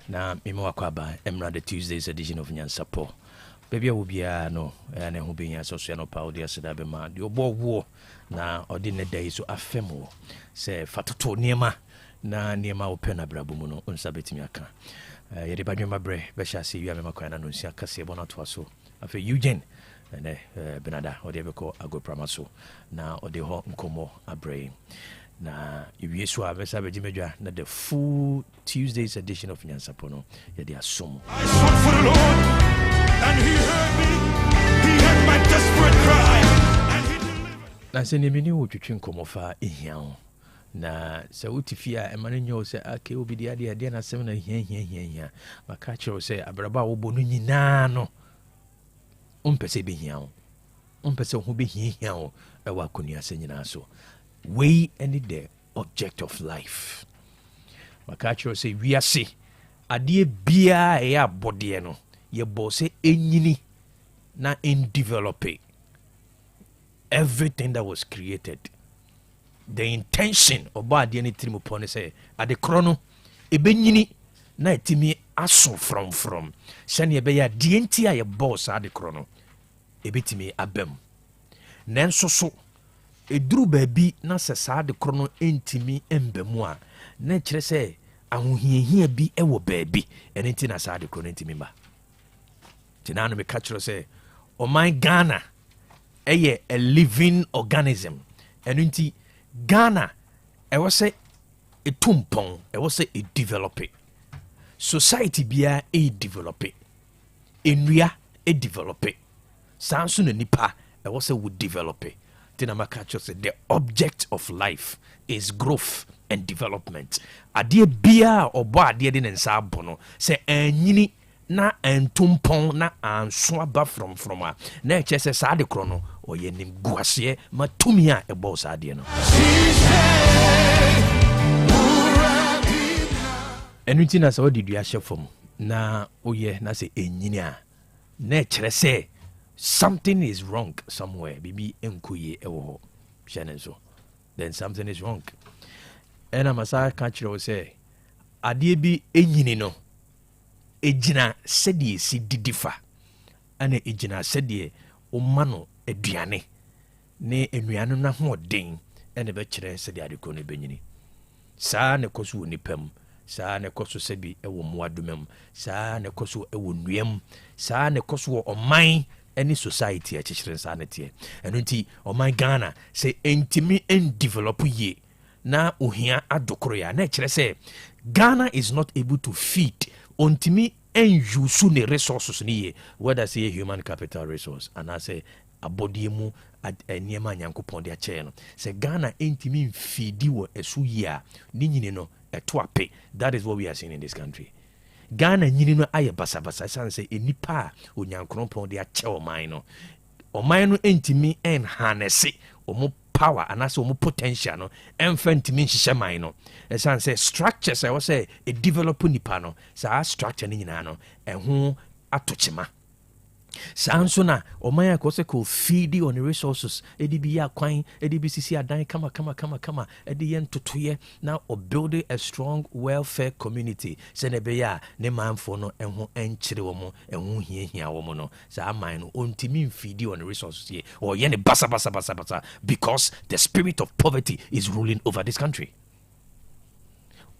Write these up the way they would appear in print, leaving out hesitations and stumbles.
na mimi wakwaba emra the Tuesdays edition of Nyansapo. Baby will be no and who being associate no power dear Sedabe man. Your boy war na ordinary days so afemo say fatoto niema na niema open abrabumuno unsabetimiaka. Yedibadwe mabre besha si wi amemakwana no nsia kase bona to aso. Afi Eugene and Benada or the Beko Ago Pramaso na or the ho nkomo abre. Na Yesu abesa bejimeja na the full Tuesdays edition of Nyansapo no ye dey asom. I sought for the Lord and he heard me. He heard my desperate cry and he delivered. Na se ne mini wo twetwe nkomo fa ehia na se utifia emane nyo se ake obi dia dia na sem na hia maka kiro se abraba wo bonu nyina no umpese behia umpese ho behia o e wa konua se nyina so we any the object of life maka kiro se wiase ade bia e abode no ye bo se enyini na in develop everything that was created. The intention of body any trim upon say at the chrono ebenyini na etimi aso from sani ebeya dienti aye boss at the chrono ebetimi abem nanso so eduru baabi na sesa de chrono entimi embemu a na kire say ahohiahia bi ewo baabi enti na sa de chrono entimi ba tinano me catch say oh my Ghana eye a living organism enti Ghana, I was say a tumpong, I was say a develop it. Society bia a develop it. Enria a develop it. Samson and Nipa, I was say would develop it. Tinamakacho said the object of life is growth and development. Adie bia or ba adie din ensabono say enyini na entumpong na answaba from a na chese sa de krono o yenim guase matumia e boss ade no enuti na so didua hyefom na oye na se enyini a na kire se something is wrong somewhere bibi enkoye e wo ho hye so then something is wrong ena masa ka kire o se ade bi enyini no ejina sedi si didifa ana ejina sedi o mano aduane ne enuane na hoden ene be kire sedi adeko ne benyini saa ne koso onipam saa ne koso sebi ewo moadomam saa ne koso ewo nuam saa ne koso oman any society a chichiren saa ne tie eno nti oman Ghana se entimi en develop ye na ohia adokoro ya na kire se Ghana is not able to feed ontimi en use ne resources ni whether say human capital resource and I say abodiemu niema nyankopon de ache no say Ghana entimi feedi wo esu ya ni nyini no eto ape. That is what we are seeing in this country. Ghana nyini no aye basa san say enipa onyankopon de ache o man no entimi en harness omo power and also more potential no enfant mean hyehyɛ no esan say structures I was say a develop nipa no sa structure ni nyina no ɛho atochema sanso na oman akose ko feed on the resources edibi ya kwan edibi sisi adan kama edi yen totoye na o build a strong welfare community se ne be ya ne manfo no ɛho enkyere wo mo ɛho hiahia wo mo no sa aman no ontimi feed on the resources ye or ye ne basa because the spirit of poverty is ruling over this country.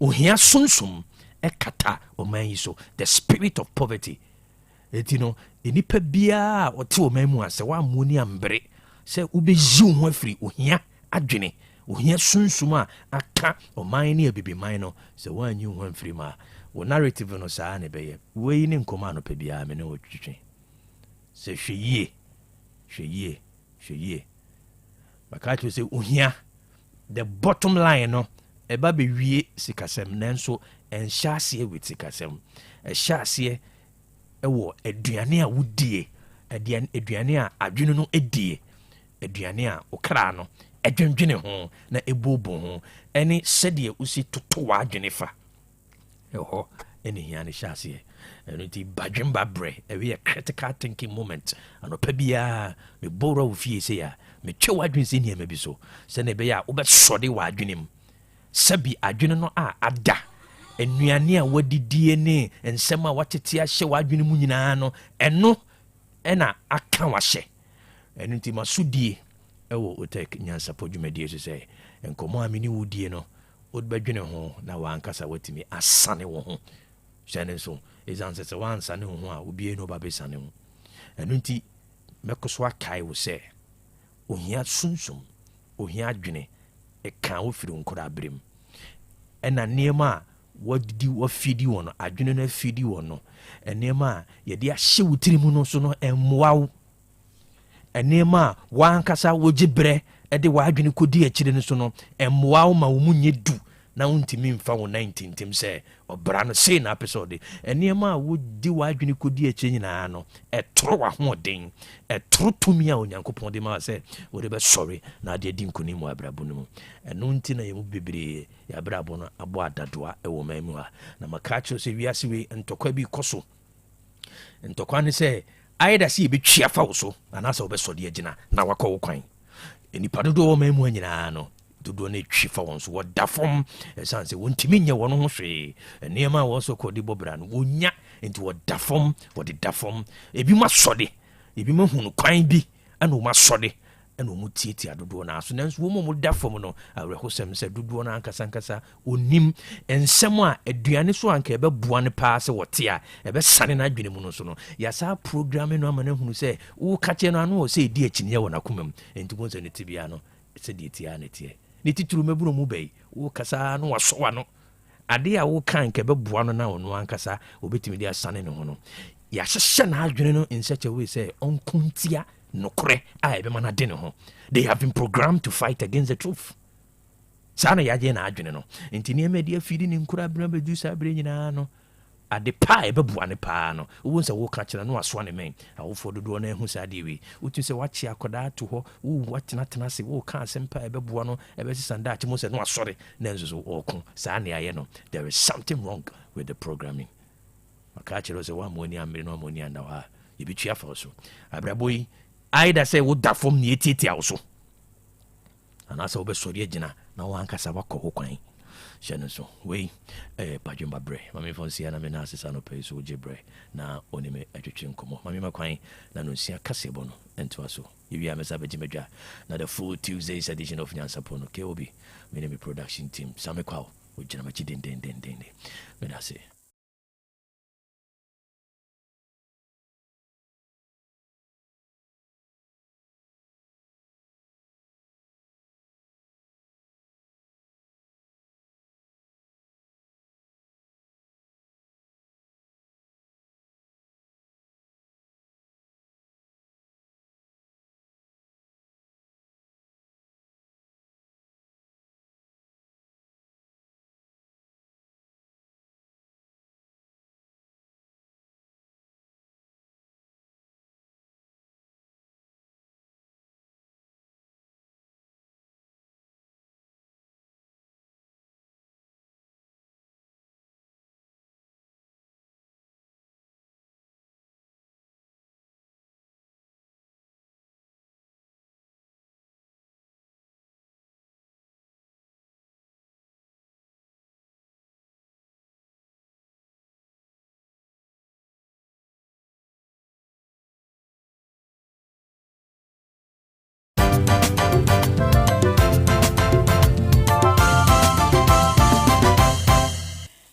Ohia sunsum ekata oman yi so the spirit of poverty etino enipa bia ote oman mu ase wa amoni ambre se ubeji ho afiri ohia adwene ohia sunsum a aka oman ne abibiman no se wa anyi ho afiri ma wo narrative no saa ne beye we ni nkoma no pa bia me ne otwetwe se hweye makacho se ohia the bottom line no eba be wie sikasem nanso enhyase with sikasem ehyase ewo aduane a wudie aduane a adwene no edie aduane a okra no edwendwene ho na ebobo ho ene sede usi toto wa adwene fa eho ene hia ne hyase eno ti badwemba bre ewe a critical thinking moment anopa bia me bora wo fie se ya me twe wadwene se ne mabiso se ne be ya wo be sode wa adwene m sabi adwene no a ada enuane a wadidie ne ensem a watete ahye wadwene mu nyinaa no eno ena aka wahye eno nti masudie ewo Otec Nyansapo dwumadie so sɛ enkomo amini wudie no odbadwene ho na wankasa watimi asane wo ho hyɛne so ezanse sɛ wansane wo ho a obie no ba besane ho eno nti mekoso akai wo sɛ ohia sunsum ohia adwene eka wo firi nkora abrem ena niema wadidi wafidi wono adwene no afidi wono niema yɛde ahye wutiri mu no so no emmoawo niema wankasa wogibre de wadwene kodi akire no so no emmoawo ma wo munye du na untimi mfa wo 19 tim sɛ obra no sei na episode niema wodi wadwene kodi akire nyina no etoro wa hoden etoro tumi a onyankopɔn de ma sɛ wo de be sorry na de di nkoni mu abrabo no mu eno nti na yemu bebre ya abrabo no abo adadoa ewo mamu a na makacho sɛ wiase we ntokwa bi koso ntokwa ne sɛ ayeda sɛ yebetwia fa wo so anasa wo be sɔde agina na wakɔ wo kwan enipa dodo wo mamu nyina no dodo na twi fa won so woda fom esanse wontimi nye wono ho hwe niema wo so kɔdi bobra no wonya enti woda fom wode da fom ebi ma sɔde ebi ma hunu kwan bi ana wo ma sɔde ana wo mu tietia dodo na so nanso wo mu da fom no awrehosem sɛ dodo na ankasa onim ensem a aduane so anka ebe boa ne pa sɛ wote a ebe sane na adwene mu no so no yasa programming no amana hunu sɛ wo kache no ano sɛ edi akini ye wona komam enti bo sɛ ne tibia no sɛ de tia ne tie ne tituru meburu mu bai wo kasa no wasowa no ade a wo kan ka beboa no na ono ankasa obetimi de asane ne ho no ya hyehye na adwene no in such a way say onkuntia nokore a ebe mana de ne ho they have been programmed to fight against the truth sana ya je na adwene no enti ne ma de afidi ne nkura bra bedu sa bre nyina no ade pa ebeboa ne pa no wo nse wo ka kira no aso ne men awofo dodo na ehu sa de wi wotu se wachi akoda to ho wo watena se wo ka sempa ebeboa no ebesisa nda achi mo se no asore na nzo okun sa ne aye no there is something wrong with the programming maka kira se wa moni amre no moni anda wa yebitua fa so abraboyi aida se wo da fom ne etiti awo anasa wo be sori agina na wo ankasa wakɔ ho kwan shene so we pajumba bre mami fonsia na mena asesa no pay so jebre na onime atwetwe nkomo mami makwan na no sia kasebo no ento aso yewi amesa begimedwa na the full Tuesdays edition of Nyansapo no KOB me ne production team samekwa o gina machi den me da se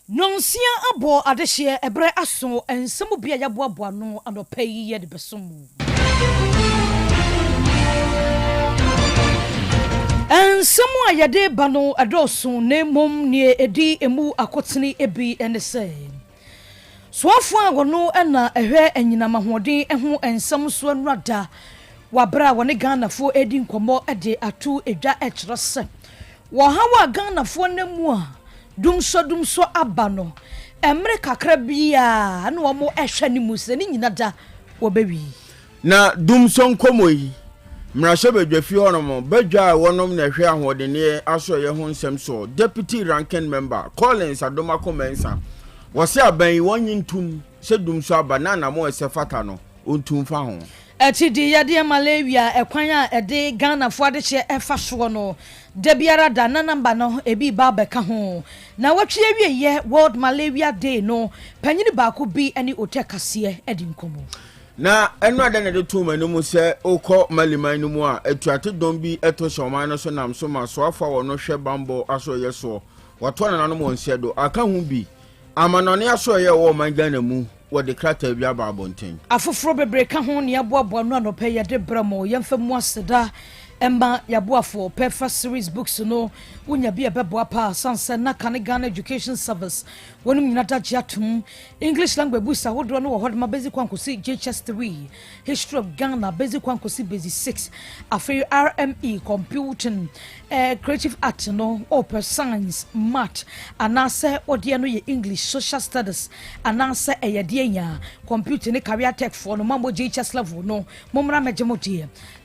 Nonsia abo adehye ebre aso ensemu bia ya boaboa no anopai ye de besomu ensemu ayade bano adoso ne mom ne edi emu akotene ebi enese soafo agono na ehwe enyina mahoden eho ensem so anurada wabra woni Ghanafo edi nkomo ede atu edwa ekyerese wo hawa Ghanafo nemu a dumso abano emre kakra bia na wo mo ehwe ni muse ni nyina da wo bewi na dumso nkomo yi mrahye badwafi hono badwa wonom na ehwe ahodene aso ye ho nsem so deputy ranking member Collins Adoma Komensa wose aban wonyi ntum se dumso abana na mo esefata no ontum fa ho ati di yade malaria ekwan a ede Ghana fo ade che efa so no da biara da na number no ebi ba beka ho na watwe awie ye World Malaria Day no panyini ba ko bi ani Otec kase edi nkomo na enu ada na de to manu mu se okọ maliman no mu a etuate don bi eto shoman no so nam so ma so afa wo no hwe bambo aso ye so wato na no mo nse do aka hu bi amanone aso ye wo man Ghana mu wo de krata bi aba abonten afoforo bebre ka ho ne aboabo no anope ye de bramo yemfa mu aseda emba yaboafo Pefa series books no unya bia beboa pa sanse na kan Ghana Education Service wonum nyinata jiatum English language books ahodo no wo hodma basic kwankosi JHS3 history of Ghana basic kwankosi basic 6 afei RME computing creative art no open science math anase odie no ye English social studies anase eyede nya computer ne career tech for no mambo JHS level no momra megemo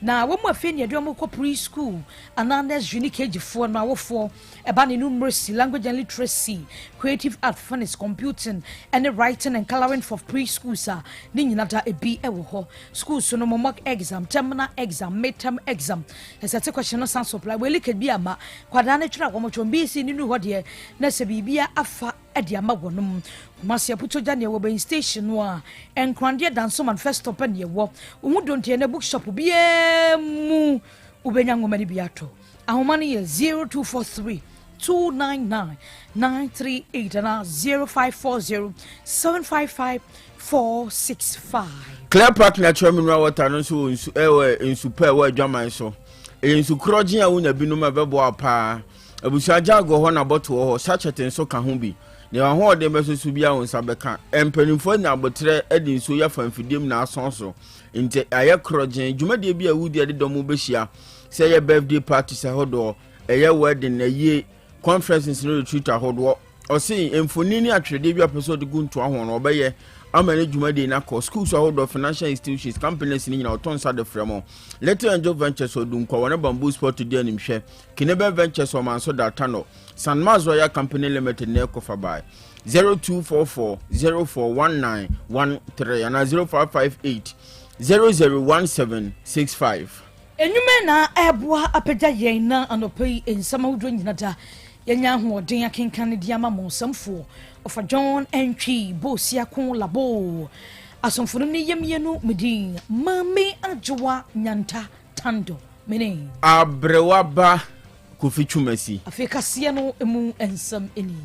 na wo mu afei ne de mo preschool another unique age for no awofo eba ne numeracy language and literacy creative art finance computing and writing and coloring for preschools ni nyinata ebi ewo ho schools so no mock exam terminal exam midterm exam esate question no sans supply we like bi ama kwada na twira wo mo chombi si ni nu ho de na se bibia afa edi ama wonum Masia putoja ne wo ben station no a enkrande danso man first stop ne wo hu dontie na bookshop bia mu ubenya ngomani biato ahomani ye 0243 299 938 and 0540 755 465 Clear Park Natural Mineral Water no so in super wa dwaman so ensu krojin a wonya binum abebo apa abusia jago ho na bottle ho sachet so ka ho bi ne ho de besosu bia won sabeka empanimfo na abotre edi nso ya famfidiem na asonso nte aye krojin dwumade bia wudi de domo behia say your birthday party say hodo eye wedding na ye conferences no retreat ahodo o say emfoni ni atwede bia episode guntu ahon no obeye amane dwumade na ko schools ahodo financial institutions companies ni na otonsa de fremo Little Angel Ventures odun kwa wana bamboo sport today animhwe Kinebe Ventures o manso data no San Mazoya Company Limited na ekofa by 0244 041913 and 0558 001765 enyume na eboa apeda yen na anopai ensama wudro nyinada yenya hoden akenkan di ama monsamfo ofa John Entry Bosia Kon Labo asomfo ni yemienu medin mame ajoa nyanta tando mene abrewaba kofichumasi afika sie no emu ensam eni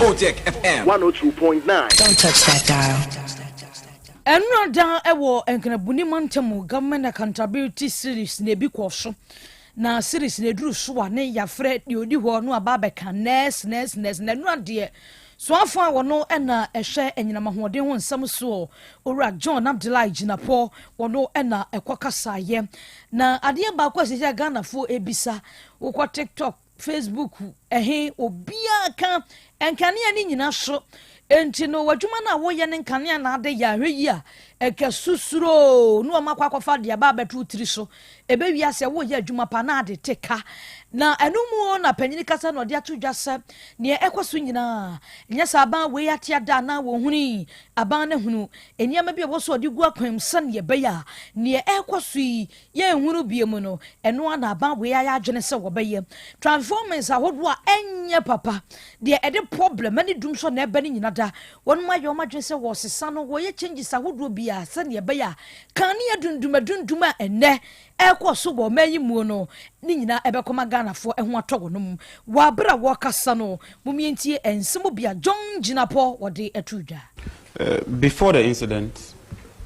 Otec FM 102.9. Don't touch that dial. Enrada ewo enkanabuni mantamu government accountability series na ebi kwoso na series na eduru so ne yafre de odi ho no ababeka nurse na enrade so afọ a wono na ehwe enyinama hoden ho nsam so owura John Abdullahi Jinapo wono na ekokasa ye na ade ba kwa sisi Ghana fo ebisa wo TikTok Facebook obia ka enkania ni nyina so enti no wadwuma na wo ye ne nkania na ade ya hweyi a ekesusuro no makwa akwafa de ba betu tiri so ebe wiase wo ye adwuma pa na ade teka na enumu na panyini kasa no de atudwase ne ekoso nyina nyesa aban we atia da na wo huni aban na hunu eniama bi wo so de gu akwam san ye beya ne ekoso ye hunu biemu no eno na aban we ya adwene se wo beye transformers ahodo a enye papa de ede problem ani dum so na ebe ni nyina da won ma ye o madwene se wo sesa no wo ye changes ahodo bia san ye beya kan ne dundum a enne ekoso bo mayi mu no ni nyina ebekoma Ghana fo eho atogo no wa bra wo kasa no mumientie ensemo bia John Jinapo wode atuda. Before the incident,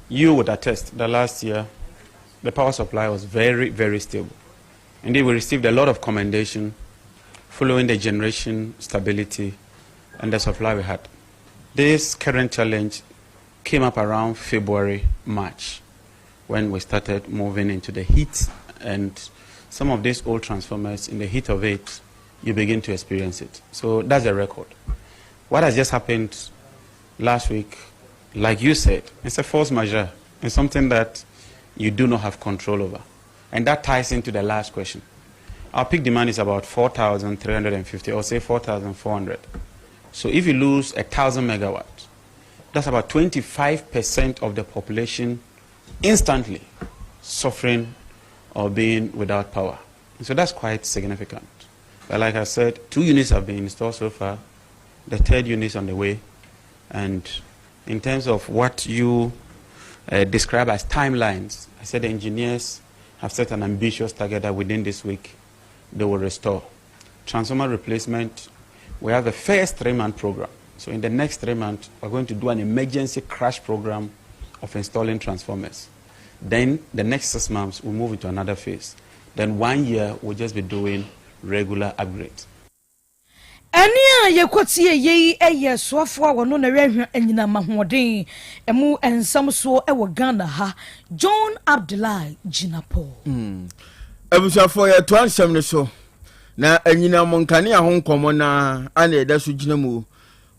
you would attest that last year the power supply was very, very stable. Indeed, we received a lot of commendation following the generation stability and the supply we had. This current challenge came up around February, March, when we started moving into the heat, and some of these old transformers, in the heat of it, you begin to experience it. So that's a record. What has just happened last week, like you said, it's a force majeure. It's something that you do not have control over. And that ties into the last question. Our peak demand is about 4,350, or say 4,400. So if you lose 1,000 megawatts, that's about 25% of the population instantly suffering or being without power. So that's quite significant. But like I said, 2 units have been installed so far. The 3rd unit is on the way. And in terms of what you describe as timelines, I said the engineers have set an ambitious target that within this week they will restore. Transformer replacement, we have a first 3-month program. So in the next 3 months, we're going to do an emergency crash program of installing transformers. Then the next 6 months, we'll move into another phase. Then 1 year, we'll just be doing regular upgrades. Ania ye kwatie ye eye soafo a wono na rehwe anyina mahoden emu ensam so e wo Ghana ha John Abdullahi Nyansapo. Abusuafo ye to ansem ne so na anyina monkane ahonkomo na ana eda so gina mu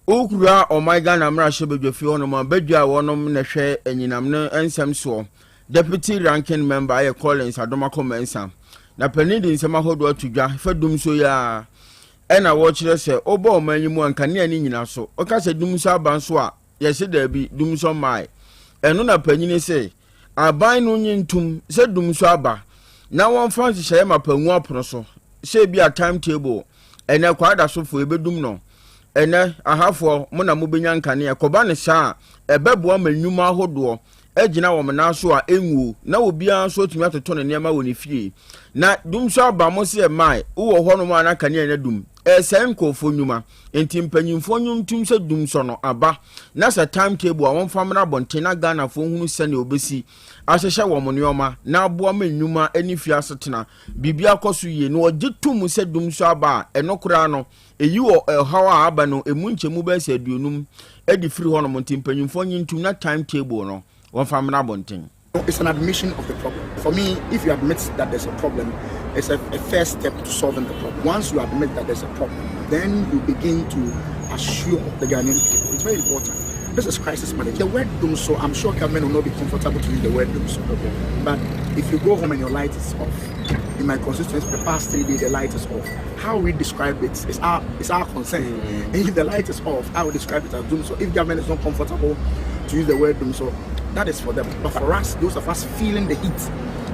okura omaiga na mra shebedwafi hono ma badwa wonom na hwe anyinam ne ensam so deputy ranking member aye Collins Adomako Mensa na panidi nsem ahodo atudwa fadum so ya ena wo kire se obo omanyimu ankane ni nyina so o ka se dum so aban so a ye se da bi dum so mai eno na panyini se aban no nyintum se dum so aba na won fancy hye ma pangu apono so se bi a timetable ene kwada so fo ebedum no ene ahafo mo na mo benya nkane akoba ne sha ebebo manyuma ahodo ejina wo mena so a enwu na obia so tumi atoto ne niam woni fie na dum so aba mo se mai wo ho no ma na kane na dum esenko fo nyuma enti mpanyimfo nyuntum se dum so no aba na sa timetable a won famra bonte na Ghana fo hunu se ne obesi ahehye wo mo neoma na aboa manyuma ani fie asetena bibia koso ye no ogitum se dum so aba enokura no eyi wo hawa aba no emu nchemu ba se aduonum edi free ho no enti mpanyimfo nyuntum na timetable no won famra bonte. It's an admission of the problem. For me, if you admit that there's a problem, it's a first step to solving the problem. Once you admit that there's a problem, then you begin to assure the Ghanaian people. It's very important. This is crisis management. The word doom so, I'm sure government will not be comfortable to use the word doom so. But if you go home and your light is off, in my constituency, the past 3 days, the light is off. How we describe it is our concern. And if the light is off, I will describe it as doom so. If government is not comfortable to use the word doom so, that is for them. But for us, those of us feeling the heat,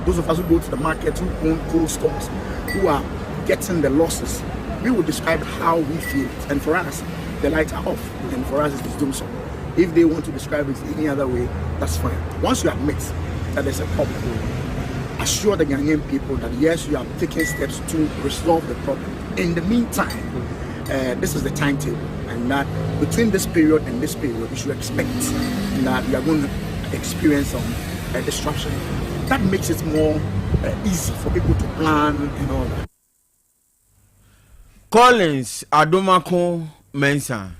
those of us who go to the market, who own cold stores, who are getting the losses, we will describe how we feel it. And for us, the lights are off. And for us, it is doom so. If they want to describe it any other way, that's fine. Once you admit that there's a problem, assure the Ghanaian people that yes, you have taken steps to resolve the problem. In the meantime, this is the timetable. And that between this period and this period, you should expect that we are going to experience some disruption. That makes it more easy for people to plan and all that. Collins Adomako Mensa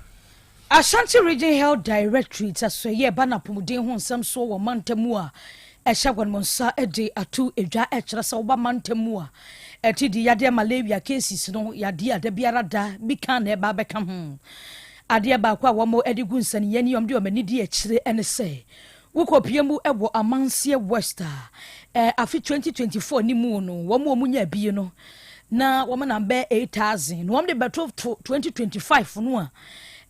Ashanti Region Health Directorate asoye bana pomuden ho nsam so wo mantamu a ehya gwanmonsa ede atu edwa ekira se wo ba mantamu a etidi yade malaria cases no yade ada biara da bi kan na ba beka ho ade ba kwa wo mo ede gu nsani yani yom de o mani di ekire ene se wukopiemu ebo amansie westa afi 2024 ni mu no wo mo munya bie no na wo na be 8000 wo de beto 2025 no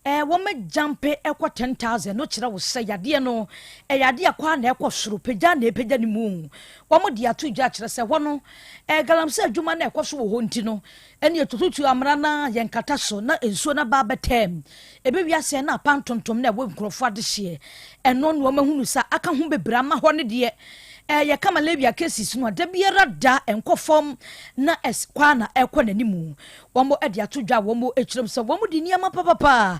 a wo me jampe ekwa 10,000 no kira wo se yade no yade akwa na ekwa soro pagya na epagya ni mu wo mo de atu gya kira se ho no galamse adwuma na ekwa so wo honti no ene etututu amra na yenkata so na ensuo na ba betem ebe wiase na pantontom na wo nkrofo ade hye eno no mahunu sa aka ho bebra ma ho ne de ye kama labia cases no da biara da enkofom na kwa na ekwa nanimu womo ade atodwa womo ekirem se womo di niam papa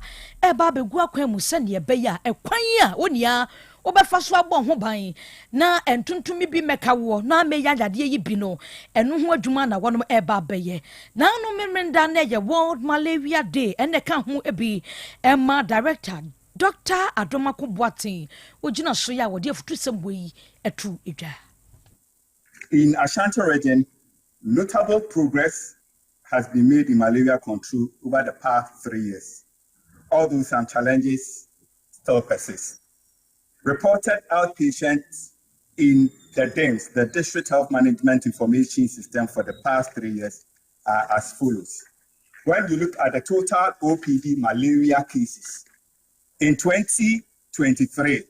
ba begu akwan mu se ne be ya ekwan a onia obefa so abon ho ban na entuntumi bi meka wo na me yade yi bi no enu ho adwuma na wonom ba beye na no memenda na ye World Malaria Day ene ka ho ebi Emma Director Dr. Adomako Boateng ojina so ya wode afutu semboyi etu edwa. In Ashanti region, notable progress has been made in malaria control over the past 3 years, although some challenges still persist. Reported outpatients in the DIMS, the District Health Management Information System, for the past 3 years are as follows. when you look at the total OPD malaria cases, in 2023,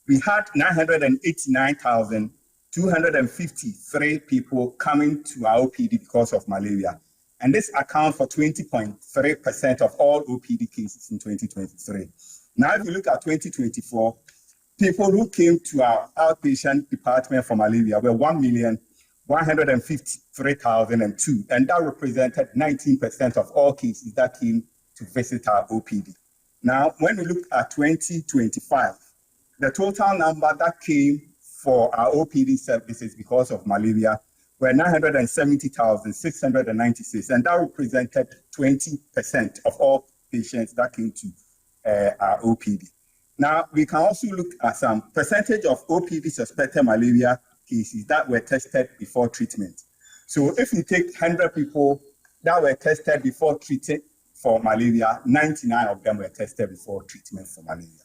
we had 989,253 people coming to our OPD because of malaria. And this accounts for 20.3% of all OPD cases in 2023. Now, if you look at 2024, people who came to our outpatient department for malaria were 1,153,002, and that represented 19% of all cases that came to visit our OPD. Now, when we look at 2025, the total number that came for our OPD services because of malaria were 970,696, and that represented 20% of all patients that came to our OPD. Now, we can also look at some percentage of OPD suspected malaria cases that were tested before treatment. So if you take 100 people that were tested before treating for malaria, 99 of them were tested before treatment for malaria.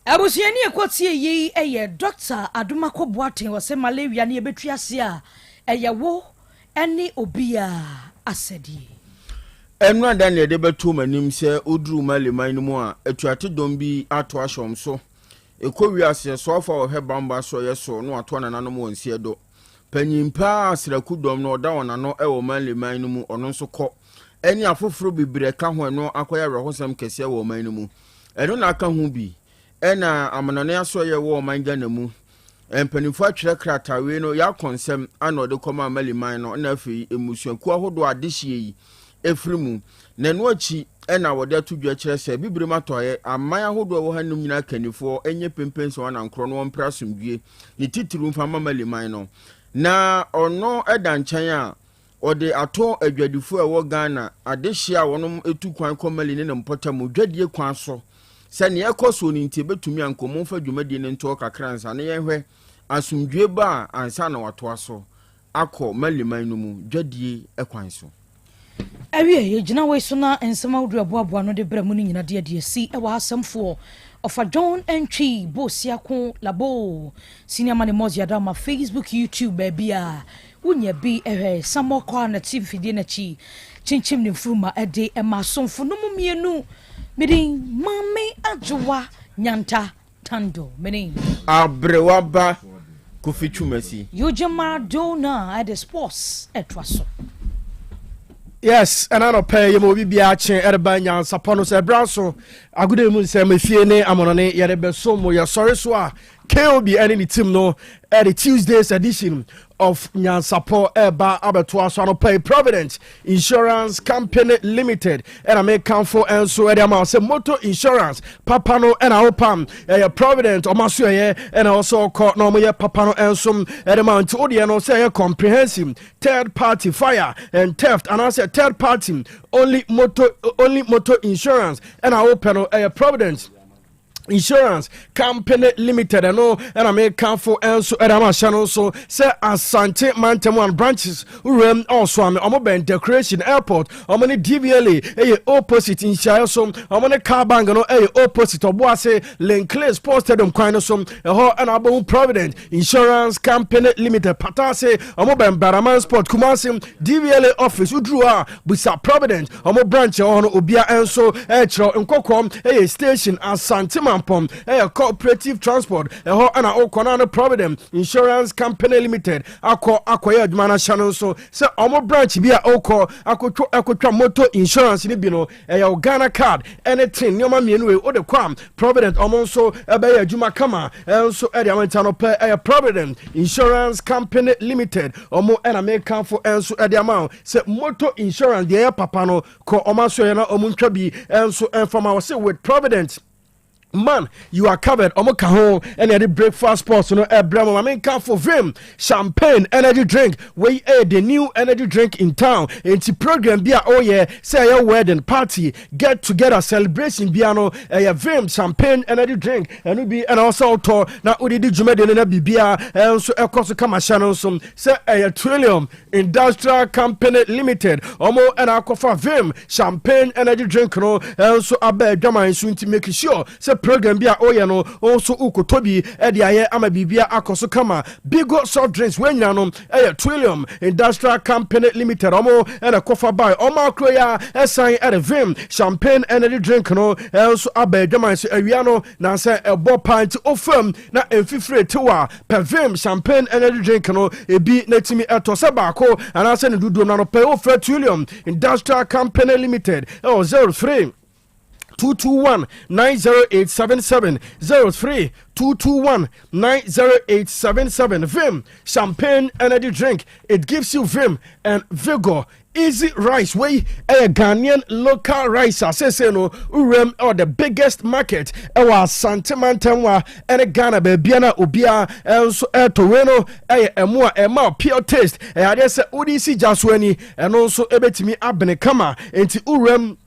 Abusiani ekwotie yi eye Dr. Kwaku Boateng was say malaria ni ebetwiase a eyewo ene obia asedi. Enwa dan ye de beto manim se oduru maleman no mu a atuate dom bi ato ahwom so. Ekowiase so afa o hebamba so ye so no ato nanano mo nsie do. Panyimpa asraku dom no oda wonano e wo maleman no mu ono nso kɔ. Eni afoforo bibire ka ho no akoya rehosam kese wo man no mu. Eno na aka ho bi. Ena amanane aso ye wo man gana mu. Empanifo atwere kratawe no ya konsem ana de koma maleman no na afi emusuaku ahodo adehye yi. Efrimu na no achi ena wode atudwa kire se bibire matoye aman ahodo wo hanum nyina kanifo enye pempenso na nkro no mpra somdue ni titiru mfama maleman no na ono eda nkyɛn a ode ato adwadifo a wo Ghana adehye a wonom etu kwan komali ne mpotamu dwadie kwan so se ne ekoso ni ntie betumi ankomo fa dwumadi ne nto kakransa ne yehwe asomdue ba ansa na wato aso akọ maleman no mu dwadie ekwan so. Awie ye gina we so na ensema wodu aboabo no de bramu ni nyina de si e wa asemfo ofa John Entry Bosiako Labo senior man mozi adama Facebook YouTube bia wunya bi samokwa na TV de na chi chinchim ne furuma ede e masomfo no mu mienu medin mame adwoa nyanta tando menin abrewaba kufichumasi Yojama Dona at the sports etwaso. Yes, and I don't pay you movie be a chain at a banyan saponos a brasso. I good moon say me fiene amonone yarebe so mo ya sorry so KOB any team no at the Tuesday's edition of Nyansapo Eba Abetua so pay Provident Insurance Company Limited and I make count for and so amount say motor insurance papano and opam Provident or masu and also call no more papano and some amount to audio say comprehensive third party fire and theft and I said third party only motor insurance and I open Provident Insurance Company Limited and I make count for and so channel so say Asante Mantemuan branches also I'm Decoration Airport I'm on DVLA opposite in Shire so I'm on a car bang no opposite of Boise Linkley Sports Stadium Quino so and about Provident Insurance Company Limited Patase I'm on Baraman Sport Kumasi DVLA office Udrua Busa Provident I'm on branch on Obia and so Nkokom station Asante Pom, cooperative transport, and our Konana Provident Insurance Company Limited, acquired mana channel so our branch be a oko, Akutra Motor Insurance Libino, a Ghana card, anything, Yoma Minwe, or the Quam, Provident, Omonso, Abaya Jumakama, and so Ediamentano pay a Provident Insurance Company Limited, or more and American for and so Ediamount, say Motor Insurance, the air papano, ko Omasoyana Omuntrabi, and so and from our say with Provident. Man, you are covered. Omoka home and the breakfast sports. You know, Brahma. I mean, come for Vim champagne energy drink. We the new energy drink in town. It's a program. Be oh yeah, say your wedding party, get together celebration. Biano a Vim champagne energy drink and we be and also to now we did Jumedi and Bibia and so of course come a channel some say a Trillium Industrial Company Limited. Omo and I for Vim champagne energy drink. No and so I bet Drama is soon to make sure say. program bi a oyɛ no also ukotobi ɛde ayɛ ama bibia akɔso kama Bigo soft drinks when no Trillium Industrial Company Limited omo and a coffee by omo akroya ɛsan ɛde Vim champagne energy drink no ɛnso aba adwaman so awiano na sɛ ɛbɔ pint ofam na emfifire tewa per Vim champagne energy drink no ebi netimi ɛtɔ sɛ baako anase ne dudu na no pɛ ofra Trillium Industrial Company Limited 03 221 90877 03 221 90877 Vim champagne energy drink. It gives you vim and vigor. Easy rice way a Ghanaian local rice say no urem or the biggest market our santimantanwa and Ghana bebiana ubia also toreno a pure taste and I say udisi jasweni and also ebetimi abene kama enti urem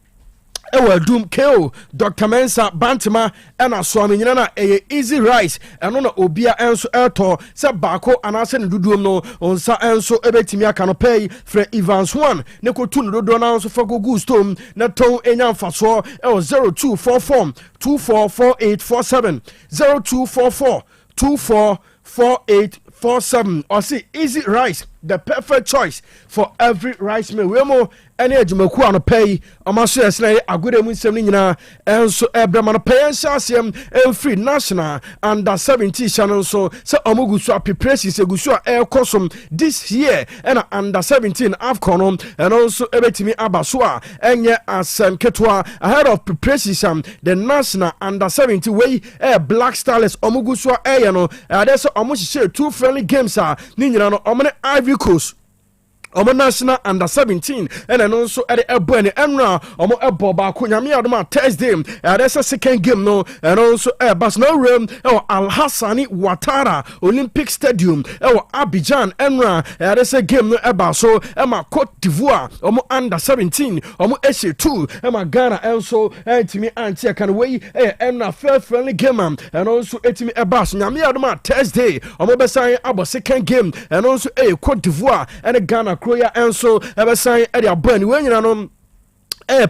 ewa doom KO Dr. Mensa Bantima and a swami nyina easy rice and no obia enso eto se bako anase ne dudum no onsa enso ebetimi aka no pay for Evans 1 ne ko tu no dodo na enso fago gustom na ton enya mfaso 0244 244847 0244 244847 or see easy rice, the perfect choice for every rice meal. We mo any ajumaku ano pay amaso esna agode mu nsem ni nyina enso ebrama no pay ensiasem free national under 17 channel so se omugusu apipresi se gusu ekosom this year and under 17 AFCON and also ebetimi abaso a enye asem ketwa ahead of preparation the national under 17 way Black Stars omugusu e no ade se omuhye two friendly games a ni nyina no omne Ivory Coast omo national under 17 and then also at the ebony enra omo ebo ba ko nyame adoma Thursday there's a second game no and also bas no room Al Hassani Ouattara Olympic Stadium Abidjan enra there's a game no eba so ma Cote d'Ivoire omo under 17 omo eshe 2 ma Ghana also timi anti kan way enra fair friendly game and also etimi eba so nyame adoma Thursday omo besan abo second game and also Cote d'Ivoire and Ghana Kroya enso ebesan e dia bani wenyina no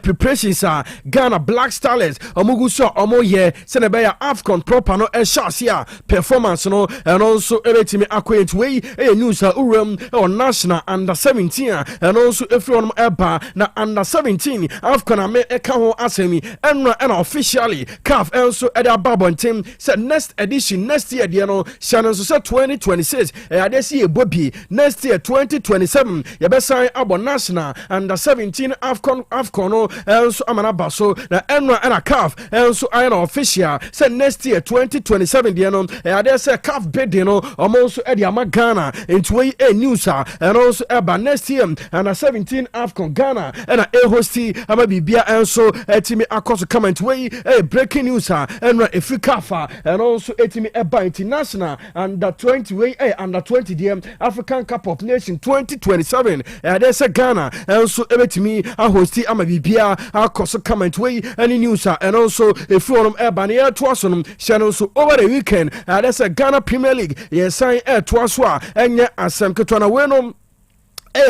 preparations are Ghana Black Stars omuguso omoye senebeya AFCON proper no shasia performance no and also ebetimi akwent we news urum or national under 17 and also everyone eba na under 17 AFCON ame eka ho asemi and officially CAF also at the Babon team said next edition next year the no channel so 2026 they see a Bobby next year 2027 yebesa abo national under 17 AFCON no enso amana baso na enra and a CAF enso iron official say next year 2027 the no they say CAF bid no almost e dia Ghana into way news and also eba next year and 17 AFCON Ghana and a hosti ama bibia enso etimi akoso comment way breaking news enra Africa and also etimi eba international under 20 way under 20 DM African Cup of Nations 2027 they say Ghana enso ebetimi a hosti ama bia akoso comment way any news and also a forum ebania twason channel so over the weekend that's a Ghana Premier League yes sign twaswa enye asem ketwana wenom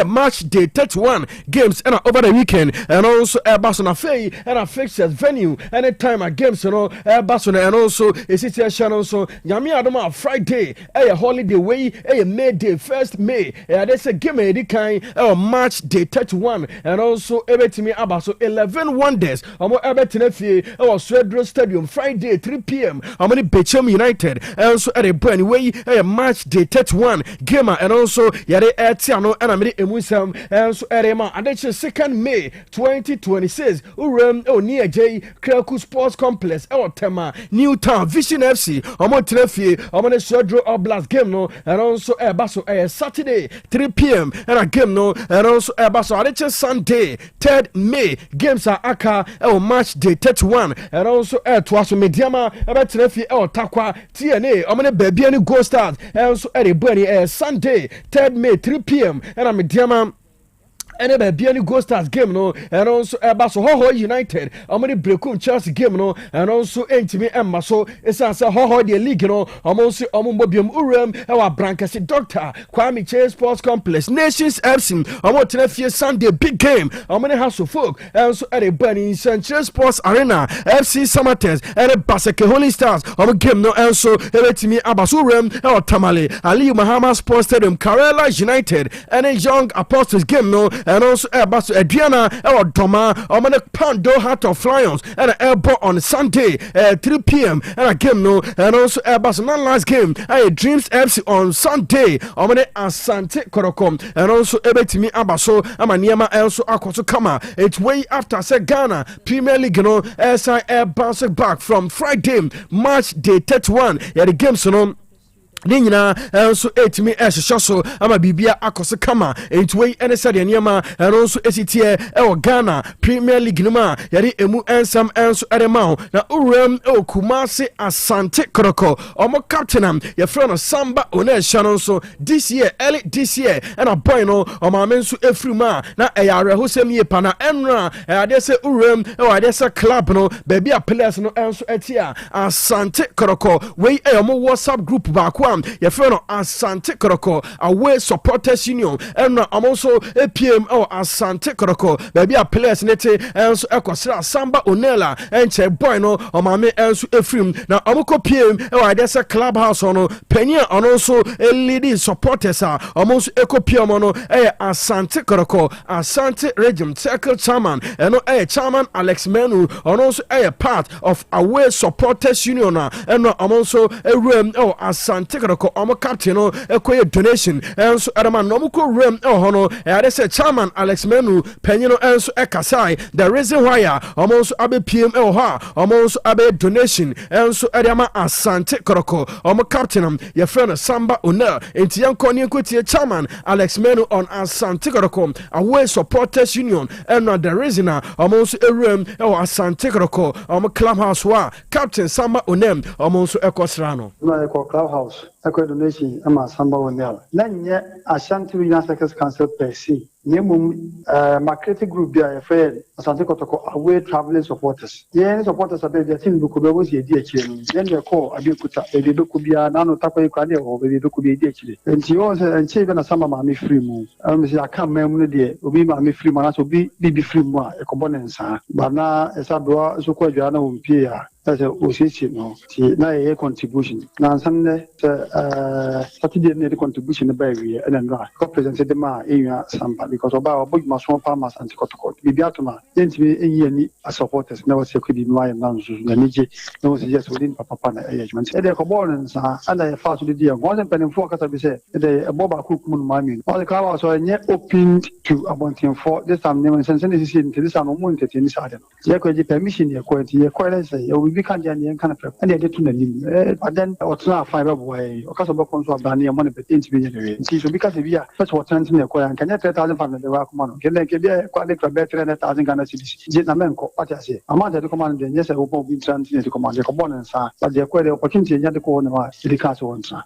match day 31 games and over the weekend and also Barcelona Fay and a fixtures venue anytime a games Barcelona and also a situation also Yami Adoma Friday a holiday way a May day 1st May there's a game a kind match day 31 and also Ebetimi Abaso 11 wonders Omo Ebetinefie Swedro Stadium Friday 3 p.m. Amani Bechem United and also at a brand way a match day 31 game and also Yare Etiano and Amiri Emusam and so Erema and that's 2nd May 2026 Urem near J Kwaku Sports Complex Tema Newtown Vision FC Omontrefi Omone Swedro Oblast game no and also Basso Saturday 3 p.m. and a game no and also Basso Adeche Sunday 3rd May games are aka match day 31 and also Twaso Mediama Ebetrefi Takwa TNA Omone Baby and Go Stars and also Erebani Sunday 3rd May 3 p.m. and a Mediama ɛne baabi ne Gold Stars game no ɛno nso ɛba so Hoho United ɔmo de brekum Chelsea game no ɛno nso ɛntimi ɛmma so ɛsiane sɛ Hoho deɛ league no ɔmo nso ɔmo mbɔ biom uram ɛwɔ abrankɛse Dr. Kwame Chase Sports Complex Nations FC ɔmo tena fie Sunday big game ɔmo ne House of Folk ɛnso ɛde ba ne Nsankyerɛ Sports Arena FC Samatex ɛne Baseke Holy Stars ɔmo game no ɛnso ɛbɛtumi aba so uram ɛwɔ Tamale Aliyu Mahama Sports Stadium Karela United ɛne Young Apostles game no ɛno nso ɛba so Aduana ɛwɔ Doma ɔmo ne Pando Heart of Lions ɛna ɛbɔ on Sunday 3 p.m. ɛna game no ɛno nso ɛba so last game ɛyɛ Dreams FC on Sunday ɔmo ne Asante Korokom ɛno nso ɛbɛtumi aba so ama nneɛma ɛnso akɔ so kama it's way after sɛ Ghana Premier League no ɛsan bounce back from Friday March day 31 yɛde games no ne nyinaa nso etimi ɛhyehyɛ so ama biribia akɔso kama entwei ɛne sɛdeɛ nneɛma ɛno nso esitiɛ ɛwɔ Ghana Premier League no ma yɛde emu ɛnsam ɛnso ɛde ma ho na uram ɛwɔ Kumasi Asante Kotoko ɔmo captain am yɛfrɛ no Samba Onehya no nso early this year ɛna boy no ɔmaame nso efiri mu a na ɛyɛ awerɛhosɛm yie pa na ɛnra ɛade sɛ uram ɛwɔ ade sɛ club no baabi a players no ɛnso ɛte a Asante Kotoko wei ɛyɛ ɔmo WhatsApp group baako yɛfrɛ no Asante Kotoko Away Supporters Union ɛna ɔmo nso APM Asante Kotoko baabi a players ne te ɛnso ɛkɔsra Samba Onela ɛnkyɛ boy no ɔmaame ɛnso efirim na ɔmo kɔ PM ɛwɔ ade sɛ clubhouse no panyin a ɔno nso leading supporters a ɔmo nso ɛkɔ PM no ɛyɛ Asante Kotoko Asante Region Circle Chairman ɛno ɛyɛ Chairman Alex Menu ɔno nso ɛyɛ part of Away Supporters Union a ɛna ɔmo nso ɛwuram Asante Kotoko ɔmo captain no ɛkɔyɛ donation ɛnso ɛdama na ɔmo kɔ wuram ɛwɔ hɔ no ɛyade sɛ Chairman Alex Menu panyin no ɛnso ɛkasae the reason why a ɔmo nso abɛ PM ɛwɔ hɔ a ɔmo nso abɛ donation ɛnso ɛde ama Asante Kotoko ɔmo captain am yɛfrɛ no Samba Onel enti yɛnkɔ ne yɛnkɔtie Chairman Alex Menu on Asante Kotoko Away Supporters Union ɛna the reason a ɔmo nso ɛwuram ɛwɔ Asante Kotoko ɔmo clubhouse wa captain Samba Onel ɔmo nso ɛkɔsra no clubhouse ɛkɔ donation ama Samba Onel na nyɛ Ashanti Regional Circles Council per se nyɛ marketing group bi a yɛfrɛ Asante Kotoko Away Traveling Supporters yɛn supporters a bɛbi atin bɛkɔ bɛbɔ si edi akyire no yɛn deɛ kɔ abɛkuta bɛbi bɛkɔ bia na ano takɔ yi kɔ adeɛ wɔ bɛbi bɛkɔ bi edi akyire nti wɔn sɛ nkyɛn bɛ na Samba maame firi mu ɛna sɛ aka mmaa mu no deɛ obi maame firi mu anaasɛ obi bibi firi mu a ɛkɔbɔ ne nsa bana ɛsa doa nso kɔ adwara na wɔn pie a ɛsɛ osiesie no ti na yɛyɛ contribution na nsan dɛ sɛ Saturday na yɛde contribution ba awie ɛna nora kɔ present de ma enua Samba because ọba ọbọ jùmọ̀ sọ́n pa ama Asante Kotoko bíbí àtúmọ̀ yẹn ti ẹ̀yìn yẹn ní supporters náà wọ́n ti ẹ̀kọ́ di inú ayé náà nso na níjẹ́ náà wọ́n ti yẹ sọ́ọ́ ní papa na ẹ̀yẹ jùmọ̀ ẹ̀dẹ̀ ẹ̀kọ́ bọ́ọ̀lù nsa ẹ̀dẹ̀ ẹ̀fà àtúndì díẹ̀ wọ́n ti mpẹ̀nìfọ́ kásá bí sẹ́ ẹ̀dẹ̀ ẹ̀bọ́ baako kúmu nù máa mìíràn wọ́n ti ká wà sọ ẹ̀yẹ open to abọ̀ntìnfọ́ this time ní nsẹ́nsẹ́ ní sisi ní tẹ̀lé sàn ọmọ ntẹ̀tẹ̀ ní sáà dẹ̀ no yẹ kọ́ ẹ̀jẹ̀ permission yẹ kọ́ ẹ̀tì yẹ kọ́ ẹ̀rẹ́ sẹ́ ẹ̀wọ̀ bí kájà ní ẹ̀ńkà pẹ̀ ẹ̀dẹ̀ ẹ̀dẹ̀ tún n'anim adẹ́n ọ̀tún àfáà bẹ̀ bọ̀ ẹ̀ ọ̀kásọ̀ bẹ̀ kọ́ nso àbúrání ẹ̀mọ́ ní bẹ̀tẹ̀ ntì bí yẹn lè nti so bí kásẹ̀ bí yà fẹ́sẹ̀ wọ̀tán ti ní ẹ̀kọ́ yà nkànyẹ́ 3,500 wà kọ́mọ́ no kẹ́lẹ́ kẹ́bí kwa de kwa better than 1,000 Ghana cedis je na menko what I say amount de command de yes e obo bi transit de command de command nsa but de kwa de opportunity nya de ko na ma de ka so nsa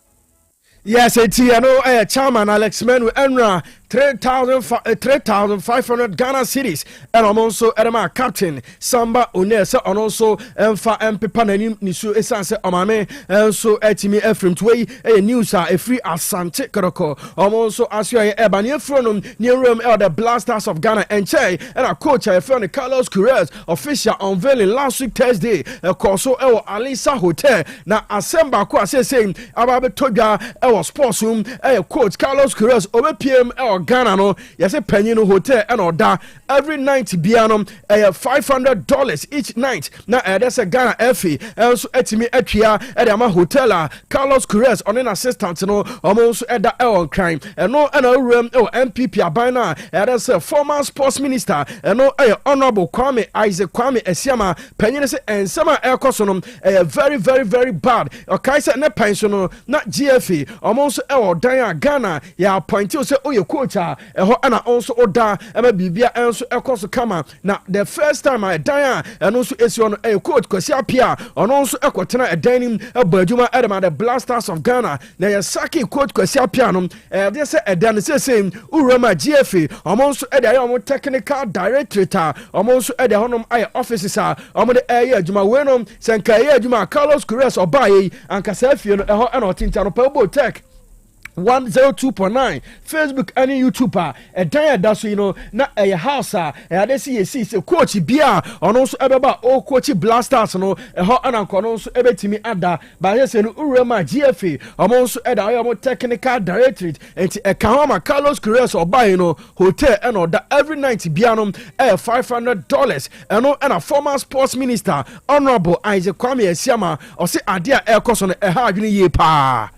yes eti no Chairman Alex Menu enra 3,500 Ghana cedis and also Edema captain Samba Onel se also emfa empepa nanim nisu esan se omame so etimi efrim twei news a free Asante Kotoko also asua ebani efronom nearum the Blasters of Ghana enche and a coach a friend Carlos Queiroz official unveiling last week Thursday koso Alisa Hotel na asemba ko ase saying ababe toja sports room coach Carlos Queiroz obepiem Ghana no yase panyin no hotel and oda every night bianom $500 each night na that's a Ghana FA also etimi atwia ama hotel Carlos Queiroz on an assistant no almost at the crime and no room MPP abana that's a former sports minister and no honorable Isaac Kwame Esiama panyin say and sama ekosonom very very very bad okaisa na pension no na GFA almost dan Ghana ya appoint you say your coach coach ɛhɔ ɛna ɔnso ɔda ɛma biribia ɛnso ɛkɔ so kama na the first time a ɛdan a ɛno nso esi hɔ no ɛyɛ coach Kwasi Appiah ɔno nso ɛkɔtena ɛdan nim ɛbɔ adwuma ɛdɛma the Blasters of Ghana na yɛ saki coach Kwasi Appiah no ɛde sɛ ɛdan no sɛsɛm urama GFA ɔmo nso ɛde ayɛ ɔmo technical directorate a ɔmo nso ɛde hɔnom ayɛ offices a ɔmo de ɛyɛ adwuma wei no sɛ nka ɛyɛ adwuma Carlos Corres ɔbaayɛ yi ankasa afie no ɛhɔ ɛna ɔte ntia no pɛ Otec 102.9 Facebook and YouTube a dan da so you know na a house a ade see coach bia ono so ebeba o coach Blasters no ho ananko no so ebetimi ada ba ye se no urema GFA omo so eda omo technical directorate enti e kan Carlos Corres obai no hotel and order every night bia no $500 eno and a former sports minister honorable Isaac Kwame Esiama o se ade a e koso no e ha adwene ye pa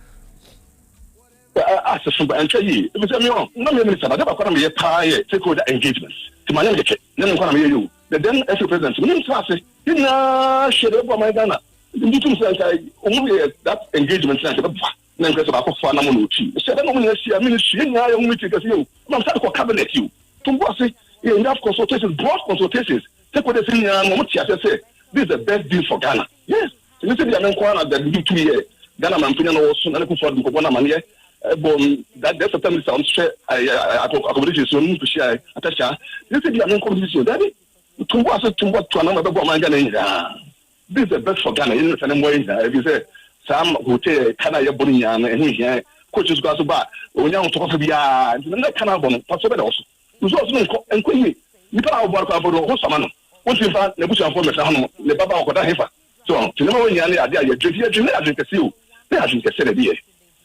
as a super and tell you, it was a no minister, but never come here, stakeholder engagements. To my young kid, then come here you. The then as a president, you know, share up my Ghana. You can say, only that engagement, then press about for Namuchi. Said, I mean, she only take us you. I'm not cabinet you. To what say, enough consultations, broad consultations. Take what they say, this is the best deal for Ghana. Yes, you see the American that do 2 years. Ghana man, also, and I could afford one money. That that's sometimes sounds accommodation so to share atasha this is the competition daddy to what to another Ghana this is the best for Ghana in the way if you say some hotel kana ya boninya and here coaches go so bad when you talk to bia na kana bon paso be also so and kwenye nipa awbo ka bodo ho sama no won tin fa na busu anfo meta hono le baba okoda hefa so tinema when ya na ade ya dwedi na adwekase o na adwekase na biye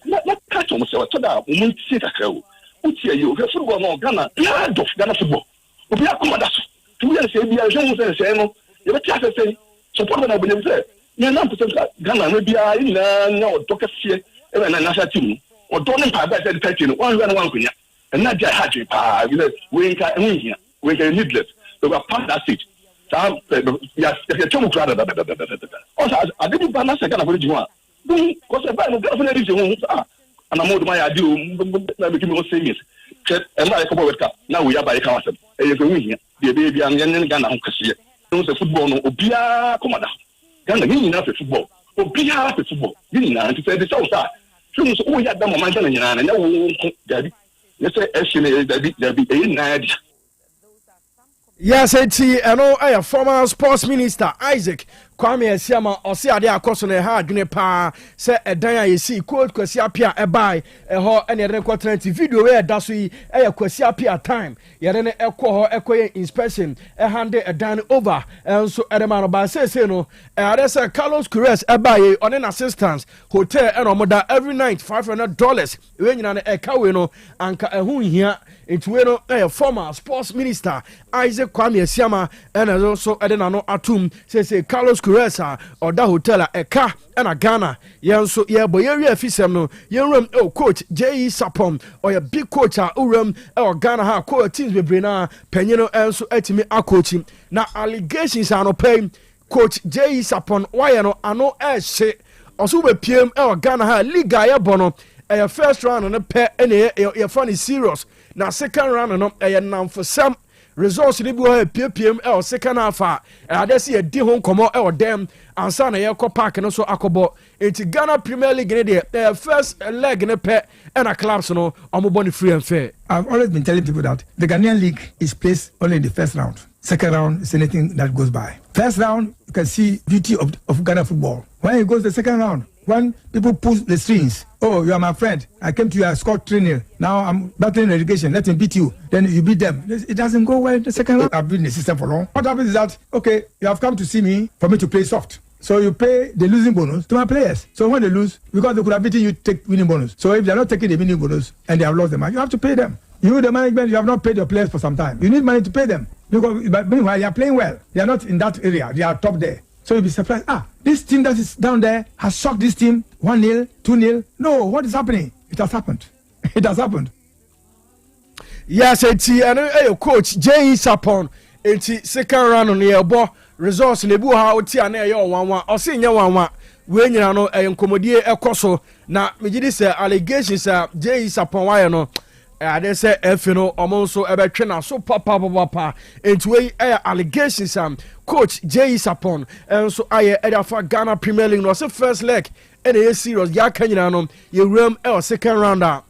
na catch on so that we see that crowd uti ayo ke football no Ghana blood of Ghana football obi akoma da so tu ya say bia je mo say no you be tell say support na believe say na na percent Ghana na bia ina na odokase e na national team odo ne pa ba say the party no one kunya and na dia hard pa you know we can needless we are past that stage ya chomo crowd also I didn't balance Ghana for the because if I don't get and I'm my idea, na became more serious. And I come with now we are by council. And if we the baby and Ghana Kasi, the football no Obia Commander. Ghana getting enough football. Obia football. Getting now to say the south side. So we had done momentum and now daddy. Let's say actually there be a yes, I know a former sports minister Isaac Kwame Esiama osi ade akoso na ha adwene pa se edan a yesi coach Kwasi Appiah ebai eho ene yere kwatranti video we da so yi eya Kwasi Appiah time yere ne ekọ ho ekoye inspection hande edan over enso edema no ba se no ade se Carlos Corres ebai on assistance hotel eno moda every night $500 we nyina ne eka we no anka ehun hia etuwe no former sports minister Isaac Kwame Esiama ena so edena no atum se Carlos Kuresa or da hotel eka na Ghana yenso ye boyeri afisem no yenram coach J.E. Sapon or a big coach uram or Ghana ha coach teams bebre na panyino enso atimi akochi na allegations are no pay coach J.E. Sapon why no ano ehye oso be piem or Ghana ha liga ye bono first round no pe ene ye funny serious na second round no nam for some results ni bi ho PPM second half ade se di ho nkomo dem ansa na ye ko park no so akobo enti Ghana Premier League ne de first leg ne pe na clubs no omobo ni free and fair. I've always been telling people that the Ghanaian league is placed only in the first round. Second round is anything that goes by. First round you can see beauty of Ghana football. When it goes to the second round, when people pull the strings, oh, you are my friend, I came to you, I scored 3-0. Now I'm battling education, let him beat you. Then you beat them. It doesn't go well in the second round. I've been in the system for long. What happens is that, okay, you have come to see me for me to play soft. So you pay the losing bonus to my players. So when they lose, because they could have beaten you, take winning bonus. So if they're not taking the winning bonus and they have lost the match, you have to pay them. You, the management, you have not paid your players for some time. You need money to pay them. Because meanwhile, they are playing well. They are not in that area. They are top there. So you'll be surprised. This team that is down there has shocked this team 1-0, 2-0. No, what is happening? It has happened. It has happened. Yes, it's coach J.E. Sapon. It's second round on the ball. Results lebu ha oti ana ye 1-1. O se nya 1-1. We nyina no enkomodie ekoso na megidi se allegations J.E. Sapon wa no they say efi no omo nso ebetwe na so papa into we allegations coach Jay Sapon enso aye edafa Ghana Premier League no say first leg and a serious ya kanyina no ye room second round and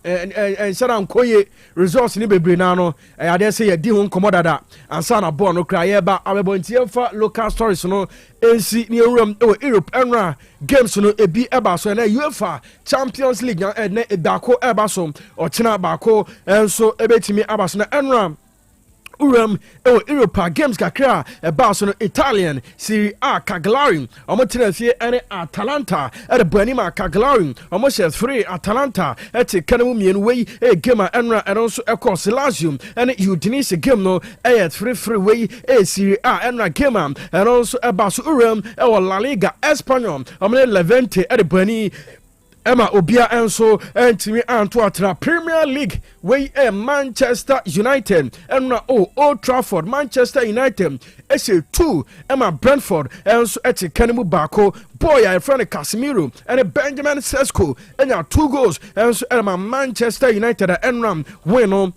shara nkoye results ni bebre na no they say ye di ho nkomodada ansa na ball no kra ye ba abebo ntiemfa local stories no ensi ni room Europe enra games no ebi eba so na UEFA Champions League na ebako eba so ochina bako enso ebetimi aba so na enra Europa games kakra Barcelona Italian Serie A Cagliari omotenafie ene Atalanta Buanima Cagliari omoshes free Atalanta eti kanamu mienu wei game enra enso ekos Lazio ene Udinese game no free wei Serie A enra game enso Barso La Liga Espanyol omne Levante Buani Emma Obia enso entimi Antoatra Premier League wey Manchester United enna Old Trafford Manchester United SA2 Emma Brentford enso eti kanimu bako boy I friend Casemiro and Benjamin Sesko enya 2 goals enso Emma Manchester United enram win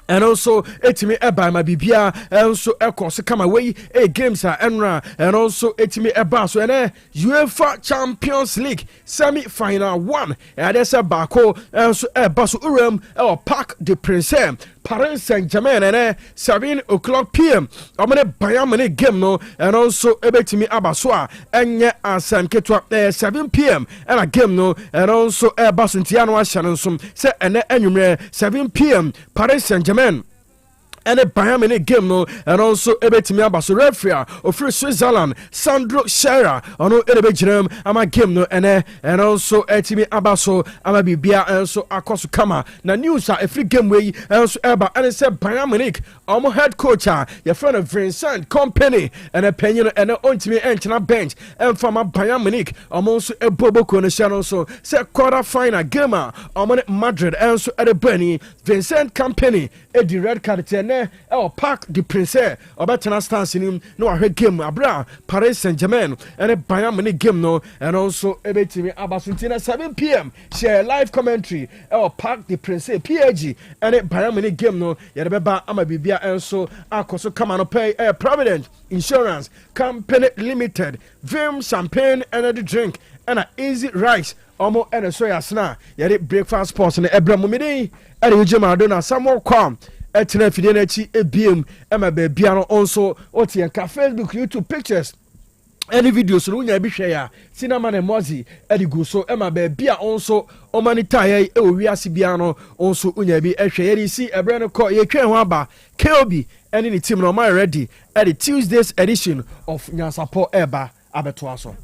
and also etimi eba ma bibia enso ekose kama wey games enra and also etimi eba so ene UEFA Champions League semi final 1 and there's a bako enso eba so Parc des Princes Paris Saint-Germain and 7 o'clock p.m. I'm going to buy game no and also ebetimi abasoa enye asam ketwa 7 p.m. and a game no and also basuntiano ashanonsum say ene enwumre 7 p.m. Paris Saint-Germain and a Bayern game no and also ebetimi abaso referee of Switzerland Sandro Scherer ono ebejirem ama game no and also etimi abaso ama bibia and so akoso kama na news a free game way and so eba and say Bayern Munich omo head coach your friend of Vincent Kompany and a penny and ontimi enchina bench and from Bayern Munich omo so eboboko no channel so say quarter final game omo Madrid and so at Benny Vincent Kompany the red card Parc des Princes obetena stance in no a game abra Paris Saint-Germain and a Bayern Munich game no and also ebetimi abasuntina 7 p.m. share live commentary Parc des Princes PAG and a Bayern Munich game no yebeba amabibia enso akoso kama no pay Provident Insurance Company Limited Vim Champagne Energy Drink and a Easy Rice omo and a soya sna yede breakfast sports and ebra mumidi and ujema dona samo kwam etina fide na chi ebiem ema be bia no onso otienka Facebook YouTube pictures any videos no nya bi hwe ya cinema na mozi edigu so ema be bia onso omanita ye owiase bia no onso unya bi ehwe ye si ebre no ko ye twen ho aba KOB any ni team no my ready at the Tuesday's edition of Nyansapo eba abeto so.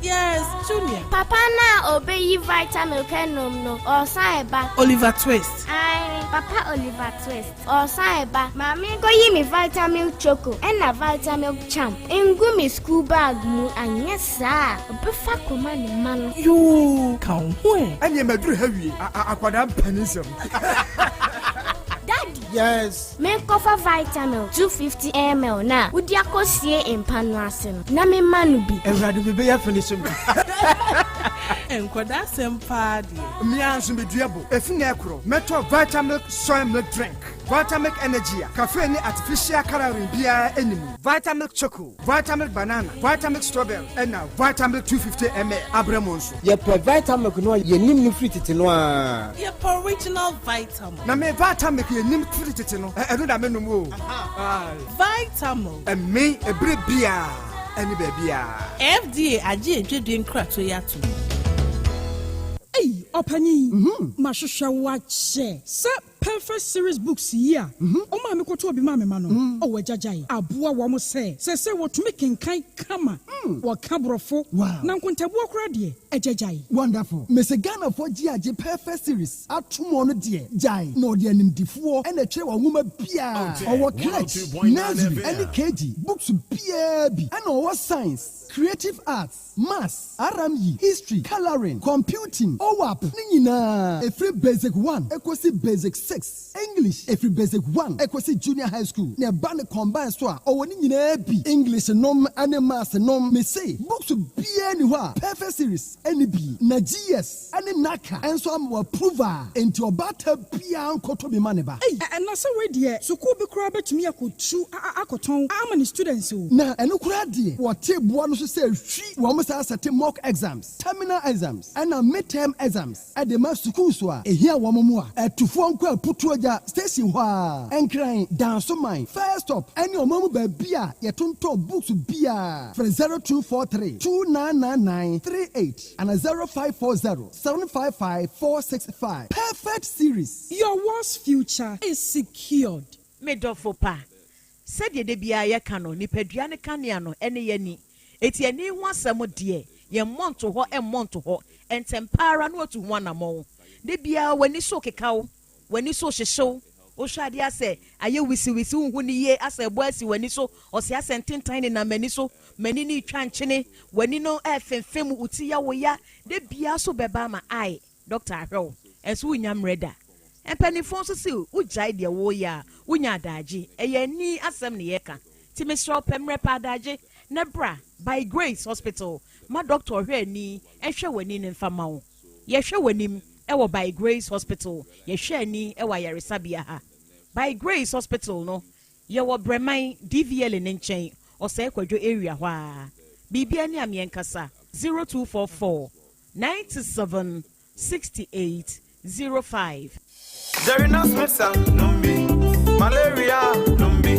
Yes, Junior. Papa na obey vitamin kenom no or saiba. Oliver Twist. Aye, Papa Oliver Twist. Or saiba. Mami go yi me vitamin choco and a vitamin champ. Engu me school bag mu and yes sir. Obefa command man. You come where? And you medru heavy. Akwada panism. Daddy. Yes. Me cover vitamin 250 ml na. Udi akosie empanu asem. Na me manu bi. Everybody be ya finish me. Enkwada sempa di. Me anso me duabo. Efi na ekro. Metro vitamin soy milk drink. Vitamin energy. Cafe ni artificial coloring bia enimu. Vitamin choco. Vitamin banana. Vitamin strawberry. And now vitamin 250 ml. Abremonso. Ye per vitamin no ye nim ni fruit ti no a. Ye per original vitamin. Na me vitamin ye nim fruit ti no. E do da me no mo. Vitamin. E me e bre bia. Any baby. FDA aje edwedwe nkrato yato. Hey, opani. Mashusha wache. Sa perfect series books here. O ma me koto obi ma me ma no. O wajajai. Aboa wo mo se wo to make kan kama. Wo kabrofo. Na nkontabu okra de ejajai. Wonderful. Mese Ghana for GAJ perfect series. Atumo no de jai. No de animdifo e na twe wa nwoma bia. O wo crèche. Nursery any KG. Books bia bi. And o science, creative arts, maths, RME, history, coloring, computing, OWAP. Ni nyina. E free basic 1 ekosi basic 6. 6 English every basic 1 equasi junior high school ne ba ne combine so a owoni nyina bi English nom and maths nom me say books bia ni ho a perfect series any bi na GS any naka enso am approval enti obata bia nkoto bi maneba na say we de school bi kura betumi akotu akoton amani students o na eno kura de what boa no so say hwi wo mo say set mock exams terminal exams and midterm exams at the mass school so a ehia wo mo a atufo nko aputu aja station ho a enkran dance mine first stop any omamu ba bia yetonto books bia from 0243 299938 and 0540 755 465 perfect series. Your worst future is secured. Medofopa said ye de bia ye kano ni pedua ne kanea no ene ye ni eti ani ho asem de ye monto ho entempara no otu ho anamo de bia wani so kekawo wani so hyehyew o hwade ase aye wisi hu ni ye ase bo asi wani so o se asententan ne na mani so mani ni twa nkyene wani no efemfem uti ya wo ya de bia so beba ma ai Dr. Ahro enso unyam reda empanifo so se ujai de wo ya unya adaje eye ni asem ne yeka ti Mr. Pemre padaje na bra by Grace Hospital ma doctor hwe ni ehwe wani ne mfama wo ye hwe wanim ewo by Grace Hospital ye hwe ni ewa yaresabia ha by Grace Hospital no ye wo breman DVL ne nchen o se kwadwo area ho a bibia ni amienkasa 0244 97 68 05 There is no numbi malaria numbi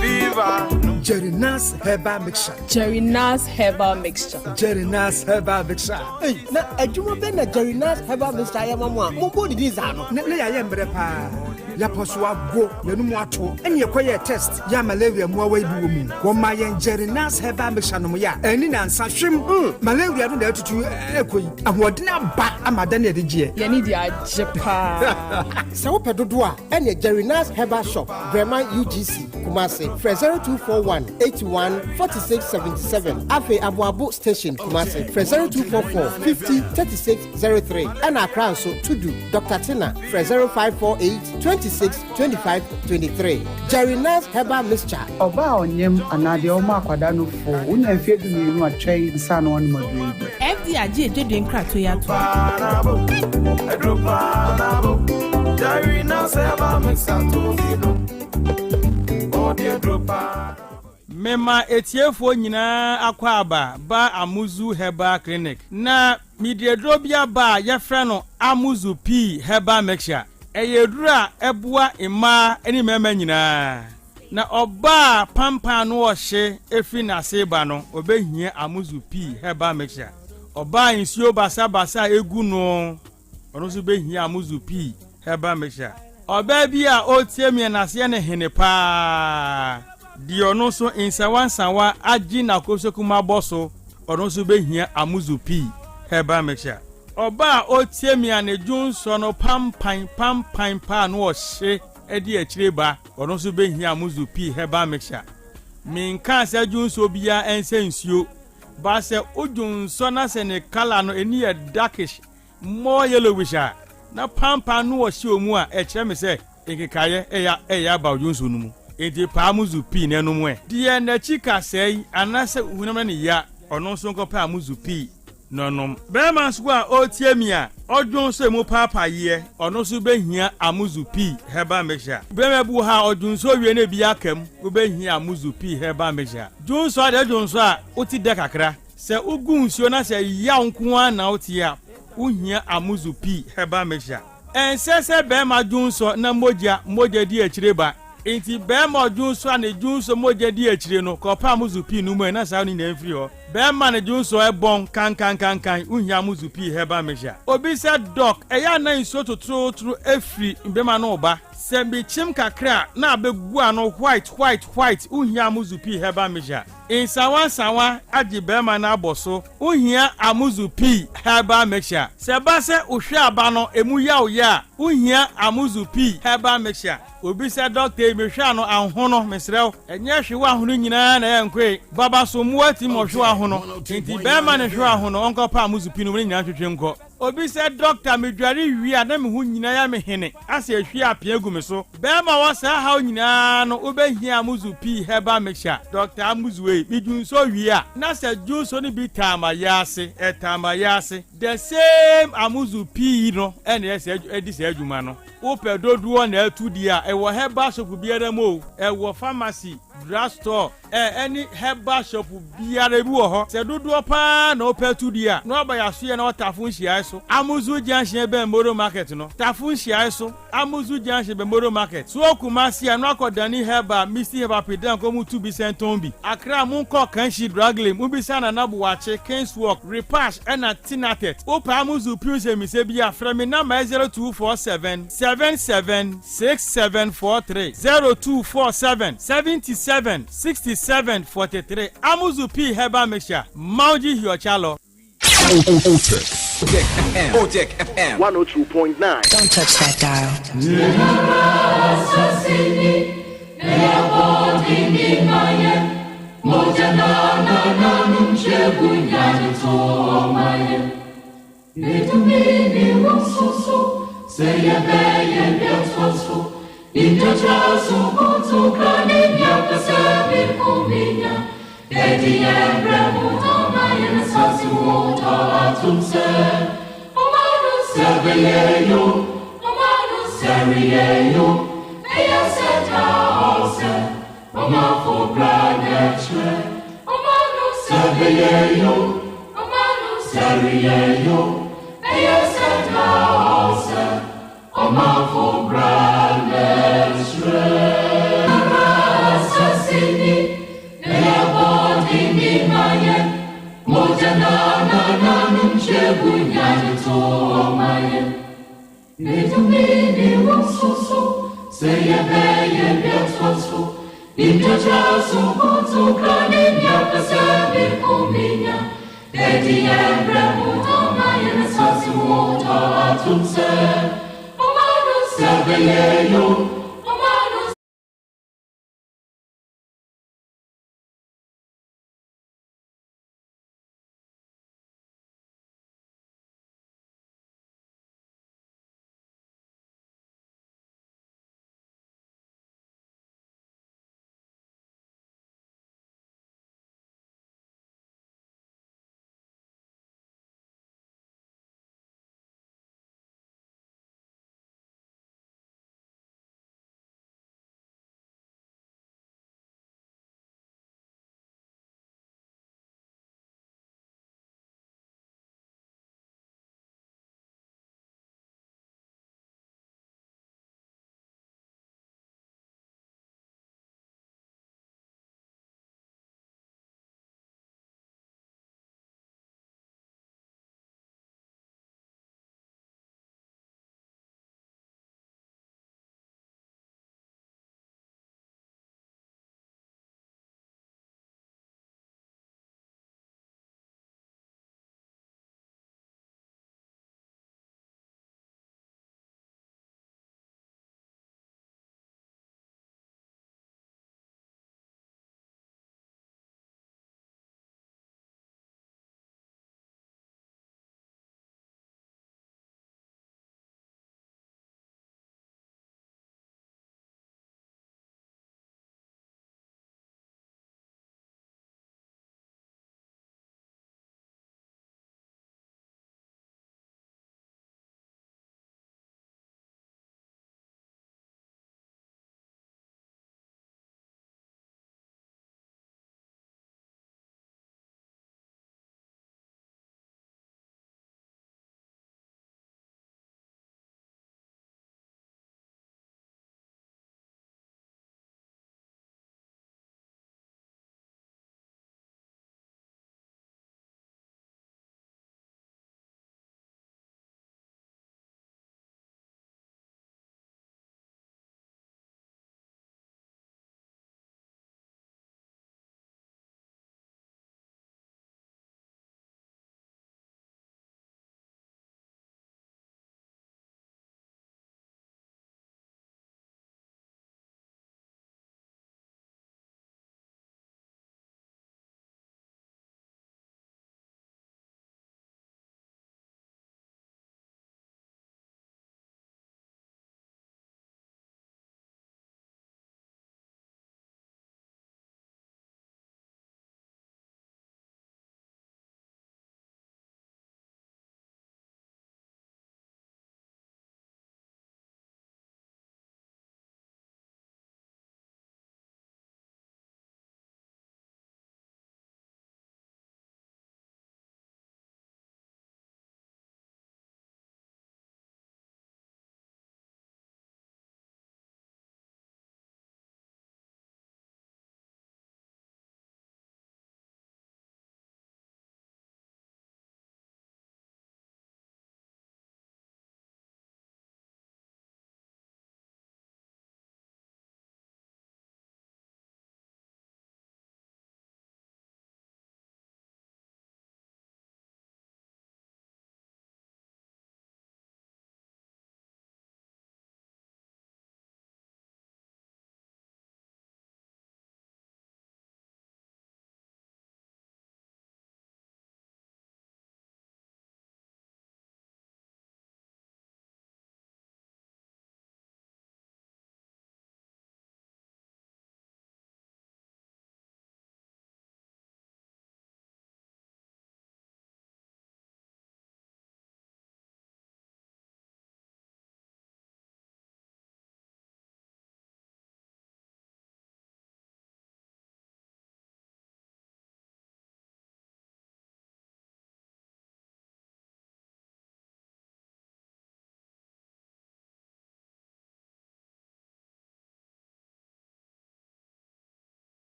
fever Jerry Nas Herbal Mixture. Jerry Nas Herbal Mixture. Jerry Nas Herbal Mixture. Hey, na adwuma be na Jerry Nas Herbal Mixture ya mama. Mo body dis ano. Na ya ye mbre pa. Ya poso agbo, ya nu mu ato. Ene ekoye test. Ya malaria mu awa ibi wo mu. Wo ma ye Jerry Nas Herbal Mixture no ya. Eni na nsa hwem. Malaria no na atutu ekoyi. Ahodena ba amada na de gie. Ya ni di aje pa. Sa wo pedodo a, ene Jerry Nas Herbal Shop, Breman UGC, Kumasi, 0241 81 46 77. Afe Abuabu Station, Kumasi, 0244 50 36 03. And Accra so Tudu, Dr. Tina, 0548 26 25 23. Jerry Nas Herbal Mixture. Oba onyem anade o ma kwada no fo. Unya mfie du ni nu atwai nsa no on madwe. FD aje jedwen krato ya to. Jerry Nas Herbal Mixture to fino. Mema etiefo nyina akwaba ba Amuzu Herbal Clinic na midiedrobia ba yefre no Amuzu P Herbal Mixture eyedura ebua ima eni mema nyina na oba pampa no ohye efi na seba no obehia Amuzu P Herbal Mixture oba insio basa egu no ono so behia Amuzu P Herbal Mixture oba bia otiemie na se ne hene pa di ono so insawansawa agi na kosokuma boso ono so behia Amuzu P Herbal Mixture oba otiemia ne junso no pampan pa no ohye edi akireba ono so behia Amuzu P Herbal Mixture minka se junso bia ensensuo ba se ojunso na se ne kala no eni e darkish more yellowish na pampa no ohye omu a ekire me se ekekaye eya ba ojunso no mu enti pa Amuzu P nenu mu e die na chika sei anase hunam na ya ono so nkopa Amuzu P nonom bema so a otiemia odwon so emu papa ye ono so behia Amuzu P Herbal Mixture bema bu ha odwon so wie na bi akam wo behia Amuzu P Herbal Mixture dwon so ade dwon so a oti de kakra se ugu nsuo na se ya nko a na oti a uhia Amuzu P Herbal Mixture ensese bema dwon so na moja di akireba enti bema junso ane junso moja di akire no kopa Amuzu P no mu na sa ni na mfiri ho bema ne junso e bon kan uhia Amuzu P Herbal Mixture obi se doc eya na nso tototro efri bema no oba se bi chim kakra na abegu ano white uhia Amuzu P Herbal Mixture insawa agi bema na aboso uhia Amuzu P Herbal Mixture se ba se ohwe aba no emu ya uhia Amuzu P Herbal Mixture obi se doctor emehwa no ahono mesrew enye hwe ahono nyina na yankwe baba so muati mo hwe ahono enti bema ne hwe ahono onko pa Amuzu P no nyina hwehwe nko obi said doctor me dware wi ana me hu nyina ya me hene ase ahwi apia gu me so be ma wo sa ha nyina no obehia amuzu p herbal mixture doctor amuzu we bidun so wi a na se ju so ni bi tama yase the same amuzu p no ene ese edi se adwuma no wo pedoduo na atu dia e wo herbal shop biara mo e wo pharmacy drugstore any herbal shop biara bi wo ho se doduo pa na opetu dia no ba ya so ye na otafo nhia so amuzu junction be moro market no tafo nhia so amuzu junction be moro market so Kumasi no akodani herbal misi herbal pedan ko mu tu bi senton bi akra mu ko kanshi draglem mu bi sana na buache kings work repash na tinatet opa amuzu puse mi se bi afra mi na 0247 776743 0247 77 67 43 amuzu p herbal mixture mauji hiochalo Otec FM 102.9. Don't touch that dial.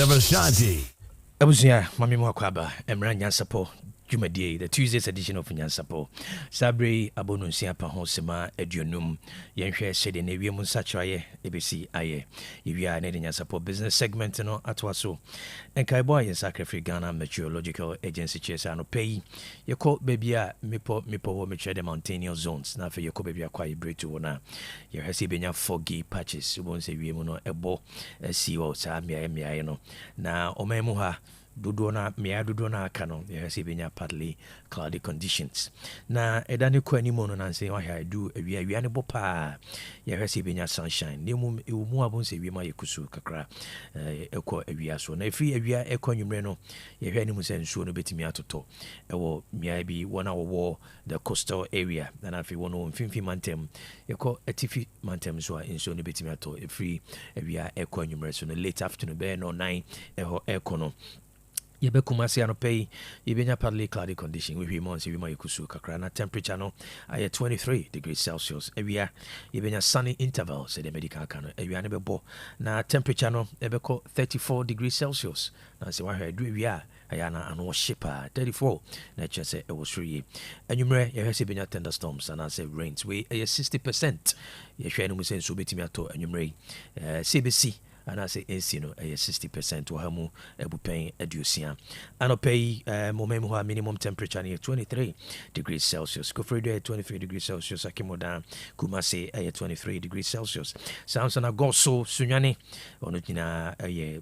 of Ashanti. Abusua, Mami Mwakwaba, Emra Nyansapo, Jumadie, the Tuesday's edition of Nyansapo. Sabre Abonunsia Pahosema, Edionum, Yenshare said in Avia Munsachaye, ABC Aye, if you are in Nyansapo business segment, no Atwaso, and Kaiboy in Sacrifice Ghana Meteorological Agency Chesano Pay, your coat baby, Mipo, Mitre the mountainous zones, now for your baby quite break to one. Your Hesibina foggy patches, you won't say we mono a bo, a CEO, Samia, no. Now, Omemuha. Dudona kano yɛsɛ partly cloudy conditions na ɛda kwa ni mono nan sɛ wahɛ do awia ne bɔ paa yɛsɛ sunshine ne mu abon sɛ wi ma yɛkusu kakra ɛkɔ awia so na ɛfiri awia ɛkɔ nwumrɛ no yɛhwɛ ne mu sɛ nsuo no bɛtumi atotɔ ɛwɔ mmea bi wɔn a wɔwɔ the coastal area na afei wɔn wɔ mfimfini mantam yɛkɔ atifi mantam so a nsuo no bɛtumi atɔ ɛfiri awia ɛkɔ nwumrɛ so no late afternoon bɛyɛ no 9 ɛhɔ ɛkɔ no Yebe kumasi anopei yebenya partly cloudy condition we months we ma yukusu kakra na temperature no aye 23 degrees Celsius ewia yebenya sunny interval say the medical can ewia ne bebo na temperature no ebeko 34 degrees Celsius na say wahwe adu ewia ayana ano shipa 34 na chese e was free anwumre ye hwese benya thunderstorms and say rains we 60% ye hwe no mu senso betimi ato anwumre CBC and I say AC no 60% wahamu ebupen edusia anopei momemu minimum temperature near 23 degrees Celsius Kofredo 23 degrees Celsius Akimoda Kumasi 23 degrees Celsius Samsona Goso Sunyani onujina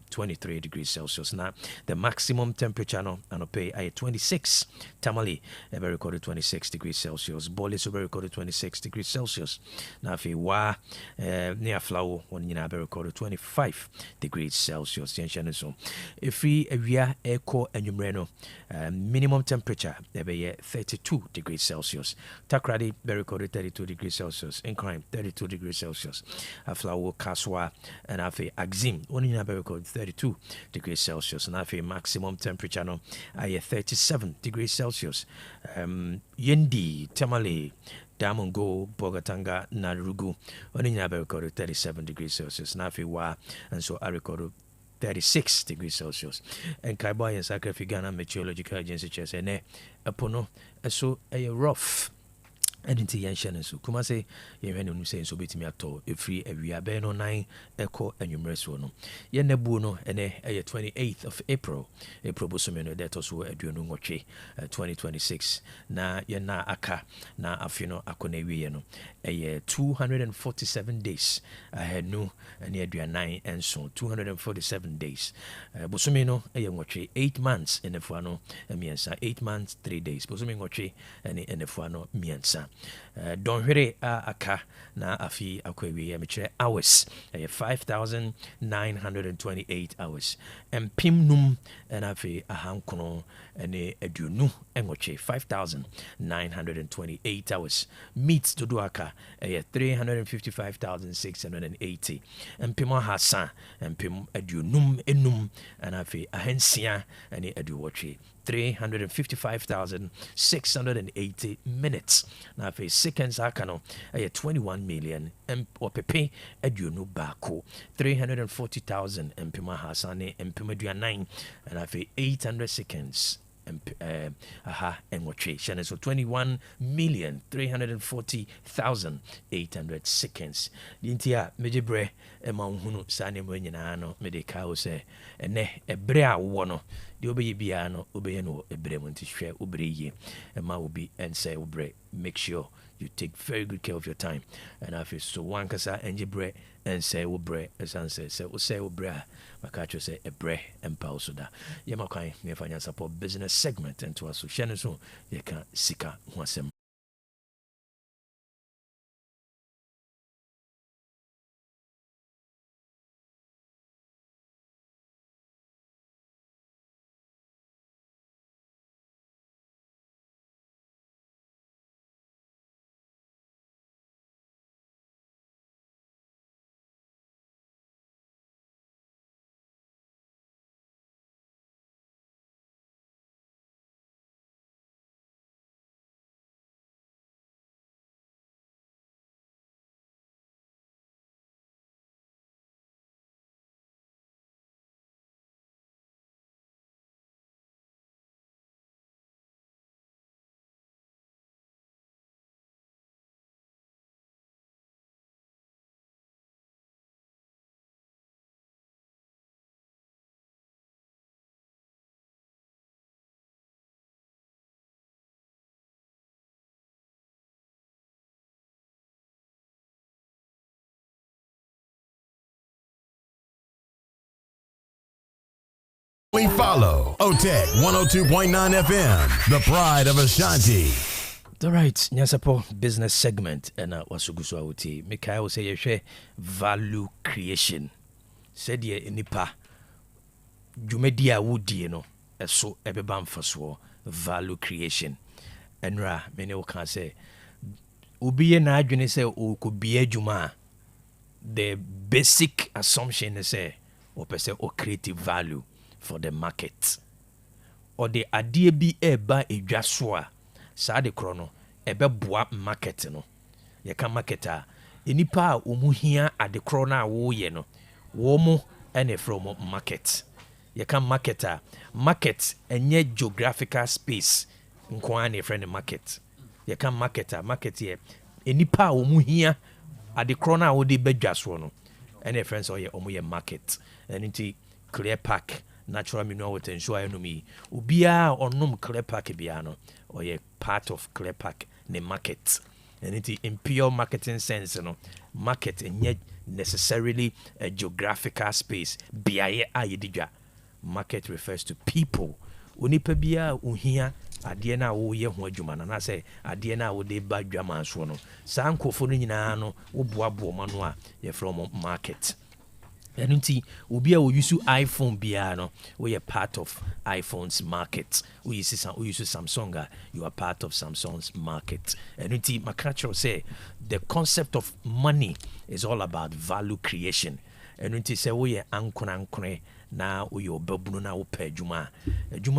23 degrees Celsius na the maximum temperature no anopei 26 Tamale ever recorded 26 degrees Celsius Bolis ever recorded 26 degrees Celsius na fi wa near Flower one ever recorded 25 degrees Celsius. So if we are echo and numreno minimum temperature be 32 degrees Celsius. Takradi be recorded 32 degrees Celsius. In crime 32 degrees Celsius. Aflawo Kaswa and Afe Axim only be recorded 32 degrees Celsius. And Afe maximum temperature no 37 degrees Celsius. Yendi Tamale Damongo, Bogatanga, Narugu, only I recorded 37 degrees Celsius. Nafiwa, and so I recorded 36 degrees Celsius. And Kaiboy and Sacrifice Ghana Meteorological Agency Chess and Apono, so a rough. Edinti Yanshan so Kumase, Yeven say so bit me at all. If free every abeno 9 echo and numeroso. Yenebuno and a 28th of April, April Bosomeno that also a duonoche 2026. Na yena aka na afino akonewieno. A 247 days. I had no and near 9 and so 247 days. Bosomeno a yonoche 8 months in the fuano and miensa 8 months 3 days. Bosomenoche and in the fuano miensa. Don't hurry aka na afi akwewi ya hours 5,928 hours and pimnum and afi ahankono ene edunu engoche 5,928 hours meets to do aka 355,680 and pimo hasa and pim edunum enum and afi ahensia ene eduwoche 355,680 minutes. Now, for seconds, I can 21 million or pepe eduno bako 340,000 and pima hasane and pimadia 9 and I for 800 seconds. And what shan so 21,340,800 seconds. Dintia mejibre among hunu sani mwenyano medicao se ene ebrea wono the obey biano obeyano ebremonti share ubreye and ma will be and say ubre make sure you take very good care of your time and if it's so one kasa enjibre and say ubre as answer say ubre makacho say ebre and pausoda yema kwan me fanya support business segment and to us so share so you can sika ho We follow Otec 102.9 FM, the pride of Ashanti. All right, Nyansapo business segment and wasugusu awuti. Mikael will say you value creation. Said ye nipa jumedia wudi no eso ebeba mfaso value creation. Enra many can say ubiye na adwene say o ko biye juma. The basic assumption is say or person or creative value for the market. Or the idea be eba edwasoa saa de krono ebe boa market no ye ka marketer enipa a omu hia ade krono a wo ye no wo mo ene from market ye ka marketer market enye geographical space nko ane friend market ye ka marketer market ye enipa a omu hia ade krono a wo de bedwaso no ene friends or ye omu ye market enti clear pack natural mineral water ensure enumi ubia onum clear pack bia no or ye part of clear pack the market and it in pure marketing sense no market and yet necessarily a geographical space biaye ayedidwa market refers to people onipa bia uhia ade na wo ye ho adwuma na say ade na wo de ba dwama so no sankofo no nyina no wo boabo ma no a ye from market. And ubi a use iPhone biano, we are part of iPhone's market. We use Samsung, you are part of Samsung's market. And Makacho say the concept of money is all about value creation. And say we are ankone na we are babuno na upe juma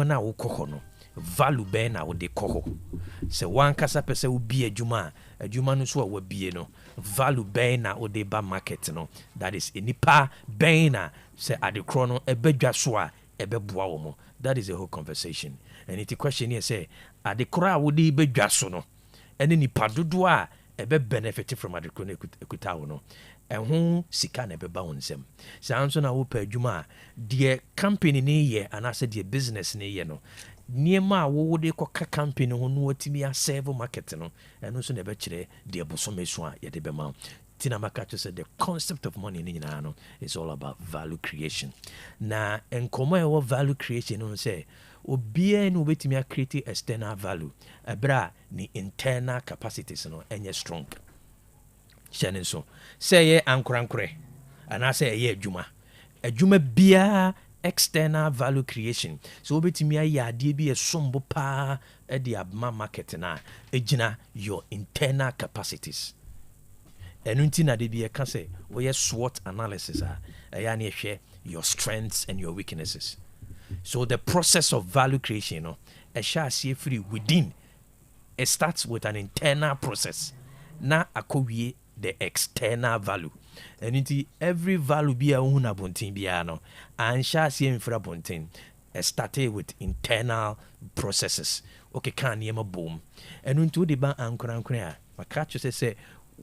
na ukohono. Value be na de koho. Se one kasa pese ubi a juma no so we be no. Value be na de ba market no. That is enipa be na se ade krono ebedwa so a ebeboa wo mo. That is the whole conversation. And the question here say ade kro a de bedwa so no. Ene nipa dodo a ebe benefit from ade krono ekuta wo no. Ehun sika na beba wonsem sa anso na wo pa adwuma de company ne ye anase de business ne ye no niema wo de koka company ho no watimi a serve market no eno so na be kire de bosomesu a ye de be ma tina makacho said the concept of money ni nyina no is all about value creation na enkomo e wo value creation no say obia no betimi a create external value ebra ni internal capacities no enye strong Shannon so say ye ankorankore and I say ye adwuma bia external value creation so obetimi aye ade bi esombo pa e de abma market na ejina your internal capacities enunti na de bi e ka say we SWOT analysis ya na ehwe your strengths and your weaknesses so the process of value creation no e sha see free within it starts with an internal process na akowie the external value and every value be a una bontin biano and shall see infra bontin started with internal processes okay can yema boom and into the ban ankorankora makacho say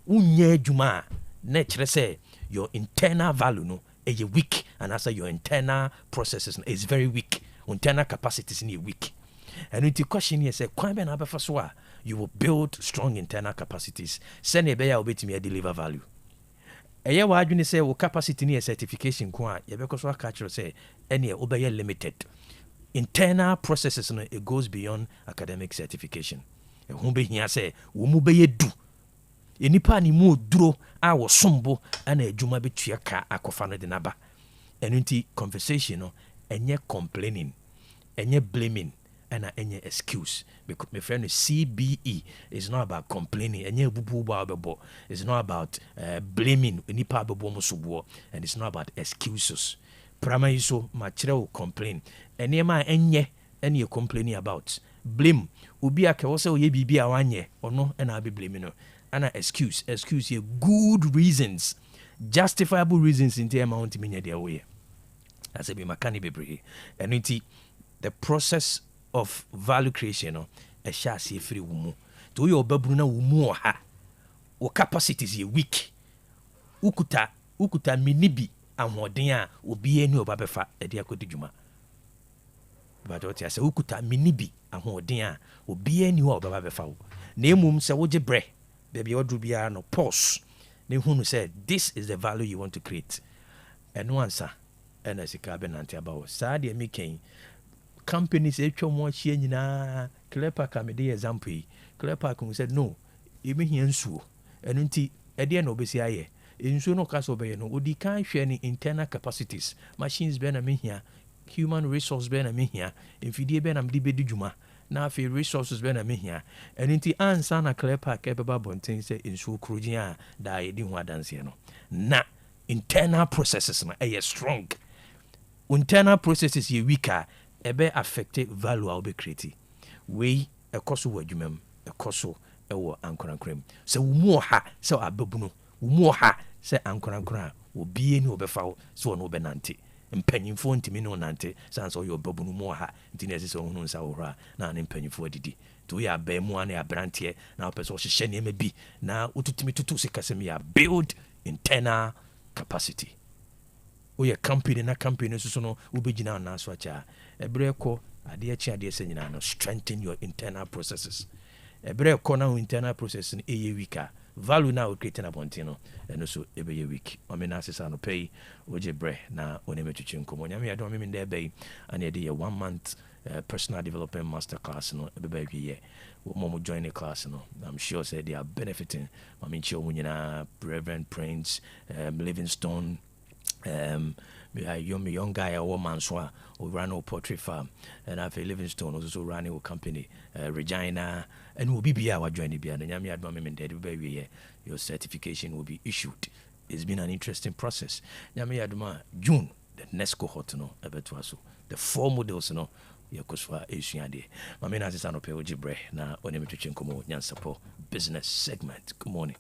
unye juma na kire say your internal value no is weak and as your internal processes is very weak internal capacities ni weak and into question here say kwan be na be so a you will build strong internal capacities send e be ya obetimi deliver value eye wa adwene say wo capacity ni certification ko a ye be ko so aka kire say ene obeye limited internal processes no it goes beyond academic certification e hu be hia say wo mu be du enipa ni mu duro a wo sombo ana adwuma betua ka akofa no de naba enunti conversation no enye complaining enye blaming and any excuse because my friend CBE is not about complaining and it's not about blaming any and it's not about excuses primary so material complain and any you complaining about blame ubi aka also ye bibi awanye or no and I'll be blaming no and excuse ye good reasons justifiable reasons in the amount mean their way as a be makani bebre and the process of value creation no a sha see free wumu to your babru na wumu ha o capacities ye weak ukuta minibi ahoden a obi eni obabefa e de akodi dwuma but what you say ukuta minibi ahoden a obi eni obabefa wo na emum se woje bre baby odru bia no pause na hunu say this is the value you want to create and no answer ɛna sika bɛnante aba hɔ saa deɛ mekɛn companies atwa mu ahyia nyinaa Clear Park a mede example yi Clear Park mu said no ɛbɛhia nsuo ɛno nti ɛdeɛ na wobɛsi ayɛ nsuo no ɔka sɛ wobɛyɛ no wodi kan hwɛ ne internal capacities machines bɛɛ na mehia human resource bɛɛ na mehia mfidie bɛɛ na mede bɛdi dwuma na afei resources bɛɛ na mehia ɛno nti ansa na Clear Park ɛbɛba abɔnten sɛ nsuo kurogyen a daa yɛdi ho adanseɛ no na internal processes no ɛyɛ strong internal processes yɛ weak a ɛbɛ affect value a wobɛkreti wei ɛkɔ so wɔ adwuma mu ɛkɔ so ɛwɔ ankorankora mu sɛ wo mu ɔha sɛ ababunu wo mu ɔha sɛ ankorankora a obie ne wɔbɛfa wo sɛ ɔno wobɛnante mpanyimfoɔ ntimi ne wonante sane sɛ ɔyɛ ɔbabunu mu ɔha nti ne ɛsɛ sɛ ɔhunu nsa wɔ hɔ a na ne mpanyimfoɔ adidi nti woyɛ abaa mu a ne abranteɛ na wopɛ sɛ ɔhyehyɛ nneɛma bi na wotutumi toto sikasɛm yɛ build internal capacity woyɛ company na company nso so no wobɛgyina ɔnaa so akyɛ a ɛberɛ kɔ adeɛ kye adeɛ sɛ nyinaa no strengthen your internal processes ɛberɛ kɔ na wo internal process no ɛyɛ weak a value na wocreate no abɔnten no ɛno so ɛbɛyɛ weak ɔme no asesa no pɛyi wogye berɛ na ɔne matwitwi nkɔmmɔ nyame yɛde ɔmeme ndɛ ɛbɛyi ane yɛde yɛ 1 month personal development master class no ɛbɛbɛ hweyɛ mo join the class no I'm sure say they are benefiting maminchi omu nyina Reverend Prince Livingstone young guy a woman so who ran a poultry farm and after Livingstone also running a company Regina and will be our joining be and nyame adom me dead baby your certification will be issued. It's been an interesting process. Nyame adoma June the next cohort no ebeto aso the 4 models no yakoswa esuade mame na asesa no pe ogibre na onemetwetwe nkomo Nyansapo business segment. Good morning.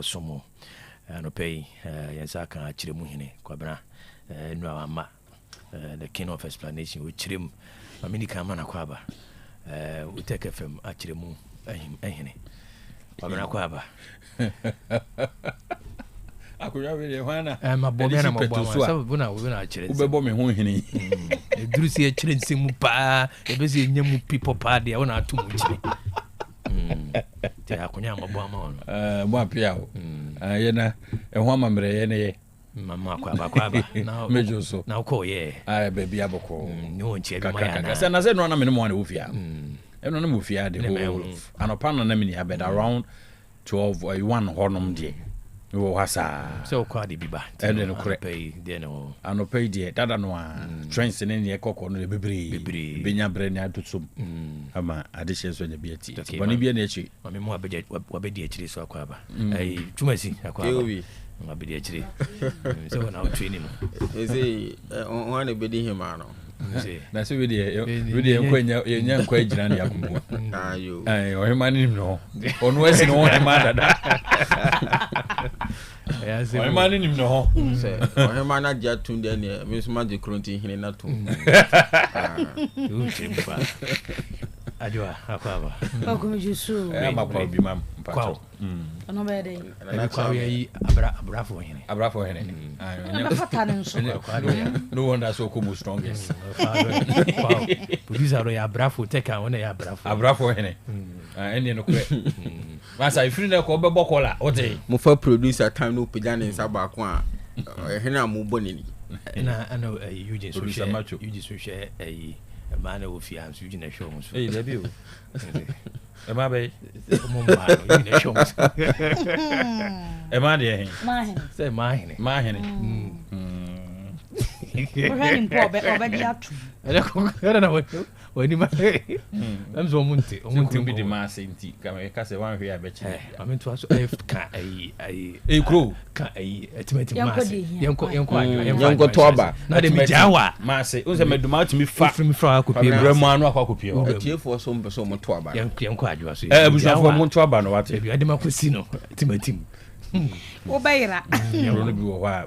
Somo no pay Yansaka Chirimuhine Quabra no ama the king of explanation with Chirim Aminika Manakwaba Otec FM Achirimu Ehine Quabra Quaba Akuya Wana my Bobana Bobana we're not children. Ubebomi Huni Drusi Chirin Simupa, a busy Yamu people party. I want to too much. Akunyama bwama mwapiao yena ehwama mreyene mama kwaba na mejoso na uko ye baby aboko no nche bi maya na na ze no na me no mo na ofia eno na mo ofia de ho anopa na me ni abed around 12 or 1 honom de wo hasa so kwa de biba ene no kure pay de no anopay de dada no a trends ne ne kokko no bebre benya bre ne atosom ama adehye so nya biati boni bia na echi mame mo abedi echiri so akwa ba tumasi akwa ba abedi echiri so na o training no say on abedi hima no na so we de enkwanya yenya nkwa agina ne yakubu ayo o hima ni no onu esi no hima dada o hima ni no ho say o hima na ja tunde ne me so ma de kronti hine na to Adwa akwaba Kwaku Jusu makwa bi mam kwa ono be dey kwa yi abrafo hene na fatane nso no wonder so ko strongest producer ro ya abrafo teka wona ya abrafo hene ene no kwe masa ifiri na ko be bokola ote mo fa producer time no pija ne nsa ba ko a hene amu bonini na ano Eugene so share man of fiams you na show so eh debi o e ma be mo ma you na show e ma de say ma hene Ohenin po be dia tu era na wani ma amzo munte bi de ma senti ka se wan hwe abechi amento aso ka kro ka etimeti ma yanko toba na de mijawa ma se o se meduma tumi fa from akopie bremu anu akopie o atiefo so mbe so mo toba yanko adwa so abusafo mo toba no wate bi ade makosi no timatim o bayira yaro no bi wo ha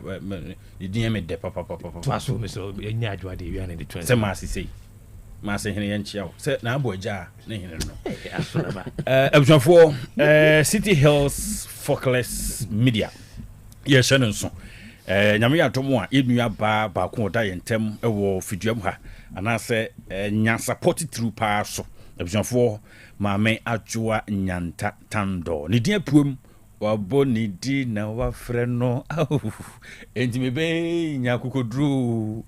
idin me de papa twaso me so enya adwa de wi ana de 20 se ma sisi ma se hene yenchia wo se na abo aja na hene no asoraba abusafo City Hills Focus Media ye hye no so nyame ya tomo a enua ba ko da yentem wo fiduam ha ana se Nyansapo titru pa so abusafo maame adwoa nyanta tando ne dia puom waboni di na wafre no enti mebe nyakokodru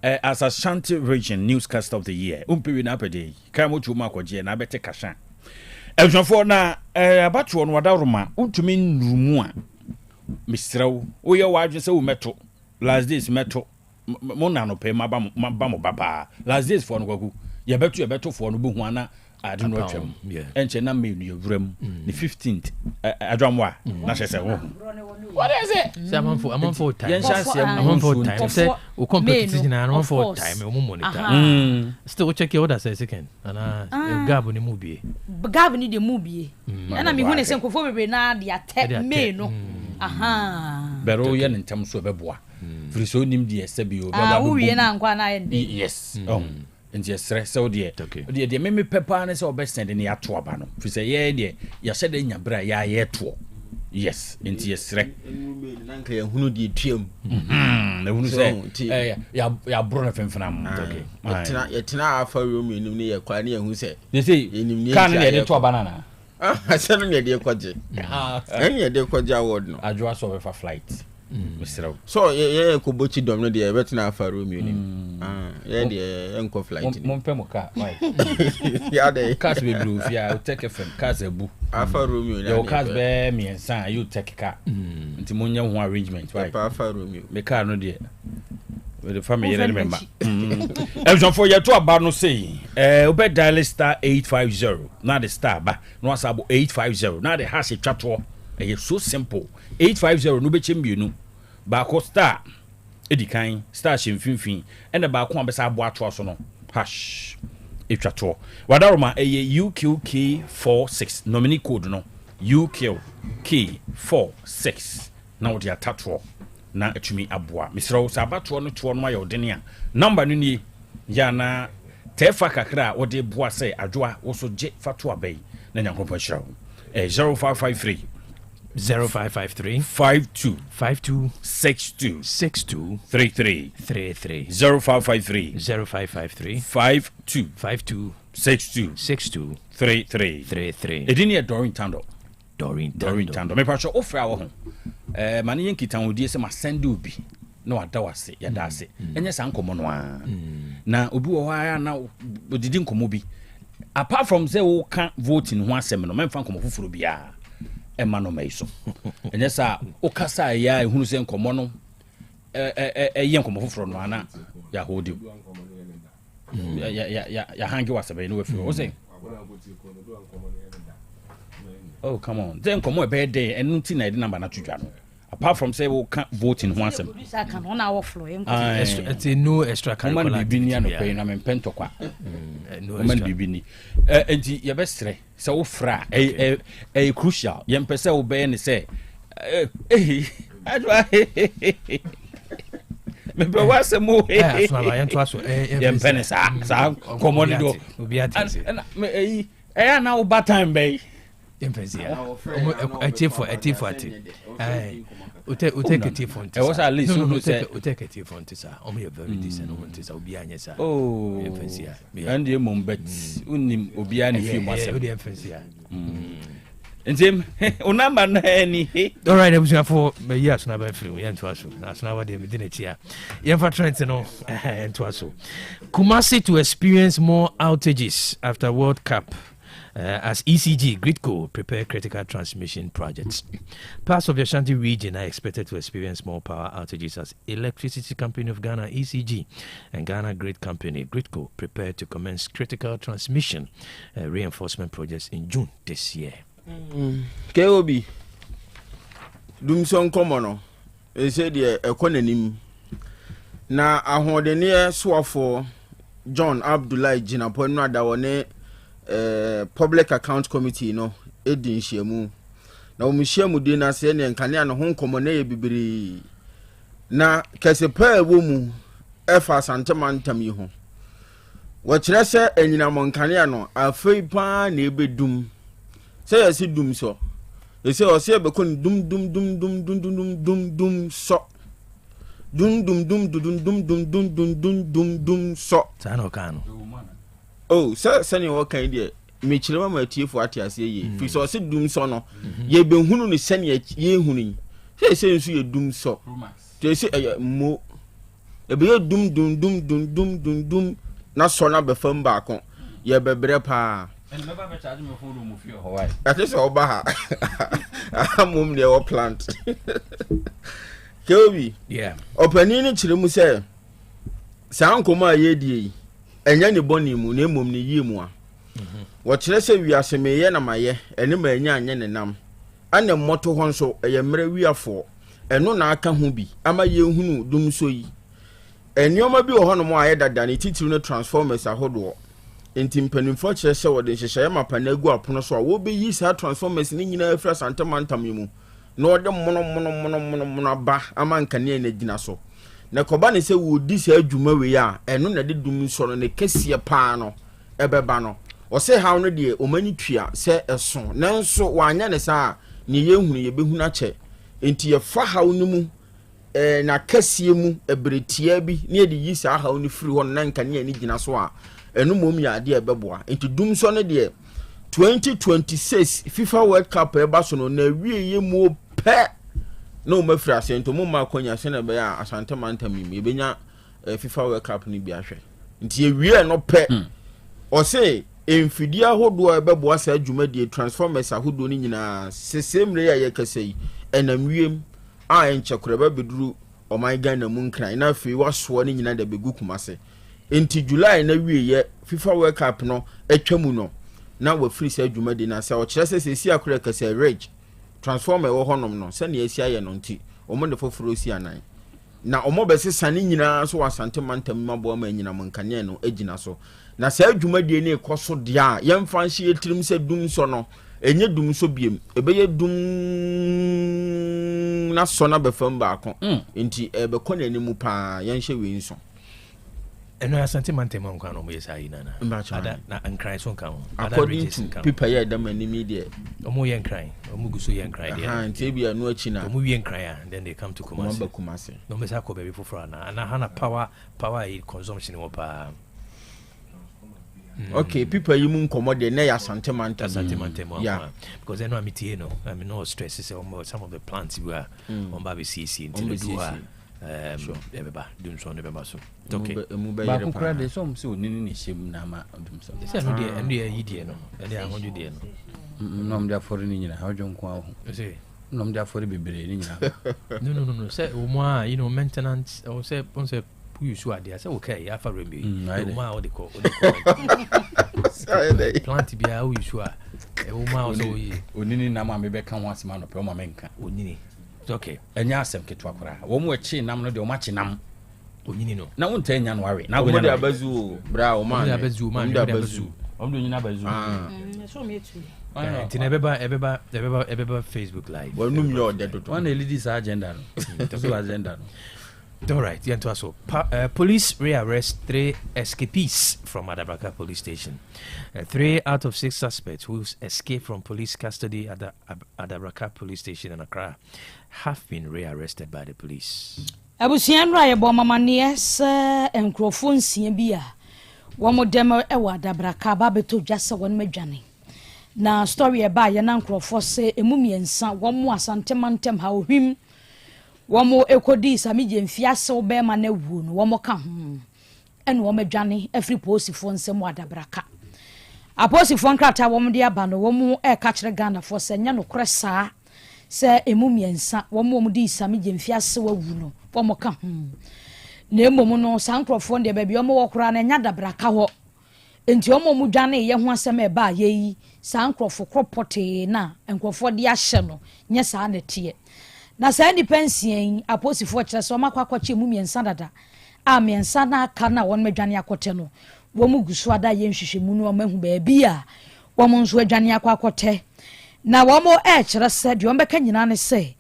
as Ashanti Region Newscaster of the Year umpiwi na apede kai mo chuma kwaje na bete kasha ebjofo na abatuo no wadaroma untumi nrumu a misrawo oye wadwe se wo meto last days meto mo na no pe maba mo baba last days for no kwaku ye beto for no bo hu ana ade no atwam enche na me no yewram the 15th adwamwa na hye se wo what is it say I'm for time I'm for time say o competition na I'm for time o mo monitor still check your order say second ana gab ni mu bie de mu bie na me hu ne se nkofo bebre na de ate me no bero ye ntem so beboa firi so nim de ese bi o baba wo wie na nkwa na ye yes nti stress so de me pepa na se obesend ne ya to aba no fi se ye de ya hye de nyabra ya ye to yes nti stress na nka ye hunu de tuam na hunu se ya bro na femfena mo ye tena afa room nim ne ye kwa ne ye hu se they say kan ne de to aba na ase no ne de kwaje enye de kwaje award no adwa so be for flight so ye ko bochi dom no de betina afa room nim ye de enko flight mo pem ka why ya de cars be blue via Otec FM cars ebu afa room nim yo cars be me ensan you take car nti mo nya ho arrangement why afa room nim me car no de with the family remember everyone for your to aba no say obe dial star 850 na the star ba no asabo 850 na the hash twato so simple 850 no be chembienu ba ko star edikan star shimfinfin ena ba ko abesa abo ato so no hash etwato wadaroma UQK 46 nominee code no UQK 46 na odi atato na atumi aboa misrawo sabato no to no ayo dene a number no ni ya na tefa kakra odi boa se adwoa wo so je fato abai na nyankopɔ hyirawo 0553 0553 52 62 33 0553 52 62 33 edini e Dorin Tando me pacho ofra wo ho mane yenkita hodie se ma send obi na wada wase ya da ase enye san komo no a na obi wo ha na odidi nkomo bi apart from say wo ka voting ho asem no memfa nkomo fufuro bia ɛma no mai so ɛnyɛ sa okasa ya ehunu se nkomo no ɛyɛ nkomo foforo no ana ya hold you ya hangi wasabe no wefi o say oh come on then nkomo be dey enu ti na edi number na twedwa no apart from say we can vote in one sem can on our floor it's no extra curricular man bibini no pay na mempento kwa no man bibini enti ye be sere se wo fra crucial ye mpese wo be ne se adwa me be wase mo ye mpene sa common do obi atense me na wo ba time be Emphasia. Uteke tifont. Was at least uteke tifont sir. Omo very decent on this obi anya sir. Oh, emphasia. And you mum bet unim obi anya fi mwase. Odi emphasia. Ntim unamba na any. All right, I'm for me yes na ba film yen to aso. Na so na wa de me dey tia. Yen fa trend no yen to aso. Kumasi to experience more outages after World Cup. As ECG, Gridco prepare critical transmission projects. Parts of the Ashanti region are expected to experience more power outages as Electricity Company of Ghana, ECG, and Ghana Grid Company, Gridco, prepare to commence critical transmission reinforcement projects in June this year. KOB, Dumson Komono, they said the economy. Na ahoɔdenneɛ soafo John Abdullahi Jinapo no adawane public account committee no edin hyiamu na omuhyiamu de na se ne nkane no ho nkomo na ye bibiri na kesepa ewo mu efa santemantam yi ho wo kyerɛ sɛ enyinam nkane no afei pa na ebedum sɛ yesi dum so yesi o se bekon dum so dum so tano kano oh sani wo kan de me kyerema ma tiefo atiase ye fi so se dum so no ye behunu ni sani ye hunu se nso ye dum so te se mo e be dum na so na be fam ba ko ye bebre pa and me ba be charge me phone mu fi ho why ati se oba ha amum de wo plant Kobi yeah opani ni kyeremu se sankoma ye die enya ni boni mu na emom ni yie mu a wo kyerɛ sɛ wiase meyɛ na mayɛ ene ma enya anye ne nam ana mmoto ho nso ɛyɛ mmerɛ wiafo ɛno na aka ho bi ama ye hunu dum so yi enioma bi wɔ hɔ no mo ayɛ dada ne titiru no transformers ahodoɔ enti mpanimfo kyerɛ sɛ wɔde hyehyɛ mapa na agu apono so a wo be yi sa transformers ni nyina afra santamantam yi mu na wɔde mono ba ama nkane na gina so na koba ne se wo di sa adwuma we ya eno na de dum so no ne kese pa no ebeba no o se haw no de o mani tua se eso nanso wanya ne sa ne yehunu ye behunu ache enti ye fa haw no mu na kese mu ebretia bi ne de yi sa haw no firi ho na nkane ni gina so a eno mom ya de ebeboa enti dum so no de 2026 FIFA World Cup eba so no na wie ye mu pe no mafira sento mo makonya se na be ya asante mantam mi benya FIFA World Cup ni bi ahwe nti ewie no pe o se emfidi ahodo ebebo asa adwuma die transformers ahodo ni nyina sesemre ya yekasei enamwiem a enchekora ba beduru o man Ghana mu nkran na afi waso ni nyina da begu kumase enti July na wie ye FIFA World Cup no atwamu no na wa free sa adwuma die na sa o kire se si akora kase rage transformer wo honom no se na esi aye no nti omo de foforo si anan na omo be se sane nyina so wasante mantam mabo ma nyina monkane no agina so na sa adwuma die ne ekoso de a yemfa nhye etirim se dum so no enye dum so biem ebeye dum na so na be fam ba ko nti ebe kona ni mu pa yenhye we nso eno asante mantem nko no mo yesa yi na na ankran so nka ho according to people here dem ani media omo ye nkran omo guso ye nkran dia nti bia no achi na omo wie nkran then they come to Kumasi no me sa ko baby foforo na hana power consumption wo pa okay people you mun commode na ya asante mantem yeah because I know I'm no stress say some of the plants we are on baby CC into the Everybody doing so never so. Okay. But who cried the song so nini shim nama dum so. Say no dey and dey yidie no. Dey ahonju dey no. No dey for ni nyina. How jon kwa ho. Say no dey for bebre ni nyina. No. Say o mo you know maintenance or say on say you so ade. Say okay, ya fa rembi. O mo o dey call. Plant bia o you so a. O mo so yi. Onini na ma me be kan ho asema no pe o ma menka. Onini. Okay. Enya asem ketwa kora. Wo mo echi nam no de o ma chi nam. Onyini no. Na won ta enya no awe. Na go nya abazu bra o man. Abazu man. Abazu. Omdo nyina abazu. So me too. Tina everybody Facebook live. Well num your dead. One ladies agenda no. So agenda no. All right, yeah, so police rearrest 3 escapees from Adabraka police station. 3 out of 6 suspects who escaped from police custody at the Adabraka police station in Accra have been rearrested by the police. Abusian Raya Bomamania, sir, and Crofun Siambia. One more demo ewa Adabraka Babeto Jassa one Majani. Now, story about Yanan Crawford say a mummy and son, one more Santemantem how him. Wamo ekodi samije mfiase obema na wu no wamo ka ho ene wamo dwane afri posifo nsem Adabraka aposifo nkrata wamo de aba no wamo e ka kire Ghana fo se nya no kore saa se emumiensa wamo di samije mfiase wawu no wamo ka ho na emom no sankrofo de ba bi wamo wokora na nya Adabraka ho enti wamo mu dwane ye ho asem e ba yeyi sankrofo kropote na enkrofo de ahye no nya saa na tie na sa independence aposifo kire so makwakwakye mu miensa dada a miensa na aka na won medwane akote no wo mu gusu ada ye nhwehwemu no mahu ba bia wo mu nso adwane akwakote na wo mu kire se de wo beka nyina ne se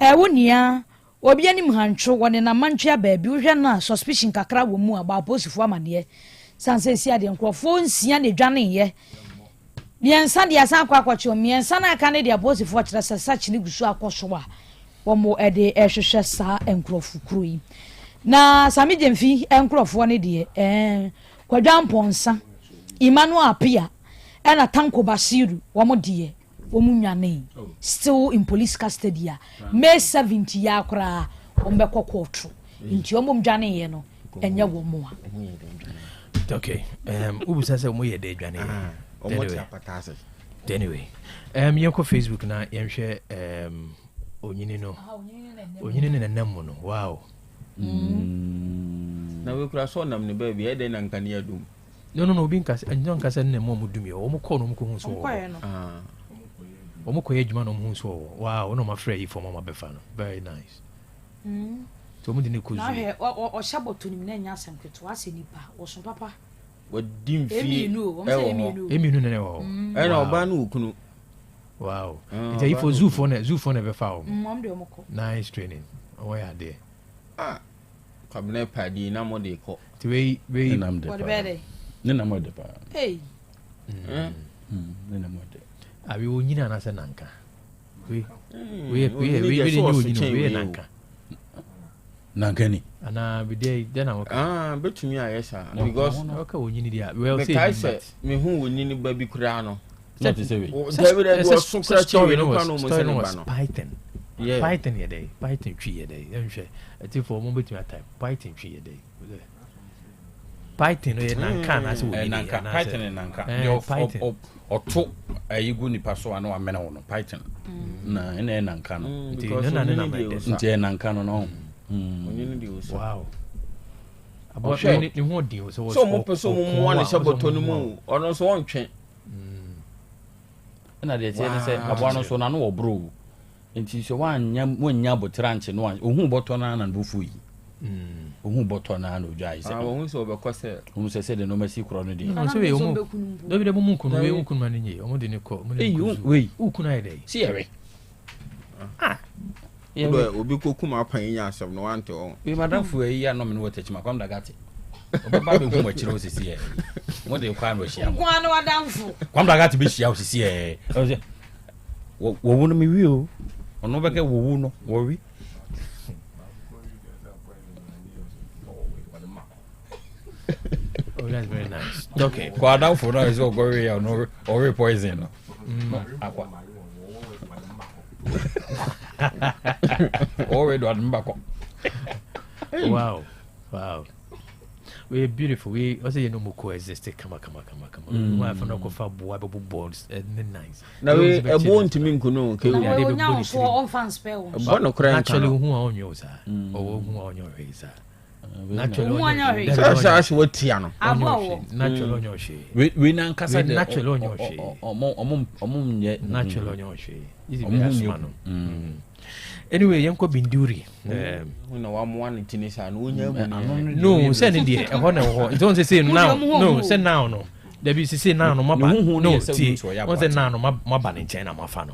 wonia obi anim hantwo wone na mantwe ba bi wo hwe na suspicion kakra wo mu aba aposifo amane sanse si ade nkrofo nsia na dwane ye miensa de asan kwakwakye miensa na aka ne de aposifo kire se sachi ne gusu akoso a womo ede ehwehwe sa enkrofu kroi na samije mfi enkrofo ne de kwadwa mponsa Emmanuel Apia ena Tanko Basiru womo de womu nwane still in police custody May 70 ya kra ombekọ court nti womo mdwane ye no enye womo okay ubusa se mo ye de dwane omo ti apatase anyway yenko Facebook na yenhwe onyini ne nam no wow na we kura so nam ne ba bi e de na nkane adum no obi nkasa ne mo mudumi o mo ko no mo ko hu so o mo ko ye djuma no mo hu so wow no ma frɛ yi for mama befa no very nice to mo de ne kuzu na he o shaboto nim na nya asɛmketo ase nipa wo so papa wadim fi eminu ne wo e na oba no ukunu wow it's a for zoo for ne be found mom de omoko nice training why are there kabne padi na mo de ko ti we nam de ne na mo de pa hey ne na mo de abi onyina na se nanka we ni onyina we nanka nankani ana bi dey then I betumi ayesa because okay onyini dia well say me hu onyini ba bi kura no not to say we David was so story no was Python Python ye day Python tree ye day enhwe ati for mo betumi atype Python tree ye day Python no ye nanka na se onyini nanka Python nanka yo oto ayigu nipa so ana wa mena wo no Python na ene nanka no nti na nti nanka no wow about ni ho din so mo person mo wan se boto no mu ono so won twen na de tie ne se aboa no so na no wo bro nti so wanya botranche no ohun boto na na bofu yi ohun boto na na ojai se ohun so be ko se ohun se de no masi kro no di so we ohun do bi de mo nkunu we nkunu ma nyi ohun de ne ko mo ne we ukunu ai dai si ere obi kokuma apan nya asem no wante o we madam fu yi ya no me no watechi ma kwam daga te obaba be hu ma chiro osisi e mo de kwa no hia mo kwa no adamfu kwam daga te be hia osisi e wo wo no mi wi o ono be ke wo wu no wo wi oh that's very nice okay kwa down for now is go worry or poison no akwa already on mbako Wow. We're beautiful. We also you know more coexist. Come on. We have no coffee boards and nice. Now we a bone to me kuno. Now for on fans spell. Naturally, who are on yours? Or who are on your razor? Naturally, that's what Tiano. Natural on your shade. We now casa natural on your shade. Or yet natural on your shade. Anyway, Yanko Binduri. One in Tunisia. No, send in the don't say now. No, send now. No, there be say now. No, no. See, once now, no, my ban in China, my fan.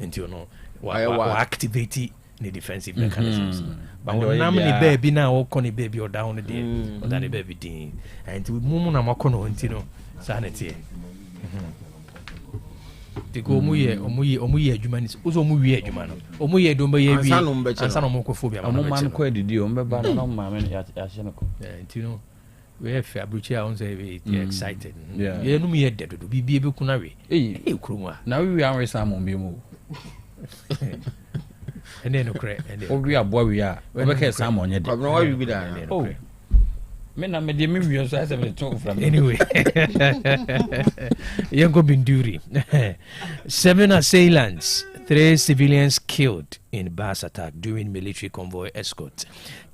Until no, activate the defensive mechanisms. But when I'm in baby now, or Connie baby or down the day, or that the baby day, and to Mumuna Macono until sanity. Te go omuye adwumanis uzo omuye adwuma no omuye domba ye wi ansa no mokofobia ma man ko edidi o mbeba no ma me ya hye ko ntino we have abruchi a on say we excited ye no me dedo do bibie be kuna we kurum a na we an we sam bi mu ene no kre ene o wi abo wi a we be ka sam onye de no we bi da oh me na me de me wi so ase me to from anyway Yango Binduri 7 assailants, 3 civilians killed in bus attack during military convoy escort.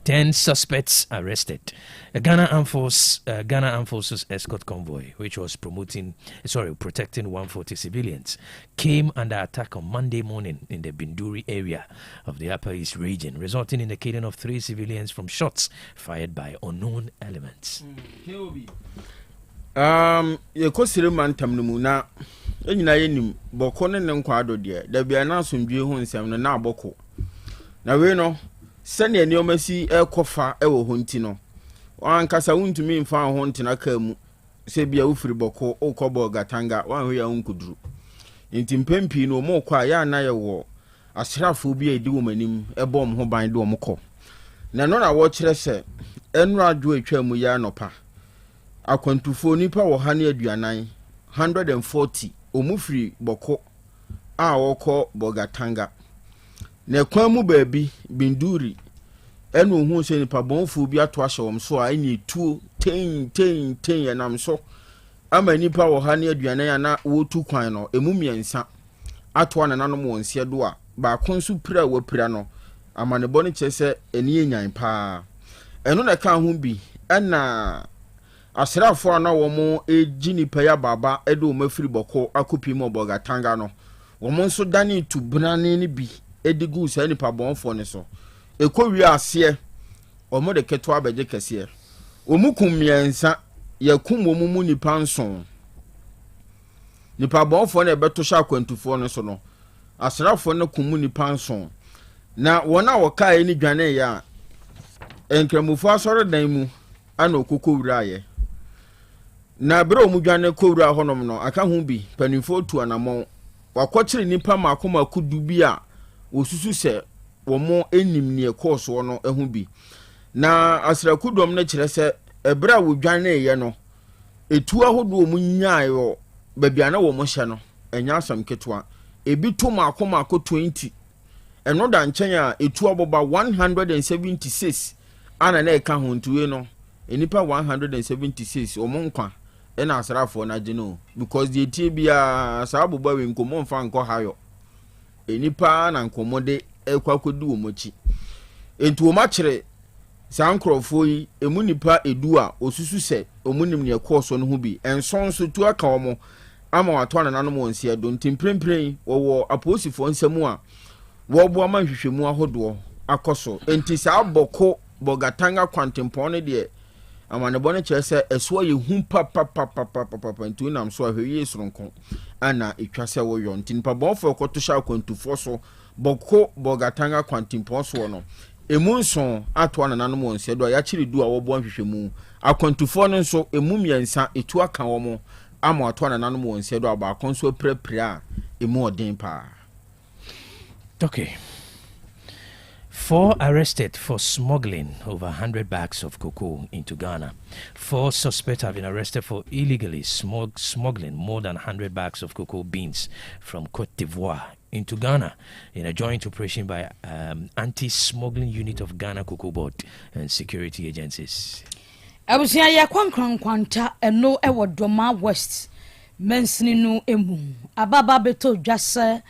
10 suspects arrested. A Ghana Armed Forces escort convoy, which was protecting 140 civilians, came under attack on Monday morning in the Binduri area of the Upper East region, resulting in the killing of 3 civilians from shots fired by unknown elements. Ye kosire mantam no mu na enyina yenim boko ne nkwa adode da bia na asomdwe ho nsem no na aboko na we no sene eni omasi ekofa ewo ho nti no wankasa wuntumi mfa ho ntina ka mu se bia ufiri boko okobo gatanga wan ho ya nkuduru nti mpempi no mo kwa ya na ye wo asrafo bi edi wo manim ebom ho ban de wo mko na no na wo kire se enru adwo etwa mu ya nopa akwantufo nipa wo ha ne aduanan 140 omufiri boko a woko bogatanga na kwan mu baabi Binduri enu hu se nipa bonfu bi ato ahye wom so a eni tuo ten yanam so ama nipa wo ha ne aduanan ya na wo tu kwan no emu miensa ato ananom wonse do a ba konsu pira wa pira no amanebo ne kyese eni enyan pa enu na kan ho bi na asrafo na womo ejini paya baba edo o mafiri boko akopi mo bogatanga no womo nso dani tu brane ni bi edigu sa nipa bonfo ne so ekowi ase womo de keto abeje kese omukum miensa yakum womo mu nipa nson nipa bonfo na beto sha kwantufo ne so no asrafo na kum nipa nson na wona wokae ni dwane ya enkramufu asore dan mu ana okoko wuraye na bro mu dwane kowura honom no aka ho bi panifo tu anamon wakokyere nipa makoma kudu bi a osusu se womo enim ne ekoso no ehu bi na asrakudom na kyerɛ sɛ ebra wo dwane ye no etu ahodo mu nyaayo babia na wo mo hye no enya asam ketwa ebi to makoma ko 20 eno da nkyɛn a etu aboba 176 ana na eka ho ntuwe no enipa 176 omo nkwa ena asrafo na gino because the tibia sabuba we nkomo mfa nko hayo enipa na nkomo de ekwakodu omochi entu o makire sankrofo yi emu nipa edu a osusu se omunim ne ekoso no hu bi enson so tu aka omo ama wato na nanom wonse do ntimprempren wo aposifo nsemu a wo bo ama hwehwemu ahodo akoso enti sa aboko bogatanga kwantempon ne de amane bone kyerese eso ye hu papa ntu nam so ahwe soronko ana etwase wo yo ntinpa bonfo ko to sha kwantufo so boko bogatanga kwantempon so no emu nson ato na nanom wonse do ya kyiri du a wo bo ahwehwemu akwantufo no nso emu miensa etu aka wo mo ama ato na nanom wonse do aba konso prepre a emu odin pa. Okay. 4 arrested for smuggling over 100 bags of cocoa into Ghana. 4 suspects have been arrested for illegally smuggling more than 100 bags of cocoa beans from Cote d'Ivoire into Ghana in a joint operation by anti-smuggling unit of Ghana Cocoa Board and security agencies. Abusia ya kwankwanta eno ewo Doma West mensini no emu ababa beto dwase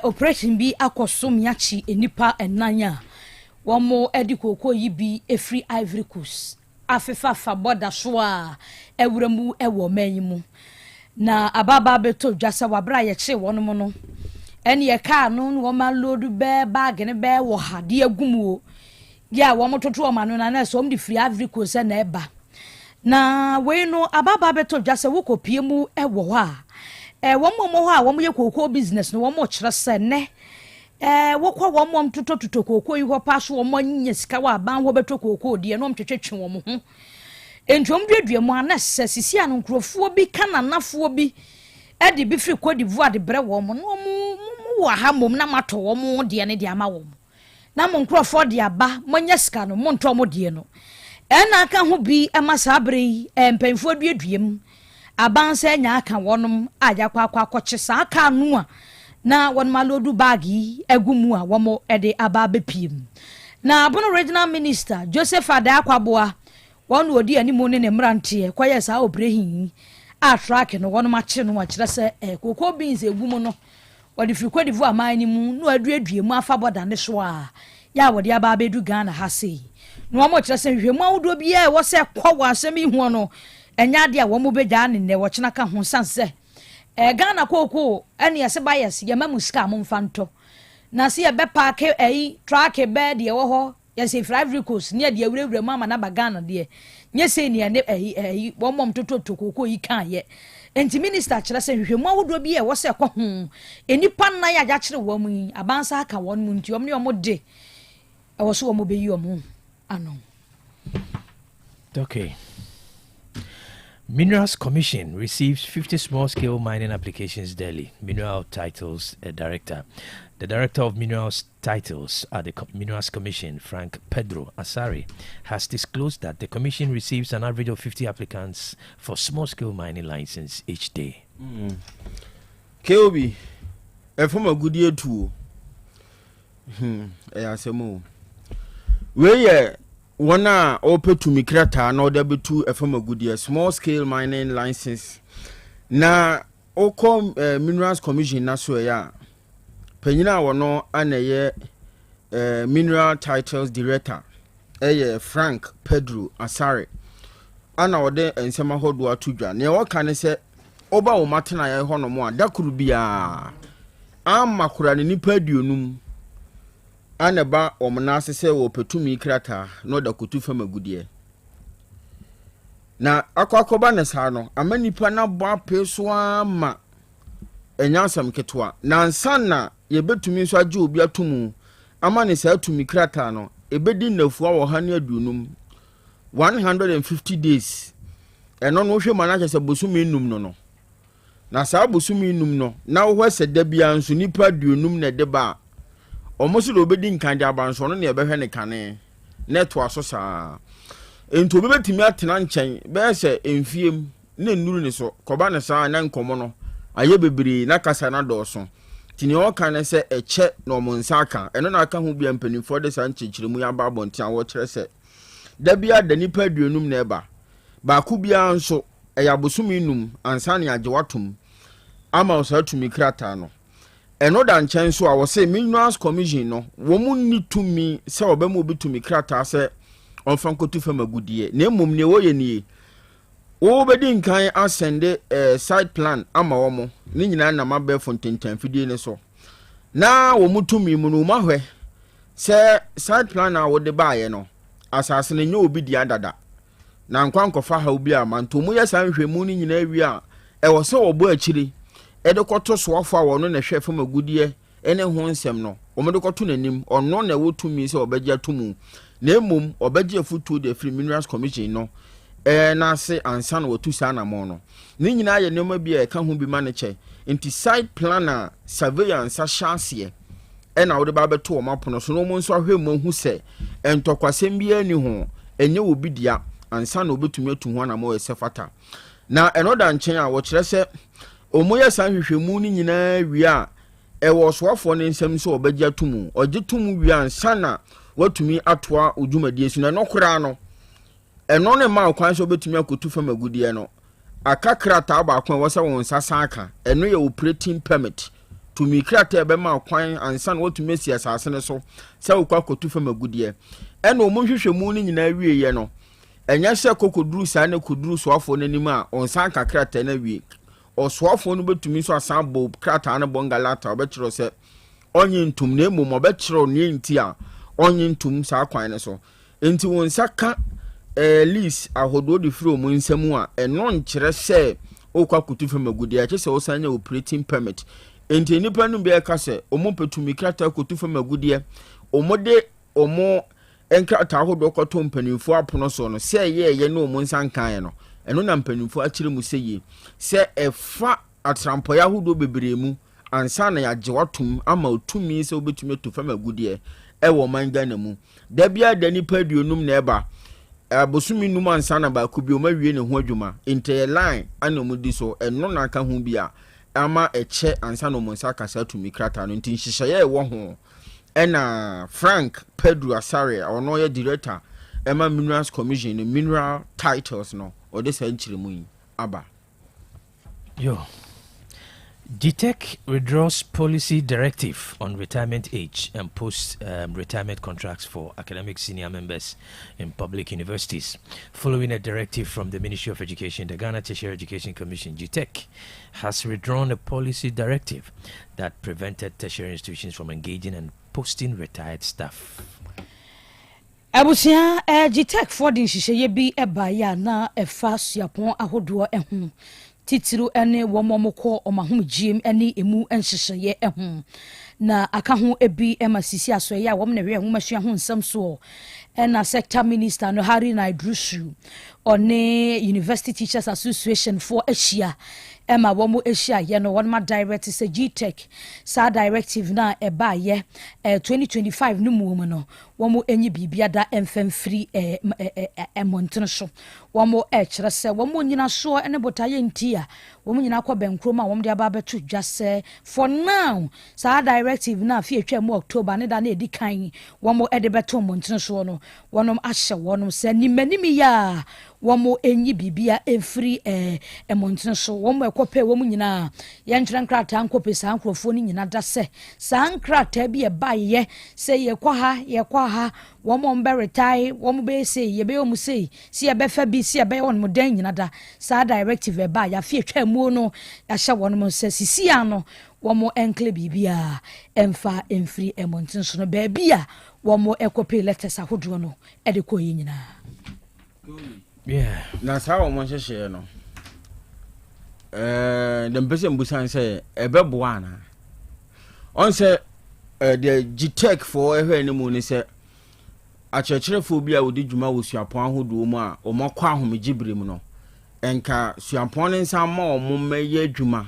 operation bi akosom yachi enipa enanya womo edi kokoo yi bi efri Ivory Coast afefa fa boda so a ewuramu ewo manyimu na ababa beto dwase wabra ye che wono no ene ye car no wo ma load be bag ne be wo ha de agumu ya wo mototo o manu na na so om di free Ivory Coast na eba na we no ababa beto dwase wo kopie mu ewo ho a wo mo ho a wo ye kokoo business no wo mo kire se ne wo kwa wo mo mtoto kokoo yi ho pa so wo mo nya sika wa ban ho beto kokoo de no mtwetwe wo mo ho entwom dwedwe mu anase sisi anu nkrofo bi kananafo bi edi bi firi Cote d'Ivoire de bre wo mo no mo wa ha mom na mato wo mo de ne de ama wo mo na mo nkrofo de aba mo nya sika no mo nto mo de no ena aka ho bi amasabre empenfo dwedwem abanse nya aka wonom ajakwa akwakoche sa aka anu a na won malodu bagi agumu a wo mo ede aba bepiem na abono regional minister Joseph Adakwaboa won odi animu ne mrante kwaye sa obrehin a track no won mache no akire se kokoo beans egumu no wodi firi Cote d'Ivoire amani mu no aduaduemu afa boda ne so a ya wodi aba bedu Ghana ha sei no mo kire se hwemu awdo bia wo se kwa wasemi hu no enya de a wo mo begya ne ne wo chena ka ho sanse Ghana kokoo ene yese bias ye mamuska mo mfanto na se ye be park track be de wo ho yese Ivory Coast ne de awurawura mu ama na ba Ghana de nye se ne ne wo mom toto kokoo yi kan ye enti minister kire se hwehwemu awdo bi e wo se kwa ho enipa na ya ja kire wo mu abansa aka won mu nti om ne om de e wo so wo mo be yi om ano. Okay. Minerals Commission receives 50 small-scale mining applications daily. Mineral Titles Director. The Director of Minerals Titles at the Minerals Commission, Frank Pedro Asari, has disclosed that the Commission receives an average of 50 applicants for small-scale mining license each day. KOB, from a good year too. Where Wana open to Mikrata, no there be two from a good year, small scale mining license. Na Oko Minerals Commission na so ya. Penina wano ane Mineral Titles Director. Frank Pedro Asare. Ana wode ensema hodo atudwa. Ne waka ne se oba wo matena ye hono mo a da kuru bia. Amakura ne nipa duonum. Aneba omnase se wo petumi krata no da kutu fama gudie na akwakoba ne sa no amanipa na bo apeso ama enyansam ketwa na nsanna ye betumi so age obi atomu ama ne sa atumi krata no ebedi nafuwa wo ha ne adunum 150 days eno no hwe manaje se bosumi num no na sa bosumi num no na wo hwese da bia nso nipa dunum na de ba omoso do bedi nkande abanso no ne ebehwe ne kane net aso saa ento be betimi atena nchen be se emfiem ne nnuru ne so koba ne saa na nkomo no aye bebere na kasa na doso tini o kan se eche no monsa aka eno na aka ho bia mpanimfo de sa nchechiremu ya ba bontia wo kire se da bia da nipa aduonum na eba ba ku bia nso eya bosumi num ansa ne agewatom ama osatumi krata no eno da nchen so a wo se Minerals Commission no wo mu ni tumi se obemu obi tumi krata se onfankotu fama gudie na emum ne wo ye nie wo bedi nkan asende side plan ama wo mo ni nyina na mabe fontentan fidie ne so na wo mu tumi mu no mahwe se side plan a wo de baaye no asase ne nye obi di adada na nkwankofa ha obi a manto mu ye san hwemu ni nyina wi a e wo se wo bo akiri ede koto soafo a wono na hwe fama gudie ene ho nsem no omede koto nanim ono na wo tumi se obegya tumu na emum obegye futu de free Minerals Commission no na se ansa na wotu sa na mo no ni nyina ye nema bia e ka ho bi ma ne che nti side planner surveillance a chance na wo de ba beto o mapono so no mo nso ahwe mo hu se entokwasem bia ni ho enye obi dia ansa na obetumi atu ho na mo se fata na enoda nchen a wo kire se omoya san hwehwemu ni nyina wi a was for in some so beja tumu or jitumu wian sana what to me atwa ujuma diesuna no kurano and on a mile kwan so betumi akotu from a good year no akakra taba kwan wasa won sasaka eno ye operating permit to me krata be ma kwan ansan what to me si asase so se wo kwakotu from a good year eno mo hwehwe mu ni nyina wie ye no enya se kokoduru sa na koduru so afo nanim a onsan kakrata na wie oswafo no betumi so asan bo krata na bongalata obetro se onye ntum na emu obetro ne nti a onye ntum sa kwan ne so enti won saka lease ahodo de fro mu nsam a eno nkyere se okwakutu fam agudi a kyese osanya operating permit enti nipa no be ka se omopetumi krata kotu fam agudi omode omo enkrata ahodo koto mpanimfo apono so no se ye no omo nsankan no eno na mpanimfo akire mu seye se efa atrampoya ahodo bebremu ansa na yagewatum ama otumi se obetumi to fam agudi wo manga na mu da bia da nipa aduonum na eba abosumi num ansa na ba kubi o mawie ne ho adwuma inte line ana mu di so eno na aka ho bia ama eche ansa no monsa kasa tumi krata no ntin hihye wo ho ena Frank Pedro Asare ono ye director Emma Minerals Commission no mineral titles no o de sanchire mu aba yo GTEC withdraws policy directive on retirement age and post-retirement contracts for academic senior members in public universities. Following a directive from the Ministry of Education, the Ghana Tertiary Education Commission, GTEC, has withdrawn a policy directive that prevented tertiary institutions from engaging and posting retired staff. Abusia GTEC for the Shisheye bi ebaya na efa suapon ahodo ehun. Titiru ene womomoko omahum gym ene emu enhyehyeye ehun na aka ho ebi emasisi asoye a wom na hwe ahomasua ho nsam so ena sector minister no Hari na Idrusu one University Teachers Association for Asia Emma womu Asia ye no one ma direct se GTEC sa directive na eba ye 2025 no mu no womu enyi bibia da emfem free montno so womu kire se womu nyina so ene botaye ntia womu nyina kwa benkroma womu de aba betu dwase for now sa directive na fi atwa mu October ne da na edi kan womu ede beto montno so no wonom ahye wonom se nimanimi ya womu enyi bibia free montno so womu ekope womu nyina ye nkyere nkrata ankope sa ankrofo ni nyina da se sa nkrata bi ye se ye kwa ha womu mbe retire womu be se ye be womu se si ye be fa bi si ye be won mo dan nyina da sa directive ba ya fi atwa mu no ya hye wonom se sisi ano womu enkle bibia emfa emfiri emontin so no ba bia womu ekope letters ahodo no ede ko yi nyina yeah na sa wo mo hye no dem pese mbusan say ebebo ana on say the GTEC for ehwe ni mu ni say akyerkyerefo bi a wodi dwuma wo suapon ahodo mu a omakwa ahomegibire mu no enka suapon ne nsa ma omomeye dwuma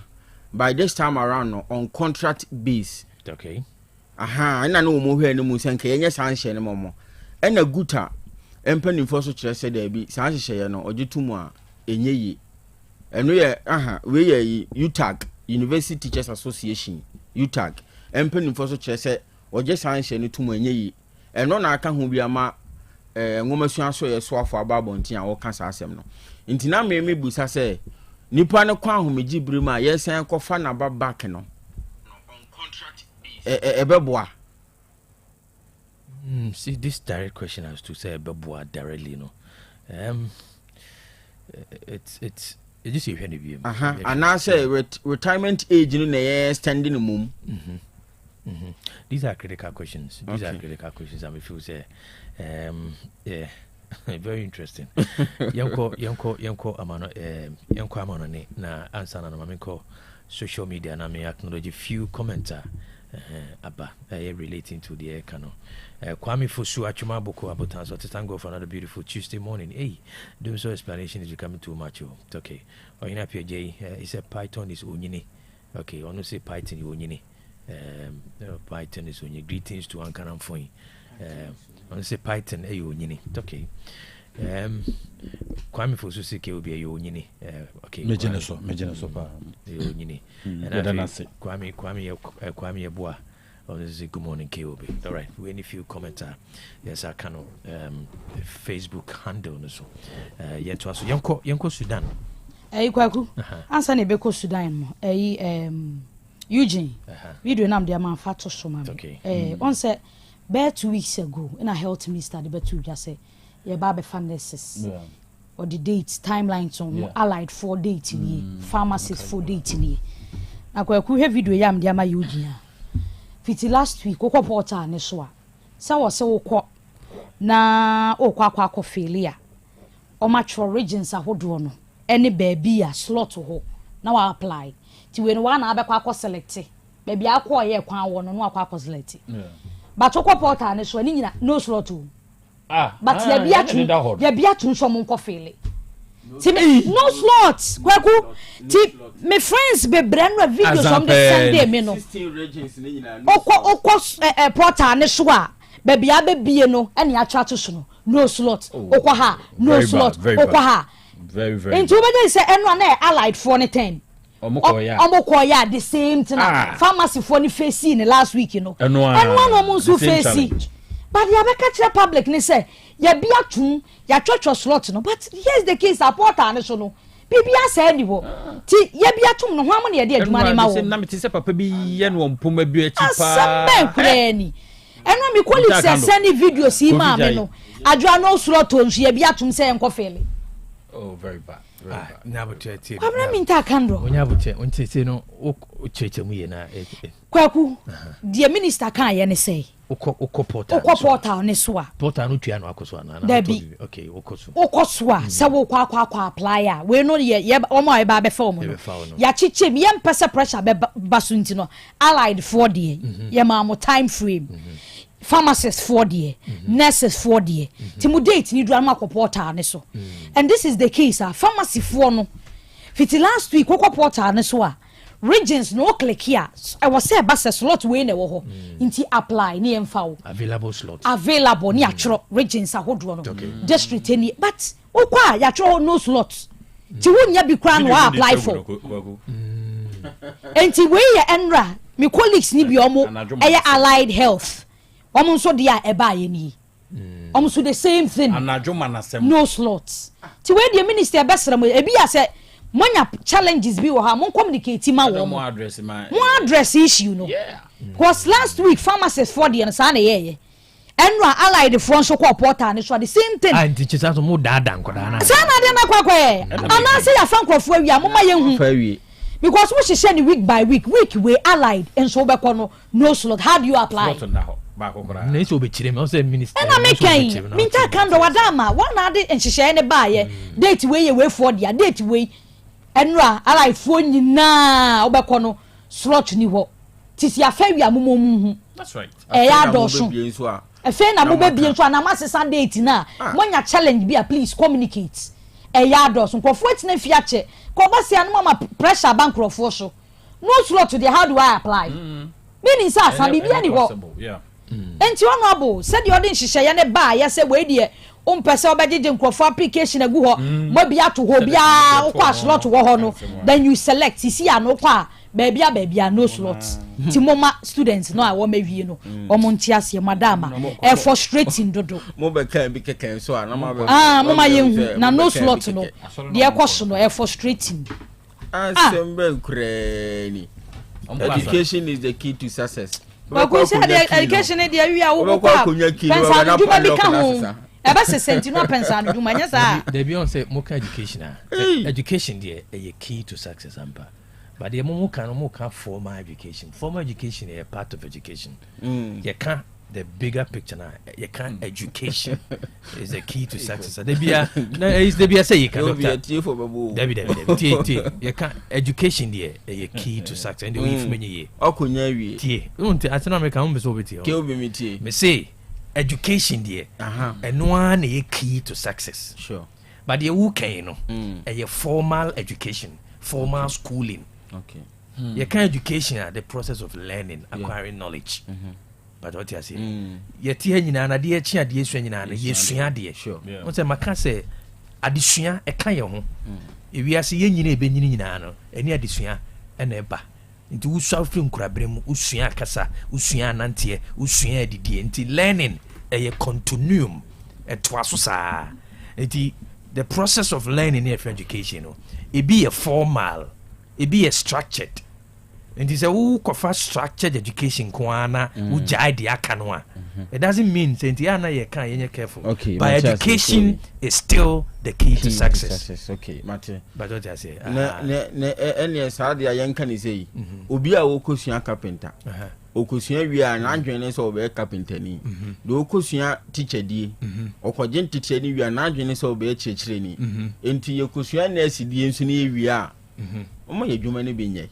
by this time around no on contract base okay aha ina no mo hwe ni mu senka yenye sanhye ne momo ena guta empanimfo so kyerɛ sɛ da bi sanhye ye no ogetumu a enye yi eno ye aha we ye UTAG University Teachers Association UTAG empanimfo so kyerɛ sɛ oge sanhye ne tumu enye yi eno na aka ho bi ama ngomasua so ye so afọ ababontin a wo ka sa asem no ntina me busa sɛ nipa ne kwa ahomegibire ma yesan kofa na ba back no on contract base ebeboa see this direct question has to say ebeboa directly no it's just you any view and I say retirement age no na standing mum these are critical questions and we feel say yeah very interesting yanko amano ne na answer na mamenko social media na me acknowledge few commenter about relating to the Kano. Kwame Fosu Achuma Boko Abotan, so thank God for another beautiful Tuesday morning. Hey, doing so explanation is becoming too much. Okay, or in J, he said Python is Unyini. Okay, I want say Python is Unyini. Python is Unyini. Greetings to Ankaram Foy. I want say Python, Unyini. Okay. Kwame for Susi Kobe, you nyini. Okay. Mejene so pa. You nyini. And Kwame Yeboah. Oh, this is a good morning, KOB. All right, we any few commenter. Yes, I can Facebook handle so. Yet to us, Yanko Sudan. Kwaku. Answer ne beko Sudan mo. Eugene. We do nam dia man fato so man. Okay. On say bare 2 weeks ago in a health minister the betu just say ye ba be finances. Yeah. Or the dates, timelines on allied 4 dates in pharmacies 4 dates in Kwaku have video yam dia ma Eugene. Fiti last week okwa portal ne so a sa wo se wokọ na okwa akọ failure o matro regions ahodo no ene baabi a slot ho na wa apply ti we no wa na abekọ akọ select baabi akọ ye kwan wo no no akọ select but okwa portal ne so ani nyina no slot o but ya bia tun so mo nkọ failure ti no slot Kwaku ti my friends be brand new videos from the Sunday me no 16 regions ni nyina okọ portal ne so a baby abebie no ene atwa to so no slot okọ ha no slot okọ ha very into be say eno na allied for ne 10 omoko ya the same thing pharmacy for ni face in last week you know eno no mo so face but ya be catch public ni say ya bia tun ya church slot no but here's the case portal ne so no bibia say ni wo ti ya bia tum no ho am na ye de adwuma ne ma wo na me ti say papa bi ye no mpoma bi achi pa asambe kurani eno mi colleagues send video si ma me no adwa no slot on so ya bia tum say enko fele very bad na botete abra mi nta kandro onya bote ontete no o chechemu ye na Kwaku the minister kan ye ne say okọ portal ne so a portal no tua no akoso ana okay okoso a se wo kwa apply a we no ye omo e ba be fa omo ya chiche mi yem pese pressure be basunti no allied 4 day ye ma mo time frame pharmacists 4 day nurses 4 day ti mu date ni dura ma portal ne so and this is the case pharmacy 4 no fiti last week okọ portal ne so a regions no click here I was say bus slot we na wo ho nti apply ni emfa available slot available ni atro regions ahodo no district any but okwa ya atro no slot ti wonya bi kra no apply for nti we ye enra me colleagues ni bi omo eye allied health omo so dia e ba ye ni omo so the same thing no slots ti we the minister besra mo e bi ya say monya challenges bi wo ha mon communicate ma wo mo address issue no because last week pharmacists for the and na ye enra allied front so portal ne so the same thing anti chisa so mo dada nkoda na sa na de na kwakwe ana say ya fan crofo awi amoma ye hu because we share the week by week we allied and so be kono no slot how do you apply na iso be chire me o say minister na me kan minta kando wadama wana de nhihye ne ba ye date we ye we for dia date we enra allied for nyina obekọ no slot ni ho tisi afawi amomomu that's right ya doso efe na mo bebie nso na masesa date na monya challenge bi please communicate ya doso nkofo etina fi ache ko ba se anoma ma pressure bank crofo so no slot to the how do I apply meaning sa bibia ni ho enti honorable said you didn't share ne ba ya say we die pese obejeje nkrofo application agu ho mo bia to ho bia okwa slot wo ho no then you select see an okwa bia no slot ti moma students no a wo mawie no omo ntiase madama e frustrating dodo mo be kan bi keken so na ma be moma ye na no slot no de ekwoso no e frustrating asembe kurani education is the key to success education dey wi a wo kwa pensa duma bi ka ho eba se senti no pensa no duma nya sa dey be on say mo ka education education dey a key to success ampa but the mo can formal education is a part of education you can the bigger picture now you can education is the key to success there be say you can you can education there a key to success and the if many okunya wi tie unti atena me kan so beti ke obi mi tie me say education there and one a key to success sure but the who can no a formal education formal schooling okay you can education the process of learning acquiring knowledge but what you say yet here nyina na de chi ade esua nyina na yesua de won say maka say adesua e kan ye ho ewiase ye nyina e be nyina no eni adesua e na eba nti wusua firi nkurabrem mu usua kasa usua nante usua adidie nti learning a continuum to aso saa nti the process of learning in education no it be a formal it be a structured and it's a who cover structured education kwana who jai the akanwa it doesn't mean say na you can you careful okay, but education is still the key to success okay mate but what I say na any sadia yanka ni say obi a wo kosua carpenter okosua wi a na adwene so be carpenter ni do okosua teacher die okogen teacher ni wi a na adwene so be chirechire ni enti yekosua na asidie nso ni wi a omo ye dwuma ne benye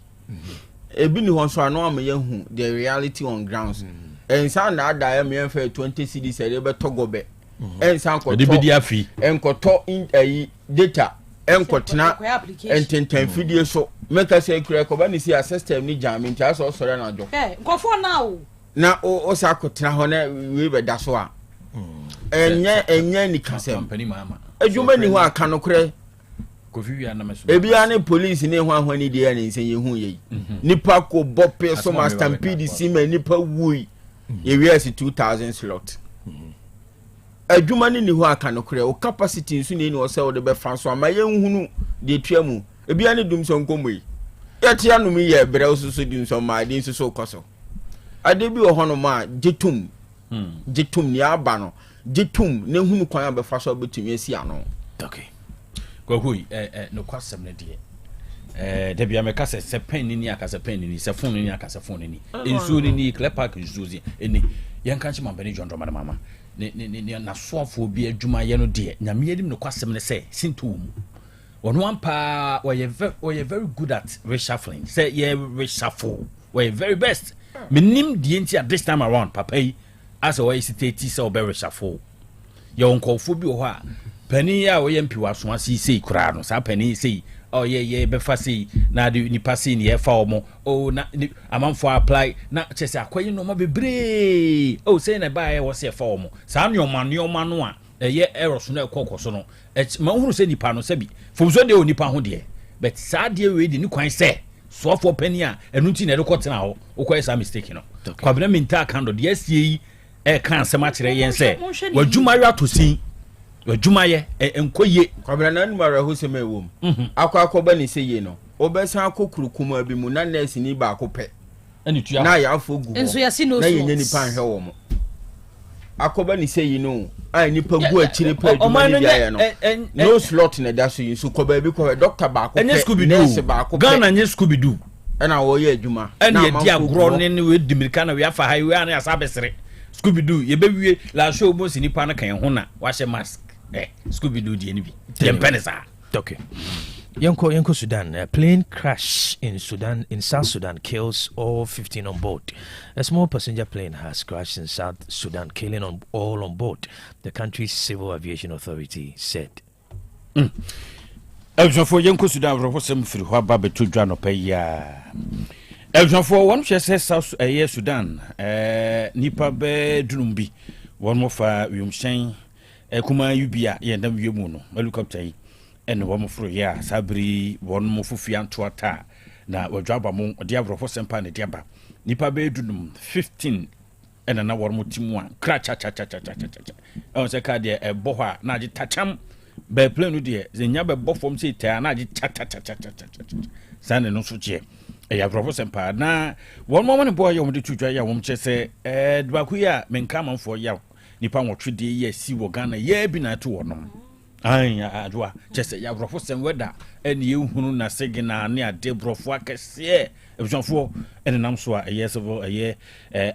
ebi ni ho so ano am ye hu the reality on grounds ensan na ada ya me fa 20 cedis e be togobe ensan ko de bidi afi enkoto in data enkotena ententen fidie so meka say kure ko ba ni si system ni jam nti aso sore na jo nkofo na o sa akotena ho na we be da so a enye ni kasem company mama adwuma ni ho aka no kure kofi wi na meso ebi ane police ni ho ahwani de ya ni nsen ye hu ye nipa ko bope so ma stampede si ma nipa wui ye wi as 2000 slot adwuma ni ho aka no kure o capacity nsu ni o se o de be franso ama ye nhunu de tuamu ebi ane dum so nkomoi ye tia no mi ye bre osusu di nso ma di nso koso ade bi o hono ma jetum ni aba no jetum ne hunu kwan abe faso betumi asi ano okay Kwaku no kwasem ne de de bia meka se pen ni aka pen ni se phone ni aka phone ni ensu ni clear park nsuzi eni yenka nchi mambani John Drama mama ne na soafo bi adwuma ye no de nyame yedim no kwasem ne se sintom wono ampa we very good at reshuffling say ye reshuffle we very best menim die nti at this time around papa yi as we state say obe reshuffle ye onkofo bi ho a pani ya we mpi waso asi sei kura no sa pani sei oh ye be fa sei na de ni passe ni e fa omo oh na amanfo apply na chese akwayi no ma bebre oh sei na ba ye wo se fa omo sa nyoma no a ye errors no ekokoso no ma hunu se nipa no se bi fomso de onipa ho de but sa de we di ni kwan se so for pani a enu nti na de kotena ho ukwa sa mistake no kwabena minta kan do de asie e kan se ma kire yen se wadwuma wi atosin wadwuma ye enkoye kwabena na numara ho se mewom akwa ni se ye no obesan akokurukuma bi mu na nurse ni ba akopɛ na ya afo gu enso ya si no na yenye ni pan hwe wo mo akoba ni se yi no ai ni pa gu akire pa adwuma ni bia ye no no slot na da so yin so koba bi ko doctor ba akopɛ nurse ba akopɛ Ghana nye Scooby Doo na wo ye adwuma na ye dia gro ne we dimirika na we afa highway na asa besere Scooby Doo ye bewie la show mo sinipa na kan ho na wa hye mask Scooby Doo die ni bi ye penesa okay Yanko Sudan, a plane crash in South Sudan kills all 15 on board. A small passenger plane has crashed in South Sudan, killing all on board, the country's civil aviation authority said. For Yanko Sudan, Roposem Friwa Babetu Drano Paya. For one says South Sudan, Nipa Be Drumbi, one more for Yumshen, Kuma Ubia, Yandam Yumuno, helicopter. And one for ya sabri one more fufian to ata na wajaba mo diabro for sempa ne diaba nipa be dunum 15 and na one more team one cra cha on se ka de e bo ha na ji tacham be plane de zenya be bo form se ta na ji cha san no so je e ya bro for sempa na one more boy yo de tudwa ya wo mche se dbaku ya menka man for ya nipa wotwe ye si wo Ghana ye bi na to wonom anya adwa chese ya brofo sem weda eni ehunu na sigina ne ade brofo akese ebusonfo ene nam so a yesevo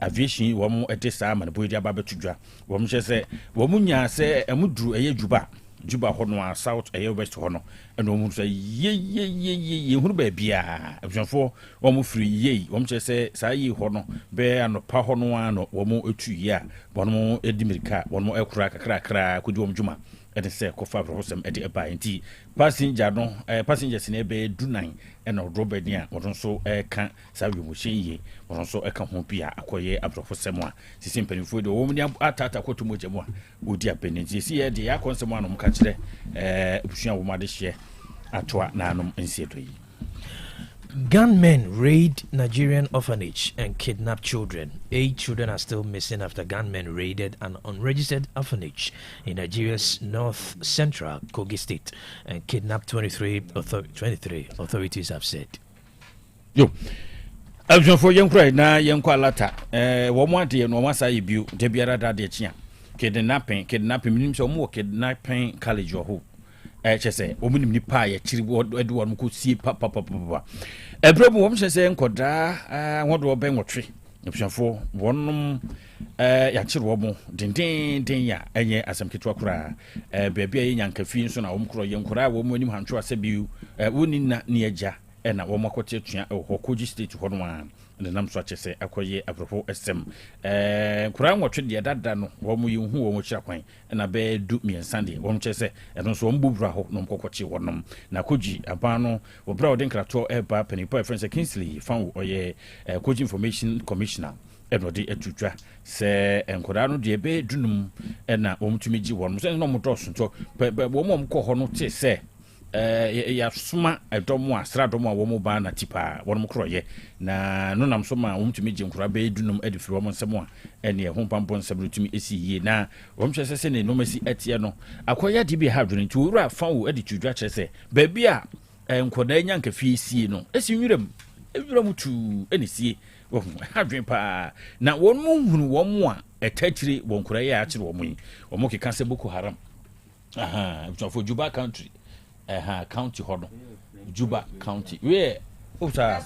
aviation wo mo ete sa ma ne boyidi aba betudwa wo mo chese wo mo nya se emuduru juba ho no south west ho no ene wo mo so ye hunu ba bia ebusonfo wo mo free ye wo mo chese sa yi ho no be anopa ho no ano wo mo etu ye a wo mo edimirika wo mo ekura kakra kudi wo mo juma ɛde sɛ kɔfa abrɔhosɛm ɛde ɛba nti passenger no passengers ne ɛbɛyɛ dunan ɛna ɔdɔ bɛni a wɔn nso ɛka saa wiemhyɛn yie wɔn nso ɛka ho bi a akɔyɛ abrɔhosɛm a sisi mpanimfoɔ de wɔn ni atata kɔtɔ mu gya mu a odi apɛni nti esi yɛ de yɛ akɔnsɛm a nom ka kyerɛ abusua wɔn ade hyɛ atoa nanom nsie do yi. Gunmen raid Nigerian orphanage and kidnap children. 8 children are still missing after gunmen raided an unregistered orphanage in Nigeria's north central Kogi state and kidnapped 23 authorities have said. Yo, for young cry na young qualata. One more day, no one say you, Debiara Dadechia. Kidnapping, means or more kidnapping college or who. Say, woman ni pa ye chiri Edward could see papa. A brother woman says, Encoda, what do a bang or tree? Option 4, one yachir womo, din ya, and ye as some kitwakra, baby young caffeine, so now young cry, woman, you have to accept you, wouldn't near ja, and a woman quotation or Hokuji state to one. The name such as acquire apropos SM. Crown watch the other dano, one you who watch a coin, and a bear do me and Sunday, one chess, and also one bubra, no cocochi, one Nakuji, Abano, or Browding Crato, Eba, Penny Boy, Francis Kingsley, found or ye, Coach Information Commissioner. Edward Etuja, say, and Corano de Bay Dunum, and now to meet you one, no more dozen, so, but one call Honote say. Ya suma edomo asra domo awomo ba na tipa wonom kroye na no nam so ma womtumi jinkura be dunum edifiri womo nsemo a ene ho pampon sabirutumi esi yie na womhwese se ne nomasi atie no akoya de bi ha dwene nti wura fa wo edi tudwa kyerese ba bia enkoda nyanka fi sie no esi nwuram tu ene sie wo ha dwen pa na wonu hunu womo a etachiri wonkura ya akire womo yi womo keka se Boko Haram for Juba country county hono Juba County. Where? Okay.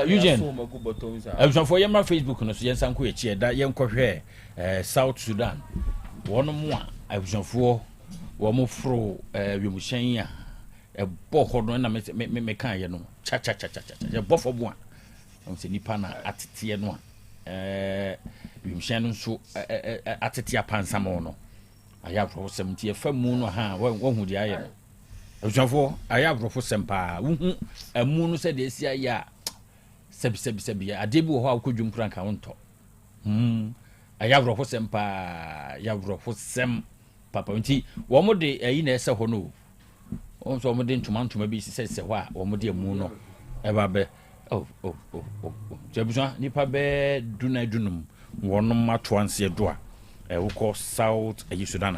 Eugene. For your Facebook no so yensan ko echi da yenkɔhwɛ South Sudan. One more for wo fro wimuhyɛn a ɛbɔ hɔ no na me kan ye no cha ye bɔ fo bo a se nipa na atete no a wimuhyɛn no so atete apansam no I have for 70 a moon or ha, one would I am. I have for sempa, a moon said, yes, ya, Sebi, a debut how could you crank on top? I have for sempa, Yavro for sem, Papa, one more day, a in a sahono. Also, more than 2 months to maybe says, why, one more dear moon, ever be. Oh, Jabuzan, Nipa be, dunum, one much once a door. Who South Sudan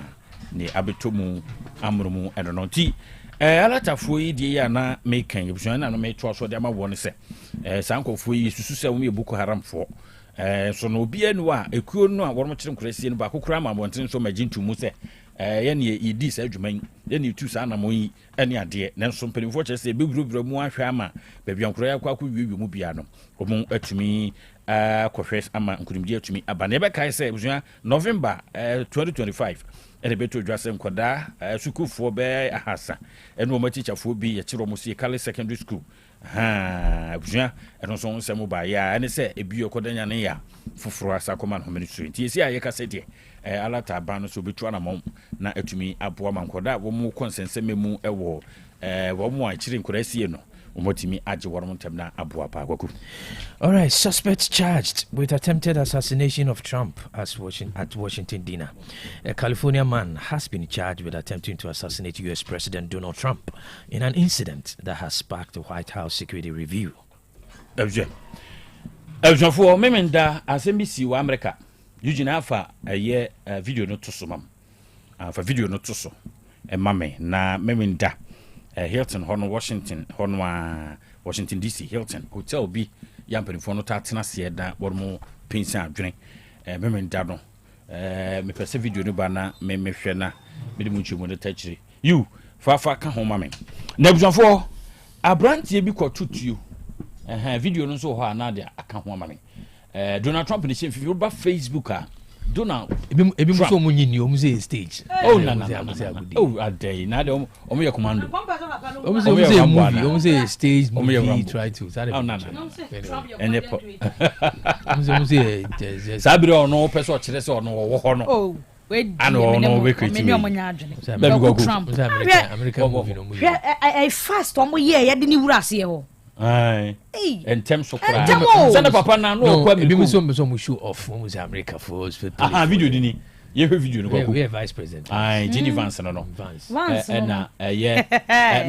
ne abetomu amrumu enonti alatafo yi die ya na mekan yebusua na no metwa so de ma woni se sankofo yi susu se wo Boko Haram fo so no obi anu a ekuo no a wormo kire nkrasie no ba kokura ma bonten so magintu mu se ye ne yedi sa adwuman ye ne tu sa na mo yi ene ade ne so mpanimfo kire se bebrobro mu ahwe ama ba biankoro ya kwakwo wiwi mu bia no omo atumi kofes ama nkurimdi atumi abane be kai se busua November 2025 ene beto dwase nkoda sukufo be ahasa ene o matichafo bi ye kiro mo se Kale Secondary School busua eno so nsemo ba ya ene se ebi okodanya ne ya foforo asakoma no ministry nti esi aye kase de alata ban so betu anamom na atumi aboa mankoda wo mu konsenseme ewo wo mu a kire nkorasie no. All right, suspects charged with attempted assassination of Trump at Washington dinner. A California man has been charged with attempting to assassinate U.S. President Donald Trump in an incident that has sparked the White House security review. For Memenda, as NBC wa America, Eugene Alpha a year video not to some for video not to so a mame na Memenda. Hilton Horn Washington Washington DC Hilton Hotel B yampani for no tatena se da wormo pensa adwene memen da no me pese video no ba na me hwe na me de munchu de tachiri you fa ka ho mame na busanfo abrantie bi kwatutu video no so ho ana de aka ho mame Donald Trump ni chef ba Facebook a Donald ebi mo so mo nyini o mo say stage oh na oh adey na de o mo ye commando o mo say movie o mo say stage movie try to oh na ene po o mo say sabiri ono person kire se ono wo ho no oh ano no we create me American movie no movie I fast omo ye de ni wura ase ho ai entem so kra send papa na no kwa me bi so mo show off mo say America for video dini ye video no kwa we vice president ai Jenny Vance no Vance na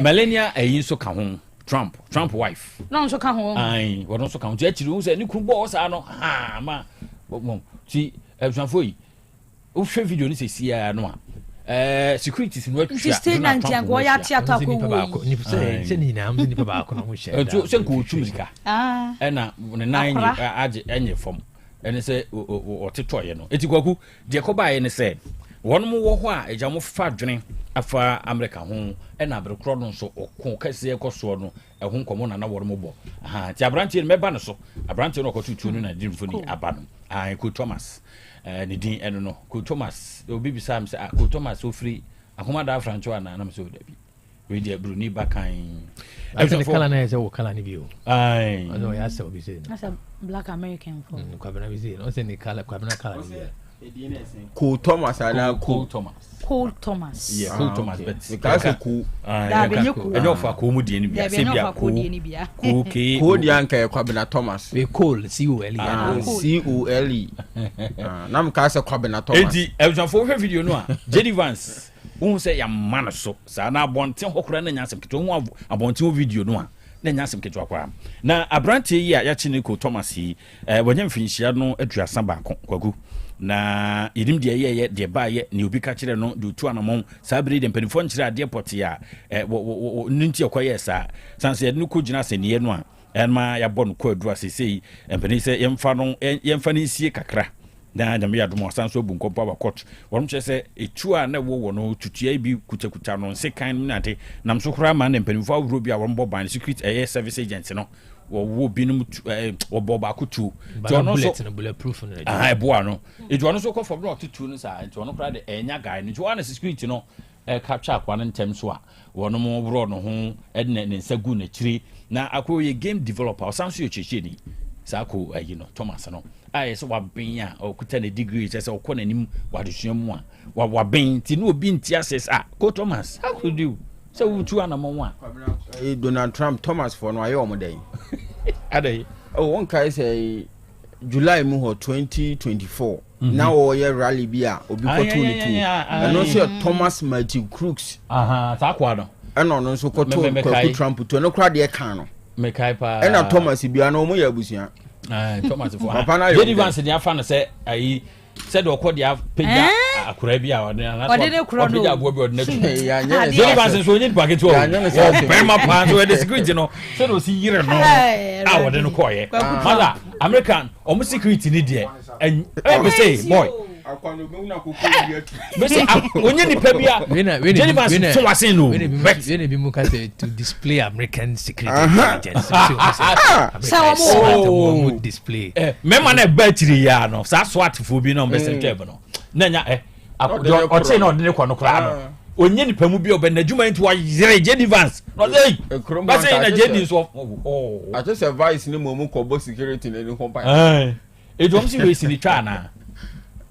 Melania ayin so ka ho Trump wife no so ka ho ai wo no so ka ho ti akiri wo say ni kru bo sa no ha ma ti ebusanfo yi o hwe video ni se sia no security sin wa twa stay na ntia go ya theater ko ni se ni na am ni pa ba ko no share so se ko tumika na ne nan age enye fom ene se o tetoye no eti Kwaku de ko ba ye ne se won mo wo ho a eja mo fa dwene afa America ho na abrekro no so okon kase ekoso no ehun komo na wor mo bo ti abrantie me ba ne so abrantie no ko tutu no na dimfoni aba no ko Thomas ne din eno no ko Thomas obi bisa am se ko Thomas ofri akoma da francho ana na me so dabi we dey Bruni bakan after the color na say wo color ni bi o ai no ya say obi say that's a black American for kwabena bi say no say ni color kwabena color ni ko Thomas ala ko Thomas Cool Thomas. Yeah, Cool Thomas. But because cool. Eno fa ko mu die ni bia. Se bia ko. Ko ke. Ko di anka e kwabena Thomas. We cool COLE. COLE. Na m ka se kwabena Thomas. Enti e fo hwe video no a Jenny Vance. Won say ya man so. Sa na abonten hokora na nyasem keto ho abonten video no a. Na nyasem keto akwa. Na abrante yi a ya chi ne Cool Thomas yi wonyam finhyia no aduasa ba Kwaku. Na idim de ye de ba ye ne obi ka kire no de tu anamon sabri de mpanifo nkire ade poti a nunti ekoye sa sanse de ko gina se ne no a enma ya bɔ no ko adura sesei empani se yemfa no sie kakra na nyame ya domo sanso bu nkompa ba court wɔn kyerɛ sɛ etu a na wo no tutua bi kutakuta no se kan na de nam so kora ma na mpanifo awuro bi a wɔn bɔ ban secret service agent no wo binum wo boba kutu jo no so bulletproof no boa no e jo no so ko for no tutu no sa jo no kra de enya guy no jo na security no capture akwa no ntem so a wono mo bro no ho edne ne nsagu na kire na akwo ye game developer sanso ye cheche ni sa ko ayi no Thomas no aye so wa ben a okuta na degree che se okọ nanim wadesua mu a wa ben ti no obi nti access ko Thomas how could you so we two anamon one Donald Trump Thomas for no aye omoden adai one kai say July mu ho 2024 now ye rally bia obi ko to ni tu and also Thomas Matthew Crooks ta kwa no and no so ko to Trump to no kra de kan no me kai pa and Thomas bia no mo ya busia Thomas for Jenny Vance dey afa no say ayi said okọ dia pega akura bi a ode na pega abo bi ode na tu Jenny Vance so onye packet o perma pan so the security no said o si yire no a ode no koye mother American o security ni de e say boy onye ni pebia Jenny Vance so was in no we be mu ka say to display American security agents so display mema na battery ya no sa swat fo bi no mbese twebe no na nya o che na odene kwa no kra no onye ni pamu bi obe na djuma nti wa yire Jenny Vance no say ba say na Jenny so I just advise ni mo ko security na ni company e do msi we sini twa na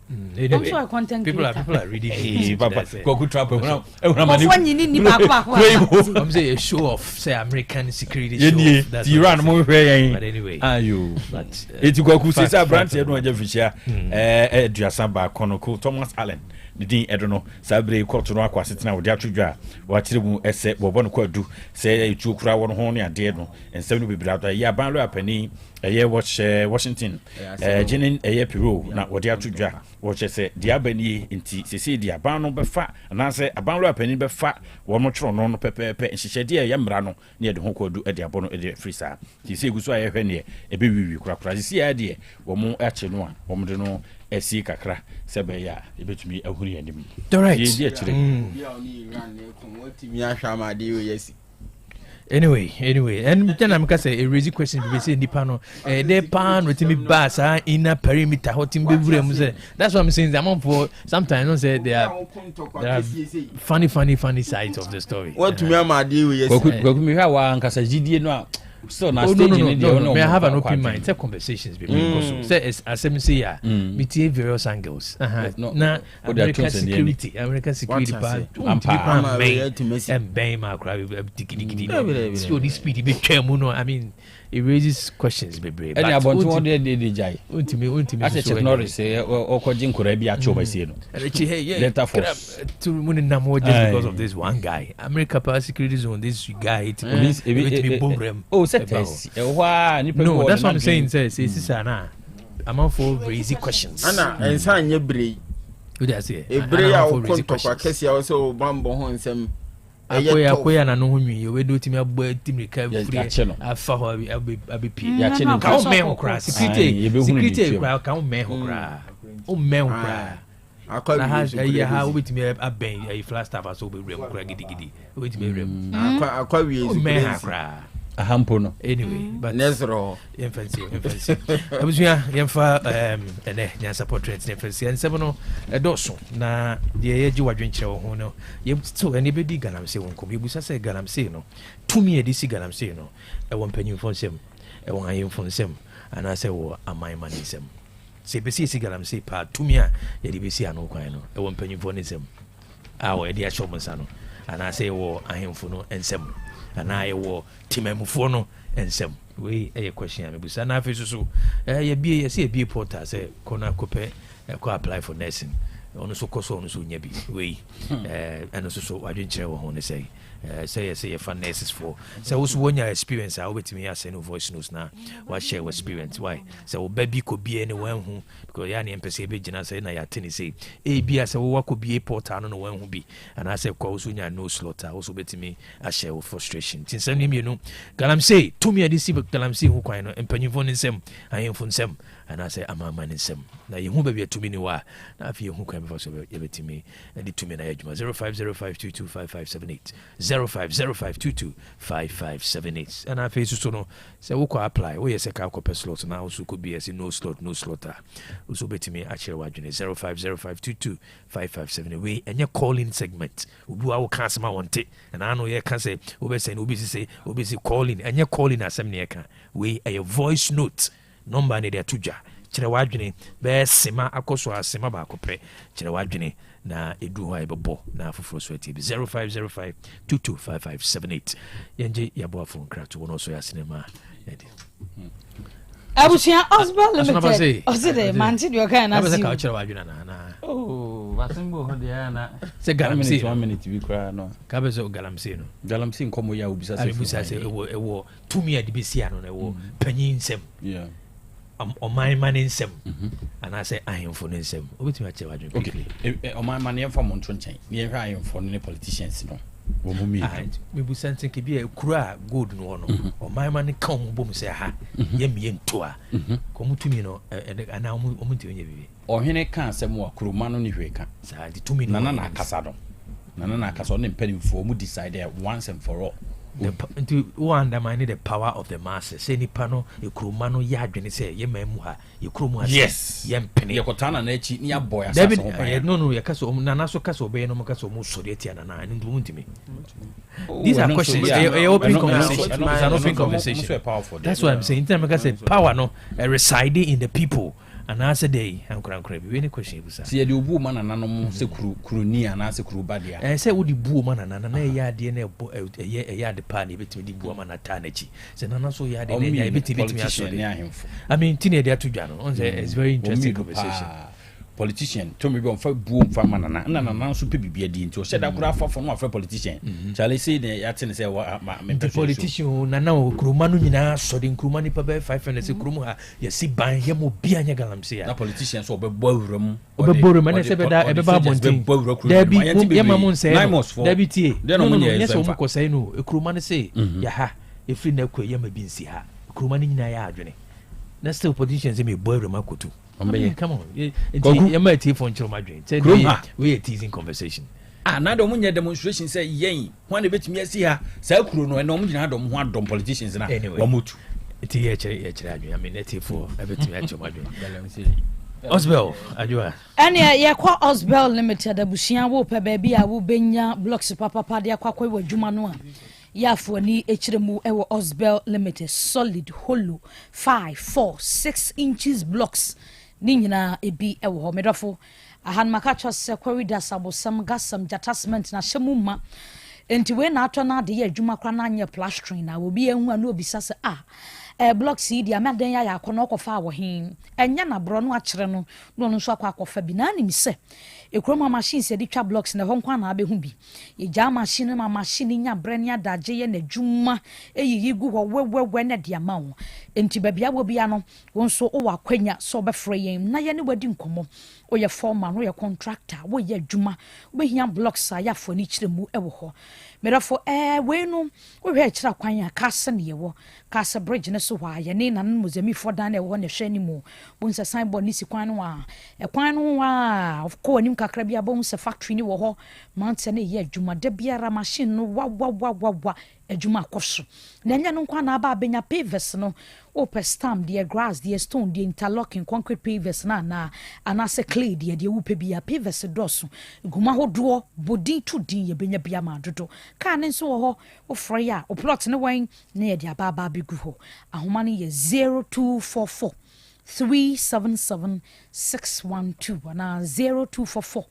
people are reading Kwaku Trump I'm say a show off say American security show that's Iran mo hwe but anyway ayo it Kwaku say brand e no aja fishia eduasa ba kono ko Thomas Allen the din edono sabre court no akwa setina wo dia twodwa wa kire mu ese bobo no kwadu say etu kura won ho ne ade no ensem no bibira ya ban lo apani Washington jinin Peru na wo dia twodwa wo che dia bani nti sese dia ban no befa na se aban lo apani befa wo no tworo no pepepe nhihye dia ya mra no ne de ho kwadu ade abo no ade frisa ti se guso aye hwe ne ebe wiwi kura sisi ya de wo mo ache no a wo mo de no esi kakra sebe ya ebetumi ahuri anim right ye chire ya oni Iran ne ko wotimi ahwa ma de yesi Anyway, and then I'm gonna say a raising question. We say Nipano, they pan with me bass in a perimeter. Hot in the that's what I'm saying. I'm on for sometimes. Don't say there are funny sides of the story. What to me, my dear? Yes, we have one because I did no. So now may I have an open mind? Take conversations because say as I say, we take various angles. Now, American security, and bang my crowd. So this speedy big I mean, it raises questions, baby. And I want to one day jai. Ultimately, I said Norris or Kojin Korebi at Chobasino. Letter force to Moon Namo just because of this one guy. America security zone, this guy, oh, no, that's what I'm saying. Says it's Anna. I'm on for raising questions. Anna, and sign your break. What does it? A break out questions. Also, Bambo Honsem. Akoya na no hunwi you we do timi abba timi ka free afa ho abi pi ya che no ka o me ho kra security kra ka o me ho kra o me ho kra akwa ya ha obetimi aben ya flash staff aso be rem kra gidigidi obetimi rem akwa wi o me ha kra ahampo no anyway but nezro emphasis abusia yemfa ene Nyansapo trends emphasis ensem no edoso na de yeji wadwenkyere wo ho no ye so ene bedi galamse wonkom yebusa se galamse no tumi edisi galamse no e won panyimfo nsem e won ayemfo nsem ana se wo aman man nsem se besi si galamse pa tumi a ye de besi ano kwan no e won panyimfo nsem a wo e de acho monsa no ana se wo ahemfo no nsem ana ye wo timemufo no ensem we a question am busa na afi so ye bie ye se bie portal say kona kope ko apply for nursing ono so koso ono so nya bi we and so wadwenkyere wo ho ne say say for nurses for so wo so wonya experience a obetimi ya send voice notes na wa share your experience why so baby ko bie ne wan hu because ya ne mpese be gina say na ya tini say e bia say wo ko bie portal no wan hu bi and I say kwa wo so nya no slaughter wo so betimi a share your frustration tin say me no galam say to me adi si galam say hu kwan no empanyifo ne nsem ayemfo nsem and I say amama ne nsem na ye hu ba bia to me ni wa na afi ye hu kwan before so ye betimi edi to me na yadwuma 0505225578 0505225578 and I face so no say we ko apply we say ka ko slot na also could be as no slot no slaughter also betimi a chere wadwene 0505225578 we enye calling segment obi wa wo ka asema wonte and I know ye can say obi say obi say calling enye calling asem ne ye ka we a voice note number ne dia tuja chere wadwene be sema akoso asema ba ko pre chere wadwene na edu ho ebebo na afoforo so ati 0505225578 yenje yabo phone crack wono so ya cinema edi abusia osbal limited oside manti dio kan na si ka chere wadwene na oh wasembo ho dia na se galamsi 1 minute bi kra no ka bezo galamsi no galamsi nkomo ya obisa se ewo tumi adi besia no ewo panyin nsem yeah my man in sem and I say I am for them obetimi ache wadwen quickly my man yem from Montreal ye hwa I am for the politicians no wo mu mi me bu sente ke bia kura gold no no my man kan mo bom say ha ye me ntoa ko mutumi no ana omunti onye bibi ohwene kan asem wa kuroma no ni hweka sa di tumi no na akasa do na akasa no mpanyimfo mu decide once and for all into undermine the power of the masses say ni pano e kroma no ya adwene say ye mamu ha ye kromu ha yes ye mpene ye kotana na echi ni aboy asase ho ba no ye kaso na na so kaso be no kaso mu sori etia na na ndu muntimi these are questions a open conversation it's an open conversation that's why I'm saying in terms say power no residing in the people and answer day and kran be any question you say see the obu man nanom se kuruni ana se kuruba dia say wo di bu man na ya de na ya de pa na betimi di bu man ata na chi say na so ya de na ya betimi aso de I mean tine de atudwa no on say it's very interesting conversation politician to me be on fa bu mfa manana na so pe bibia di nti o said akura afofo no afra politician chale say ne ya tene say the politician na kuruma no nyina so de kuruma ni pa be 500 say kuruma ha ya si ban ye mo bia nya galamse ya na politician so obebo awuram na say be da e be ba bontin there be ye mamun say there be tie no yes o mo ko say no kuruma ne say ya ha e free na kwa ye ma bi nsi ha kuruma ni nyina ya adwene na still politicians say me bo awuram akotu come on. You might take phone to my dream. We are teasing conversation. na do munye demonstration say yen ho na betumi asi ha sa kuro no na omgyina do ho adom politicians na wo mutu ti ye chere adwo I mean netifo betumi achom adwo Osbel adwa ene ye kwa Osbel Limited abusia wo pe ba bia wo benya blocks papa de akwa wadwuma no a yafo ni echiremu ewo Osbel Limited solid hollow 5-4-6 inches blocks ni nyina ebi ewo ho medofo ahan makacho se corridor sabosam gasam jatasment na hyemuma enti we na atwa na de ye adwuma kra na anye plastering na obi ehu na obi sase block seed ya maden ya yakono okofa wo hin enya na bro no akere no no nso akwa bi na anim se ekroma machine se di twa blocks na ho nkwa na abehu bi ye ja machine ma machine nya brani adaje ye na dwuma eyiyi gu ho wewe na dia ma wo enti babia wo bia no wo nso o wakwanya so befre yen na ye ne wadi nkomo o ye foreman o ye contractor wo ye dwuma wo hia blocks ya fo ni kiremu ewo ho merafo we no wo hwe kira kwan ya kase ne ye wo kase bridge ne so wa ye ne nan mozami fo dan na wo ne hwe ni mu bo nsa sign board ni si kwan no wa kwan no wa of course nim kakra bia bo nsa factory ni wo ho mountain ne ye adwuma de biara machine no wa adwuma akoso na nya no nkwa na aba benya pavers no open stamp the grass the stone the interlocking concrete pavers na anase clay the wupe bia pavers doso guma hodo bodi to din ye benya bia ma dodo ka ne nso wo ho ofre ya o plot ne wan na ye dia baba bigu ho ahoma ne ye 0244 377 612 na 0244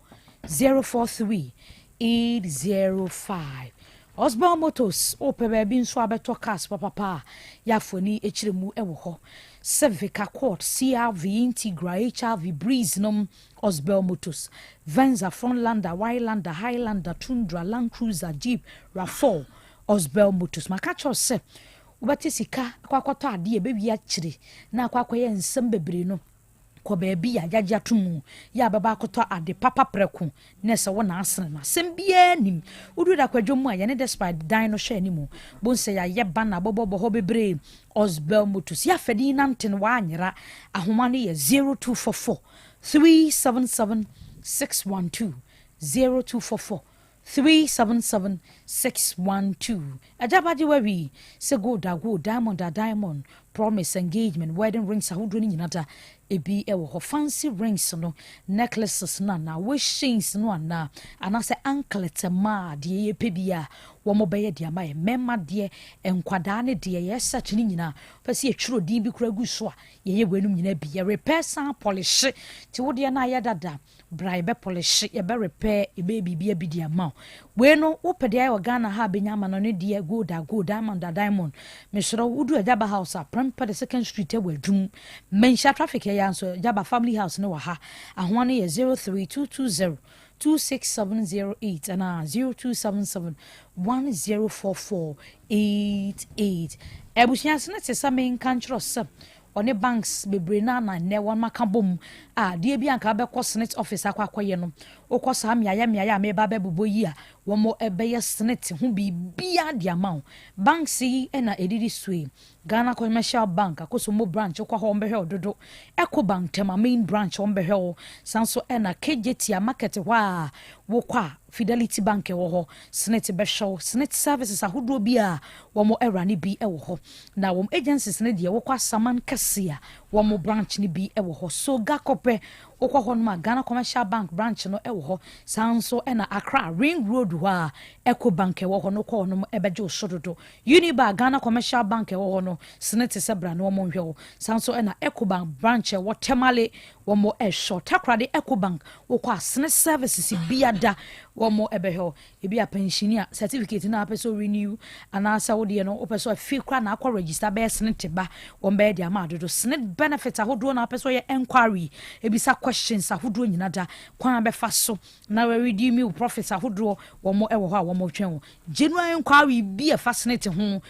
043 805 Osborne Motors ope baby nso abeto cars papa ya foni echiremu ewo ho Civic Accord CRV Integra HRV Breeze nom Osborne Motors Venza Frontlander Wildlander Highlander Tundra Land Cruiser Jeep RAV4 Osborne Motors makacho se ubati sika akwakoto ade bebi akire na akwakoye nsem bebre no ko baby ya jaja tumu ya baba akoto ade papa preku na se wona asene na sem bia nim udu da kwadwom a ye ne despite dino hwe animu bonse ya ye bana bobo ho bebre Osbel Motors ya fedi nanten wa anyira ahoma ne ye 0244 377 612 0244 377 612 ajabaji wewi se go diamond promise engagement wedding rings ahodo ni nyinata ebi ewo ho fancy rings no necklaces na wishings no na anase anklet ma de ye pebia wo mo beye de amaye memma de enkwada ne de ye search ni nyina pese ye twiro din bi kura gu so a ye wenum nyina bi ye repair san polish ti wo de na ye dada bribe polish ye be repair e be bibia bi de ama we no wo pede ayo Ghana ha benya ma no ne de go diamond me soro wudu ajaba house a prempa the second street e wadum mensha traffic ya so jaba family house ne wa ha ahwa ne ye 03220 26708 and 0277 104488 ebusia sene tesa men kanchro sep one banks bebre na ne won makabom de bia nka be ko senate office akwakoye no okosa amia me ba bebubo yi a wo mo ebeye senate hu bia de amount banks yi na edidi sui Ghana Commercial Bank akoso mo branch kwa ho mbehwe ododo Eco Bank tema main branch mbehwe sanso na KJT market wa wo kwa Fidelity Bank wo ho senate behwe senate services ahodo bia wo mo erane bi wo ho na wo agencies ne de wo kwa saman kasia wo mo branch ni bi wo ho so gakope okwa ho no Ghana Commercial Bank branch no wo ho sanso na Accra Ring Road wa Eco Bank wo ho no ko no ebeje osododo Uniba Ghana Commercial Bank wo ho no senate sebra no mo hwe sanso na Eco Bank branch wo temale wo mo short takrade Eco Bank wo kwa senate services biada wo mo ebeho ebi a pensioner certificate na apeso renew anasa wo de no opeso afi kwa na akwa register be senate ba wo be de amadodo senate benefit ahodo na apeso ye enquiry ebisa questions ahodo nyina da kwa be fa so na we redeem profits ahodo wo mo ewo ho a wo mo twen genuine enquiry bi e fa senate ho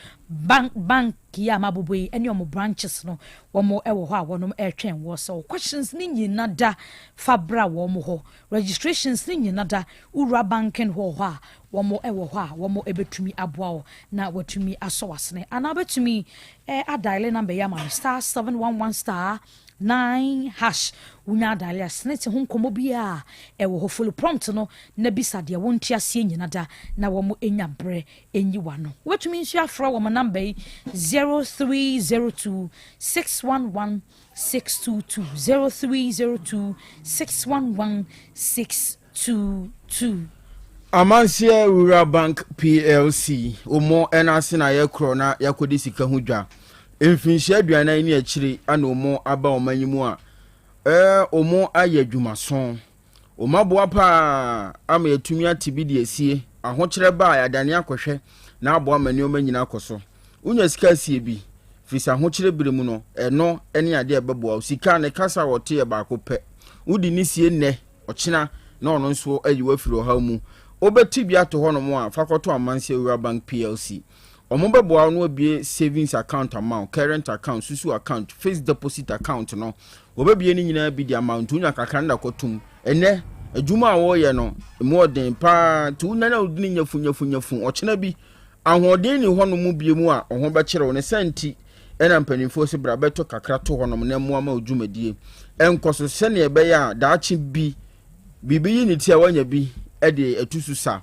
bank ya maboboi ene omo branches no womo ewo ho a wonom etwen wo so questions ni nyina da fabra wo mo ho registrations ni nyina da ura banking ho a wɔmo ɛwɔ hɔ a wɔmo ɛbɛtumi aboa wo na watumi asɔ wasene ana bɛtumi adial number yɛ ma *711*9# wonya adial asene te ho nkɔmmɔ bi a ɛwɔ hɔ follow prompt no na bisa deɛ wontua sie nyina da na wɔmo ɛnya brɛ ɛnyi wa no watumi nso afrɛ wɔn number yi 0302 611 622 0302 611 622 Amansia Rural Bank PLC omo enase na ye kro na yakodi sika ho dwa emfinhia aduana ni akire ana omo aba omanyimu a omo aye dwumason omo aboa pa ama yatumi atibi de asie ahokyere ba ya dane akohwe na aboa mani omanyina akoso unya sika asie bi fisa ahokyere biremu no eno ene ade ebeboa sika ne kasa wote e ba ko pe udi ni sie nne ochina na ono nso ayiwa firo ha mu obeti bia to hono mo a fakoto Amansia Rural Bank PLC omo beboa no abie savings account amount current account susu account fixed deposit account no obebie ni nyina bi di amount unya kakranda kotum ene adwuma a wo ye no mo den pa tu na udi nyafu ochina bi ahoden ni hono mu bie mu a oho be kire wo ne senti ena mpanimfo se bra beto kakra to hono mo na mo ama odwumadie enkoso se ne ebe ya daachi bi bibi ni tia wanya bi ede etusu sa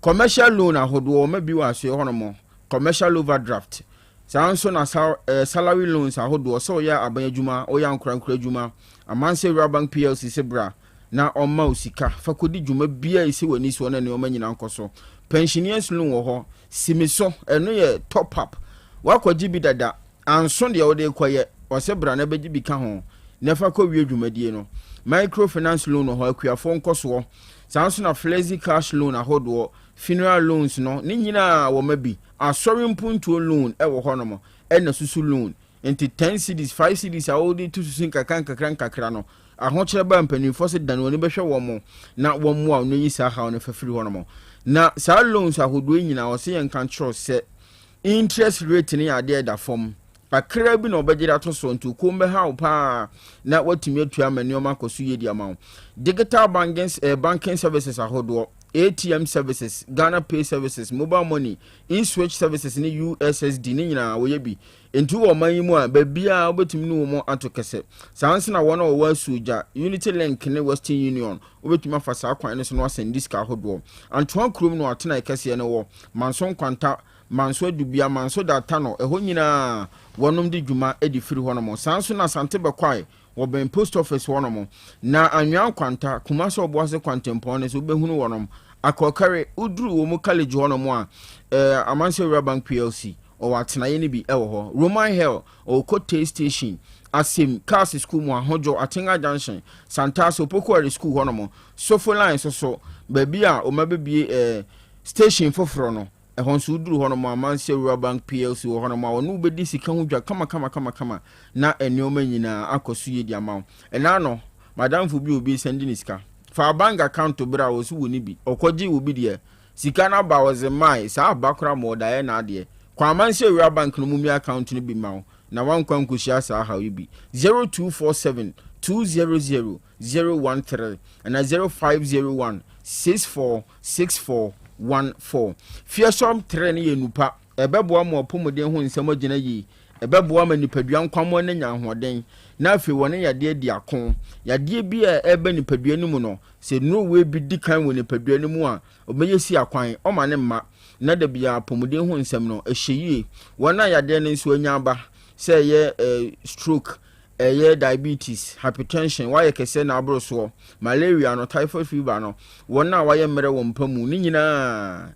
commercial loan ahodo ma bi wa so hono mo commercial overdraft sanso na salary loans ahodo so ya abanyadwuma oya nkurankura adwuma Amansia Rural Bank PLC se bra na omma osika fakodi dwuma bia isi wani so na ne omanyina nkoso pensioners loan wo ho simiso eno ye top up wakwaji bi dada anso de wode koye wose bra na beji bi ka ho nefa ko wie dwumadie no microfinance loan ho akuafo nkoso sanso na flexi cash loan ahodo funeral loans no ni nyina wo mabi asori mpuntuo loan ewo ho no mo ena susu loan enti 10 cedis 5 cedis awodi to susu kakran no ahokyere ba mpanimfo se dan woni behwe wo mo na wo mo a no yi sa ha no fafiri ho no mo na sa loans ahodo nyina wo se yen kan tro se interest rate ni ade da form akra bi no obegida to so ntu ko mbe ha pa na watumi atu amani o makoso yedi amawo digital banking services ahodo ATM services, Ghana Pay services, mobile money, in-switch services ni USSD ni nyina woye bi entu wo man yimu a babia obetumi no mo atokese sanse na wona wo asuja Unity Link ni Western Union obetumi afasa akwan ne so no asend diska ahodo antoan krom no atena ekese ne wo manson kwanta manso adubia manso data no eho nyina wonom de dwuma edi firi ho no mo sanso na sante bekwai woben post office wonom na anwan kwanta kumase oboase kwantempon ne so behunu wonom akokare uduru wo mu college wonom a Amansia Rural Bank PLC o watena ye ni bi ewo ho Roman Hill o Kote Station Asim Cars School mu ahojo Atenga Junction Santaso Pokuari School wonom Sofo line so baby a o mabebie station foforo no ehonso uduru hono mo Amansia Rural Bank PLC wo hono mo wonu bedi sika ho dwa kama na enioma nyina akoso ye di amawo ena no madam fu bi obi send ni sika fa bank account bra wo so woni bi okoji wo bi de sika na ba was mai sa bakra mo da ye na ade kwa Amansia Rural Bank no mumi account no bi mawo na wankwan kushia sa ha wi bi 0247 200 013 and 0501 646414 Fiesom train ye nupa ebeboa mo opomoden ho nsem agina yi ebeboa ma nipadua nkwamo ne nya hoden na afi woni yade di akon yade bi a ebe nipadua nimu no se no we bi di kan woni nipadua nimu a obeye si akwan o ma ne mma na da bia opomoden ho nsem no ehyeyi wona yade ne nso anya ba se ye stroke diabetes, hypertension, why kese na abroso, malaria no typhoid fever no. Wona why mere wompamu ni nyina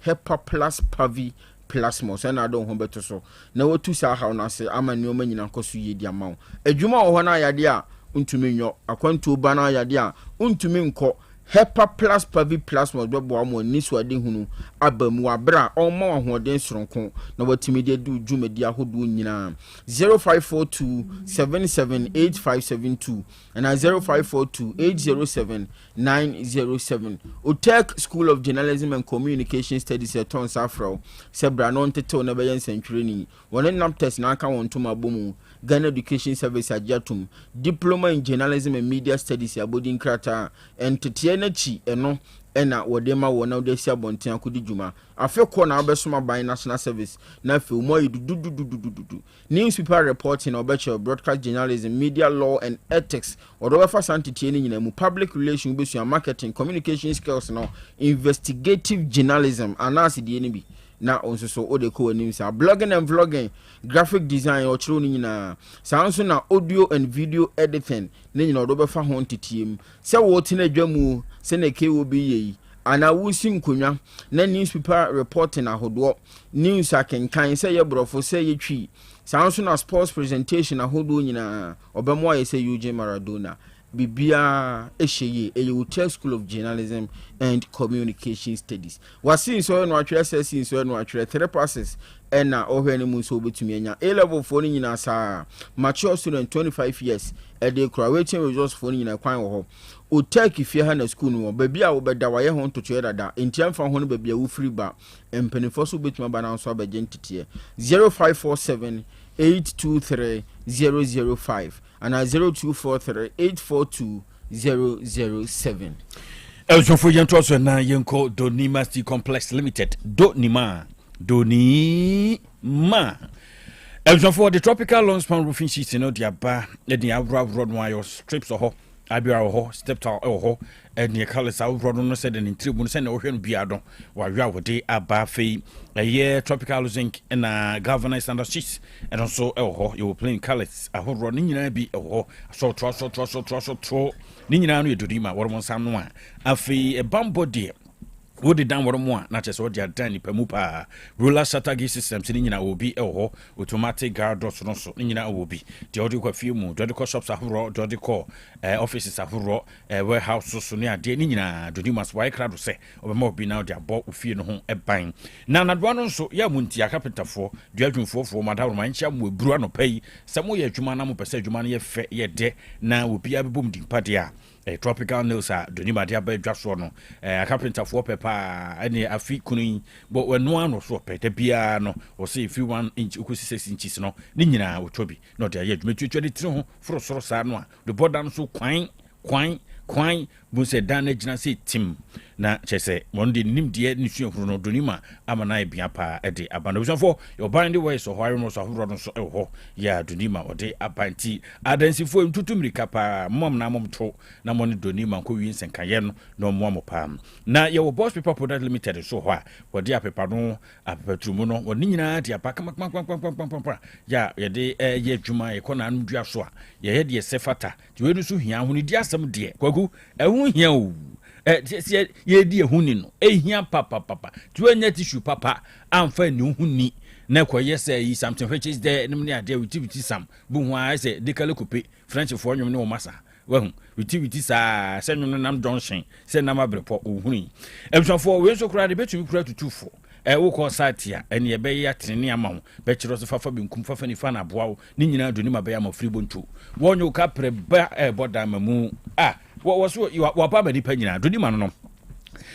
hepa plus pavi plasma so na don ho beto so. Na wotu sa ha na se ama ni o manyina koso ye di amawo. Adwuma wo na yade a untumi nyo, akwantu ba na yade a untumi nko. Hepa plus pavi plasma bebo amo ni so ade hunu abamu abra omo ahoden soronko na watimi de du dwumadi ahodo nyina 0542 778572 and 0542 807 907 Otec School of Journalism and Communication Studies at Tons Afro sebra non teto na bayan century ni wonen nam test na aka won to mabomu Ghana Education Service Ajatum Diploma in Journalism and Media Studies abodin krata entete na chi eno ena wodema wona wode sia bonten akodi djuma afi ko na obesoma ban national service na fi mo yidudududududu newspaper reporting obeche broadcast journalism media law and ethics odobefa santity ni nyina mu public relations besu marketing communication skills no investigative journalism anasi die ni bi na onso ode ko anim sa blogging and vlogging graphic design o chiro ni nyina sanso na audio and video editing ni nyina odobefa ho ntitiem se wo tina dwamu se na KOB yi ana wusi nkonwa na newspaper reporting ahodo news akenkan se ye brofo se ye twi sanso na sports presentation ahodo nyina obemo aye se UJ Maradona bibia ehye Otec School of Journalism and Communication Studies wasi so no atwere sesi so no atwere three passes ena ohwani mu so betumi anya A level for ni nyina sa mature student 25 years e dey waiting results for ni nyina kwan wo ho Otec ifie ha na school no babia wo beda waye ho ntoto dada entiamfa ho no babia wo free ba empenifo so betumi ba na so abagentete 0547 823 005 and 0243-842-007. Elshofo yentoso na yenko Donima Steel Complex Limited. Donima. Elshofo the tropical long span roofing sheets no diaba the abra road wire strips ho abia ho step tile ho and the colors out road no said in tribune send ohwen biado wa wi awode aba fei a year tropical zinc and governor standard sheets and also ho you will playing colors a ho road ni nyina bi ho so tro ni nyina no edurima wormo sam no a afei e bambo de wodi dan wormo a na chese wodi adan ni pamu pa roller shutter systems ni nyina obi ho automatic guard doors no so ni nyina obi de odi kwa fie mu de ko shops ahoro de ko offices ahoro warehouse so ni ade ni nyina dodi mas why crowd say obema obi na de abo ofie no ho eban na nadwa no so ya munti akapetafo de adwumfo madawro mancha mu eburu anopai samo ye adwuma na mo pese adwuma no ye fe ye de na obi abebom dimpade a tropical nails a donima dia ba dwaso no carpenter for pepa any afi kunu but when no ano so pete bia no o say if 1 inch ukusi 6 inches no ni nyina otobi no dia ye dwumetwetwe de tire ho foro soro sa no a the border so kwan bu se dan na gina se tim na chese monde nim de ni suahuru no donima amana ebia pa ede abana busanfo your band way so hware no so ahoro no so ho ya donima ode abanti adansifo ntutumrika pa mom na mom to na mo ne donima ko wi nsenkaye no no mom pa na your boss people product limited so ho a wode apepa no apapatrumu no woni nyina de apaka makmakmakmakmakmakmak ya ye de ye dwuma ye kona anu dua so a ye de sefata ti we no so hia ho ni di asem de Kwaku ehun hia o ye di ehun no ehia papa tu anya tissue papa amfa ni ehun ni na koye say yi something which is there nim ni ade witi sam bu hu a say de kale kope french for nwom ne o masa wahu witi sa se nwom nam donchen se nam abrepo ohun ebsofo we so kura de betumi kura tutufo wo ko site a ene ye be ya trene ama ho be kiro so fafa binkum fafa ni fa na boawo ni nyina doni ma be ya ma free bontu wonyo ka pre ba boda mamu wo so wa pa mani pa nyina doni ma no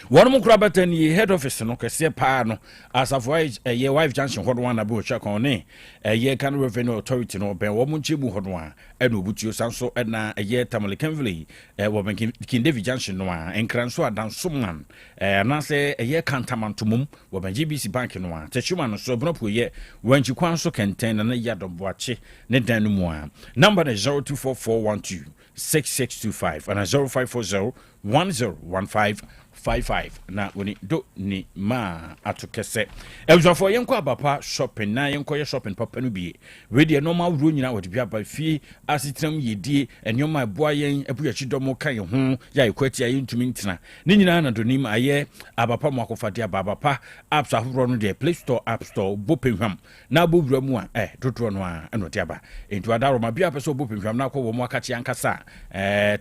one more crab at any head office no kese pa no as of ye wife junction hot one abu check on ne ye can revenue authority no ben wo munche bu hot one e no butuo sanso e na ye tamale kanvili wo ben kin David junction no a enkranso adan somman na se ye kantamantumum wo ben GBC bank no a techuma no so bropo ye wanchi kwan so kenten na ya domboache ne dan no mu a number 024412 6625 and 0540101555 na woni do ni ma atokese elzofo yenko abapa shopping na yenko ye shopping papa no bie we de normal ro nyina wodi bia ba fie asitram yedie enyoma boa yen abuyachi domo kan ye ho ya ekwati ayi ntumi ntina ni nyina na do ni ma aye abapa mo akofade abapa apps ahoro no de Play Store App Store bopenhwam na bobura mu a dodoro no a eno de aba entu adaro ma bia pese bopenhwam na akọ wo mo akachi ankasa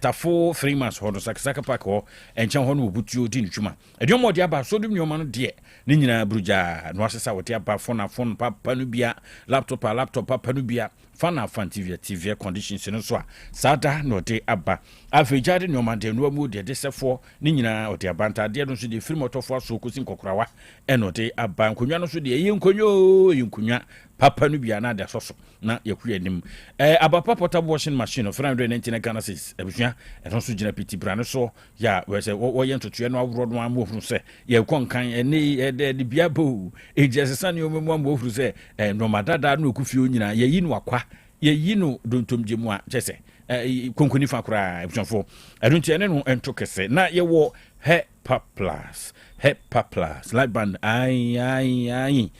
tafo 3 months hodo sakasaka pack ho enchen ho no obutuo di ntwuma ediomo de aba so dum nyoma no de ni nyina bruja no asesa wote aba phone papa no bia laptop papa no bia fana TV conditions no so a sada no de aba afejade nyoma de no mu de sefo ni nyina ode abanta de no so de free motofo so kosi nkokorawa eno de aba nkonwa no so de yenkonyo papa no bia na da soso na yakuru anim abapa portable washing machine of 399 Ghana cedis ebusua ɛno so gina piti brane so ya we say wo ye ntotoe no awro no amofuru se ye konkan ene de bia bo ejesesa ne omemu amofuru se no madada no okufie onyina ye yi no akwa ye yi no dontomjemu a chese konkoni fa kura ebusuafo ɛno nti ene no ento kese na ye wo Hepa Plus light band ai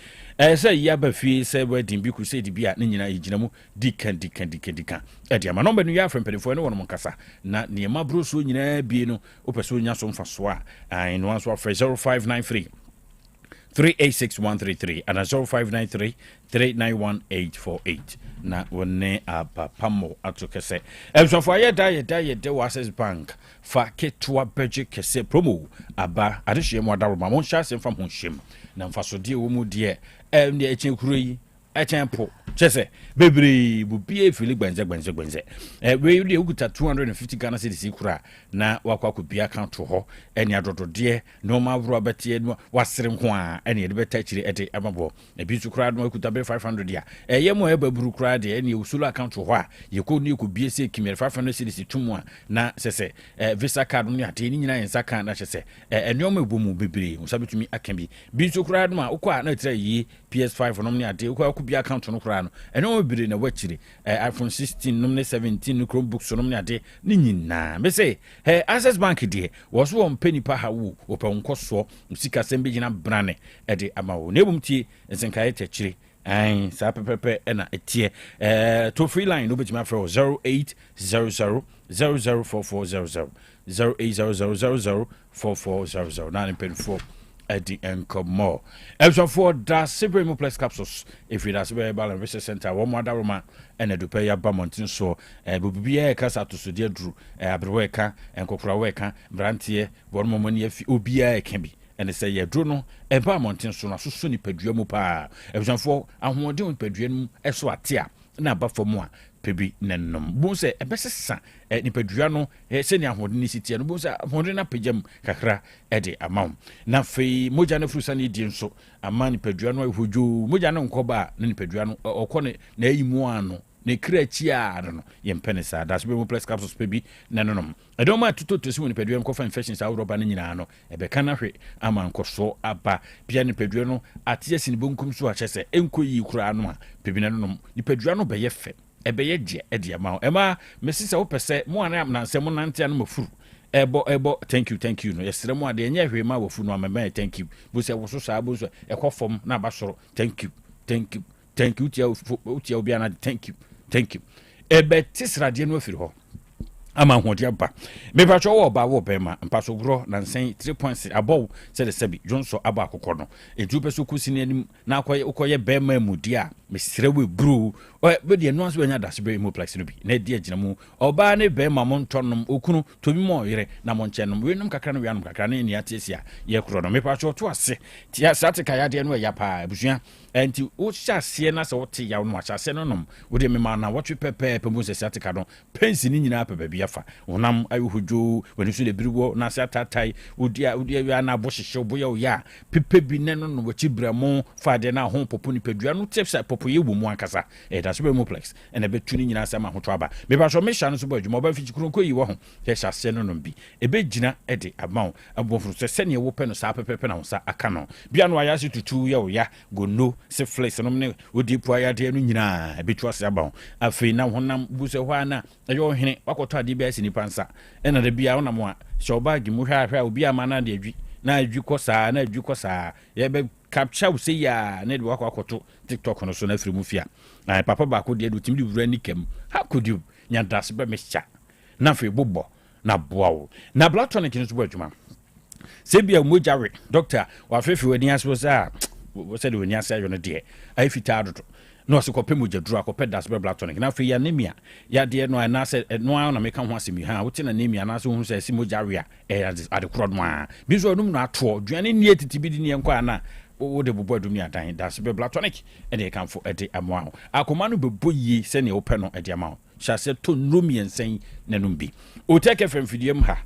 say yaba fi say wedding bi ku say di bia ne nyina yigina mu dikan edi ama number no ya from pedifo ne wono kasa na ne ma bro so nyina bi no opeso nya so mfa so a ai no answer for 0593 386133 and 0593 391848 na wone abapamo atokese emsofo ayeda wo Access Bank fa ketwa budget kese promo aba adehye mo adaroma mo hya sem fam ho hyem na mfasode wo mu de ne echen kuro yi echen po chese bebre bu bie fili gbenze we de uguta 250 Ghana cedis kura na wakwa bia account ho ene adodode no ma bro abetie no wasere nko a ene de beta chire ede amabo e bi su kura no akuta be 500 ya ye mo e baburu kura de ene usulu account ho a ye ko ni ko bie se kimere 500 cedis tumu a na sese visa card no ate ni nyina yensa kan na chese ene o mabomu bebre musabetumi akambi bi su kura no a ukwa na tire yi PS5 no ne ade ukwa ku bia account no kura no ene o bire na wachire iPhone 16 no 17 no Chromebooks no ne ade ni nyina me say Access Bank de was one penny pa ha wo opa nkoso musika sembe gina brane ede amawo na ebumtie nsenkaye techire ai sa pepepe na etie to free line no betima for 0800 004400 0800 na pen4 Eddie Encomo. For the Supreme Plus capsules, if it has very balance research center, one more Daroma, and a Dupaya Bamontin so, Bubia Casa to Sudia Drew, Abreweka, and Copraweka, Brantier, one moment if Ubia can be. And they say, yeah, Druno, and Bamontin so, so soon Pedrium pa. For I want doing Pedrium, Eswatia, na ba for more. Pebi nennom bonse ebesesa ni pedruano senia hodini sitie no bonse hodina pejam kakra ede amam na fei moja na frusa ni di nso ama ni pedruano ehojo moja na nkoba ni pedruano okone na ayimu ano ne krachi a no yempenesa das be mo plus capsules pebi nennom edoma tuto si woni pedruano ko fa infections awroba ni nyina no ebeka na hwe ama nkoso aba bia ni pedruano atie sini bonkum so a chese enkoyi kura no a pebi nennom ni pedruano be ye fe ebeye je ediama ema mesisa wo pese mo ana na nsem nante anu mafuru ebo thank you no yesere mo ade enye hwe ma wafu no amema thank you bo se wo so sa bo so ekofom na ba soro thank you utia obi ana thank you ebe tisrade no afiri ho ama hodi aba me ba cho wo ba wo be ma mpaso gro na nsen 3 points above se de sebi jonso aba akokọ no eju peso kusini anim na akoye be ma mudi a mesire we bru be de no aso anya dase be moplex no bi na de agina mu oba ne be ma montonom okunu tobi mo yere na monchenom we num kakra no wianom kakra na ni atesia ye kro no me pa cho to ase tia satika ya de no ya pa abusua enti o hyase na se wote ya no hyase no nom wo de me ma na wotwe pepe mu se satika no pensi ni nyina pepe bi afa onam ayuhujo woni so de biriwo na se atatai odia wi na bo hyehye bo ya pepe bi ne no wachi bramo fa de na ho popo ni pedua no tepsa popo ye wo mu akasa da so be moplex and e betu ni nyina se ma ho to aba me ba so me hya no so bo adwuma ba fichi kuro koyi wo ho ye hyase no nom bi e be gina e de amount abofuru se ne wo pe no sa pepe na ho sa aka no bia no aya se tutu ye wo ya gono se flex no ne odi pu aya de no nyina e betu ase aba ho afei na honam bu se ho ana ayo hene wakoto ade bia ni pansa ena de bia wona mo a shobagi mu hwa obi ama na de adwi na adwi kosa ye be capture we say ya na de wakoto TikTok no so na firi mu fia na papa ba ko de do timi wura ni kem how could you nya das be mecha na fe bobo na boawo na blood tonic ni so bo adwuma se bia mojawe doctor wa fefe wani aso sa wo se de wani asa yo no de ai fita dodo no se kope mojaduru akope das blood tonic na fe ya anemia ya de no na se no na meka ho asemi ha wote na anemia na so hu se si mojawe a adekro no a bi so num na ato duane ni etiti bi di ne enko ana wo de bobo adumi adan das blood tonic e de kan fo e de amoa akoma no bebo yi se ne ope no e de ama hyase to nromi ensen nanum bi Otec FM fidiem ha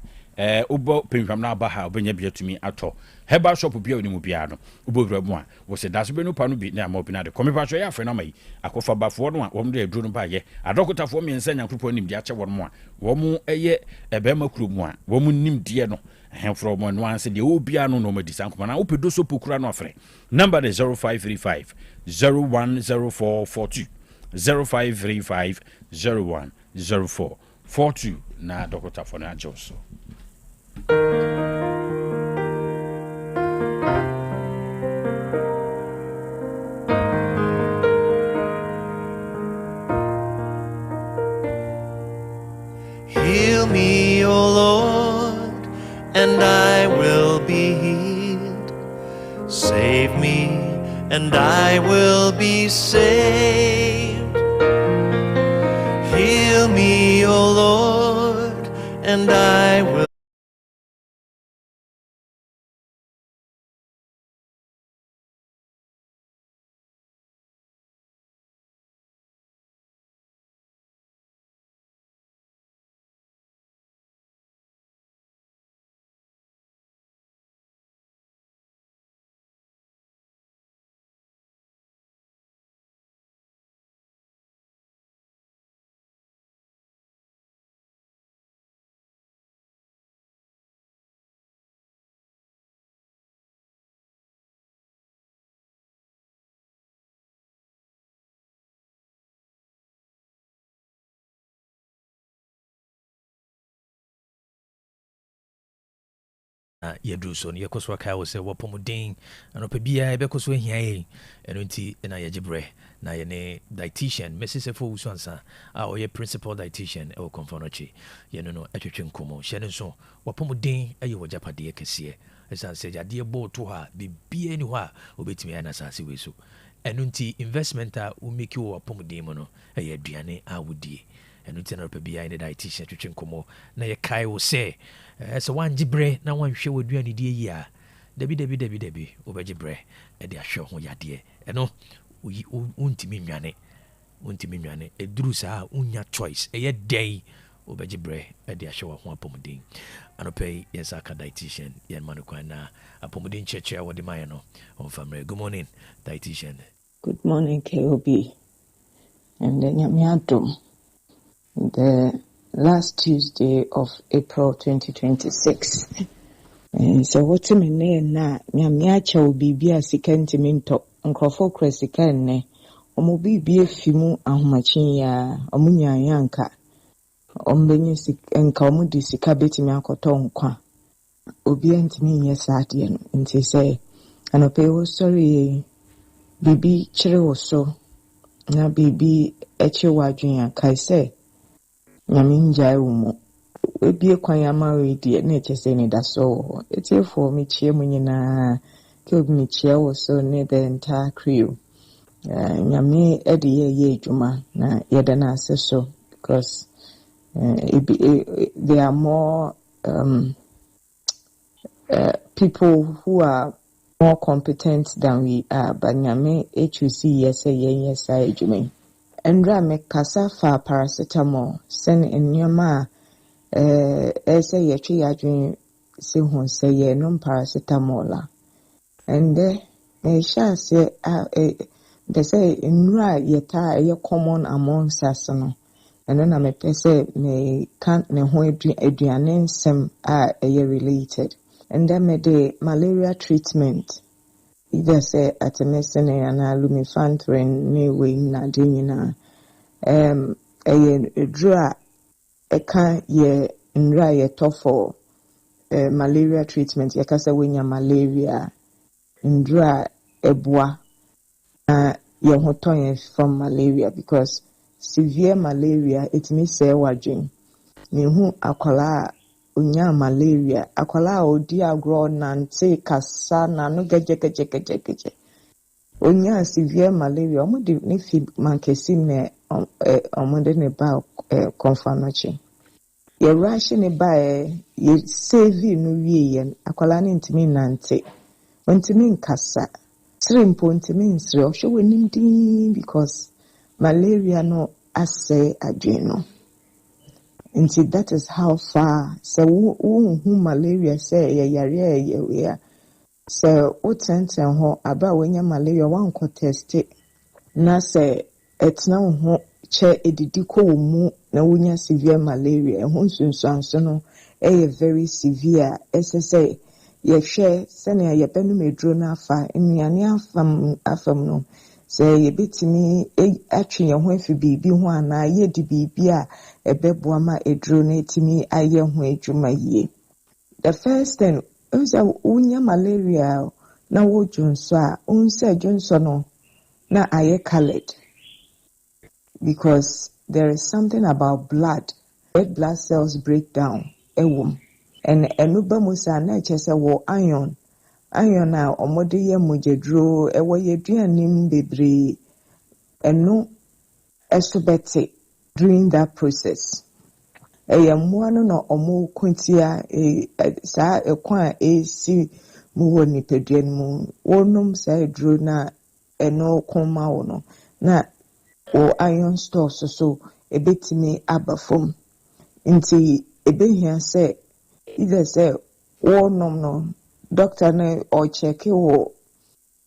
ubo pinham na ba ha obenya bia tumi ato heba shop bia oni mu bia no ubo wura mu a wo se daso be no pa no bi na ma obi na de komi pa so ya afre na mai akofa bafo no a wo de aduru no ba ye adokotafo mi ensa nyankropo nim de ache won mu a wo mu eye ebema kuro mu a wo mu nim de no from one once the obia no no medi sankoma na opedo so pokura no afre number is 0535 010442 0535 010442 na dokotafo na ajoso. Heal me, O Lord, and I will be healed. Save me, and I will be saved. Heal me, O Lord, and I will. Yɛduru so no yɛkɔ so aka wo sɛ wɔpɔmuden anɔpa biaa yɛbɛkɔ so ahia yɛ ɛno nti na yɛgye berɛ na yɛne dietitian Mesisefo Owusu ansa a ɔyɛ principal dietitian ɛwɔ kɔmfa no akyi yɛno no atwetwe nkɔmmɔ hyɛ no nso wɔpɔmuden ɛyɛ wɔgyapadeɛ kɛseɛ ɛsiane sɛ gyadeɛ bɔɔ to hɔ a biribiaa ni hɔ a wobɛtumi ayɛ no asase wei so ɛno nti investment a womeki wɔ wɔpɔmuden mu no ɛyɛ aduane a wodie ɛno nti na ɔpɛ biaa ne dietitian atwetwe nkɔmmɔ na yɛkae wo sɛ sɛ wangye berɛ na wanhwɛ w'aduane die yi a dabi wobɛgye berɛ ɛde ahwɛ ho yadeɛ ɛno wontumi nnwane ɛduru saa wonya choice ɛyɛ dɛn wobɛgye berɛ ɛde ahwɛ wɔ ho apɔmuden anɔpɛ yi yɛnsa aka dietitian yɛnma no kwan na apɔmuden kyerɛkyerɛ a wɔde mayɛ no ɔmfa mmerɛ. Good morning dietitian. Good morning KOB and nyame adom. The last Tuesday of April 2026. So what's my name na nyamiacha obibi a sika ntimi ntɔ nkrɔfo kura sika nne ɔmo bibi efi mu ahomakyin ya ɔmo nyanyanka ɔmo benye sika nka ɔmo di sika betimi akɔtɔ nkwa obi ntimi nyɛ saa deɛ no nti sɛ anɔpɛ wo sorry bibi kyerɛ wo so na bibi ɛkyerɛ wadwen a kae sɛ nyame njai umo ebie kwan ama wedi na eche se ne da so etiefo me chie mu nyina ke obi me chie wo so ne the entire crew nyame ede ye adwuma na yeda na ase so because there are more people who are more competent than we are but nyame HUC yes yes adwuma Endra me kasa fa paracetamol sen enyoma ese yetwe yadwen se hu se ye no paracetamol la ende sha se they say nra yeta ye common amongst us no eno na me pese me kan ne ho aduane nsem a eye related ende me de malaria treatment either say atemesine ana lumifantrin ne we na dinina dra eka ye nra ye tofo malaria treatment ye kasa wenya malaria ndra eboa ye hoton from malaria because severe malaria it means say wadwen me hu akwala onya malaria akwala odi agro nante kasa na no geje onya severe malaria omo de ne fi mankesim ne omo de ne ba confirmation ye rush ne ba ye save no wie yen akwala ne ntimi nante ontimi nkasa trimpo ntimi nsre o hwe wenim din because malaria no ase adwen no nti that is how far so who malaria say ya so wotenten ho aba wenya malaria wanko test na say etna ho che edidi ko mu na wonya severe malaria ho sunsuanso no very severe say ye hwe sene ye benu medro na afa nnuane afam no say ye bitimi atwe ye ho afi bibi ho ana ye di bibi a ebeboa ma edro na etimi aye ho adwuma yie. The first thing is unya malaria na wo junso a unse junso no na aye colored because there is something about blood. Red blood cells break down ewom and enuba musa na chese wo iron na omode ye mojedro ewo ye duanim bebre eno esobete during that process. Muano no omo kuntia sa ekwa esi mu woni peduen mu wonum sa edro na eno koma wono na o iron stores so ebetimi abafom nti ebehia se either say wonum no doctor na or check wo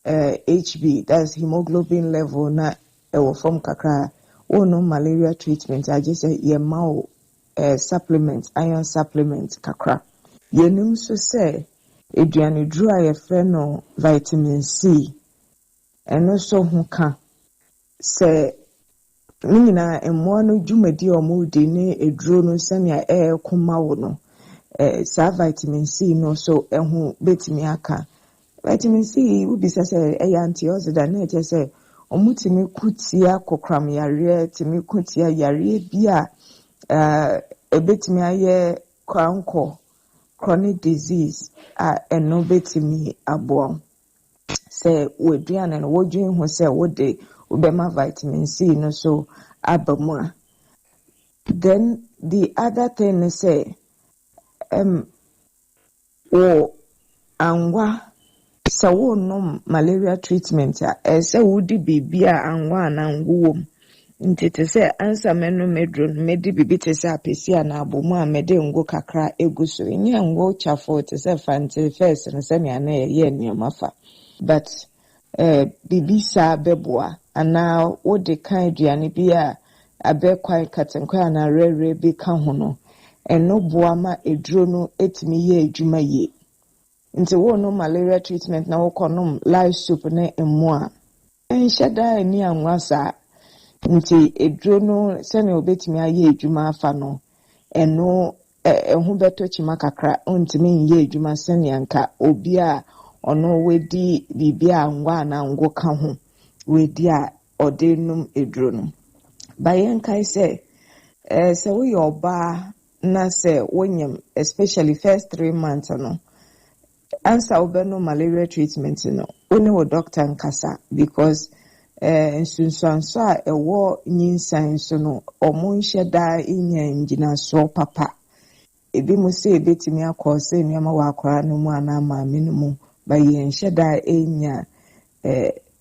HB that's hemoglobin level na ewo form kakra wonum malaria treatment I just say ye mawo supplement iron supplement kakra yenum so say eduane dru a ye no vitamin C eno so huka say minina emmo no dwumadi omudi ne edru no sania koma wo no sa vitamin C no so ehu betimi aka vitamin C ubisa say antioxidant na je say omutimi kutia kokram yare timi kutia yare bia ebetimi aye chronic disease eno betimi abo say weduane no wodwen ho say wode ubema vitamin C no so abamu. Then the other thing is say anwa sa wonnom malaria treatment say wodi bibia anwa na ngwom ntete say ansa menu medro medi bibite say apesia na abomu a mede ngo kakra eguso nya ngo chafo te say fante first no say na ye niamafa but bibisa beboa ana wode kan aduane bia abekwan katenkwa na rere bi ka ho no eno boa ma edro no etimi ye adwuma ye nti no malaria treatment na wokonom live soup na emu a enhyeda ani anwasa nti edro no sene obetimi aye adwuma afa no eno ehu beto chima kakra ontimi nye adwuma sene anka obi a ono wedi bibia anwa na ngo ka ho wedi a odenum edro no bayen kai say se we oba na se wonyem especially first 3 months no answer obeno malaria treatment no only wo doctor nkasa because nsunsuanso a ewo nyinsan so no omo nheda inya ngina so papa ebi mo se ebetimi akose niam wa akora no mu ana ma minimu baye nheda enya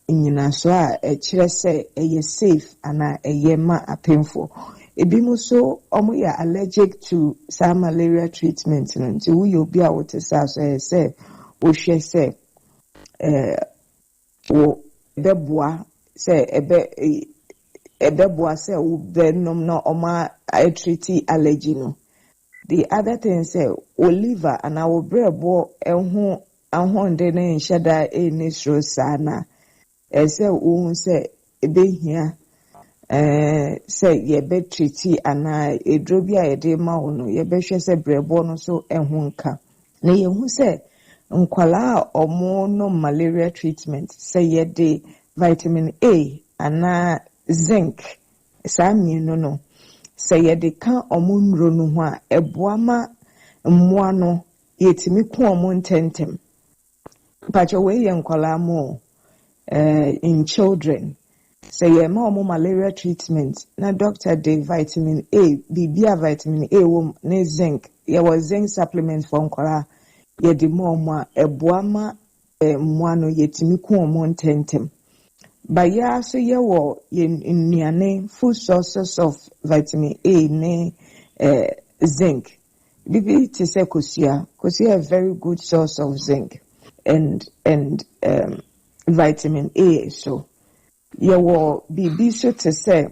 nyina so a ekire se eye safe ana eye ma apemfo ebi mo so omo ya allergic to some malaria treatment no nti we obi a wote sa so say wo hwe say wo beboa say ebeboa say wo benom no oma treat allergy no. The other thing say wo liver and our brebo ehun ahonde na nhada enisro sana say wo say ebehia say ye be treat ana edrobi a yede ma wo no ye be hwe say brebo no so ehun ka na ye hu say nkwala omo no malaria treatment say yede vitamin A ana zinc sami no say yede kan omo nro no ho a eboa ma mmoa no yetimi ko omo ntentem pacho we ye nkwala mo in children say ye ma omo malaria treatment na doctor de vitamin A bibia vitamin A wo ne zinc ye was zinc supplement for nkwala ye di mo ma eboa ma mmoa no yetimi ko omo ntentem baya so ye wo ye nnuane food sources of vitamin A ne zinc. Bibi to say kosia a very good source of zinc and vitamin A. So you will bibi so to say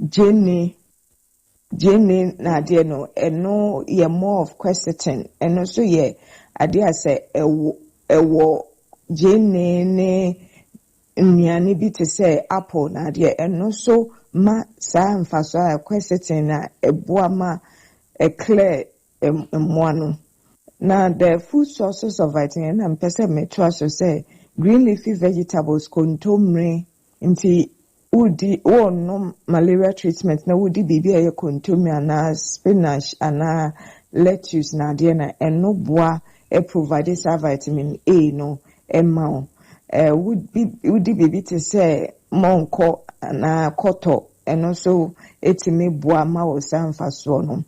Jenny na dear no and no ye more of quercetin and also ye idea say ewo Jenny ne nyani bi to say apple na dear and also ma sa mfaso a quercetin na eboa ma clear moano. Now the food sources of vitamin and pesa metro so say green leafy vegetables kontomre nti udi no malaria treatment na udi bibi aye kontomre ana spinach ana lettuce na de na eno boa provide sa vitamin A no emma udi bibi to say monko na koto eno so etime boa ma o sa mfaso no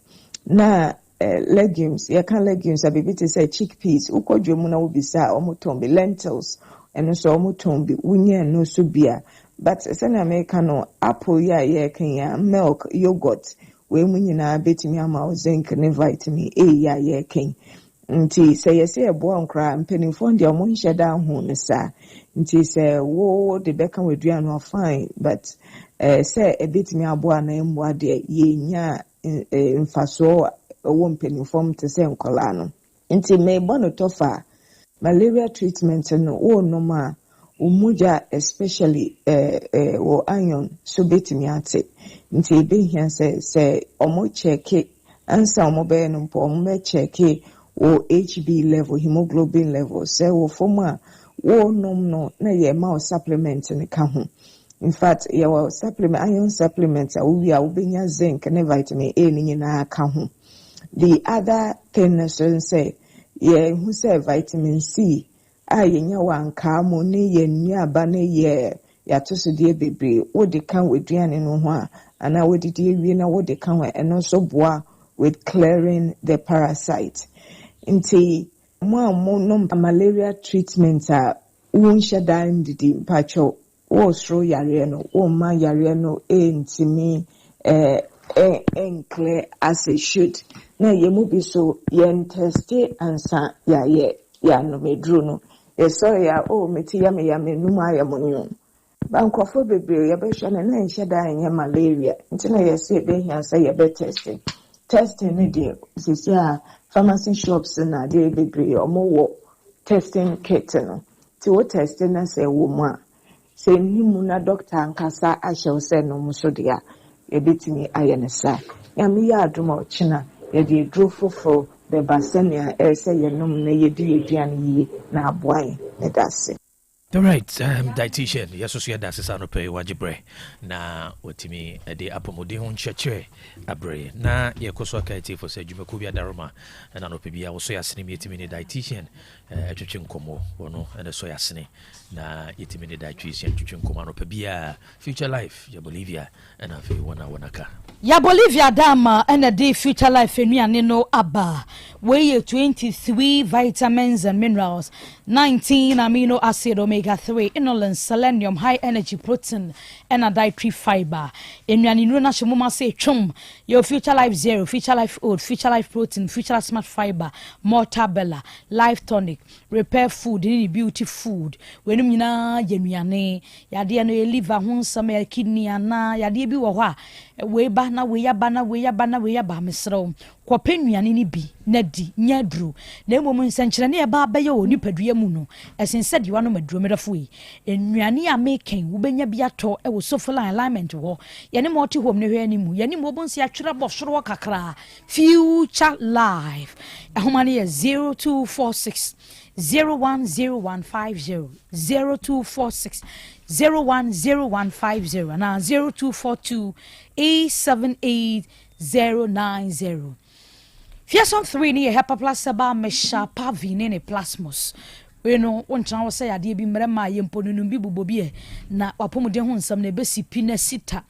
na legumes you can legumes a baby to say chickpeas ukodwemu na ubisa omutombi lentils and so omutombi unye no subia but sen America no apple ya kan milk yogurt we munyina betimi ama zinc ne vitamin A ya kan nti say yes e bo ankra mpenifo ndi omo nheda ho ne sa nti say wo de beka weduano fine but say e betimi abo na embo ade yenya mfaso owo mpenifo te say nkola no nti me bono tofa malaria treatment no o no ma umuja especially o iron so betimi ate nti be hia say omo check ansa omo be no mpo omo check o HB level hemoglobin level say wo forma wo no na ye ma supplement ne ka ho. In fact your supplement iron supplements we are ubenya zinc and vitamin A ni na ka ho. The other thing is say who say vitamin C yenya wanka mo ne ye nuaba ne ye yato de bebre wo de kan weduane no ho a ana wo de ewie na wo de kan eno so boa with clearing the parasite. Nti mo no malaria treatment a won shada ndidi mpacho wo sro yare no wo ma yare no ntimi clear as it should na yemu bi so yen teste ansa ya no medru no so ya meti ya me numa ya monyo bankofo bebre ya be hwa na nheda anya malaria nti na yesi be hia say ya be testing ni de sisi a pharmacy shops na de bebre omo wo testing kit no ti wo testing na say wo mu a say nimu na doctor ankasa ahyew say no muso de a ebetimi ayenesa ya mi ya aduma ochina ye de dro fofo the basenia say yenom na yedi eduan yi na aboan ne dase. All right, dietitian, yes, so that's a pay wajibre. Na watimi de apomodi hun cheche abre. Na ye koso kaiti for say Jumakubia Daroma and Anopibia also yasini metimini dietitian, chuchin komo, ono, and a soyasini. Na itimini dietitian, chuchin komano pebia, future life, ya Bolivia, and a fe wanaka. Ya Bolivia dama and a day future life in Mianino Abba. Weigh 23 vitamins and minerals, 19 amino acid omega 3, inulin, selenium, high energy protein, and a dietary fiber. In Mianino Shimuma say chum, your future life zero, future life oat, future life protein, future life smart fiber, more tabella, life tonic, repair food, any beauty food. When you na genuine, yadia no liver, one some kidney, and na yadia be wa. We bana we yaba misro kwapenuane ni bi nadi nyadru na emom nsankyerene e ba baye oni padua mu no esense de wano maduro medafo yi enuane a making wo benya bi ato e wo social alignment wo ye ne moti home ne hwe animu ye ne mobonsi atwere bosoro kakra future life ahomane ye 0246 010150 0246 010150 na 0242 878-090. Fiason 3 ni hepa plasaba mesha pavine ne plasmos. We no wontra wo say ade bi mrema ye mponunum bi bobobie na wapomode ho nsam na besi pi na sita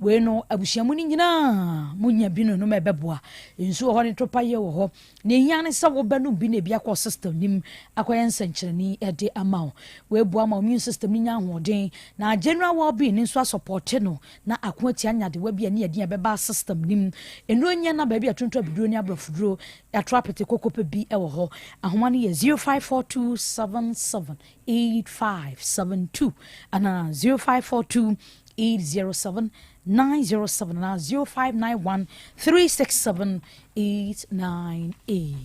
we no abusiamu ni nyina munya bi no me beboa nsuo ho ne topa ye wo ho ne hia ne se wo benu bi na bi akọ system nim akoye nsankyereni e de ama we bua ma immune system ni nya hoden na general well-being nso support no na akoati anya de wa bi ne yede beba system nim eno nya na ba bi atonto abiduro ni abrofuduro atrapete kokope bi e wo ho ahoma ne ye 0542778572 ana 0542 807 907 na 0591 367 898.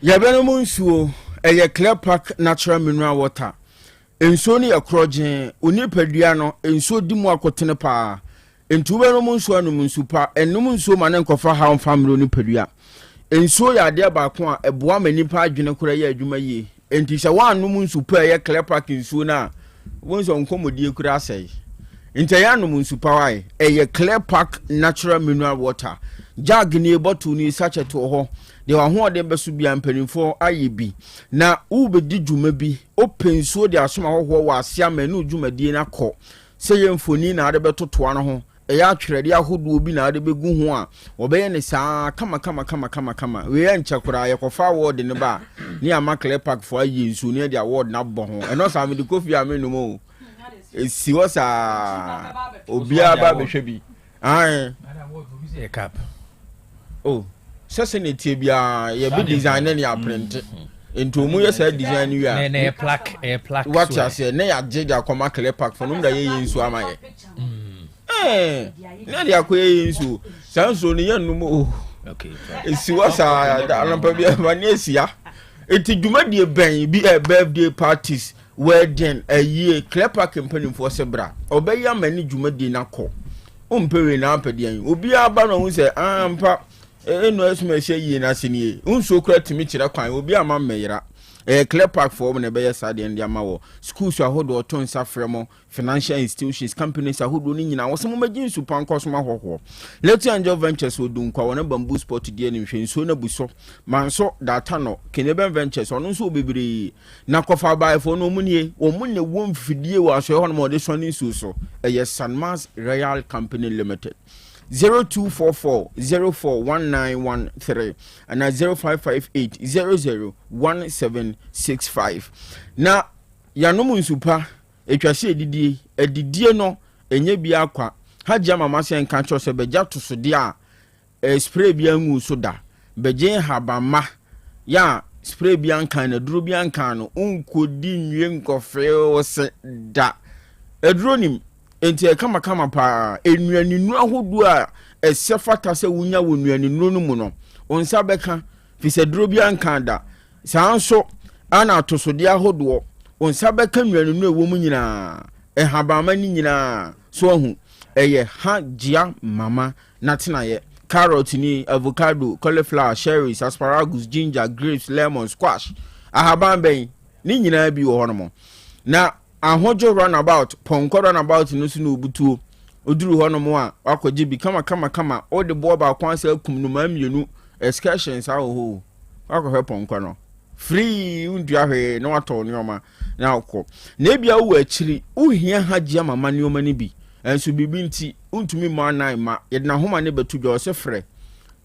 Yabeno munsuo eye clear park natural mineral water. Ensuo ni ekrogen onipadua no ensuo dimu akotene pa. Entuwe no munsuo no munsupa enum nsuo ma ne nkofa ha family onipadua. Ensuo ya de ba ko a eboa manipa adwene kora ye adwuma yi. Enti se wa anum nsupa eye clear park ensuo na wonso nkomodie kura asai. Intayano munsupa wai eye clear park natural mineral water. Jag ni bottle ni sachet to ho. De wa ho de beso bia mpanimfo ayebi. Na ube di dwuma bi open so de asoma ho wa asia manu dwumadie na kọ. Se ye mfoni na ade betoto no ho. Eya atwerede ahodo obi na ade begu ho a obeye ne saa kama we ya nchakura ye kofa award ne ba ni ama clear park for aye nsu ne de award na bọ ho. Eno sa me de kofi amenu mo. Si wasa obia ba behwe bi ai cap oh sese ne tie bia ye be design na ya print into mu ye say design wi a na plaque what you say na ya je dia koma clear park for no da ye nsu ama ye na dia ko ye nsu sanso ne ye num oh okay si wasa anampa bia ba ne sia eti dwumadie ben bi birthday parties wedding a year clear park company for sebra obeya mani dwumadi na ko ompewe na apede obi aba no hu se ampa eno esuma hye yi na senie unso kura timi kire kwan obi ama meyira clear park for na be yesade ndi ama wo schools ahodo oton safremo financial institutions companies ahodo ni nyina wosom magin su panko soma hoho let's enjoy ventures odun kwa wona bamboo sport die ni hwenso na buso manso data no keneben ventures ono nso obibiri na kofa bai fo no munie wo munne wo mfidie wo aso ho no de so ni su so Sanmas Royal Company Limited 0244041913 and 0558001765 na yanom nsupa etwase edidie no enye bia kwa haja mama se nka cho se beja to so de a spray bia ngu so da beje habama ya spray bia nka na duro bia nka no unkodi nwie nkofre o se da edronim enti kama pa enuaninu ahodo a esefata se wunya wonuaninu no mu no onsa beka fise duro bia nka da sanso ana tosode ahodo onsa beka nuaninu ewo mu nyina habama ni nyina so hu eye hajia mama natina ye carrot ni avocado cauliflower cherries asparagus ginger grapes lemon squash ahaban ben ni nyina bi wo hono na ahojo runabout ponko runabout no su no butuo oduru hono mo a akwaje bi kama o de bo ba kwan sa kum no mamienu excursions aho akwa ponko no free undua hwe no ato nyoma na akọ na bia wo akiri uhia hagye mama nyoma ni bi enso bibi nti untumi ma nan ma yedna homa ne betu dwo se frɛ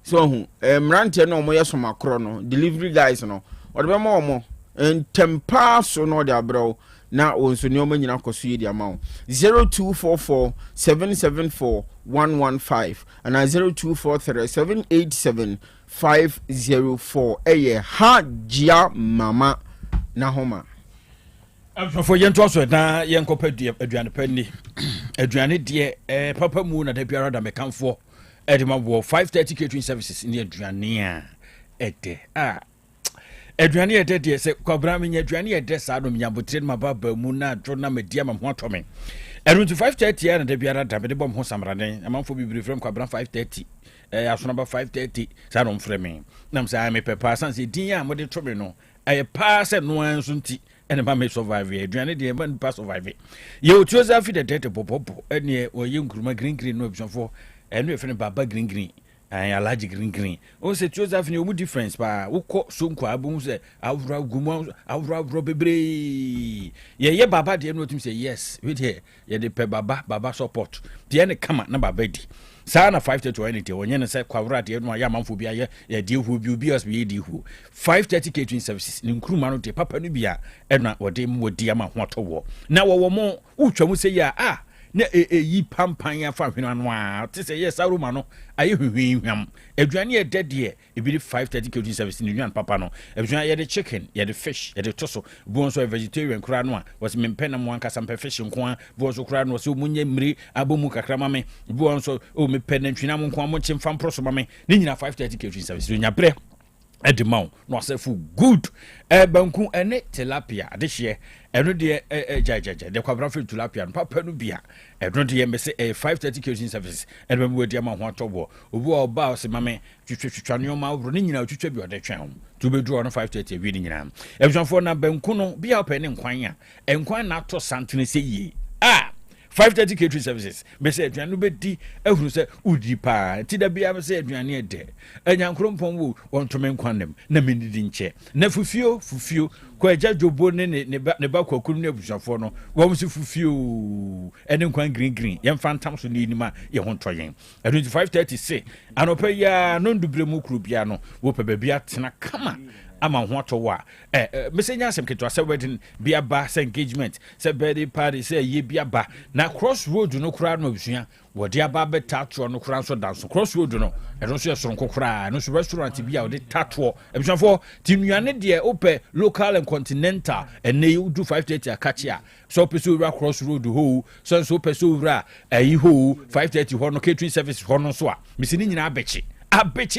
so hu mrante no mo yesoma kro no delivery guys no ode be ma omo entempa so no de abro na wonso nyoma nyina koso yi de ama 0244774115 and 0243787504 eye hagye mama na homa for yento so na yenkopa aduane pani aduane de papa mu na da biara da mekanfo de mabo 530 catering services ni aduane a ede aduane ede de se kwabra me aduane ede sa no myabotre ma baba mu na dro na media ma ho atome erun to 530 na da biara da be bom ho samrane amanfo bibiri frem kwabra 530 aso number 530 sa no mfreme nam sa me pepa sanse din a mo de tome no pa se no anso nti ene ba me survive aduane de ba pa survive ye otuoza fi de tete popopo ene oye nkuruma green no option for ene efe ne baba green allergic green o se choose afini omu difference pa wokọ so nkwa abun se awura gumu awura bebre ye baba de no tim say yes we here ye de pe baba support de ne kama na baba di saa na 5:30 anything onye ne se kwawura de no ya manfo bia ye de hu bi us bi de hu 5:30 catering services ni nkruma no de papa no bia e na wode mo di ama ho towo na wo mo utwa mu se ya na yi pampan ya fa hwenu anu a te say yes aroma no aye hwehwehwam aduane e dede e bi 5:30 catering service ni nwan papa no aduane ye de chicken ye de fish ye de toso bo so vegetarian kura no a was mempena mo anka sampe fish nko a bo so kura no so munye mmiri abomu kakra mame bo so o mepena ntwina mo nko a mo chimfa mproso mame ni nyina 5:30 catering service nya bre edimau no asefu good banku ene tilapia de hye eno de jajaja de kwabra fe tilapia papa no bia eno de me se 5:30 catering services eno me wadi ama ho atobo obi oba o se mame twetwetwa no ma woro ni nyina twetwa bi ode twan to be draw no 5:30 wi ni nyina ebusanfo na banku no bia opa ne nkwan a enkwan na to santene se yie 5:30 catering services me say aduane no bedi ehunu se udi pa ti da bia me say aduane e de enyankrompon wo wontome nkwanem na menidi nche na fufio ko agya jobo ne ba kwaku no abusafo no wo msi fufio ene nkwan green yem fantam so ni nima ye ho ntoyen enu 5:30 say anopa ya no ndubre mu kru bia no wo pe ba bia tena kama ama ho atowa mesenya asem keto ase wedding bia ba se engagement se birthday party se ye bia ba na crossroad no kura no abusua wodi aba be tatro no kura so dance crossroad no no so yeso nko kura no so restaurant bia wodi tatro abusuafo tinuane de ope local and continental ene you do 5:30 akachia so peso ura crossroad ho so peso ura ho 5:30 ho no catering service ho no so a mesini nyina abechi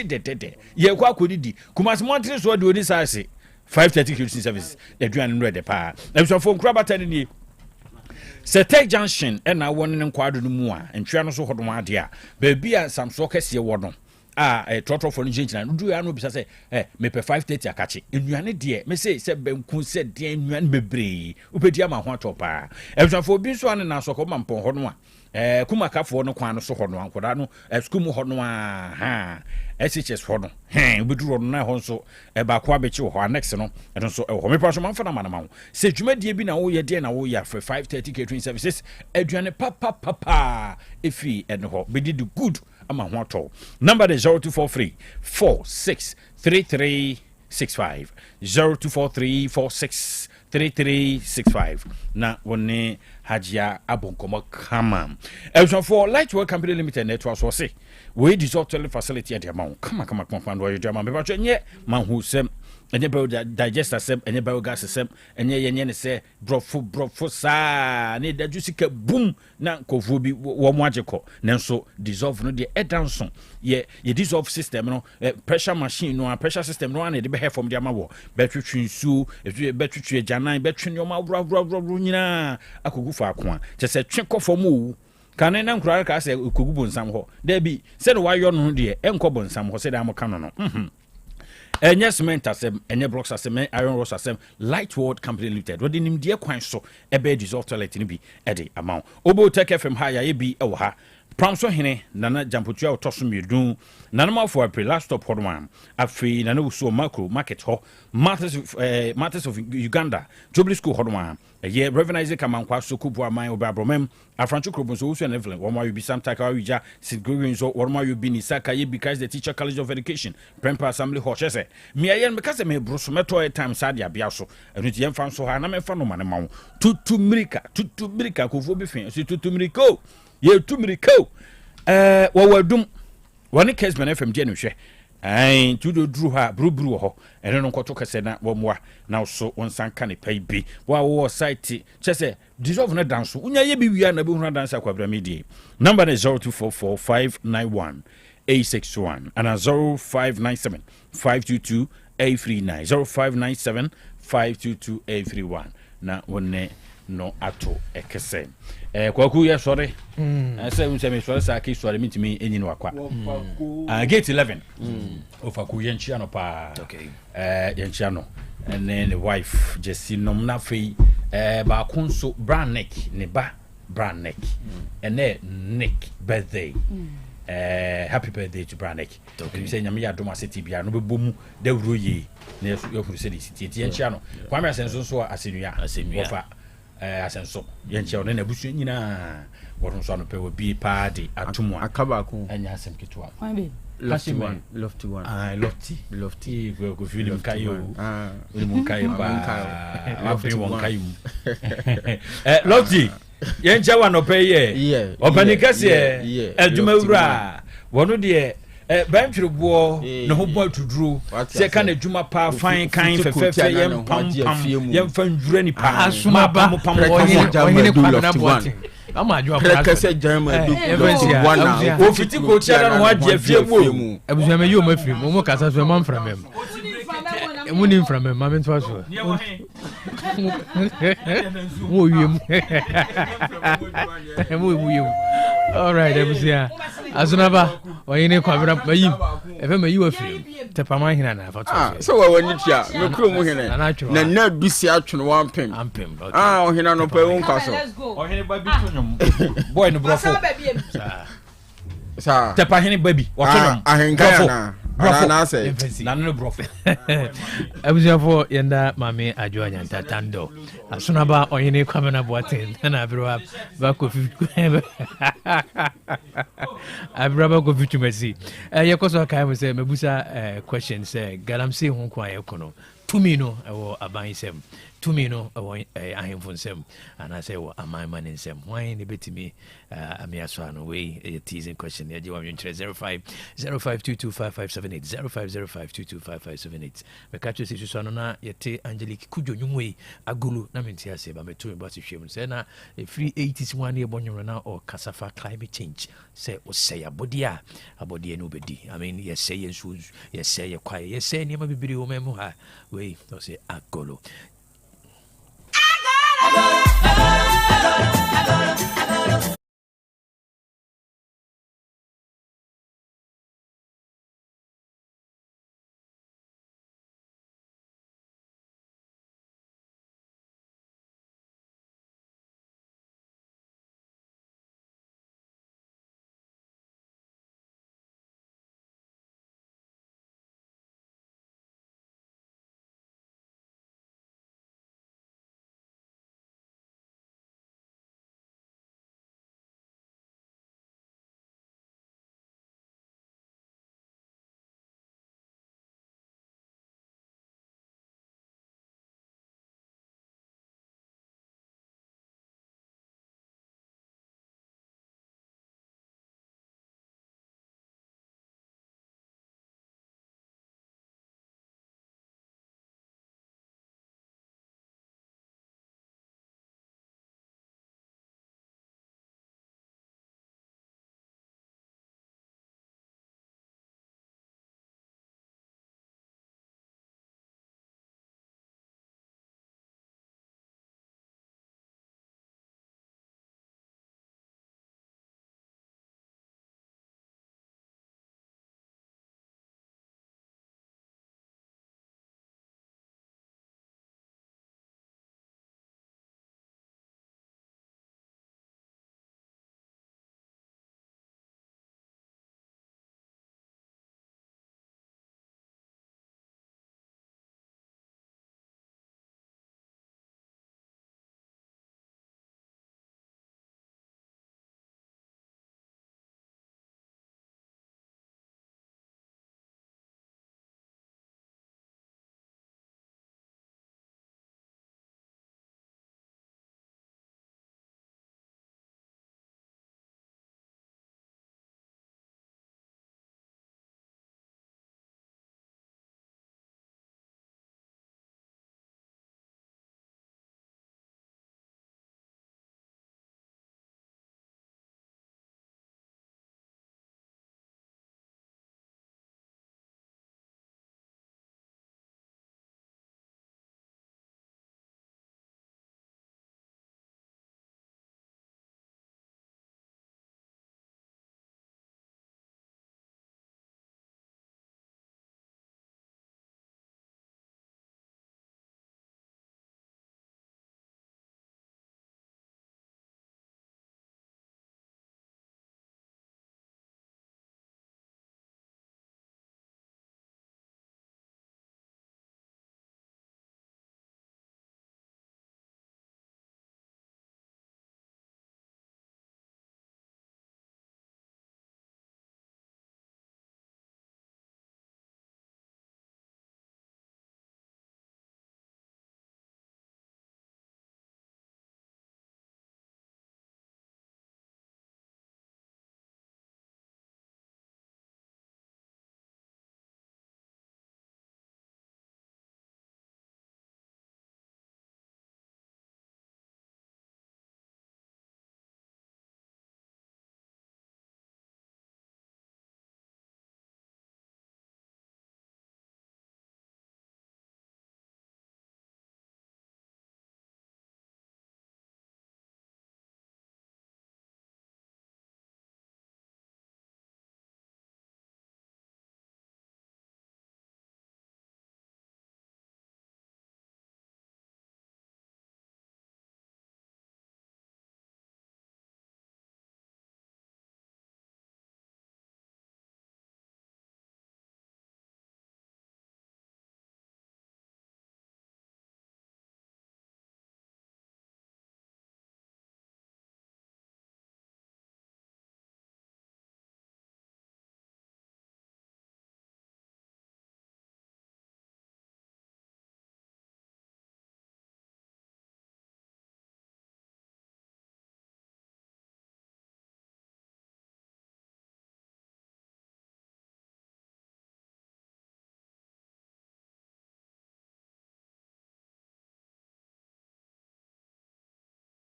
de ye kwa kodidi kuma smontre so de oni sase 5:30 catering services aduane no de pa abusuafo nkura batani ni Otec junction na won ne nkwado no mu a ntwea no so hodom ade a baabi a samso kese wodon trotro for no gyina du ya no bisa se mepe 5:30 akache enuane de me se banku se de enuane bebre upedi ama ho atopa ebusanfo bi so ane na so ko mampon ho no a kuma kafo no kwan no so ho no ankoda no school ho no a SHS ho no obeduro no na ho so ba ko abechi ho annex no edo so ho me paso manfa na manama ho se dwumadie bi na wo ye de na wo ya for 5:30 catering services aduane papa efi eno ho be did good ama ho ato number is 0243 463365 0243 463365 na woni hajia abonkomo kama for light work company limited network so say we dissolve toilet facility at the amount kama do you drama me ba nye manhu sem enye bio digester sem enye biogas sem enye yenye ne se brofo sa ne da jusika boom na kofu bi wo mo ageko nenso dissolve no de edanson ye dissolve system no pressure machine no pressure system no na de be from the amawo betwetwe nsu betwetwe janan betwe nyoma wro nyina akogu fa ko a chese twe kofo mu kan na nkura ka se kogu bonsam ho da bi se no wayo no de enko bonsam ho se da mo kan no enye cement asem enye blocks asem iron rods asem Lightwood company limited wodi nim de kwan so ebe dissolve toilet ni bi ede amount Otec FM ha ya bi ewo ha pramso hene nana jampotua otoso medun nanama for April last stop hodwan afi nana uso macro market ho matters of Uganda Jubilee school hodwan ye Reverend Kamankwa Sokubu aman obabromem afrancho krobonso uso Evelyn woma you be some taka wija sigurion so woma you be ni saka ye because the teacher college of education Prempa assembly ho chese me ayen because me brosometo e time sadia bia so enu ti yemfa so ha na me fa no mane mawo tutu mirika ko fo bi fin so tutu miriko ye tumiriko wawadum woni Kesman FM je no hwe ai tudo dru ha brubru ho ene no nkoto kese na womwa na so wonsanka ne pai bi wo site chese dissolve na dance unya ye bi wia na bi hu dance akwabra media number is 0244591861 and 0597522839 0597522831 na wonne no ato ekese Kwaku ya sore say we say me sore sa ki sore mitimi enyi no akwa gate 11 ofaku yenchia no pa okay yenchia no and then the wife just nom na fei ba kunso brand neck ne ba brand neck and then Nick birthday happy birthday to Branek. You say Yamia Doma City Bia no boom de ruye na your city city Yanchano. Kwame Asenso so asinuya ofa asenso Yanchano na busu nyina won so no pe wo bi party atomo akabako anya asem ketwa. Lofty one. Lofty. Go feel him kayo. Him kayo ba. Lofty one kayo. Lofty. Yencha wa no pay ye. Obanika se adwumawura. Wono de bantwirebo no ho bo tuduro. Se ka na adwuma pa fine kan fefefe yem pam yem fanjura ni pa. Asuma ba pam oyine kwamena boating. Ama adwo pra kase jama do one o fiti ko tia na ho ade afie mu abusu me yo mafiri mo kasa so man from em emu from em ma mentwa so mo wiem mo wiem all right abusu azunaba oyine kwamera mayim efe mayi wafiri tepama hina na afato so wa wani tia me kuro mu hina na bisi atwono wampem ohina no pe won kwaso ohine ba bi tonyo boy no brofo sa tepa hene baby otonom ahenka na say na no brofo abusuafo yenda mame adwo nyanta tando asunaba oyine kwamena boaten na abirwa ba kofi abirwa ko fitumasi yekoso kai mo say mebusa question say galamse ho kwa yekono tumi no ewo abansem tumi no ewo ahemfonsem ana say wo amaimansem wan ne betimi amiaso ano we teasing question ye wa ntre 0505225578 0505225578 me catch you so no na yete Angelique Kudwonwe agulu na menti ase ba meto me ba se hwem say na free 80s one ye bonyo na or kasafa climate change say o say abodia no bedi I mean yes say yensu yes say ye kwae yes say niam bibiri o memu ha we no say agolo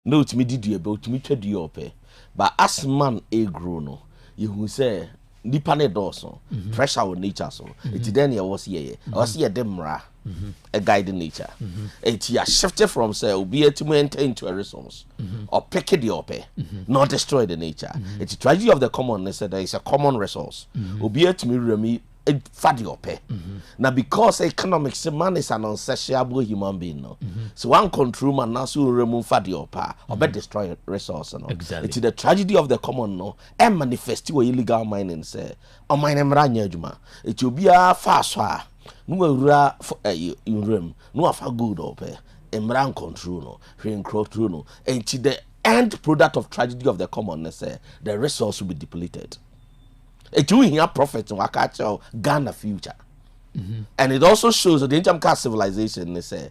no to me did you about to me trade you up. But as man a grow no, you who say nipa ne dawson pressure on nature so it then you was here demra a guide in nature it ya shifted from say obi to enter into a resource or pick it up not destroy the nature it's a tragedy of the commonness that there is a common resource obi to me remi fadi up now because economics man is an unsociable human being no so one control man now so remove fadi up or be destroy resource no exactly. It's the tragedy of the common no and manifest illegal mining say o mine mranya adwuma it will be a fast no wura rem no afa good up emran control no hwen control no and the end product of tragedy of the commonness say the resource will be depleted. It will hear profit in Wakacho Ghana future. And it also shows that the intercaste civilization they say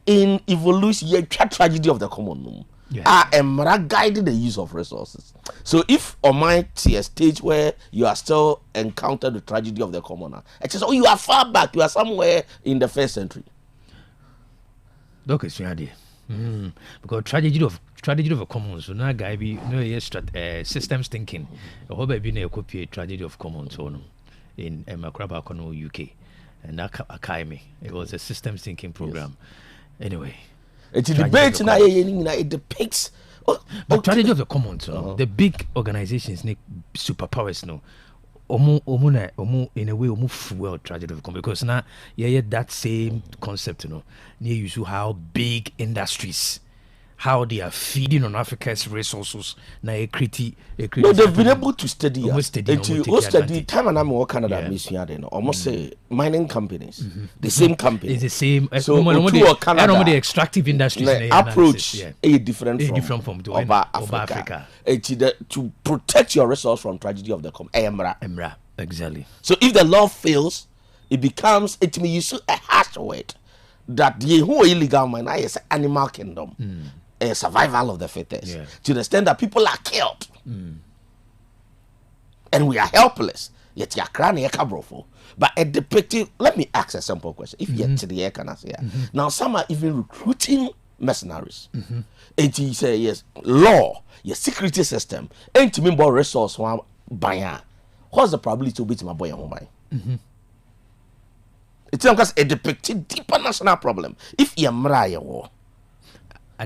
in evolution ye tragedy of the common am guiding the use of resources. So if on my stage where you are still encounter the tragedy of the commoner, it is you are far back, you are somewhere in the 1st century. Look, it's because tragedy of a commons. So now, guy, be systems thinking. I hope I've been a copy tragedy of commons in Makraba Kono, UK, and Academy. It was a systems thinking program. Yes. Anyway, it's a debate now. It depicts. But tragedy of the commons. The big organizations need superpowers. No. Omu in a way fuel tragedy of the commons because now that same concept near you see how big industries how they are feeding on Africa's resources now a critique no they've been able to study time and I'm Canada mission almost say mining companies the same company it's the same so Canada the extractive industries approach a different from Africa to protect your resource from tragedy of the Emra exactly. So if the law fails it becomes it may use a harsh word that the whole illegal mine is animal kingdom a survival of the fittest to the extent that people are killed and we are helpless yet you are crying but a depicting. Let me ask a simple question if yet to the air can I say now some are even recruiting mercenaries and you say yes law your security system ain't to mean about resource one buyer what's the probability to beat my boy home by it's because a depicted deeper national problem if you're Mariah war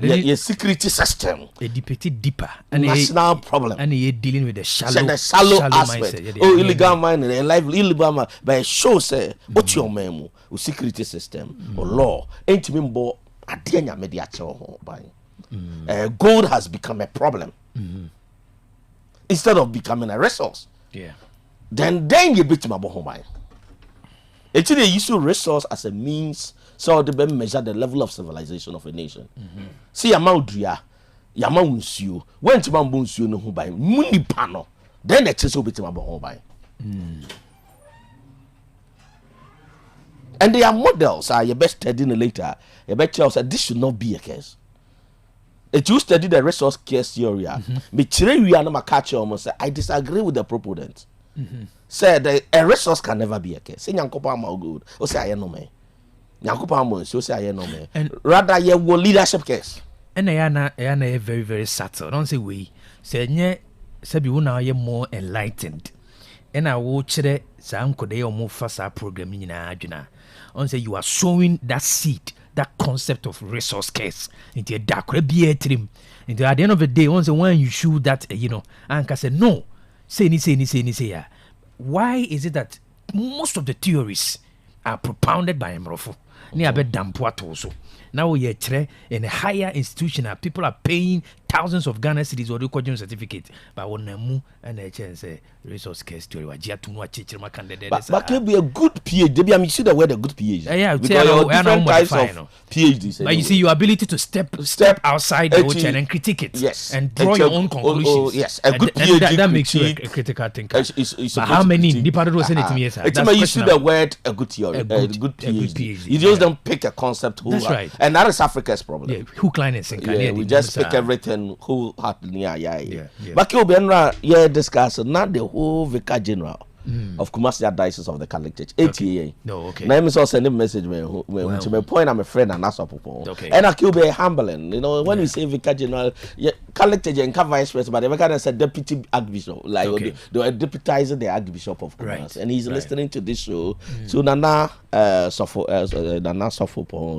your security system a depicted deeper national problem and you're dealing with the shallow aspect mindset. Illegal mining and life illegal but it shows what's your memo or security system or law ain't mean about a DNA media gold has become a problem instead of becoming a resource then you beat my home. Actually, they use resource as a means so they measure the level of civilization of a nation. See, Yamaudria, Yamaunsu, when to Mambunsu no by Muni Pano, then it is over to my home by. And they are models, you best study later. You bet you said this should not be a case. It you study the resource case theory. I disagree with the proponent. Said a resource can never be a case. Say Nyankopa ma good. O say I no me. Nyankopa mo so say I no me. Rather ye wo leadership case. And I very very subtle. Don't say we. Say nye sabi wo na ye more enlightened. And I will chere sa anko dey omo fasa program ni na adwena. On say you are sowing that seed, that concept of resource case into a dark be trim. Into at the end of the day, once when you shoot that Anka said no. Say ya. Why is it that most of the theories are propounded by Mrofo? Ni abe dampoa also. Now we are in a higher institution, people are paying thousands of Ghana cedis or recording certificate. But when namu and a chance resource case theory, but can be a good PhD. I mean, you see the word a good PhD. Yeah, because there are different types of PhDs. But you see, your ability to step outside the ocean and critique it, and draw your own conclusions. Yes, a good PhD that makes you a critical thinker. But how many? You see the word a good theory, a good PhD. You just don't pick a concept. That's right. And that is Africa's problem. Yeah, hook, line, and sinker. Yeah, we just pick everything wholeheartedly. But you'll be discussing not the whole vicar general of Kumasi Diocese of the Catholic Church, ATA. No, okay. Now, I'm also sending a message to my point. I'm a friend and Nyansapo. Okay. And I could be humbling. You know, when we say Vicar General, Catholic Church and Vice President, but the Vicar is a deputy Archbishop. Like they were deputizing the Archbishop of Kumasi, and he's listening to this show. So Nana Sofopo,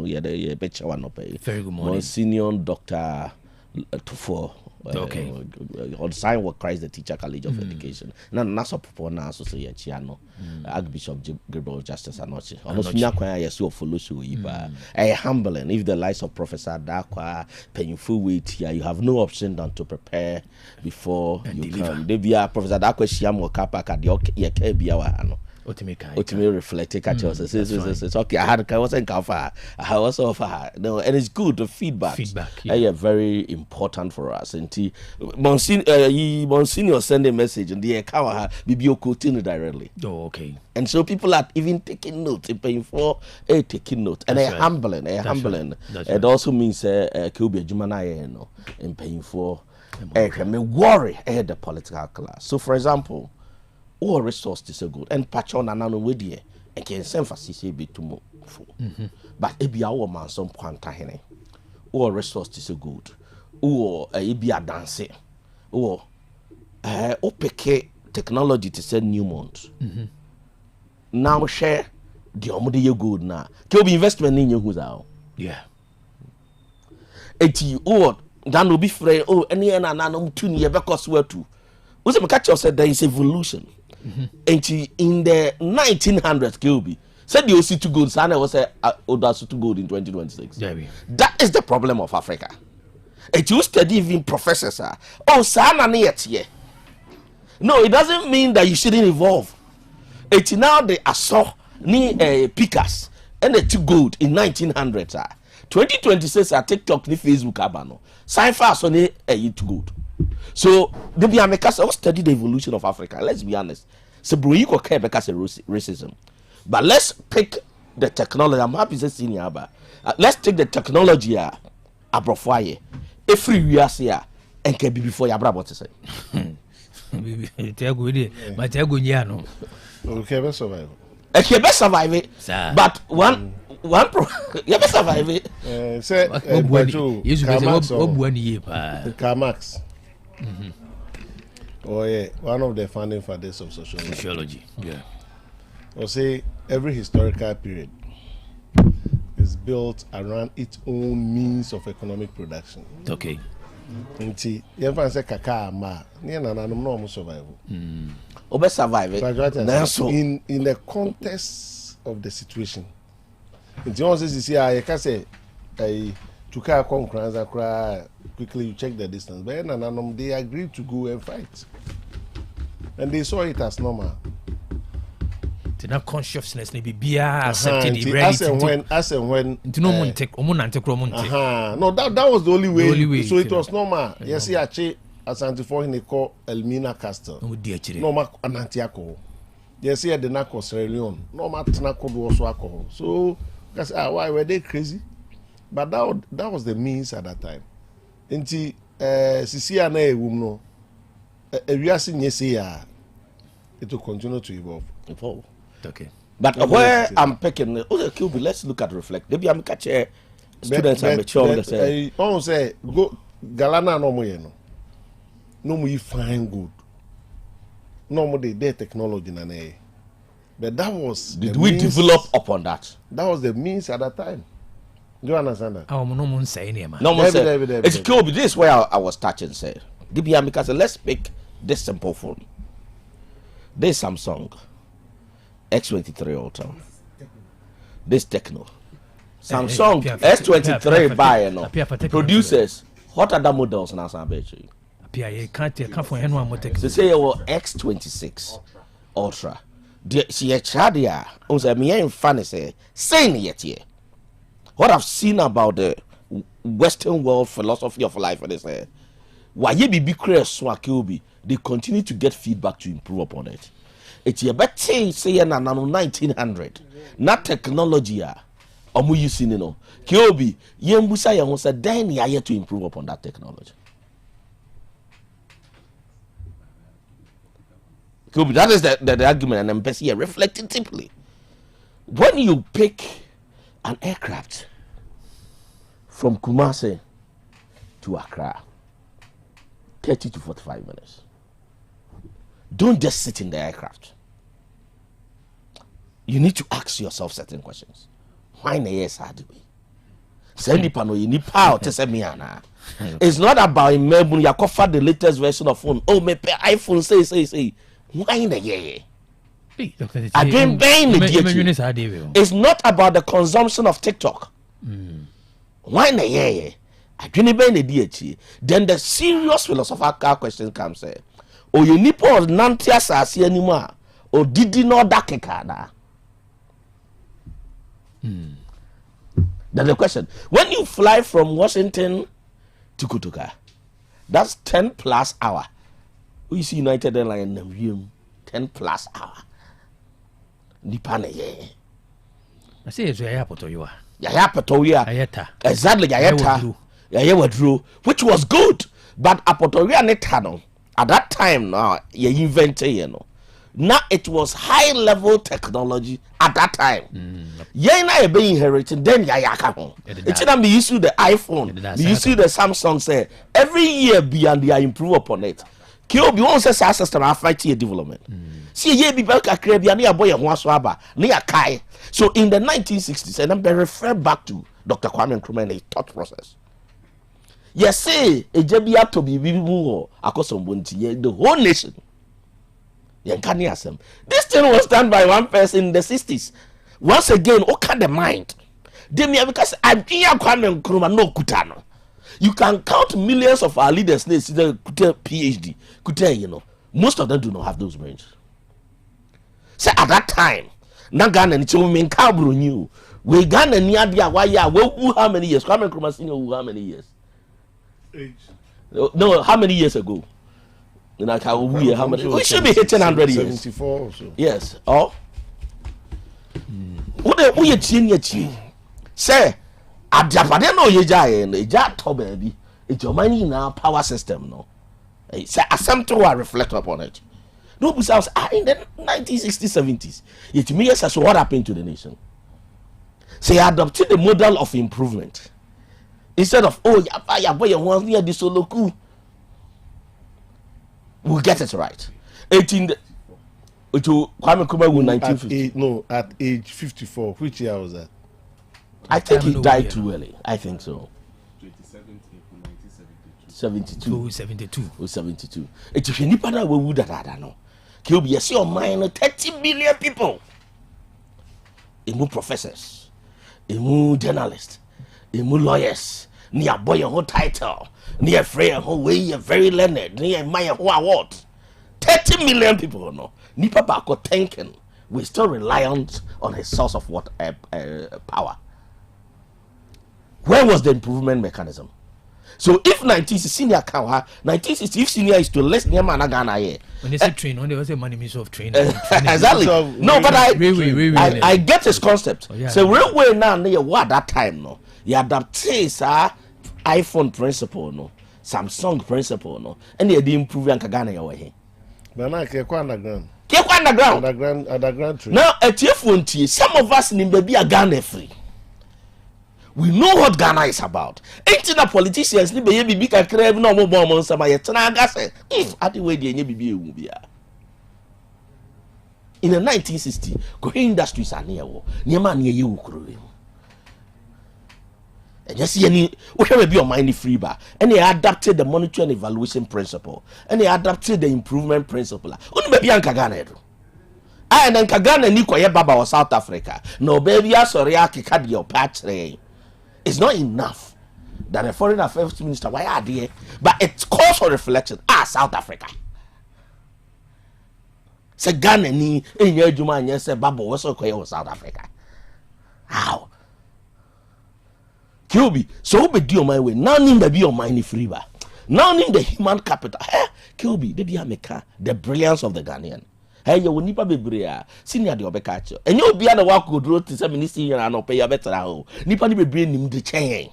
the betcha one of very good morning, Monsignor Doctor Tufo. On sign what Christ the Teacher College of Education. Now Nyansapo na associate Chiano, Archbishop Gabriel Justice Anochi. Almost Nyakwa yesu follow so yiba. Humbling. If the lives of Professor Dakwa painful wait here, you have no option than to prepare before and you deliver. Come. They be a Professor Dakwa Shiamo Kapa Kadio Yakebia Wano. Ultimately reflect catch us. It's okay. I wasn't cover. I was offer. No, and it's good. The feedback. Yeah, very important for us. And Monsignor send a message and the account be quoting directly. Oh, okay. And so people are even taking note, paying for taking note, and they're humbling. It also means could be a Jumana and paying for me worry the political class. So, for example. All resources are good and patch on another way there and can send for CCB to move. But it be our man some quanta hene. All resources are good. Or it be a dance. Or OPK technology to send new months. Now share the omode you good now. Can be investment in your who's out. Yeah. Eti or that will be free. Oh, any and another 2 years because we're too. What's the catch said there is evolution. And in the 1900s, Kilby said the OC2 gold, Sana was a Odasu2 gold in 2026. That is the problem of Africa. And you study even professors are Sana yet. No, it doesn't mean that you shouldn't evolve. It's now the Asso ni pickers and the 2 gold in 1900s. 2026 are TikTok ni Facebook abano. Sci-fi on a 2 gold. So the Biamekasa study the evolution of Africa. Let's be honest. So Bruiko care because of racism. But let's pick the technology. I'm happy to see you, but let's take the technology abrofoye. Every year here and can be before your brother to say. Okay, best survive. Okay, best survive it. But one you best survive it. Say Kamax. Oh yeah, one of the founding fathers of sociology. Yeah. Or say every historical period is built around its own means of economic production. Okay. Nti yɛmfa sɛ kaka ma ne nananom na ɔmo survive. Obe survive it. In the context of the situation. Nti on say sisi a yɛka sɛ Tuka Konkranza cry quickly you check the distance. But nananom they agreed to go and fight. And they saw it as normal. To not consciousness maybe be accepted as and when no, that was the only way. So it was normal. Yes, he actually Asante for him call Elmina Castle. No ma Anantiako. Yes, he had the Nako Sierra Leone. No ma Tanako do also alcohol. So why were they crazy? But that was the means at that time. Nti Sisia na ewumno ewiase nyese ya it will continue to evolve. Okay. But where I'm picking okay, let's look at reflect. Maybe I'm catch students and mature say on say go galana no mo ye no mo find good. No more the technology na na. But that was did we develop upon that? That was the means at that time. Do you understand that? No one say any man. No one say. It's Kobe. This is where I was touching. Say, because let's pick this simple phone. This Samsung X23 Ultra. This Techno. Samsung S23 buy no producers. What other models now? Samsung. They say X26 Ultra. See a chadia. Unse me in funny say yet here. What I've seen about the Western world philosophy of life and they say why you be curious Swakiubi, they continue to get feedback to improve upon it. It's a better say na 1900. Not technology omu using you know. Kiobi, yembusa ya wonsa then ya to improve upon that technology. That is the argument, and I'm basically reflecting deeply. When you pick an aircraft from Kumasi to Accra, 30 to 45 minutes, don't just sit in the aircraft. You need to ask yourself certain questions. Why na yes hard way? Send the panel you need power to say me ana. It's not about Melbourne. You offer the latest version of phone. Oh, me pay iPhone say. Why na yeah? Again, it's not about the consumption of TikTok. Why na yeah? Then the serious philosophical question comes: oh, you need to nantia sasi anymore? Or did you know that kekada? That's the question. When you fly from Washington to Kutuka, that's 10 plus hour. We see United Airlines 10 plus hour. Nipane ye. I say it's airport or you are. Ayeta. Exactly, Ayeta. Which was good, but Apotoria netano at that time now you invented, you know. Now it was high level technology at that time. Yeah, be inherited. Then it's not me use the iPhone, me use the Samsung. Say every year beyond they improve upon it. Kill be one says system our 5-year development. See ye be back a crab near boy and one swabber near Kai. So in the 1960s, and I'm refer back to Dr. Kwame Nkrumah's thought process. Yes, say a jebia to be more across the whole nation. This thing was done by one person in the 60s. Once again, okay, the mind. Because I Kwame Nkrumah no kutano. You can count millions of our leaders. They PhD, you know. Most of them do not have those brains. So at that time, Nagana and Chomin Kabru knew. We Ghana near the Awaya. Well, how many years? Kwame Nkrumah senior, how many years? No, how many years ago? Like how we should be hitting 100 years. 74 or so. Yes. Oh. What we say at Japan no ye top baby. It's your money in our power system, no. Say attempt to reflect upon it. No, because in the 1960s, 70s, it means as what happened to the nation. Say adopted the model of improvement. Instead of boy one near the solo coup. We'll get it right. 18. Kwame Nkrumah in 1950. At age 54. Which year was that? I think he died too early. I think so. 72. 72. It's if you never would that no. He'll be a see on mine 30 million people. Emu professors, emu journalists, emu lawyers, near boy a whole title. Near Freya who way very learned, near Maya who award 30 million people no. Nipa Bako thinking we still reliant on his source of what power. Where was the improvement mechanism? So if 1960 senior can 1960 if senior is to less near Managana here. When they say train, when they say money means of train. Exactly. No, but I get his concept. So railway now near what that time no. You adapt iPhone principle no, Samsung principle no, and they improve and Kagana your way. But now underground. Underground tree. Now at your phone some of us in baby are Ghana free. We know what Ghana is about. Ain't the politicians ni be big a crave no more bomb on some gas. At the way they be in the 1960s, Korean industries are near man near you. And just see any whatever be your mind free bar. And they adapted the monitoring and evaluation principle. And they adapted the improvement principle. Only baby Kagana. And then Kagana ni kwa baba or South Africa. No baby sorry kikadi your patch. It's not enough that the foreign affairs minister why are they? But it calls for reflection. South Africa. Say Ghana ni enye juma nye say baba was kwa South Africa. How? Kilby, so be do my way. Now need to be on my free bar. Now need the human capital. Kilby, the Diameka, the brilliance of the Ghanaian. Hey, you will nipa be bria. Senior the Obekacho. And you'll be on the walk good road to 7 senior and pay your better. Nipa be bring him the chain.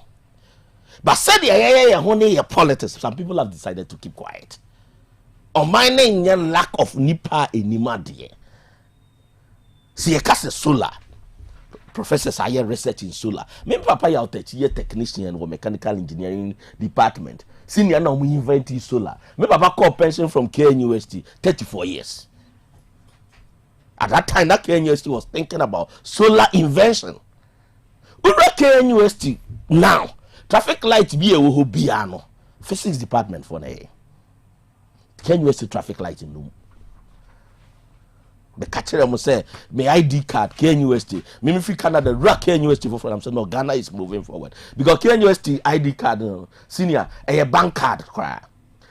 But said the honey politics. Some people have decided to keep quiet. or mining your lack of nipa enimade. See a cast solar. Professors are research in solar. Me papa ya Otec technician or mechanical engineering department. Senior now we invented solar. Me papa call pension from KNUST 34 years. At that time, that KNUST was thinking about solar invention. Ura KNUST now traffic light be a wohobiano physics department for na. KNUST traffic light in room. The catcher must say, my ID card, KNUST. Me free Canada, rock KNUST for I'm saying no, Ghana is moving forward. Because KNUST ID card, senior, a bank card.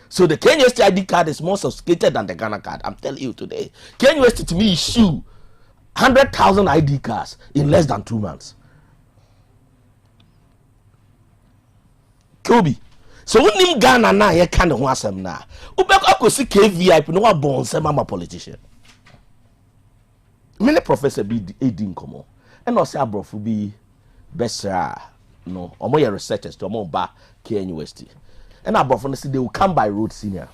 So the KNUST ID card is more sophisticated than the Ghana card. I'm telling you today. KNUST to me issue 100,000 ID cards in less than 2 months. Kobe. So when him Ghana na, you can't want some na. Ubeko ko see KVIP no wa born some mama politician. Many professor be aiding komo and also abrofu be best no or more researchers to more ba KNUST and abrofu say they will come by road senior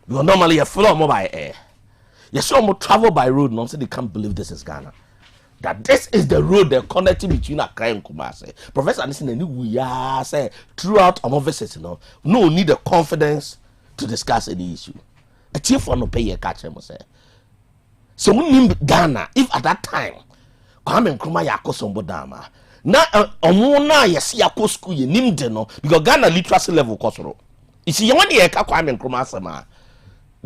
because normally you follow more by air. You saw more travel by road. No, say they can't believe this is Ghana. That this is the road they're connecting between Accra and Kumasi. Professor Anderson, we are say throughout our visits, no need the confidence to discuss any issue. A chief for no pay a catch him say. So we name Ghana if at that time Kwame Nkrumah yako sombodama na omuna yesi yako school ye nimde no because Ghana literacy level kosoro. Isi ye wani yeka Kwame Nkrumah asema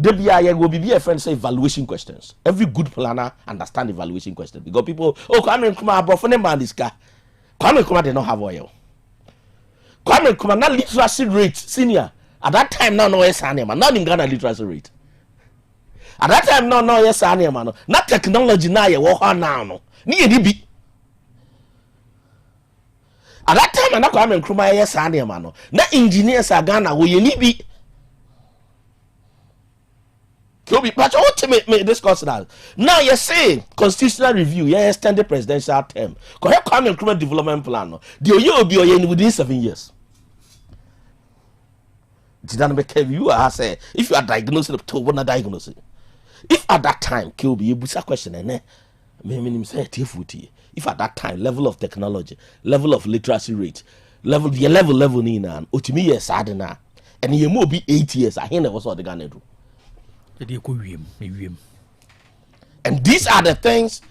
debia ye go be a friend say evaluation questions. Every good planner understand evaluation questions because people Kwame Nkrumah abrofone man this guy. Kwame Nkrumah did not have oil. Kwame Nkrumah na literacy rate senior at that time now no yes anema not in Ghana literacy rate. At that time, no, yes, man. Not technology now, you walk on now. No, be. At that time, I'm not coming to my yes, man. Not engineers are Ghana, we need be. But ultimately, discuss that. Now you're saying constitutional review, you extended presidential term. Correct Kwame Nkrumah development plan. The you be within 7 years. Did not make you say if you are diagnosed to one diagnosis. If at that time, Kilby, you busa question and say if at that time level of technology, level of literacy rate, level in and utimi yes adena, and you more be 8 years. I never saw the Ghana do. And these are the things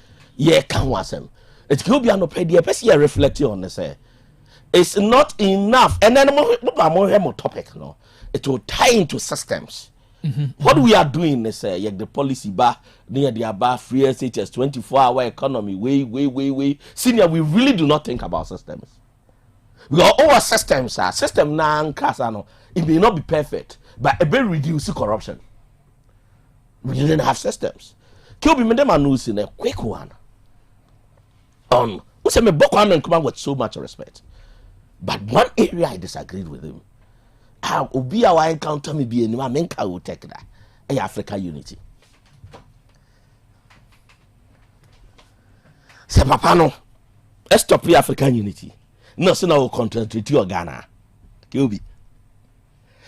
can was them. It could be an opinion. Person reflecting on this. It's not enough, and then more topic. No, it will tie into systems. What we are doing is the policy bar near the bar free SHS 24-hour economy way senior. We really do not think about systems. Because our systems are system now. It may not be perfect, but it will reduce corruption. We didn't have systems. Kilby Medema knows in a quick one. On who said me Kwame Nkrumah with so much respect, but one area I disagreed with him. How Obi our encounter me be anywhere menka will take that. Africa unity. Say papa no. Let's stop the African unity. No, so now we'll concentrate to Ghana. Kilby.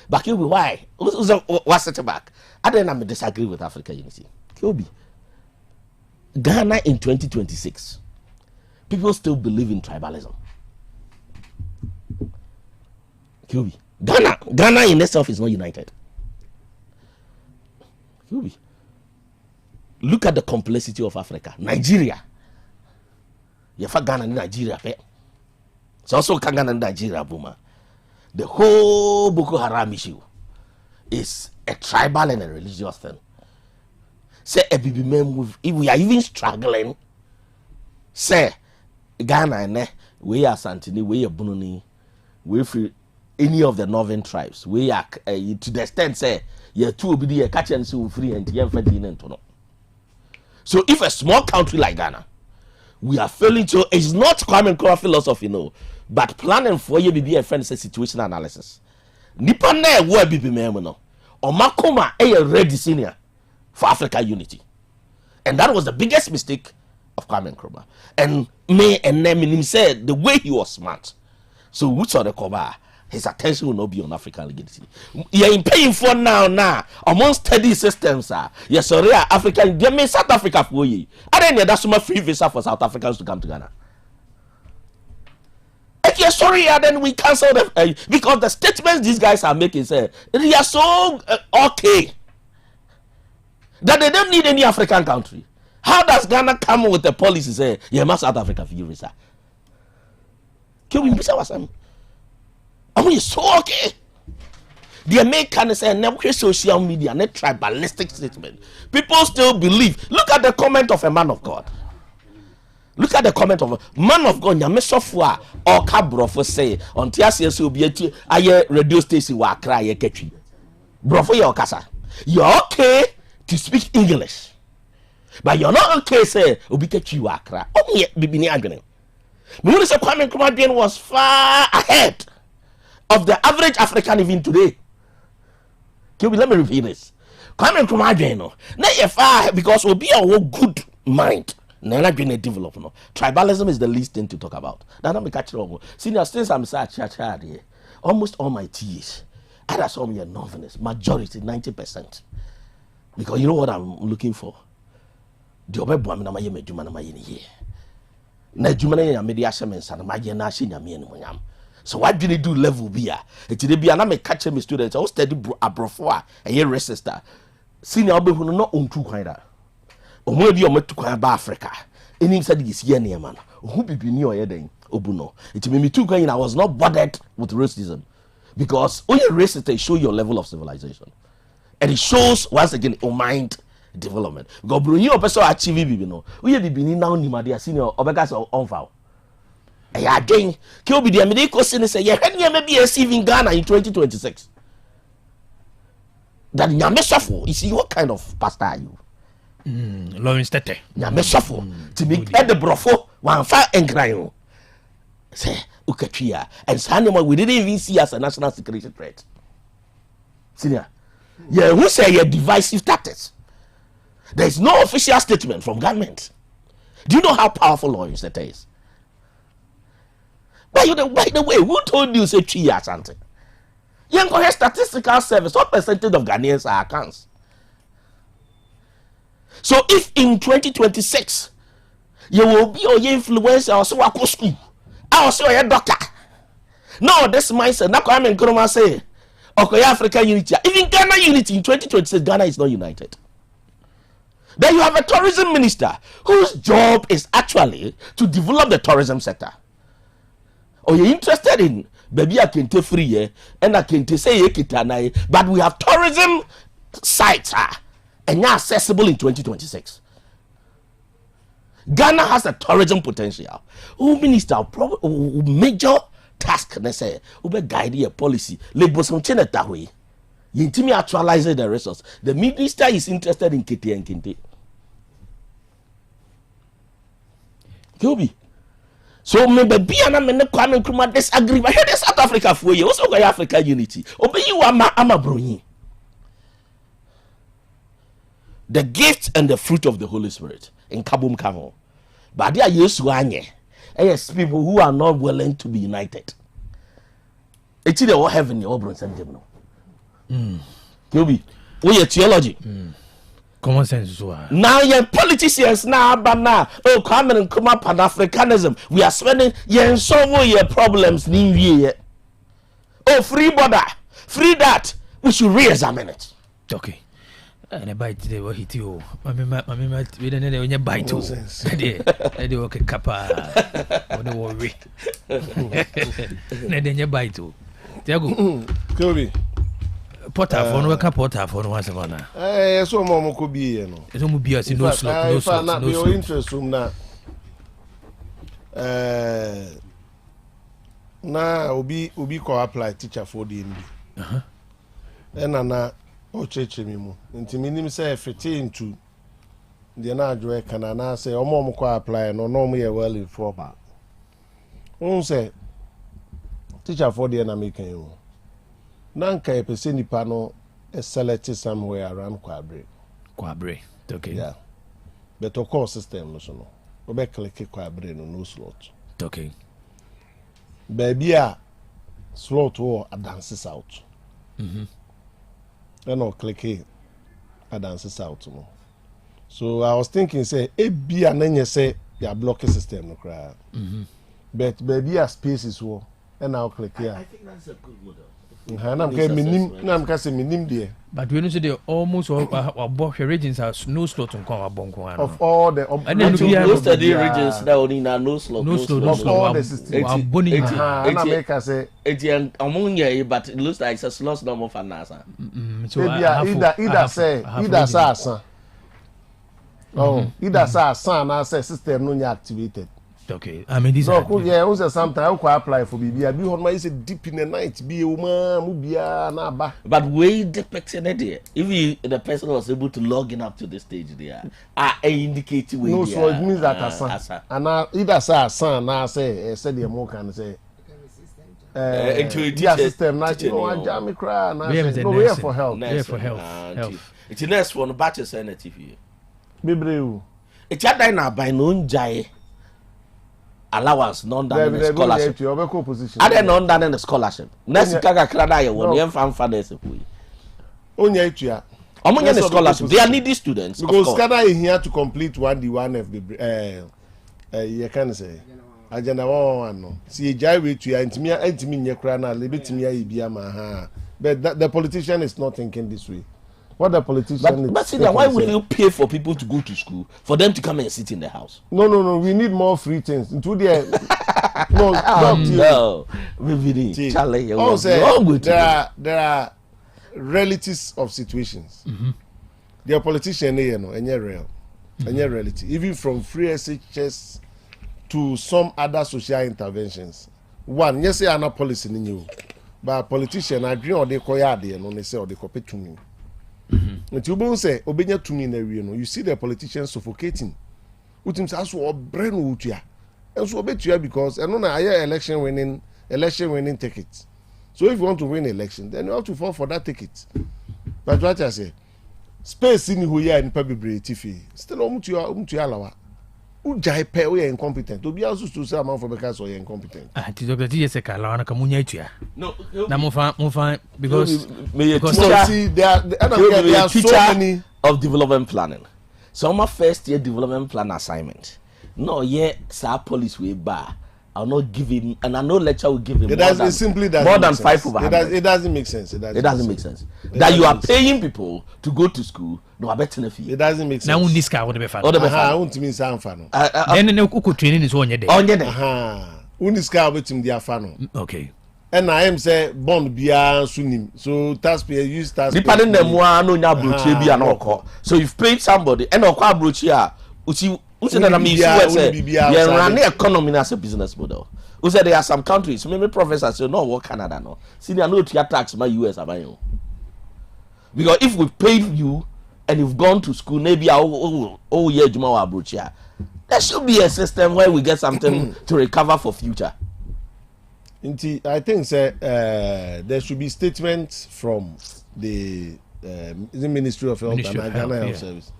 But Kilby, why? What's it back? I didn't disagree with Africa unity. Kilby. Ghana in 2026. People still believe in tribalism. Kilby. Ghana in itself is not united. Look at the complexity of Africa. Nigeria. You have Ghana and Nigeria. It's also Ghana and Nigeria, Buma. The whole Boko Haram issue is a tribal and a religious thing. Say a baby man, if we are even struggling, say Ghana and we are Santini, we are Bununi, we free. Any of the northern tribes, we are to the extent say you two be the catch and so free and no. So if a small country like Ghana, we are failing to, it's not common core philosophy, no, but planning for you be a friend say situation analysis. Nipa na wo be no. Or Makoma a ready senior for Africa unity, and that was the biggest mistake of Kwame Nkrumah. And me and Neminim said the way he was smart. So which are the cover? his attention will not be on African legacy. You're paying for now. Among study systems, yes, sorry, African, they may South Africa for you. I don't that's my free visa for South Africans to come to Ghana. If you're sorry, then we cancel them because the statements these guys are making say they are so okay that they don't need any African country. How does Ghana come with a policy say you must South Africa for your visa? Can we miss our son? I mean, it's so okay. The Americans say never social media, not tribalistic statement. People still believe. Look at the comment of a man of God. Look at the comment of a man of God. Nyame sofwa or kabrofo say on TCS will be a radio station wa cry a ketchi. Brofo your kasa. You're okay to speak English, but you're not okay say obi ketchi wa cry. Oh me bibini agene. Me say Kwame Nkrumah was far ahead of the average African even today. Let me repeat this. Kwame Nkrumah no na ye far because obi a good mind. Develop, tribalism is the least thing to talk about. That me catch wrong. Senior since I'm such a almost all my teas, I saw me a novelist, majority 90%. Because you know what I'm looking for. The obe boy na maye medjuma na maye ni. Na djuma na media semens na maye na hye nyame ni monyam. So what do they do level bia? Eti de bia na me catch me students, I study abrofo a eye resistor. Senior obe hu no ontu kwan da. Omo bi ometu kwan ba Africa. Enim said this year near man. Who be ni oye den obuno. It me too kwan I was not bothered with racism because only racism show your level of civilization. And it shows once again your mind development. Because bro you person achieve bibi no. We bibi ni now ni made senior obeka so onfa. Eh again, ke obi dey me dey question say ye hwe me be receiving Ghana in 2026. That nyame sofo, you see what kind of pastor are you? Lawrence Tete. Nyame sofo to be at the brofo wan fa enkrayo. Say ukatria and sanema we didn't even see as a national security threat. Senior. Yeah, who say your divisive tactics? There is no official statement from government. Do you know how powerful Lawrence Tete is? By the way, who told you say 3 years something? You have statistical service. What percentage of Ghanaians are accounts? So if in 2026 you will be your influencer or so a school, I also a doctor. No, this mindset. Now Kwame Nkrumah say, okay, African unity. Even Ghana unity in 2026, Ghana is not united. Then you have a tourism minister whose job is actually to develop the tourism sector. Or you're interested in baby I can take free and I can say but we have tourism sites and not accessible in 2026. Ghana has a tourism potential. Who minister major task they say who guide a policy label some change that way. You intimi actualize the resource. The minister is interested in Kete and Kente. Kobe. So maybe be an amene Kwame Nkrumah disagree. But here South Africa for you. Also got Africa unity. Obey you ama broni. The gift and the fruit of the Holy Spirit in Kabum Kamo. But there are yes people who are not willing to be united. It's either what heaven or bronze and demon. Kobe. We are theology. Common sense. Now your politicians now, but now, oh, come and come up on Africanism. We are spending your problems. Oh, free border, free that. We should re-examine it. Okay. And a bite today, what hit you? Mamma, we don't know when you bite too. I do okay, Kappa. What do worry? Then you bite too. Tiago, Kobe. Porta phone, we can porta phone once a month. So Momo could be, you know. It's almost be as no slope, no your interest room now. Now, Obi ko apply teacher for the NB. And o church me mu. Nti minim say 15 to the na adwo kana na say omo ko apply no mo ye well informed ba. On say teacher for the na make you. Nanka e pese nipa no select somewhere around Kwabre. Okay. Yeah. But of course system no so no. Obe click Kwabre no slot. Okay. Baby a slot or dances out. Then I'll click it, dances out. So I was thinking, say, it be an then you say your blocking system no cry. But baby a spaces war, and I'll click here. I think that's a good model. I'm casting minim there. But we know they almost all both regions are no slot on Bonko. Of all the and then most of the regions that only no slot. No slot. Of all the systems. Among ye, but it looks like it's a slot number for NASA. Either son or system no activated. Okay, I mean this. No, yeah, also sometimes I apply for BB. I be on my deep in the night. Be a woman, na ba. But way depicting it, if the person was able to log in up to the stage there, I indicate way. No, so it means that son, and either say son, now say the more can say. Into the system, not you know, I jam me cry. No, we are for help. Yeah, for help. It's the next one. Batch is on the TV. Bibreu. It's a diner by no jay. Allowance non-done scholarship. I don't non-done the scholarship. Next Kaga Krada, you won't fan fathers. Only 8 years. Among the scholarship, they are needy students. Because Canada is here to complete 1D1F. You can say. Agenda 1 no. See, Jai to intimate Krana, Libitimia Ibiama. But the politician is not thinking this way. What the politician but see, why will you pay for people to go to school for them to come and sit in the house? No. We need more free things. Into the there are realities of situations. There are politicians, and real, and reality. Even from free SHS to some other social interventions. One, yes, they are not policy in you, but politicians agree on the koyade and on the say or the copy to me. You won't say, Obenya to me in the you see the politicians suffocating. Utim says, "So brain wutia," and so bet you because I know higher election winning tickets. So if you want to win election, then you have to fall for that ticket. But what I say, space in who ya in public TV. Still, umtu Ujai pay we incompetent. To be also to say amount for because we incompetent. To Dr. T.S. Kalana Kamunya Tia. No, because see there are so many of development planning. So my first year development plan assignment. No, sir police way bar. I'll not give him, and I know lecture will give him more than 5 over 100. It doesn't make sense. It doesn't make sense. That you are paying people to go to school, no, I bet fee. It doesn't make sense. Now, this car would be fun. I want to mean some fun. Then no cook training is on your day. On your day. This car with him, their fun. Okay. And I am say bond bia sunim. So taxpayer use taxpayer. Depending them one no nya broche bi anoko. So you've paid somebody and okwa broche a uchi say that means you run the economy as a business model. Who said there are some countries, maybe professors say no work Canada no. See they are no tax my US abayo. Because if we paid you and you've gone to school maybe oh yeah juma wa broche a, there should be a system where we get something to recover for future. I think there should be statements from the Ministry of Health and Ghana Health Service.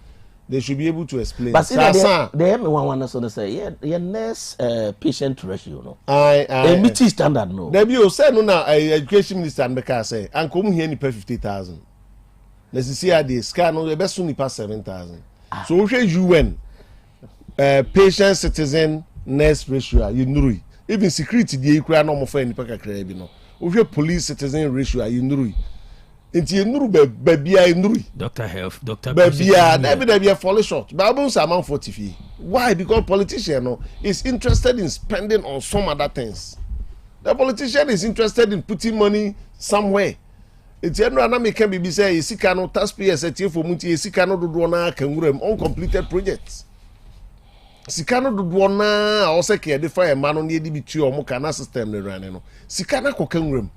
They should be able to explain. But see, they have one to say, nurse patient ratio, no. A meeting standard, no. There be say no now. Education minister and Beka say, and come here ni pay 50,000. Let's see how the scan no the best soon ni pass 7,000. So we UN patient citizen nurse ratio you know. Even security the equal no more for any pack bi no. We police citizen ratio you know. Inti enuru baby enuru. Doctor health, doctor baby there fall short. Babos amount 40 fee. Why? Because politician no is interested in spending on some other things. The politician is interested in putting money somewhere. It's na make can be say sika no taxpayers etie for muti sika no dodo na kanwuram uncompleted projects. Sika no dodo na o se ke dey for e ma no na edi bi tu o mo kana system ne rane no. Sika na kokanwuram.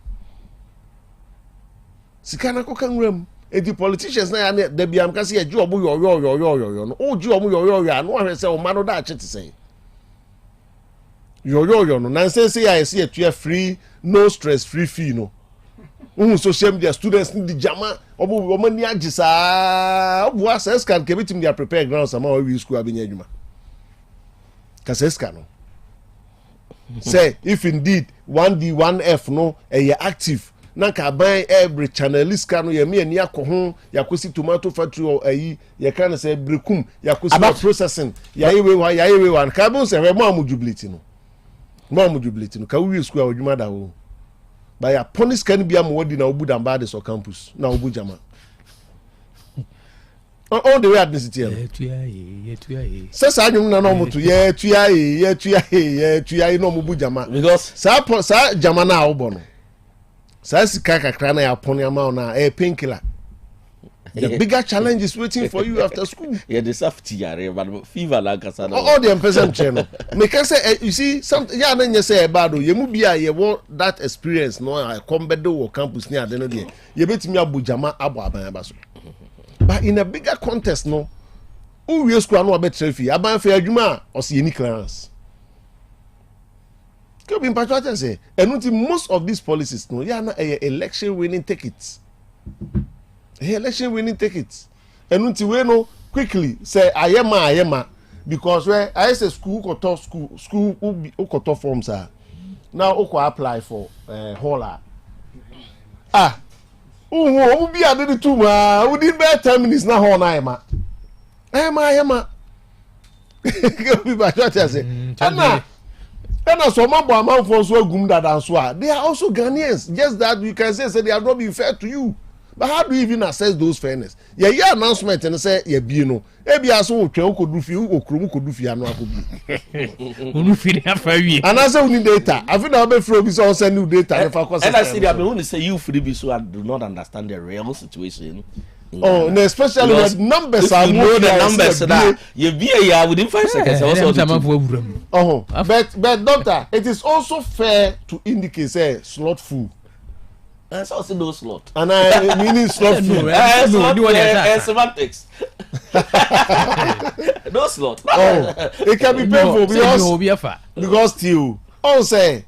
Sikana kokanwuram edi politicians na ya da biam ka se ya ji obu yo no o ji omu yo no ahwe se o ma no da achete se yo no na se ya ese etua free no stress free fee no social media students ni jama obu mani agisa obu access can ke bitim dia prepare ground sama we school abenya adwuma ka se ska no say if indeed 1D 1F no active na ka ban every channelist kan ye me ani akoho yakosi tomato factory o ayi ye kan say brekum yakosi processing yayewe one ka bon say mo amujubility no ka we school adwuma da wo ba ya punish kan bia mo wodi na obuda mbade so campus na obujama all the way at this year say sa anyum na no moto ye tuya no obujama because sa jama na obo no sa sika kakra na ya pon ama na painkiller. The bigger challenge is waiting for you after school. Yeah, the safety yare but fever like kasana. All the person channel. Make say you see some ya na nya say bad o ye mu bia ye want that experience no I come bedo wo campus near the no there. Ye betimi abujama abo aban ba so. But in a bigger context no who we school no betre fi aban fa adwuma o se any clearance. Could be patriotic say and most of these policies no ya na election winning tickets. Election winning tickets. And we know quickly say ayema because where I say school koto forms are now oko apply for hola. Who be added to ma who did better 10 minutes now hall na ayema. Could be patriotic say and so mabo amount for so gum that and so they are also Ghanaians just that you can say they are not being fair to you. But how do you even assess those fairness? Yeah, announcement and say yeah, be no. Ebi aso otwe okodufi okromu kodufi anu akobi. Unu feel after we. And I say we need data. I feel that be from be so send new data. And I say that when you say you free be so I do not understand the real situation. Oh, no, especially when numbers are more the numbers that you be here within 5 seconds. But doctor, it is also fair to indicate say slot full. That's also no slot. And I meaning slot full. Semantics. No slot. Oh, it can be painful because still. Oh, say,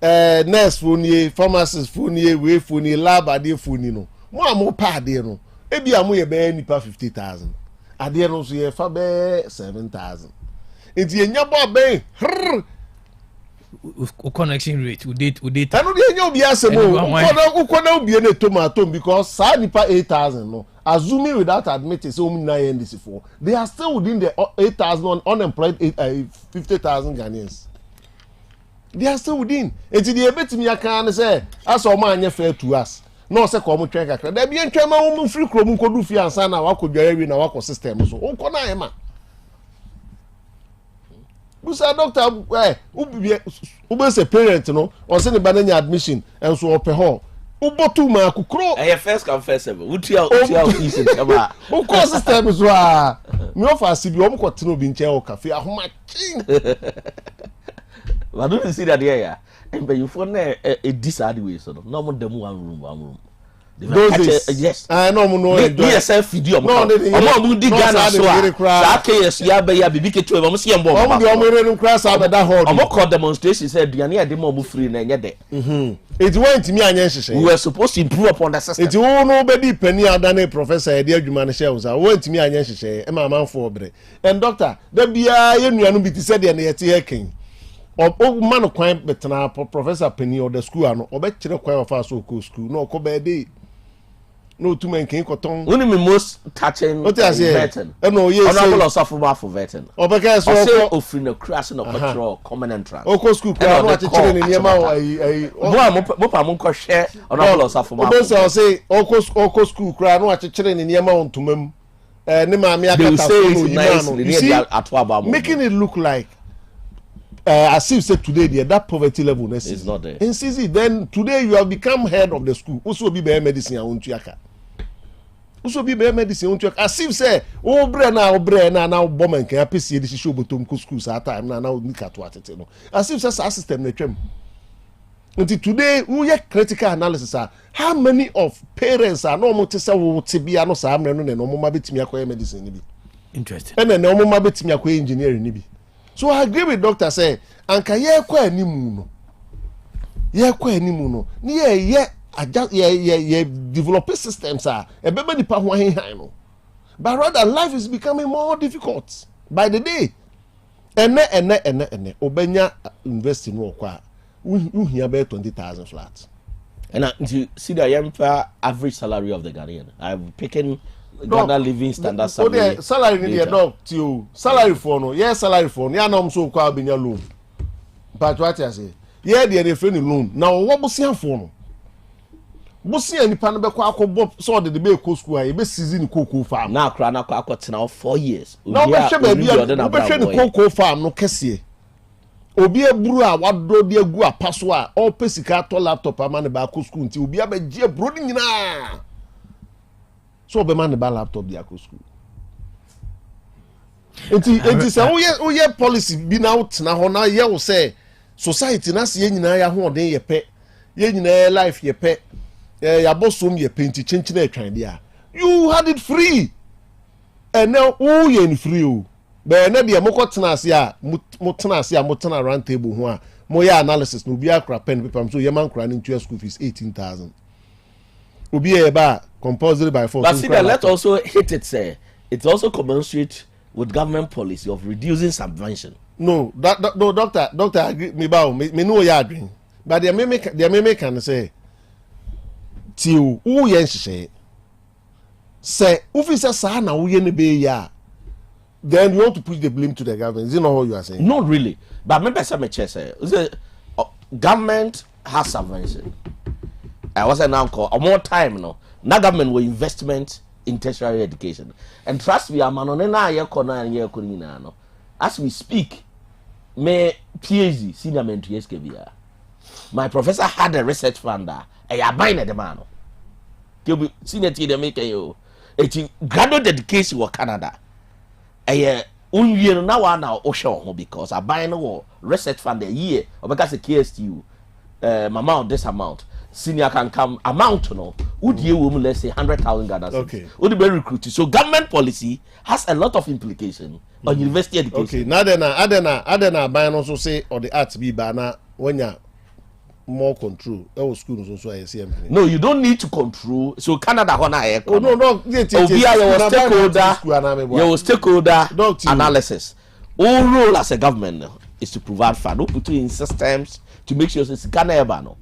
nurse phone, pharmacist phone, way phone, lab ade phone no. Mo pa ade no. Ebi amu ye be nipa 50,000. Ade no so ye fa be 7,000. Enti enya bo be connection rate we date anu dey enya obi asemo ukona obi na tomato because sa nipa 8,000 no assuming without admitting so many 9 NDC for they are still within the 8,000 unemployed 50,000 Ghanaians. They are still within. Enti dey betimi aka na say as o ma anya fair to us no say ko mu twen kakra da bi ntwema wo mu free krom ko du fi ansa na wakodware wi na wako system so onko na ema busa doctor ube say parent no o say ne bananya admission and so ope ho ubotu ma kukro first come first serve utia fees eba o ko system so a me offer sibi o mko tino bi nche o cafe ahoma chin I don't see that here. But you for a decide way so no more them one room. Those days, yes. I know no. Yes, video. No, no, di Ghana so. Sa KS ya be ya bibi ketu e mo se yembo. Omo de omo renu kra sa be da hall. Omo call demonstration say duane e de mo free na enye de. It went me anya nhihye. We were supposed to improve upon the system. It wo no be di pani adane professor e de adwuma ne hye wo sa. Went me anya nhihye e ma manfo obre. And doctor, da bia ye nuanu bi ti se de na ye te hekin. O man kwan betena professor Penny or the school ano obe kire kwan of us ko school no ko be dey no too many kin koton only me most touching vetting no yes honorable osafo for vetting obeka so ofri na class no control common entrance o ko school kwa no akire ni niema mo pa mo ko hwe honorable osafo obesa say o ko school kwa no akire ni niema ontomam ne ma me akata so no making it look like as if say today there that poverty level is not there. In CZ, then today you have become head of the school. Also be better medicine and untuaka. Also be better medicine untuaka. As if say obre na bomb can happy see this show bottom school sa time na nika to atete no. As if say system na twem. Until today we have critical analysis how many of parents are no mo te say wo te bia no sa amre no na no mo ma betimi akoye medicine ni bi. Interesting. And na mo ma betimi akoye engineering ni bi. So I agree with doctor say anka ye kwa animu no ni ye adjust ye develop systems e beba nipa ho ahen no but rather life is becoming more difficult by the day ene obenya invest no kwa uhia be 20,000 flats. And you see the average salary of the Ghanaian. I'm picking Ghana living standard salary. Salary ni the dog to salary for no. Yes, salary for no. Ya na so kwa benya loan. But what I say? Yeah, the friend loan. Now what busia for no? Busia ni pan be kwa akobop so de be ko school e be season cocoa farm. Na akra na kwa akotena 4 years. Now be hwe ba bia, be hwe ni cocoa farm no kese. Obi eburu a wado de agu apaso a all pesika to laptop amane ba ko school nti obi abagie bro ni nyina. So be man ba laptop dia ko school. Enti say oye policy bi na utna ho na ye wo say society na se nyina ya ho den ye pe. Ye nyina life ye pe. Ya bosom ye pe nti chenchi na atwan dia. You had it free. And now ye in free o. But na dia moko tena ase a motena ase a motena round table ho a mo ya analysis no bi akra pen paper so ye man kra ni ntua school fees 18,000 obi e ba compulsory by force. But see that let also hit it say it's also commensurate with government policy of reducing subvention. No doctor agree me ba me no ya adwen but the me can say ti o ye nhye say officer sa na wo ye ne be ya. Then you want to push the blame to the government. Is it not what you are saying? Not really. But maybe some say government has subvention. I was now call more time no. Now government will investment in tertiary education. And trust me, I'm on no. As we speak, my PhD senior mentor SKBR. My professor had a research fund there. I buying the man. Senior T they make you. It's graduate education in Canada. Unyear na wa na ohwe because I buy no research fund a year or because a KSTU amount this amount senior can come amount no would you woman let's say 100,000 Ghana cedis. Okay. Would be recruited. So government policy has a lot of implication on university education. Okay. Now then adena buy also say or the arts be bana when you more control. Our schools also ICM. No, you don't need to control. So Canada hona e. Oh no. Your stakeholder analysis. All role as a government is to provide fund. No put in systems to make sure it's Ghana ebano.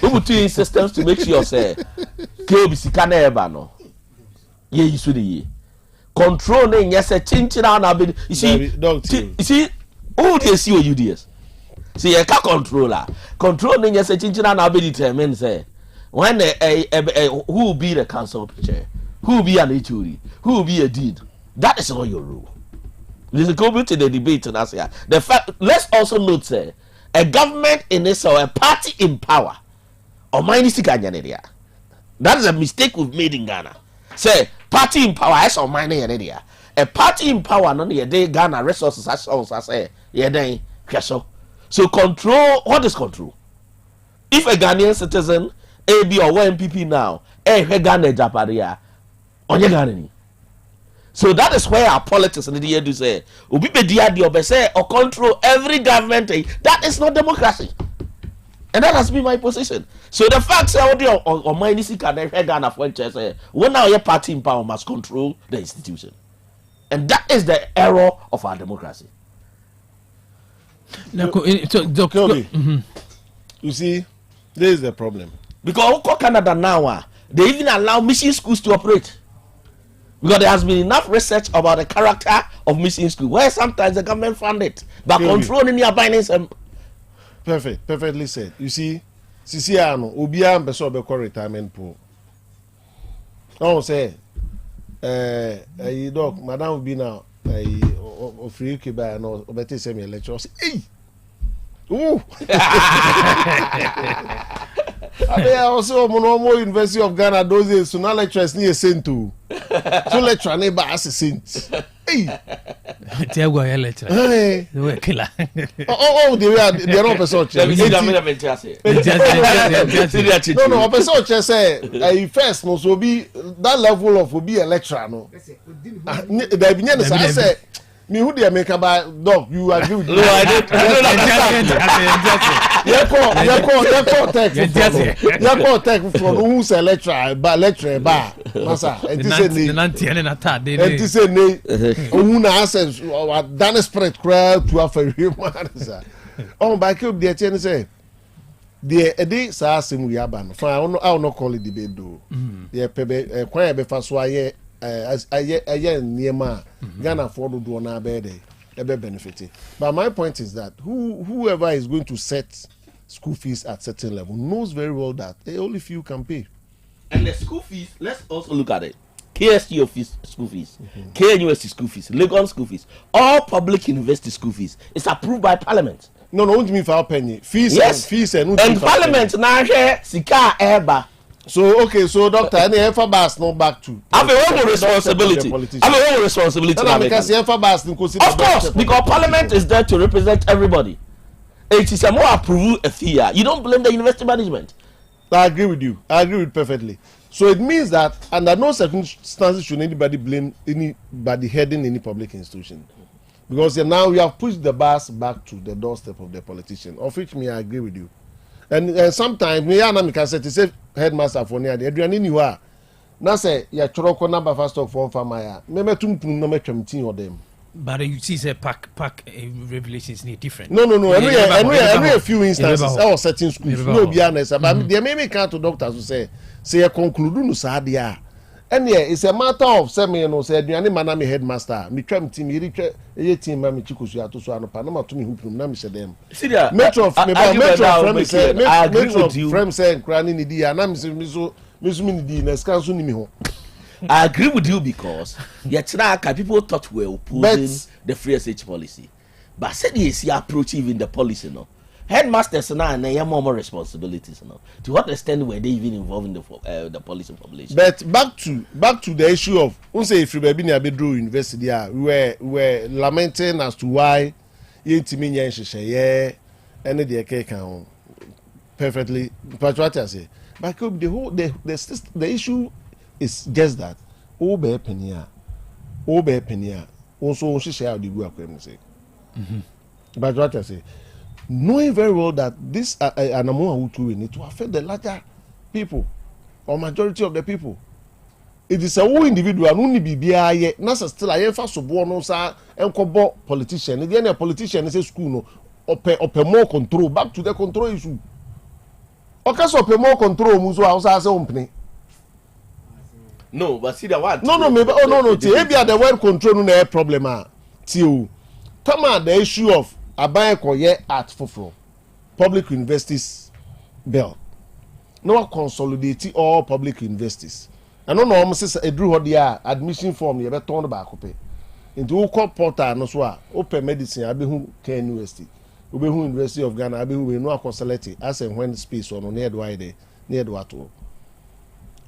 No put in systems to make sure say KBC Ghana ebano. Ye you should ye. Control ne yes a chinchina na be. You see all they see what UDS. See a controller. Controlling yes a chinchina na be determined say when who will be the council chair, who will be an HOD, who will be a deed. That is not your rule. This is going to the debate and that's the fact. Let's also note say a government in this or a party in power or area. That is a mistake we've made in Ghana. Say party in power is or mining area. A party in power no the day Ghana resources as also say yeah then so control, what is control? If a Ghanaian citizen, AB or MPP now, Ghana Japaria, on your Ghana. So that is where our politics in the end do say, Ubi be say or control every government. That is not democracy. And that has been my position. So the fact say or my Ghana for say when now your party in power must control the institution. And that is the error of our democracy. You see, there is the problem. Because Canada now, they even allow mission schools to operate. Because there has been enough research about the character of mission schools, where sometimes the government fund it, but controlling your finance. Perfectly said. You see, Sisiano, Ubia and Beso retirement pool. Oh, say, dog, Madame will be now. Free Cuba and or better semi lectures. Hey! Ooh! I also Monomo University of Ghana those days, so now lecturers near sent to. So lecturer neighbor as a saint. Hey! Tell why lecturer. Hey! They killer. They're not person. No, person say first no so be that level of will be a lecturer no. There be I say Me who they make about dog? You agree with me? No, I don't. You tech from who's a lecturer, bar. Masa, and this say nay. Who na says done spread crowd to have a real man. Oh, by cube the attendant say. The edi sa asem wi aba no fa I no call it debate do ye pebe kwan e be fa so aye niema Ghana for do na be dey e be benefit. But my point is that whoever is going to set school fees at certain level knows very well that only few can pay. And the school fees, let's also look at it. KSU fees, school fees, KNUST school fees, Legon school fees, all public university school fees is approved by Parliament. No, don't mean for penny fees. Yes, fees and Parliament now here sika eba. So okay, so doctor, any ever bas no back to. Have a own responsibility. Have a own responsibility. Of course, because Parliament is there to represent everybody. It is a more approval a fee. You don't blame the university management. I agree with you. I agree with perfectly. So it means that under no circumstances should anybody blame anybody heading any public institution. Because now we have pushed the bus back to the doorstep of the politician, of which I agree with you. And sometimes me and I say headmaster for near the Adrian in you are. Now say ya choroko number first of all for my me no me twemtin or them. But you see say pack regulations need different. No. Every few instances or certain schools. No be honest. But they may count to doctors who say conclude no sa dia. And yeah, it's a matter of say me no say aduane mana me headmaster me twam team yiri twa eye team ma me chikusu ato so anopa na mato me hupum na me se dem metro from say krani ni dia na me so ni di na scan so ni me ho. I agree with you because people thought we were opposing the free SH policy, but said yes, you approach even the policy no. Headmasters now and they have more responsibilities now. To what extent were they even involved in the policy population? But back to the issue of say if you be near Bedrow University, we were lamenting as to why and the can perfectly. But what I say, but the issue is just that Obe Penia, also share the work say. But what I say. Knowing very well that this Anamoa Hutu need to affect the larger people or majority of the people. It is a whole individual only be yet. Nasa still a first of all no sa enkobo politician. If any politician is a school no ope more control back to the control issue. Okas ope more control muso house as ompni. No, but see the what? No, maybe no. Maybe the word control no problem till come on the issue of aban koye at foforo public universities bill no consolidate all public universities and no almost edru ho admission form ye be turn back up into wo portal no so a open medicine abehu KNUST obehu University of Ghana abehu we no consolidate as and when space on near wide near do ato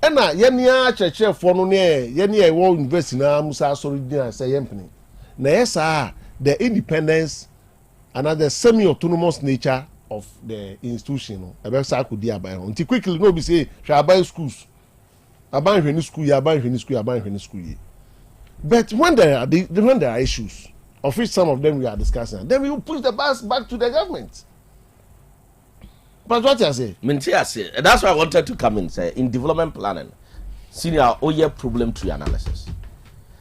ena ye nia church for no near ye nia wo university na musa sorry din say yempini na yes the independence another semi-autonomous nature of the institution. Until quickly, no be say, shall buy schools. Buy school. But when there are issues, of which some of them we are discussing, then we will push the bus back to the government. But what I say? That's why I wanted to come in, say, in development planning, senior problem tree analysis.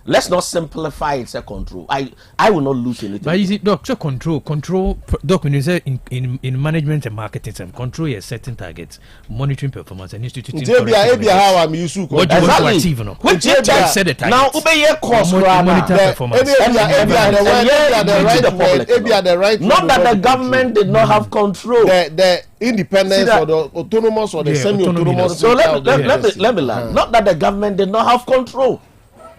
Let's not simplify it, say control. I will not lose anything. But is it doctor control? Doc, when you say in management and marketing, control a certain targets, monitoring performance, and instituting. What do you want to achieve? Which said the targets. Now, obey your course. Monitor performance. Not that the government did not have control. The independence or the autonomous or the semi-autonomous. So let me learn. Not that the government did not have control.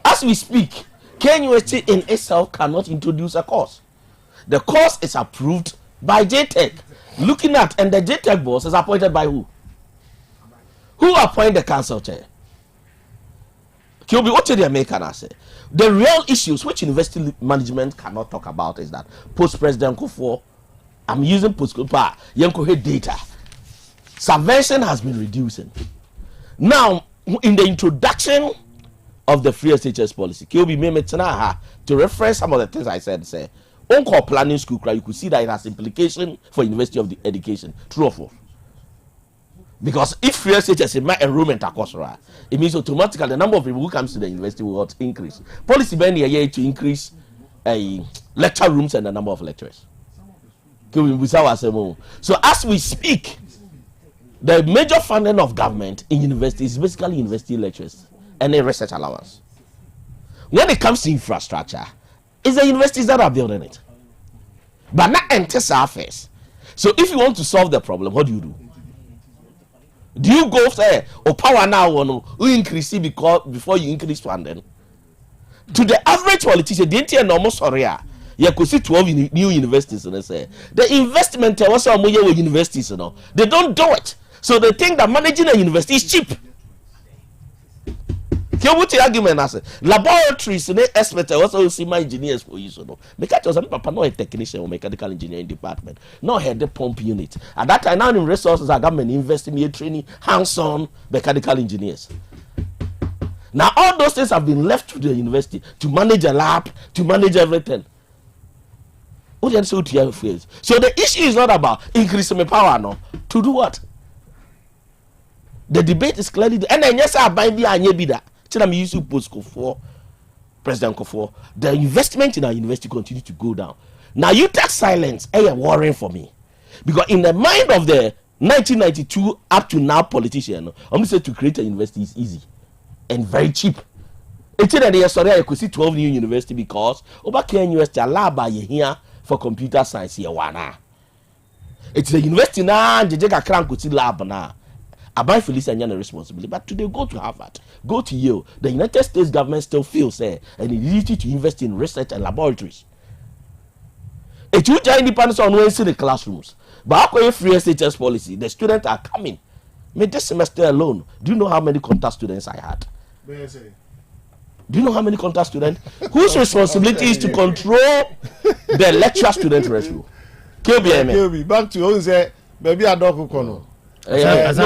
As we speak, KNUST in itself cannot introduce a course. The course is approved by JTech. Looking at, and the JTech boss is appointed by who? Who appoint the council chair? The real issues which university management cannot talk about is that post-president Kufuor, I'm using post-Kufuor, data. Subvention has been reducing. Now, in the introduction of the free SHS policy. KOB made to reference some of the things I said. Say, on planning school, you could see that it has implication for University of the Education. True or false? Because if free SHS is my enrollment across, it means automatically the number of people who comes to the university will increase. Policy been here to increase lecture rooms and the number of lecturers. So as we speak, the major funding of government in universities is basically university lecturers and a research allowance. When it comes to infrastructure, it's the universities that are building it, but not enter surface. So if you want to solve the problem, what do? Do you go say, oh, power now who increase it before you increase funding? To the average politician, they ain't almost sorry. You could see 12 new universities and they say the investment was some way with universities, they don't do it. So they think that managing a university is cheap. What the argument as laboratories and experts also see my engineers for you, because papa no a technician or mechanical engineering department, no head the pump unit. At that time, now in resources our government investing in training hands-on mechanical engineers. Now all those things have been left to the university to manage a lab, to manage everything. So the issue is not about increasing my power, no. To do what? The debate is clearly and then yes, I buy the Anyebida. I'm using post for President Kofo. The investment in our university continue to go down. Now you take silence, you're worrying for me. Because in the mind of the 1992 up to now politician, I'm saying to create a university is easy and very cheap. It's in the story I could see 12 new university because over Kenya University lab by here for computer science here one. It's the university now, the Jega Crank could see lab now. Abai Felicia and Yana responsibility, but today go to Harvard, go to Yale. The United States government still feels and it needs to invest in research and laboratories. It will independence on Wednesday in the classrooms. But after a free SHS policy, the students are coming. Me this semester alone, do you know how many contact students I had? Do you know how many contact students? Whose responsibility is to control the lecturer-student ratio? KBM. Back to you say, baby, I don't know. But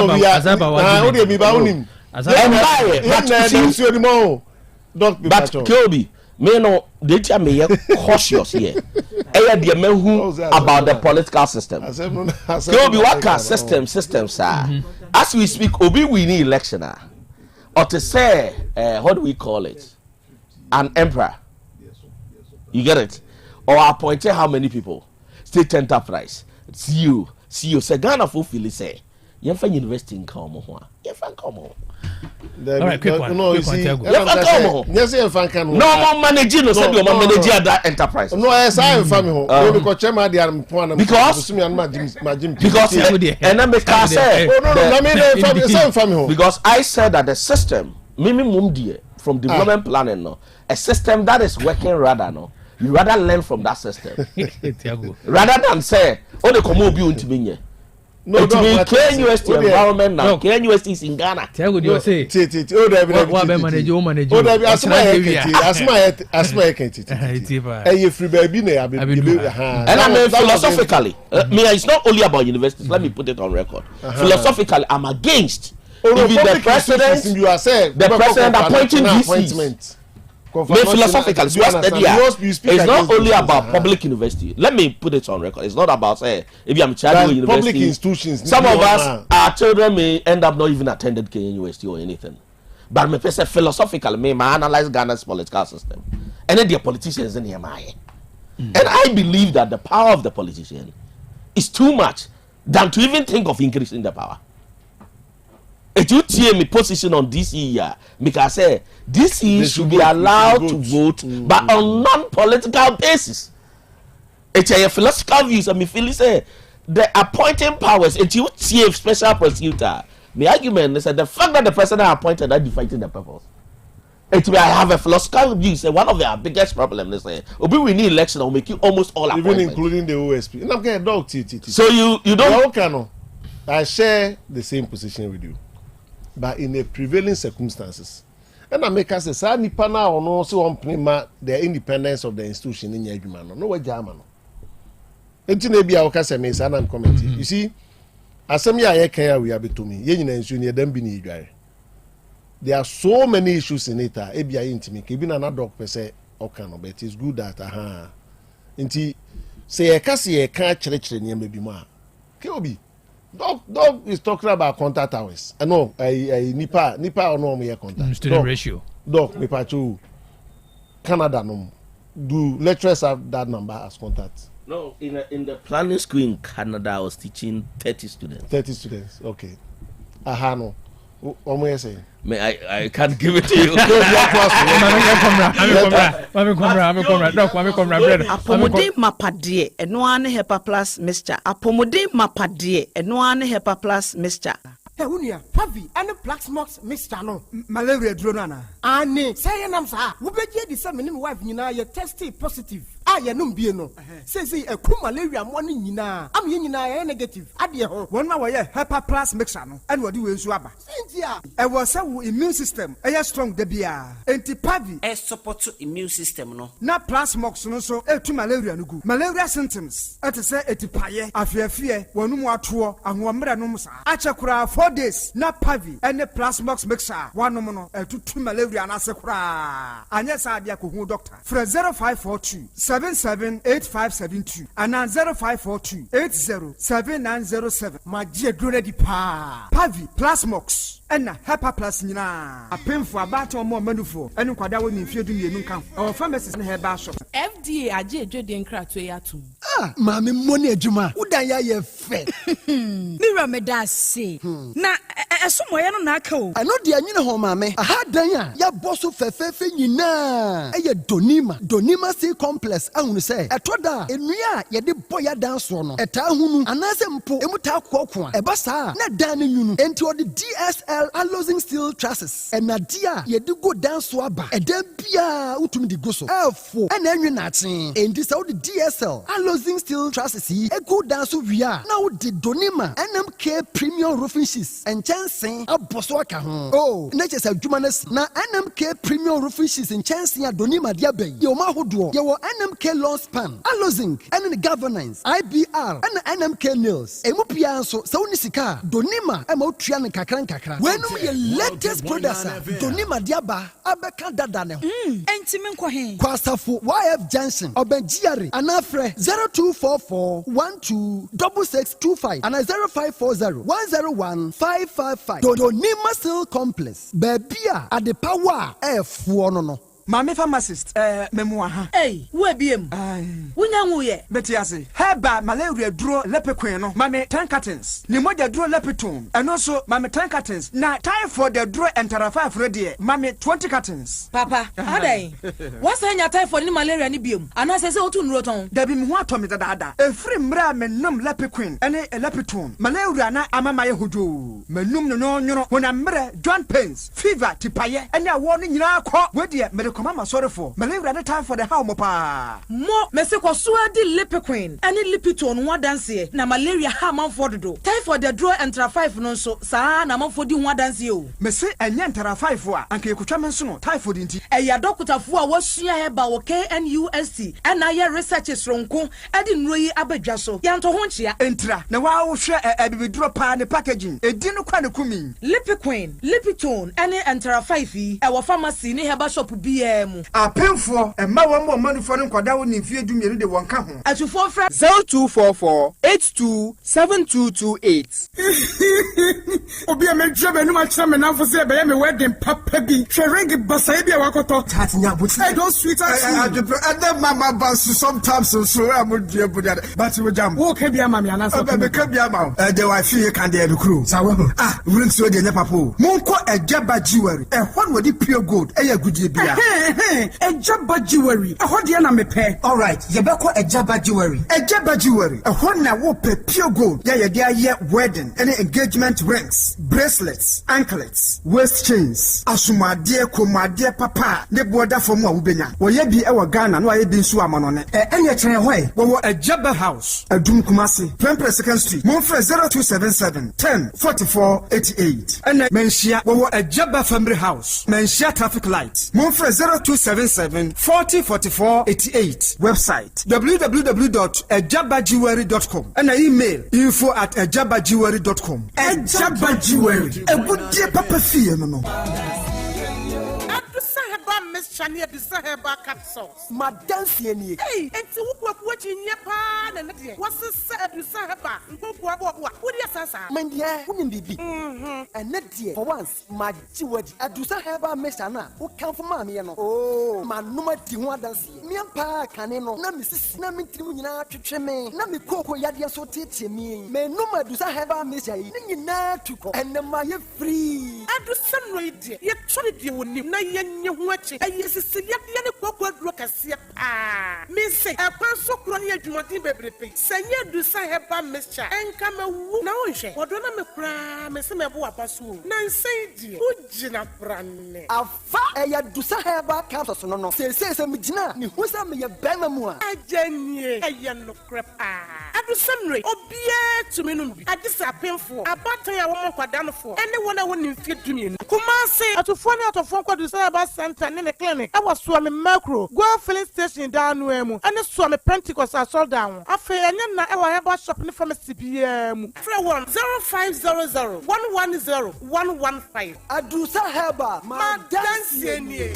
Kobe, me no, they tell me cautious here. The men who about the political system. Kobe, what can systems are? As we speak, Obi we need election. Or to say, what do we call it? An emperor. You get it? Or appointed how many people? State enterprise. CEO. Say Ghana for Philly say. You find university in Como. You find Como. All right, quick one. No, more managing. No, said you manage that enterprise. No, yes, I am family. Because and then because because I said that the system, from development planning, no, a system that is working you rather learn from that system rather than say, oh, the Como be into me. No, KNUST environment now. KNUST is in Ghana. Tell what you say. What manage. And I mean philosophically, it's not only about universities. Let me put it on record. Philosophically, I'm against the president appointing VCs. Philosophically, it's not only about public university. Let me put it on record. It's not about say if I'm child university. Public institutions. Some of us, our children may end up not even attended KU University or anything. But me say philosophically, I analyze Ghana's political system, and then the politicians in here, and I believe that the power of the politician is too much than to even think of increasing the power. If you see me position on this year, because say this should be allowed to vote, but on non-political basis. It's a philosophical views. I mean, Philly say the appointing powers. If you see a special prosecutor, the argument is that the fact that the president appointed that defeating the purpose. It may have a philosophical view. Say one of their biggest problems. They say, we need election. Will make you almost all appointments, even including the OSP. And I'm getting dog. So you don't. I share the same position with you. But in the prevailing circumstances, and I make us a sad nipa now or no so on the independence of the institution in Yajumano. No way German. It may be our customers and I'm commenting. You see, as some year I can we have to me, yen and junior then be need guy. there are so many issues in it. Ebia intimate. Even another dog per se, okay, but it is good that Inti say a kasi a can't church near maybe ma. Kobe. Dog is talking about contact hours. I know I nipa or no me contact. Student ratio. Dog nipa to Canada no. Do lecturers have that number as contact? No, in the planning school in Canada, I was teaching 30 students. 30 students, okay. No. What may I say? I can't give it to you. Apomode mapadie eno ane hepa plus mixture. Apomode mapadie eno ane hepa plus mixture. Unia, Pavi, and a Plaxmox mixture no. Malaria dronana. Ane, say an answer. Who bet ye the same wife, you know, you're tested positive. I no be no. Say a cool malaria morning, you know. I'm in negative. Adia, 1 hour, hepa plus mixture no. And what do you swabba? Cynthia, I was a immune system. I strong the beer. Anti Pavi, a support to immune system no. Na Plasmox no so, to malaria no good. Malaria symptoms. At a say a tipaye, a fear, one more tour, and 1 numsa. Achakura 4 days. Na Pavi, and the Plasmox mixer. 1 nominal, 2 malaria and asakura. And yes, I be a doctor. From 0542 778572 and 0542 807907. My dear Grenady Pa Pavi Plasmox and Hepa Plus Nina. A pen for about or more manufo and Quada when you feel to me no our pharmacist and her bar shop. FDA aje Jordan Kratwayatu. Ah, Mammy Money Juma, Udaya ye fe. Mira medase. Na somewhere no nako. I know the Anina home, mammy. I had Danya, ya bosso fefe yina. Aya Donima C complex. I want to say, a toda, and we are ye de boya dance one. A tahunu, anazempo, emuta kwakwa, a basa, not dining you, and to the DSL alloying steel trusses. And Nadia, ye do go dance swaba, a dempia utum di gusso. F4, and then you're not saying, and this out the DSL alloying steel trusses, a good dance we are. Now the Donima, NMK premium roofing sheets, and chancing a boswaka. Oh, nature's a humanist, na NMK premium roofing sheets and chancing a Donima diabe, your mahudo, your NMK long span, allozing, and the governance, IBR, and NMK nails, Emupia so Nisika, Donima, Emotrian Kakran Kakra. When we latest producer, Donima Diaba, Abeka Dadane, Entimen Kwahe, Kwasafu, YF Johnson, Obenjiari, Anafre 0244 126625 and 0540 101 555. Donima Steel Complex, Babia at the power F no. Mami pharmacist, memoir. Hey, where be him? Who ye? Betiasi. Heba malaria draw lepequeno. Mami 10 cartons. Nimoja draw lepetone. And also mami 10 cartons. Na typhoid the draw and tarafa ready. Mami 20 cartons. Papa, ade. What's any typhoid ni malaria ni biom? And I say otu nroton. Debi mwato mi dada. A free mra menum lepequin. Ene lepetone. Malaria na amama ye hujo. Menum no. When I'm joint pains, fever, tipaye. And ya warning na kwa. Wedie medical. Mama sorry for malaria the time for the how mopa mo me se ko so adi lipiquin ani lipitone ho danse na malaria ha manfo do typhoid the draw entra 5 no so saa na manfo di ho danse o me se enye entra 5 a anka yekutwa me so no typhoid nti eya dokutafo a wasua he ba wo KNUST ana ye research sronko adi nroyi abadwa so yanto ho nchia entra na wa wo hwe abibiduro pa ne packaging edi no kwa ne kumi lipiquin lipitone ani entra 5 yi e wo pharmacy ne heba shop bi Apemfo emma wo mo manufo no kwada wo ni fie dumie de won ka ho atufo fra 0244 827228 obi am djebe no ma kira me nanfo se be me wedding papa bi hwering basa bi akoto tatnya buti I don't sweet and then mama bas sometimes so am dua buda but we jam wo ka bia ma me anasa be ka bia ma de wa fie kan de kru sawo wurin so de ne papo monko ejaba jiwari e hon wodi pure gold e ya gudie bia Ejaba jewelry. Ahodi na mepe. All right. Yebeko Ejaba jewelry. Ejaba jewelry. Ahon na wo pe pure gold. Ya ye dia ye wedding, any engagement rings, bracelets, anklets, waist chains. Asumade komade papa. Ne boda for mo ubenya. Wo ye bi e wo Ghana no ye bi nsu amonone. Enye kire hwe. Wo Ejaba house. Adum Kumasi. Pempe Second Street. Monfre 0277 10 44 88. Ene menhia wo Ejaba family house. Menhia traffic lights. Monfre 0277 40 44 88. Website www.ejabajiwari.com and email info@ejabajiwari.com. Ejaba Jewelry. A good dear papa fee no. Shania Bisaheba capsules. Madansi any. Hey, and to what in your pan and the what's the sad Bisaheba? What is Sasa? My dear, wouldn't be. And that dear, for once, my jewelry, I do Saheba Messana, who come from Mammy. Oh, my number Tiwadansi. Miampa Caneno, Namis, Namitrina, Chicheme, Nami Coco Yadia so teach me. May no more do Saheba Messa, and the Maya free. I do some radio. Yet try to win you watching. And yes, it's a young Coco Rocasia. Ah, Miss say, a person crying to what you baby. Say you do Saheba Messa, and come a woo. No, she, what don't I cry, Miss Mabua Pasu. Nancy, Ujina Brand. A fire do Saheba Council, no, say, Mijina, who's a mere Bamamua. I jenny, a young crap. Ah, I do some way. Oh, be to me. I just a painful. A battery I want for down for. Anyone I want to fit to me. Kumasi, at a phone out of phone call to say about Santa in the clinic. I was swimming macro. Go filling station down Wemo. And the swam a Pentecost I saw down. I feel and then I have a shopping from a CPM. 0500 110 115. I do Sahaba, my dancing.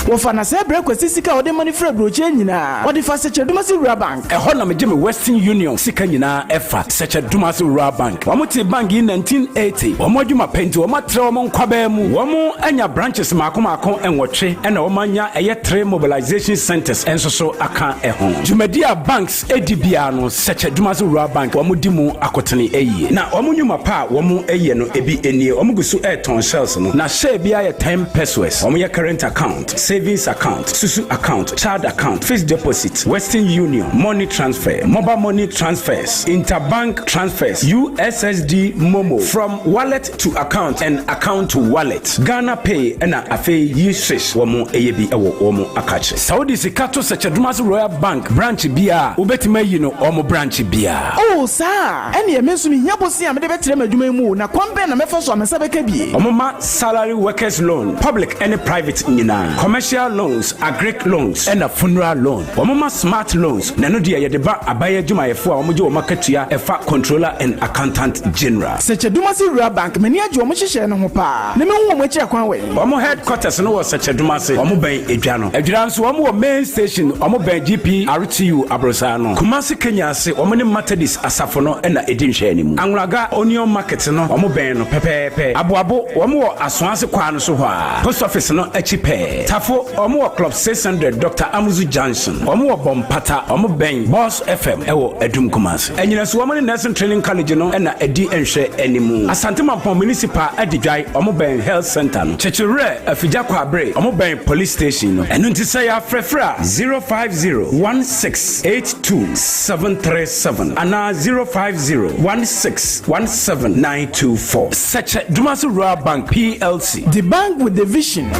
Wofana se breakfast sika ode money fra broche nyina ode fa seche dumasi rural bank e ho na me Western Union sika nyina efa seche dumasi rural bank wamuti bank in 1980 omodwuma penti omatre omonkwa mu womu anya branches makomako enwotwe ena omanya eye 3 mobilization centers ensoso aka eho Jumedia banks edibia no seche dumasi rural bank wamudi mu akotene eyi na omunyuma pa womu eye no ebi enie omugusu ton shells no na share bia ye 10 pesos omuye current account savings account, Susu account, child account, fixed deposit, Western Union, money transfer, mobile money transfers, interbank transfers, USSD Momo, from wallet to account and account to wallet, Ghana Pay, and Afe Yishish, Womo Eyebi Ewo Womo Akache. Saudi Sikato Sachadumas Royal Bank, branch Bia, Ubetime Yino, Omo branch Bia. Oh, sir, and ye mention me Yabosi and the Betrema Dumemu, na Kwambe and Mefos on Sabekebi. Omoma salary workers loan, public and private Nina. Commercial loans, agric loans, and a funeral loan. Omoma smart loans. Nanodia yedeba abaye juma efo omojo marketia efa controller and accountant general. Seche Dumasi Rural Bank meni ajo omohihye no ho pa. Ne me wo omochi akwan we. Omo headquarters no was Seche Dumasi. Omo ben edwa no. Edwa nso omo main station omo ben GP RTU Abrosa no. Kumasi Kenya se omo ne Methodist asafo no na edi nhwe animu. Anwraga onion market no omo ben no pepepe. Aboabo omo wo asoase kwa no so ho a. Post office no echipe. Tafo omo club 600 Dr. Amuzu Johnson omo bompata omo ben Boss FM ewo Edum Kumasi enyina so omo nursing training college no na edi enhwe animu Asantema Pom municipal adidwai omo ben health center no chechere afija kwa abre omo ben police station no enu ntisa ya frefra 05016827737 ana 05016179224 such Dumasi Rural Bank PLC, the bank with the vision.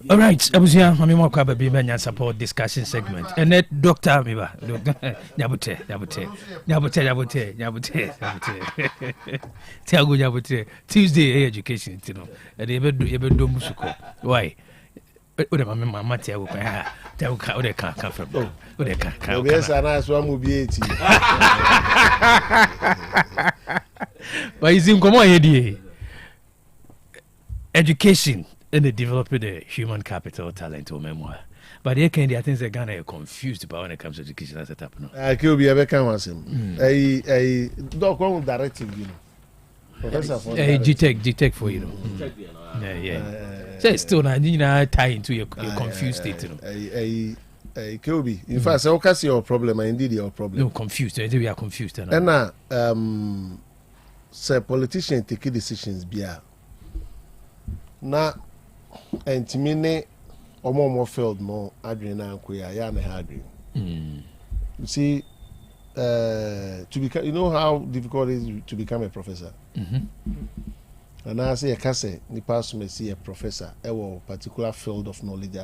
All right, Abusia, mami mo kwa baby Nyansapo discussion segment. And that Dr. Miba, Nyabute. Tiago Nyabute. Tuesday education, you know. And you do musuko. Why? Ode mama Tiago kwa. Tiago ka ode ka from. Ode ka. Yes, and I saw mu BAT. But is in komo yedi. Education and developing the human capital talent or memoir. But they can, I think Ghana are confused about when it comes to education as a type. No, I could be a better one. I don't go directive, you know. Professor for GTech for you know. Yeah. So it's still not, you know, tie into your confused state. You know. Kobe. In fact, I can see your problem, and indeed your problem. No, confused. We are confused. And now, say politicians take decisions. Bia. Na entimine omo field no adwene na ankoya ya na hadwene. You see, to become, you know how difficult it is to become a professor. And I say a case ni pass me see a professor a particular field of knowledge.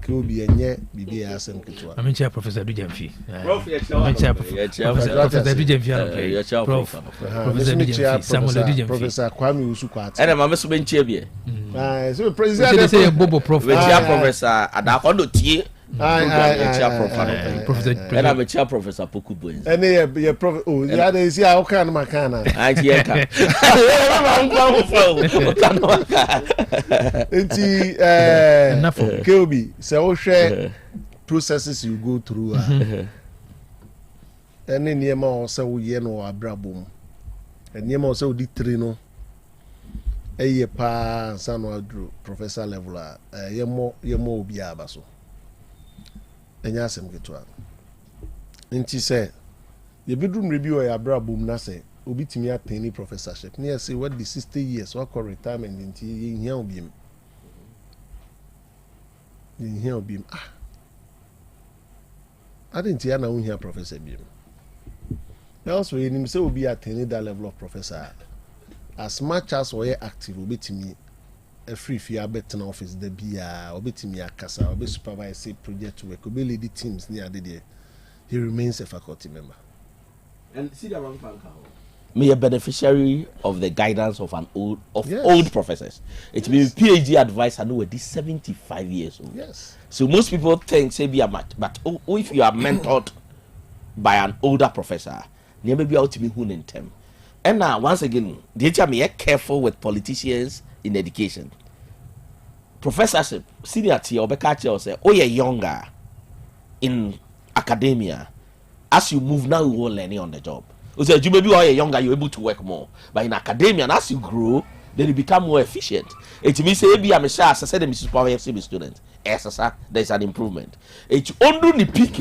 Could be a nye bibi asem kitwa. I'm chair Professor Dujemfi. Prof, Professor Dujemfi. Prof. Professor Kwaku Owusu Boateng. And I'm so bench here. So president say Bobo Prof. Professor Adakondo tie Professor and I'm a chair Professor Poku Boys. And they prophet. Oh, yeah, they see how can Macana. I hear. Enough for Kelby. So share processes you go through. And then Yema also Yeno Abrabum. And Yema also did Trino. A year pa San Professor level. Yemo Biabaso. And Yasem get to her. And she said, the bedroom review a Abrabum Nase. Obi timi attain professorship near say what the 60 years what call retirement in here obi in here obi I didn't hear na here professor bi also him say obi attain that level of professor as much as we active obi timi a free fear better office the bia obi timi akasa obi supervise project work obi lead the teams near there he remains a faculty member and see that one me a beneficiary of the guidance of old professors. It means PhD advice. I know this 75 years old. Yes. So most people think say be a match, but if you are mentored by an older professor, you may be out to be who in them. And now once again, they tell me careful with politicians in education. Professorship, seniority or becatcher say, oh you're younger in academia. As you move now, you will learn on the job. So you may be younger, you're able to work more. But in academia, and as you grow, then you become more efficient. It means say be a I said Mrs. Power FC student. Sir, there's an improvement. It's only the peak,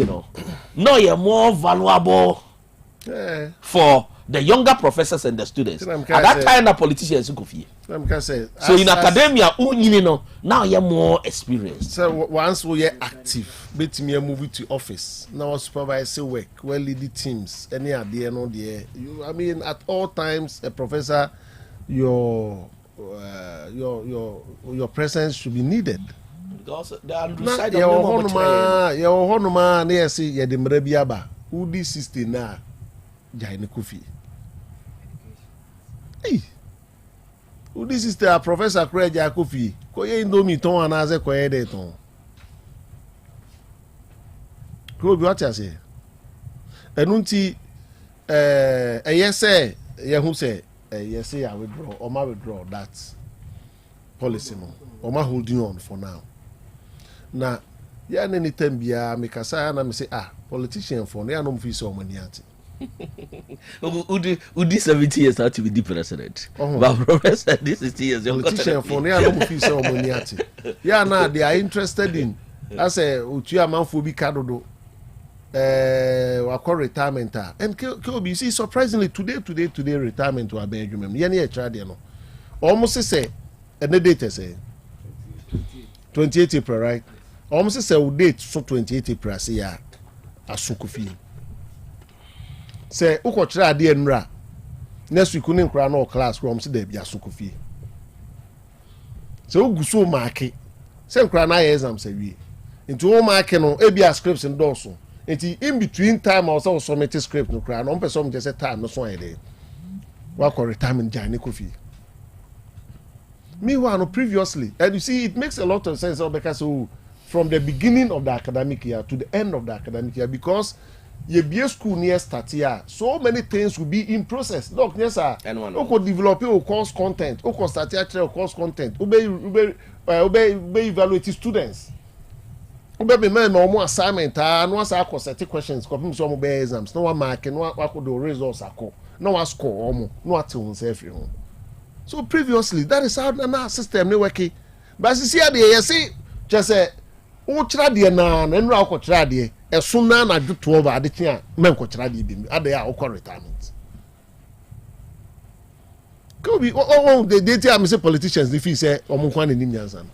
now you're more valuable for the younger professors and the students. At that time, the politicians go fear. So in academia, now you're more experienced. So once we are active, bet me a movie to office. Now supervise work, well lead the teams. Any idea no there? I mean, at all times, a professor, your presence should be needed. Because they are decided on your honoma near see ya the mrebiaba. Who this sister na Jaine Kofi. Hey. Who this is the Professor Craig Kofi? Koye indomi ton anaze koye de ton. Kobi what you say? Enunti yes say who say yes say I withdraw or ma withdraw that policy no. Or ma holding on for now. Na ya any time bia me kasa na me say politician for na no mfi so mani ati. Udi 70 years now to be the president. But Professor, this is 60 years. Politician for na no mfi so mani ati. Yeah, now they are interested in as a utu amanfo bi kadodo wakọ retirement and Kobi, you see surprisingly today retirement wa ben adwuma me ye try there no. Almost say and the date say 28 April, right? Almost say date so 28 April say ya asukufi. Say uko try ade enra. Next week unin kra no class from say there be asukufi. So uguso mark. Say kra na exam say we. Into o mark no e be scripts in doso. Enti in between time also submit script no kra no person just say time no so ide. Wa ko retirement Jaine Kofi. Meanwhile, previously, and you see, it makes a lot of sense because from the beginning of the academic year to the end of the academic year, because your BA school near start here, so many things will be in process. Look, yes, sir. You could develop your course content. You could start your course content. You evaluate students. You be man normal assignment. No one say set questions. Copy some exams. No one mark. No one could do results. No one score. No one tell self. So previously, that is how the system is working. But you see, you see, just say, "Oh, chadi na and now ko chadi." As soon as I do 12, I did men ko chadi bim. Ade ya okọ retirement. Could be they tell me say politicians if you say omunkwan ni nyansan.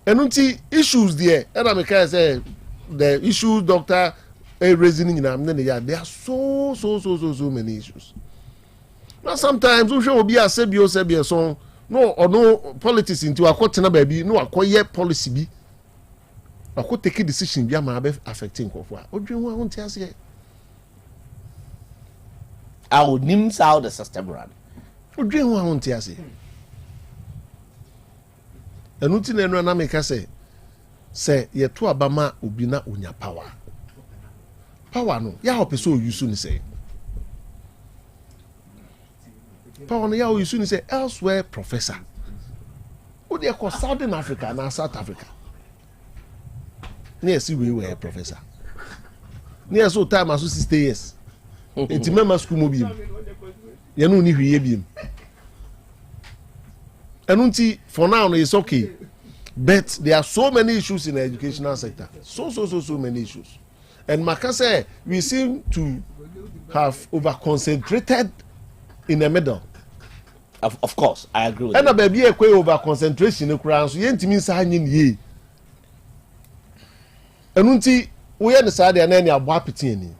And unti issues there. And I can say the issues doctor raising in them. There are so many issues. Now sometimes we should be a sebio so no or no politics into a court na baby no acquire policy bi. I could take a decision be affecting Kofwa. What do you want to say? I would name how the system run. What do you want to say? And nothing and make us say say ye to abama obi na unya power no ya hope so use ni say power no ya use ni say elsewhere professor o dey call Southern Africa na South Africa near see we were professor near so time aso 60 years enti mema school mo biem ye no ni hwiye biem enunti for now it's okay, but there are so many issues in the educational sector, so many issues, and Makase, we seem to have over concentrated in the middle. Of course, I agree with and a baby a over concentration in crowns, you ain't mean signing ye. Enunti we understand the name of Wapitini.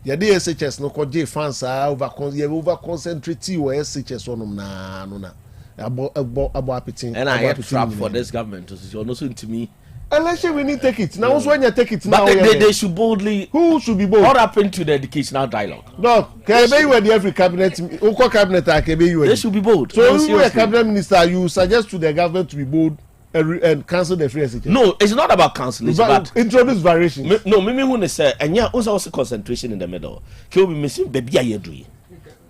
Ya de SHS no koje fans over concentrate or SHS on na abo apitin and I have trap for this government to also to me election we need take it now when you take it but now they should boldly who should be bold what happened to the educational dialogue no kebe you the every cabinet uko cabinet kebe you they should be bold so you a cabinet minister you suggest to the government to be bold and cancel the free SHS. No, it's not about cancelling. But introduce variations. No, me want to say, and yeah, also concentration in the middle. Can be missing baby ayedri.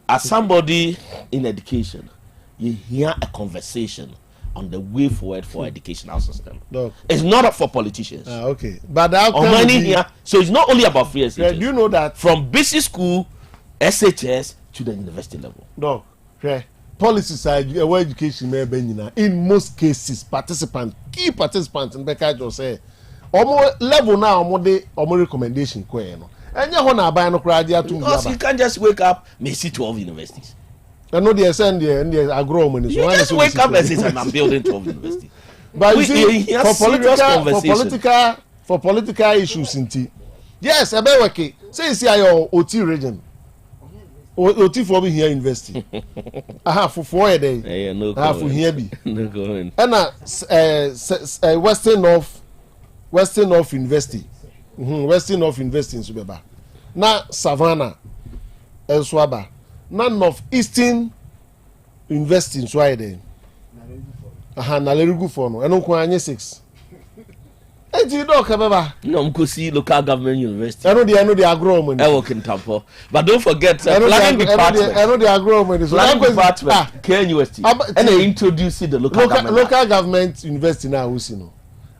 As somebody in education, you hear a conversation on the way forward for educational system. No. It's not for politicians. Okay, but the outcome here, so it's not only about free SHS. Do you know that from basic school, SHS to the university level? No, policies are education in most cases key participants in Beka just say level now omo recommendation ko no enya ho na aban no kra dia to because you can't just wake up may see 12 universities and no dey send there agro money so you just wake up and say I'm building 12 universities but you see for political issues inti yes ebe weke say see your OT region OT for be here university. Aha for 4 days. Yeah, no. Aha for here be. No going. And Western North University. Western North University in Subeba. Na Savannah Elswaba. Na Northeastern University in Sweden. Aha na Lerugu for no. Eno kwa anye 6. No, I'm going to see local government university. I know the agro money. I work in Tampa. But don't forget, planning department. I know the agro money. So planning department, KNUST. And they introduce the local government. Local government university now, you know.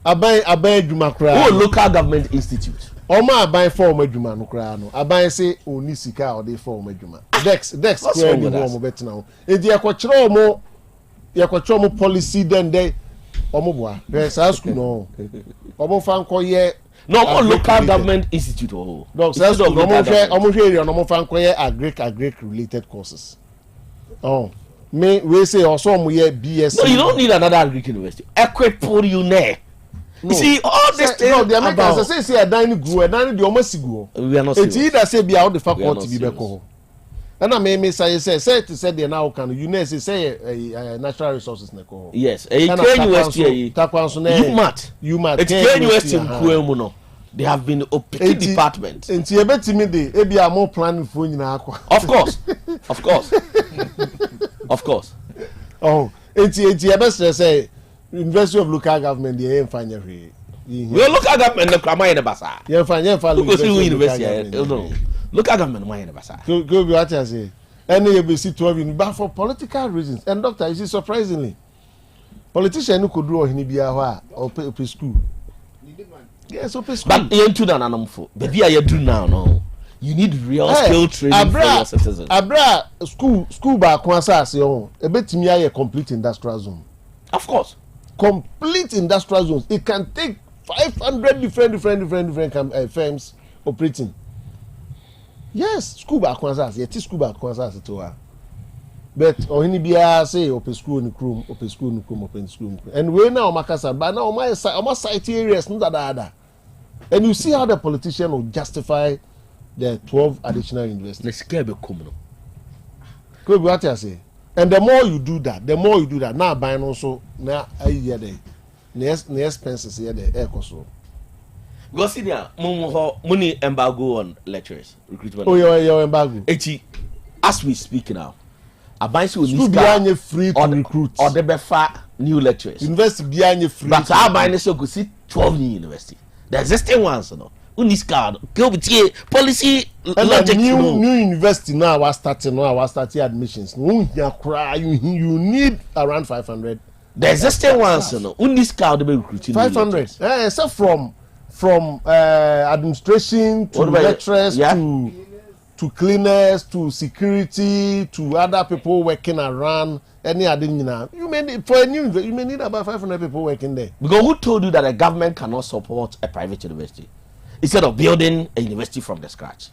Abai Jumakra. Oh, local government institute. Oma abai form Juma no kra no. Abai say oni sika or dey form Juma. Dex kra ni wo mo bet now. E dey akwokyere mo policy then dey omo boa. Sa school no. Omo fan koye no local government institute oh. No, so omo hwe no omo fan koye agric related courses. Oh. Me we say also omo ye BSc. No, you don't need another agric university. Equip for you there. No. You see all this thing no, the Americans say a dining grew a dining the almost go. We are not it's either say be out the faculty be beko. And I may say to say they now can you say natural resources neko. Yes, a KNUST UMAT. It's KNUST in Kuemuno. They have been open departments. And you bet me they be a more planning for you now. Of course. Of course. Oh, it's best say University of Local Government they ain't find we local government the crama in the bazaar. You find university. No. Local government why in the bazaar. Go be what I say. Any ABC 12 but for political reasons. And doctor, you see surprisingly politician who could do any bia or pay school. Yes, open school. But you into that for. Baby you do now no. You need real skill training for your citizens. Abra school back kwasa say on. E betimi aye complete industrial zone. Of course. Complete industrial zones. It can take 500 different firms operating. Yes, school back kwanzas. Yet school back kwanzas to her. But ohini bia say open school in room, open school in room, open school. And we now makasa, but now my site areas no da. And you see how the politician will justify the 12 additional universities. Let's get a communal. Could be what I say. And the more you do that, now buying also now a year day. The expenses here the air cost. Go see there, money embargo on lecturers, recruitment. Oh, your embargo. As we speak now, Abansi will school be free to recruit or the befa new lecturers. University be free. But our mind so go see 12 new university. The existing ones, no. Uniscard, policy logic. New university now was starting admissions. You need around 500. The existing ones, no. Uniscard be recruiting 500. Except from administration to lecturers to cleaners to security to other people working around any other you may need for a new you may need about 500 people working there. Because who told you that the government cannot support a private university instead of building a university from the scratch?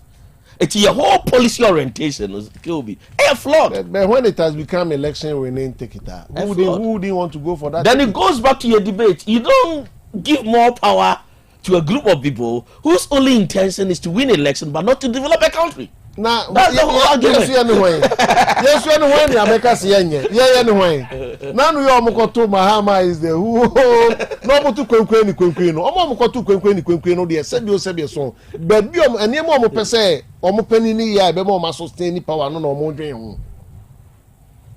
It's your whole policy orientation will be flawed. But when it has become election, we need take it out. Who didn't want to go for that? Then it goes back to your debate. You don't give more power to a group of people whose only intention is to win election but not to develop a country. Now, that's the whole argument. Yes, you know when the Americans anyway. Now we are Mokoto Mahama is there. Who no to Quenqueno. Omokoto Quenqueno, the Sebio song. But Biom and Yamo Pese, Omopenini, Bemo must sustain power no more dream.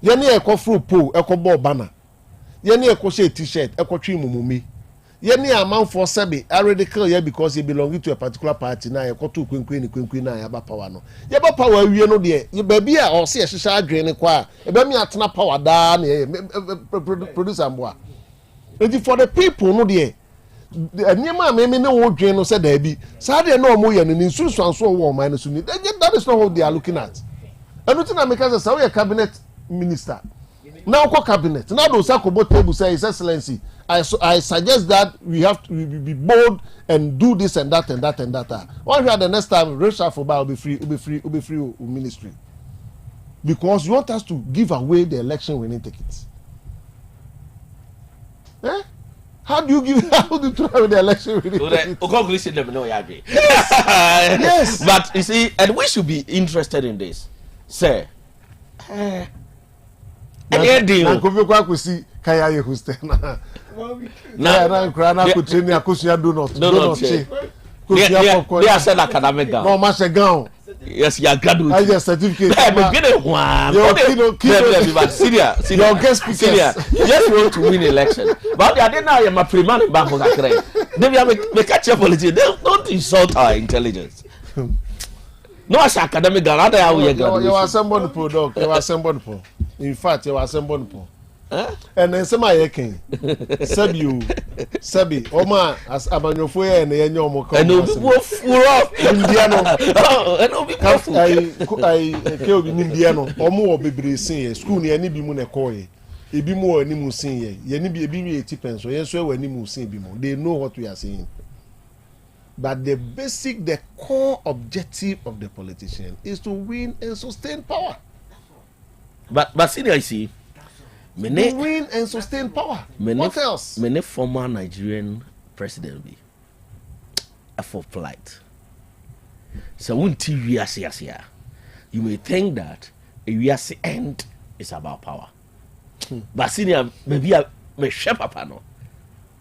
Yeni a coffru pool, a cobo banner. Yeni a crochet t-shirt, a coaching mummy. Yeni amount for Sebi, I radical here because he belonging to a particular party now. Got to Queen now, about power no. Yaba power, you know, dear. You baby or see a shisha drain a qua. A baby at na power down produce and bois. For the people, no dear. Nima maybe no drain or said there be. Saturday no more and in so warm minus unit. That is not what they are looking at. And nothing I make as a cabinet minister. Now, cabinet. Now, those Sakobo table say, His Excellency. I suggest that we have to be bold and do this and that and that and that. One year the next time, Rachel Foba will be free ministry. Because you want us to give away the election winning tickets. Eh? How do you throw away the election winning tickets? Yes. But you see, and we should be interested in this. Say, na krana ko treni akosia donut che they are said academic gown no ma se gown yes you are graduate I get certificate me get it one but senior guest speakers just want to win election but they are now my pre-man back for that they catch your politics don't insult our intelligence no as academic gown other how we graduate you are somebody product you are somebody in fact you are somebody and then some I can Sabi Oma as Abanyofo and the Yanyomo and Indiano I killed in Indiano or more baby sing school near Nibimune Koi. It be more any sing ye be a baby 80 pence or yes, when you sing bimo. They know what we are saying. But the core objective of the politician is to win and sustain power. But senior, I see. Win and sustain power. What else? Many former Nigerian president be for flight. So when TV you may think that a year's end is about power. But senior, maybe I may shape up.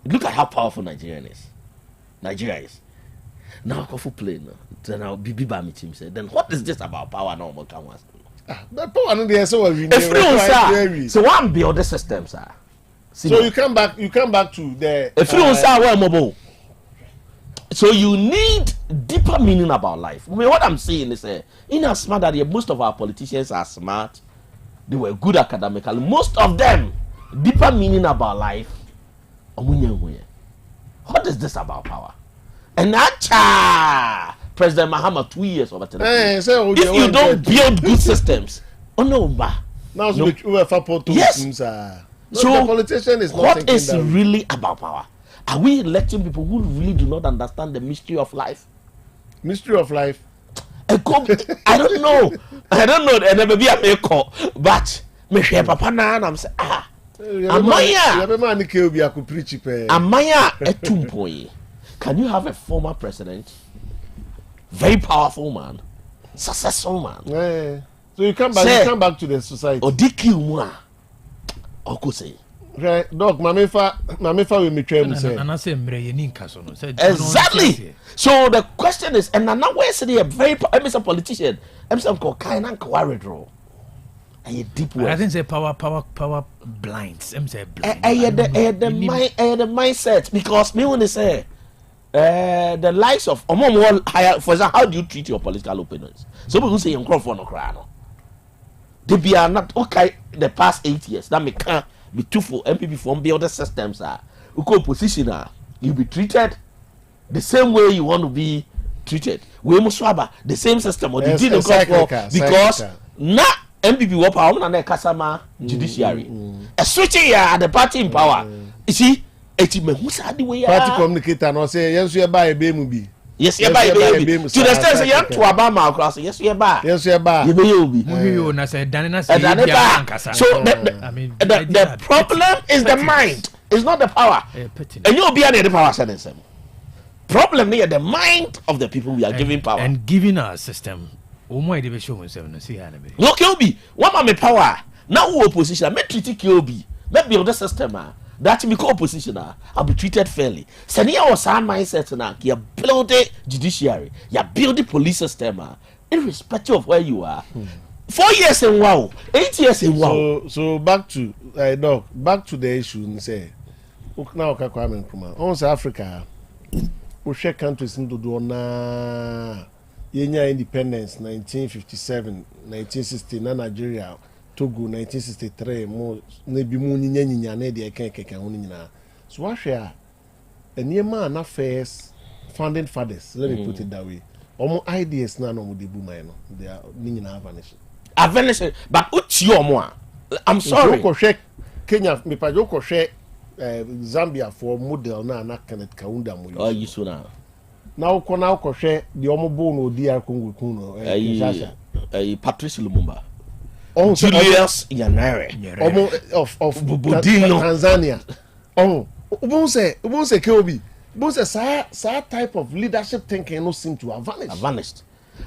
Look at how powerful Nigeria is. Now I go for plane. Then I'll be by me team say. Then what is this about power now? But power no dey so we so one build the system sir. So you come back to the mobile. So you need deeper meaning about life. I mean, what I'm saying is in as smart that most of our politicians are smart, they were good academically. Most of them deeper meaning about life. What is this about power? And that President Mahama 2 years over time. If you don't build good systems, yes. So the politician is not what is really about power? Are we electing people who really do not understand the mystery of life? Mystery of life. I don't know. And maybe I may call, but me share papa na I'm say Amaya etumpoye. Can you have a former president? Very powerful man, successful man. Yeah. So you come back to the society. Odiki umwa. Okuse. Right, dog. Mamefa we me try to say. Exactly. So the question is, and now where is a very politician? I'm some called kind and quarry draw. and you deep work. I think say power blinds. I'm say blind. The mindset because me when they say the likes of higher, for example, how do you treat your political opponents? Some people say you're for no cry. They be are not okay. The past 8 years that me can't be too for MPP from the other systems are opposition you be treated the same way you want to be treated. We must swabber the same system or the deal because now MPP were power on the Kasama judiciary. A switching at the party in power. You see, it's me who's the way party communicator no say yes you buy a baby. Yes, you buy a baby. To the extent say you to Obama across. Yes, you buy. Yes, you buy. You be. So the problem is the mind. It's not the power. And you'll be under the power sentence. Problem here, the mind of the people we are giving power and giving our system. No, KOB. What am I power? Now who opposition? Me treat KOB. Me build the system. That me call opposition. I'll be treated fairly. Senia was our mindset now. You build the judiciary. You build the police system. Irrespective of where you are. 4 years in wow. 8 years in wow. So back to back to the issue. Say, now Kwame Nkrumah. On Africa. We share countries into Dona Yenya independence 1957, 1960, Nigeria, Togo 1963, more nebi mu nyinya na de keke ho nyina. So what share a near man affairs founding fathers, let me put it that way. Omo ideas na no mo de bu man no. They are nyina vanished. But uchi omo I'm sorry. Go share Kenya, me pa go share Zambia for model na Kenneth Kaunda mo. Oh, you so now. Now ko share the omobo no DR Congo kuno. Patrice Lumumba. Julius Nyerere. Of Tanzania. Ubon say KOB. Ubon say sa type of leadership thinking no seem to have vanished.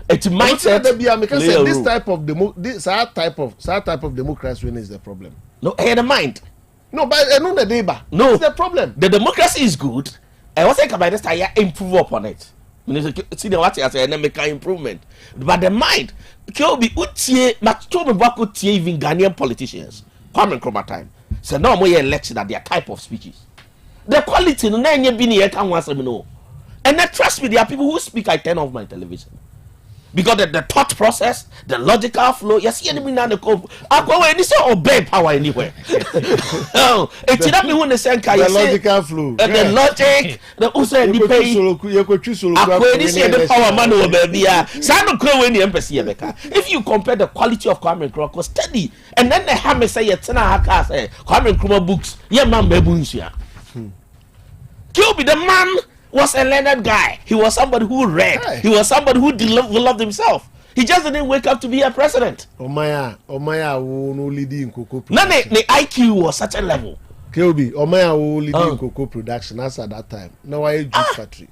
It might say because this type of type of democracy is the problem. No, the mind. No, but no the deba. No, it's the problem. The democracy is good. I was saying about this time improve upon it. See the what I say and make an improvement. But the mind, Kyobi utie matobe bako tie even Ghanaian politicians. Kwame Nkrumah time. So now more election at their type of speeches. The quality no na be ni can once no. And then trust me, there are people who speak I turn off my television. Because the thought process, the logical flow, yes, you enemy now the cope. I go any say obey power anywhere. Oh, it's not me when they say the logical flow, the logic, the also the pay. The power man over baby. If you compare the quality of Kwame Nkrumah, steady, and then the hammer say Kwame Nkrumah books, yeah, man, Bebunsia. Kill be the man. Was a learned guy. He was somebody who read. Hey. He was somebody who loved himself. He just didn't wake up to be a president. Omaya no leading cocoa. No, the IQ was such a level. KOB, Omaya wo leading cocoa production as at that time. Now I juice factory.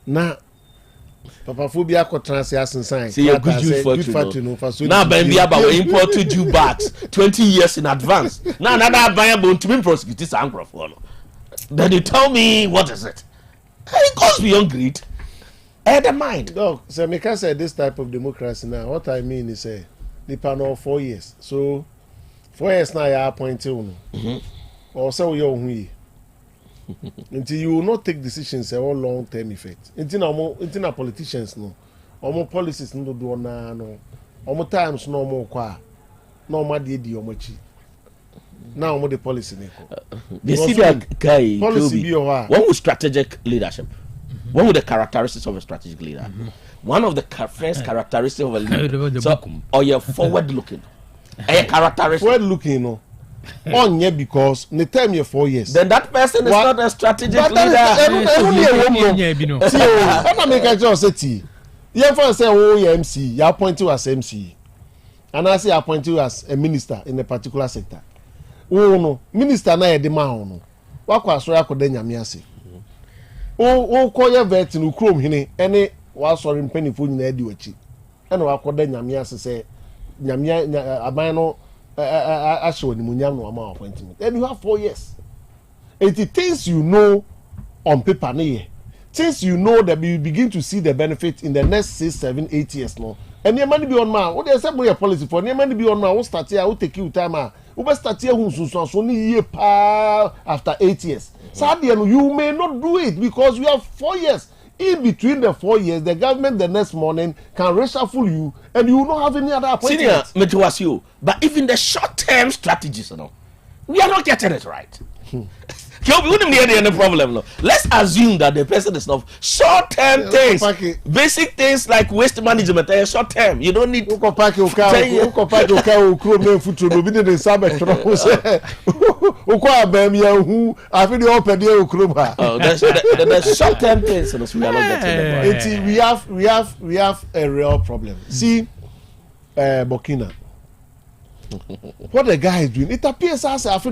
Now, Papa Phobia ko transias inside. See a good juice factory no. Now baby about import to due bags 20 years in advance. Now another buyer going to be prosecuted for. Then you tell me what is it? It goes beyond greed. The mind. No, so Mika said this type of democracy now. What I mean is the panel 4 years. So 4 years now you are appointed. Or so you are until you will not take decisions all long term effect. Until politicians no. Omo policies no do na no. Omo times no more kwa. No more di omochi. Now the policy they see that guy policy one with strategic leadership. One with the characteristics of a strategic leader. One of the first characteristics of a leader. Or you're forward looking. A characteristic forward looking no. Because the time you're 4 years. Then that person is not a strategic leader. See, I'm making sure say you first say MC, you appoint you as MC. And I say appoint you as a minister in a particular sector. Oh no, minister na yede ma ho no. Wakwa so yakoda nyame ase. O koye vet no krom hene ene wa sori mpanifo nyina adi wachi. Ene wakoda nyame ase se nyame aban no asho ni munyam no ama appointment. And you have 4 years. It things you know on paper ne. Since you know that you begin to see the benefit in the next 6, 7, 8 years no. and your money be on ma what they say your policy for your money be on ma what start here what take you time we start here so only year after 8 years sadly you may not do it because you have 4 years. In between the 4 years, the government the next morning can reshuffle you and you will not have any other appointment. Senior, but even the short-term strategies, we are not getting it right. We wouldn't be any problem. No. Let's assume that the person is not short-term things, basic things like waste management. Short-term, you don't need. The short-term things we are not getting. We have a real problem. See, Burkina. What the guy is doing? It appears as if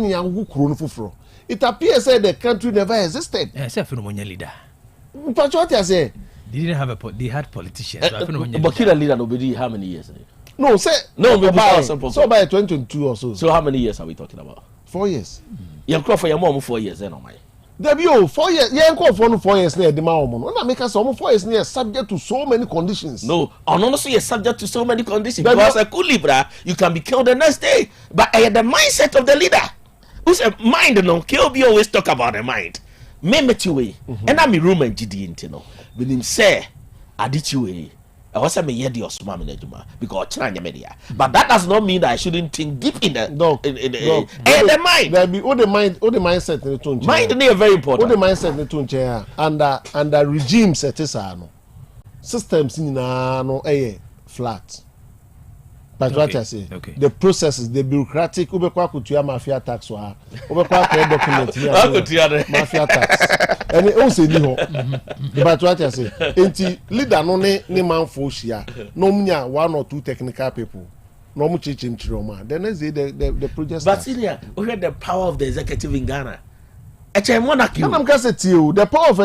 it appears that the country never existed. Except for the leader. But what I say? They didn't have they had politicians. Burkina leader nobody how many years? No, say no, so by 2022 or so. So how many years are we talking about? 4 years. You call for your mom 4 years then, my. There be 4 years. Yeah, call for 4 years near the mom. When I make us 4 years near subject to so many conditions. No, honestly, you're subject to so many conditions. Because a cool libra, you can be killed the next day. But the mindset of the leader. Who's a mind, no? KOB always talk about the mind. Me met you way. And I'm a room and GD, you know. When him say, I did you way. I was a me yedi osuma me nejuma because China media. But that does not mean that I shouldn't think deep in the the mind. There be all the mindset in the tone. Mind is very important. All the mindset in the tone chair and the regime set is no systems in no flat. But what I say, the processes, the bureaucratic, Kwaku Owusu mafia tax wa, Kwaku document mafia tax. And it also ni. But what I say, enti leader no ne man foshia, no mnya 1 or 2 technical people, no mu chichim chiroma. Then the project. But senior, we had the power of the executive in Ghana. Monarchy. I'm going to say the power of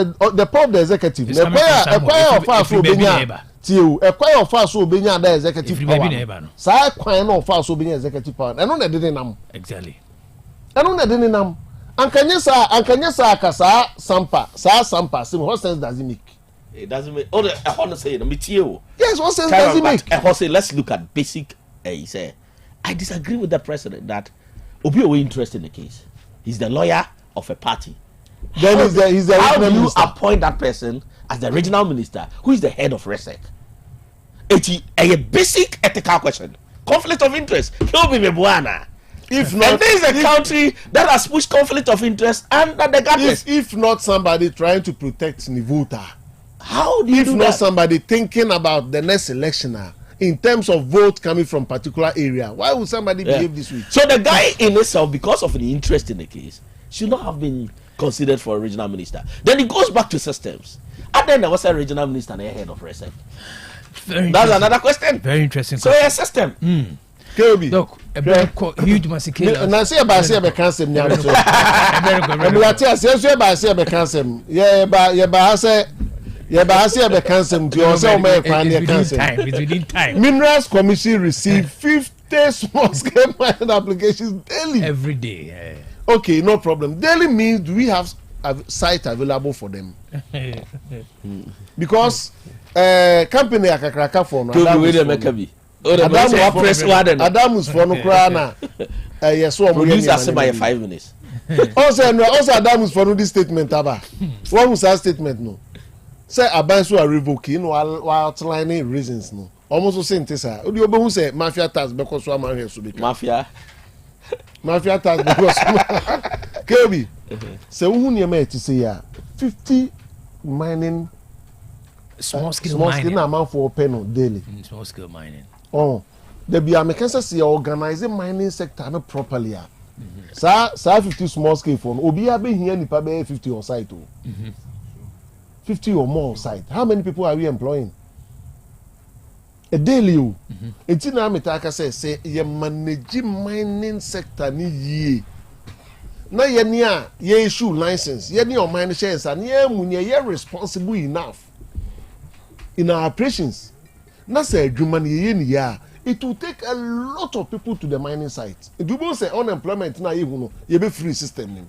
the executive. The power of our Benya. A choir of us will be the executive power. Sa choir of us will be executive power. I know that didn't know. Exactly. I know that didn't know. And can you say Kasa Sampa? What sense does it make? It doesn't make. Oh, I want to say it. Yes, what sense does it make? I want to say let's look at basic. He said, I disagree with the president that Obi we interested in the case. He's the lawyer of a party. Then he's the how do you appoint that person as the regional minister who is the head of RESEC? It's a basic ethical question. Conflict of interest. If not, and there is a country that has pushed conflict of interest under the government. If not somebody trying to protect Nivuta, how do you do that? If not somebody thinking about the next election in terms of vote coming from particular area, why would somebody behave this way? So the guy in itself, because of the interest in the case, should not have been considered for a regional minister. Then it goes back to systems. And then there was a regional minister and a head of RESEC. That's another question. Very interesting. So a system. Kirby. Look, a very huge massacre. And I say about say cancer now. Minerals Commission received 50 small scale mining applications daily. Every day. Okay, no problem. Daily means do we have a site available for them? Because company akakraka for no Adamus for no krana yes so produce by 5 minutes. Also Adamus for no this statement aba. What was that statement no? Say abanso are revoking while outlining reasons no. Almost the same thing sir. Odi obo hu say mafia tax because so am here so be. Mafia tax because Kirby. So who near me to say 50 mining small scale mining amount for open daily. Small scale mining. Oh, the be Americans say organizing mining sector no properly. Sa 50 small scale for obi a be here nipa be 50 on site o. 50 or more on site. How many people are we employing? A daily o. Enti na metaka say ye manage mining sector ni ye. Na ye ni a ye issue license. Ye ni on mining shares and ye munye ye responsible enough in our operations. Na say adwuma ye ni ya. It will take a lot of people to the mining site. If you say unemployment na you know, ye be free system.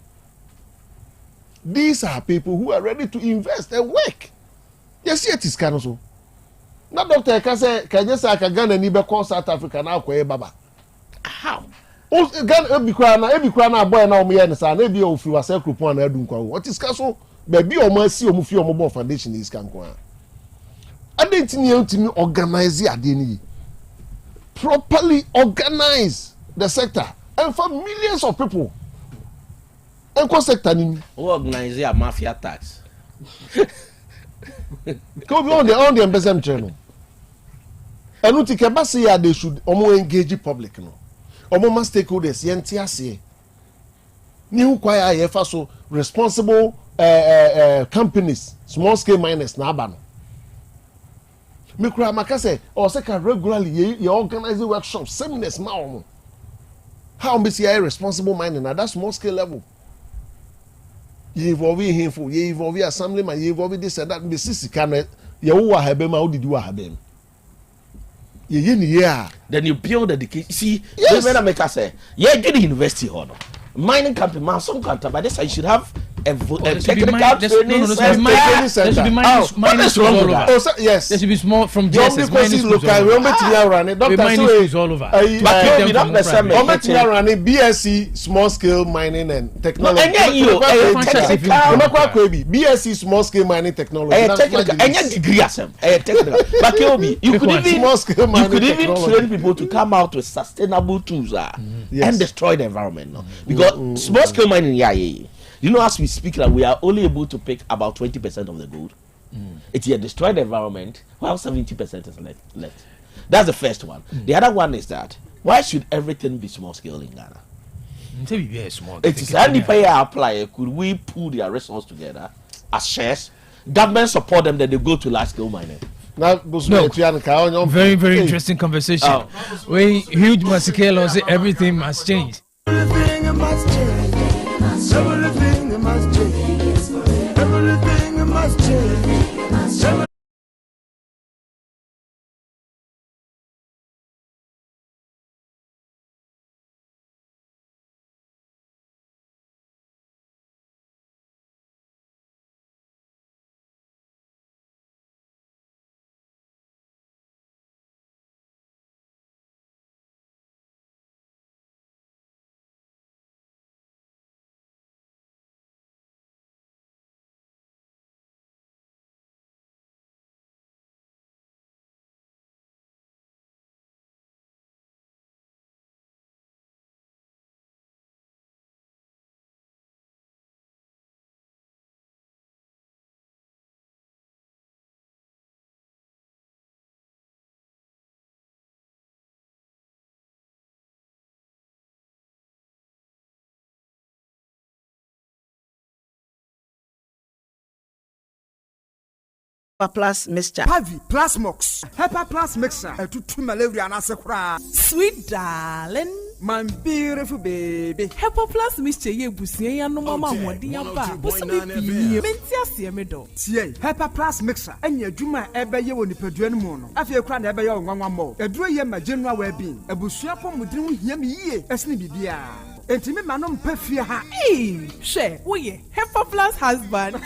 These are people who are ready to invest and work. Yes, it is kind of so. na doctor ka say ka je say ka Ghana ni be call South Africa na akoye baba how o Ghana ebi kwa na boy na o me ne sa na ebi o fi wa say krupon na adu nkwa what is ka so baby o ma si o mu fi o mo bon foundation is kan kwa adentini yantimi organize ade ni properly organize the sector and for millions of people eco sector ni organize a mafia tax go be on the embezzlement channel enu ti ke ba say ya they should omo engage public no omo ma stakeholders yenti ase ni hu kwa ya ye fa so responsible companies small scale miners na aba no me kura makase o se ka regularly ye organize workshops seminars ma omo how be say responsible mining na that small scale level ye involve him for ye involve assemblyman ye involve this and that be sisika na ye wo ha be ma wo didi wa ha be ye ni ye then you build education see yes. When I make us say yeah get the university ho no mining company man some country but this I should have a technical training center. Mining schools all over. Oh, yes. There should be small from JSS. Mining schools all over. BSc small scale mining and technology. BSc small scale mining technology. You could even train people to come out with sustainable tools and destroy the environment. No? Because small scale mining, you know, as we speak, that we are only able to pick about 20% of the gold. It's here destroy the environment, while 70% is left. That's the first one. The other one is that why should everything be small scale in Ghana? It is any payer apply. Could we pull their resources together as shares? Government support them, then they go to large scale mining. No, very, very interesting conversation. We huge scale say everything must change. Everything must change. Everything must change. Everything must change. Plus mixture. Pavi plus mox. Hepa plus mixture. To malaria and asakura. Sweet darling. My beautiful baby. Hepa plus mixture ye busie ya no mama wodi aba. Busami bi menti ase medo. Tie. Hepa plus mixture. Enya dwuma ebe ye woni padua no mu no. Afie kura na ebe ye onwanwa mo. Eduro ye ma general well-being. Abusua pom mudin ho hia me yie. Esne bibia. Enti me ma no mpa fie ha. She, wo ye Hepa plus husband.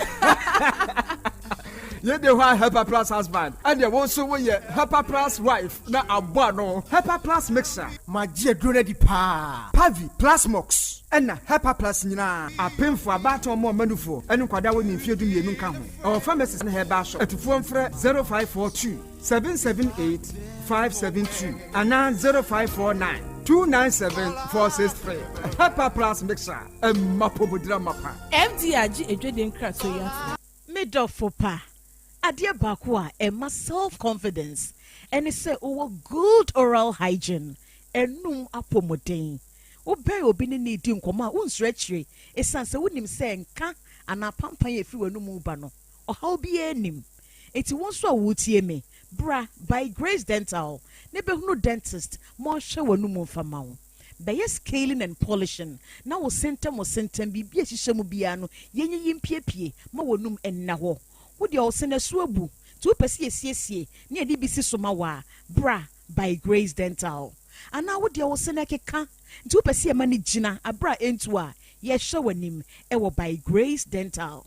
You the one Hepa Plus husband, and you also want your Hepa Plus wife. Na abano Hepa Plus mixer. My dear Grunedi pa Pavi Plus Mox. And na Hepa Plus nina. A pin for a battle more manufo. And kwada when you feel to me nunca. Our pharmacist and Heba shop at phone for 0542 778 572 and now 0549 297 463. Hepa Plus mixer. A mapo budra mapa. MDRG Edwin Kratoya. Middle for pa. Adia bakwa ema self-confidence and it say good oral hygiene enum apomoden obey obi ne need nkoma unstretchy esanse wonim se nka ana pampan efi wanum ba no ohaw bi enim eti wonso awutie me bra by Grace Dental ne behunu dentist mo hwe wanum mfama wo beye scaling and polishing na wo sentem bibia hihye mu bia no yenye yimpiepie ma wanum enna ho would you send a swabu to persiesie near DBC Somawa, bra by Grace Dental. And now would you send a keka to persie managina a bra entua, yes, showing him, ever by Grace Dental.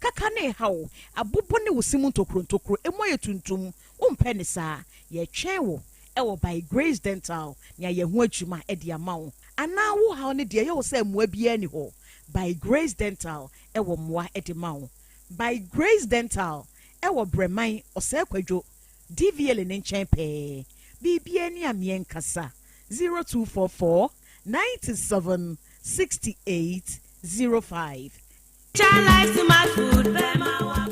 kaka ne hawo abobo ne wosimu ntokro emo ye tuntum umpe ne saa ye twenwo ewo by Grace Dental nya ye ho adwuma e de ama wo ana wo hawo ne de ye wo say moa bia ni ho by Grace Dental ewo moa e de ma wo by Grace Dental ewo breman ose kwadwo DVL ne nchen pe bibia ni amien kasa 0244 97 68 05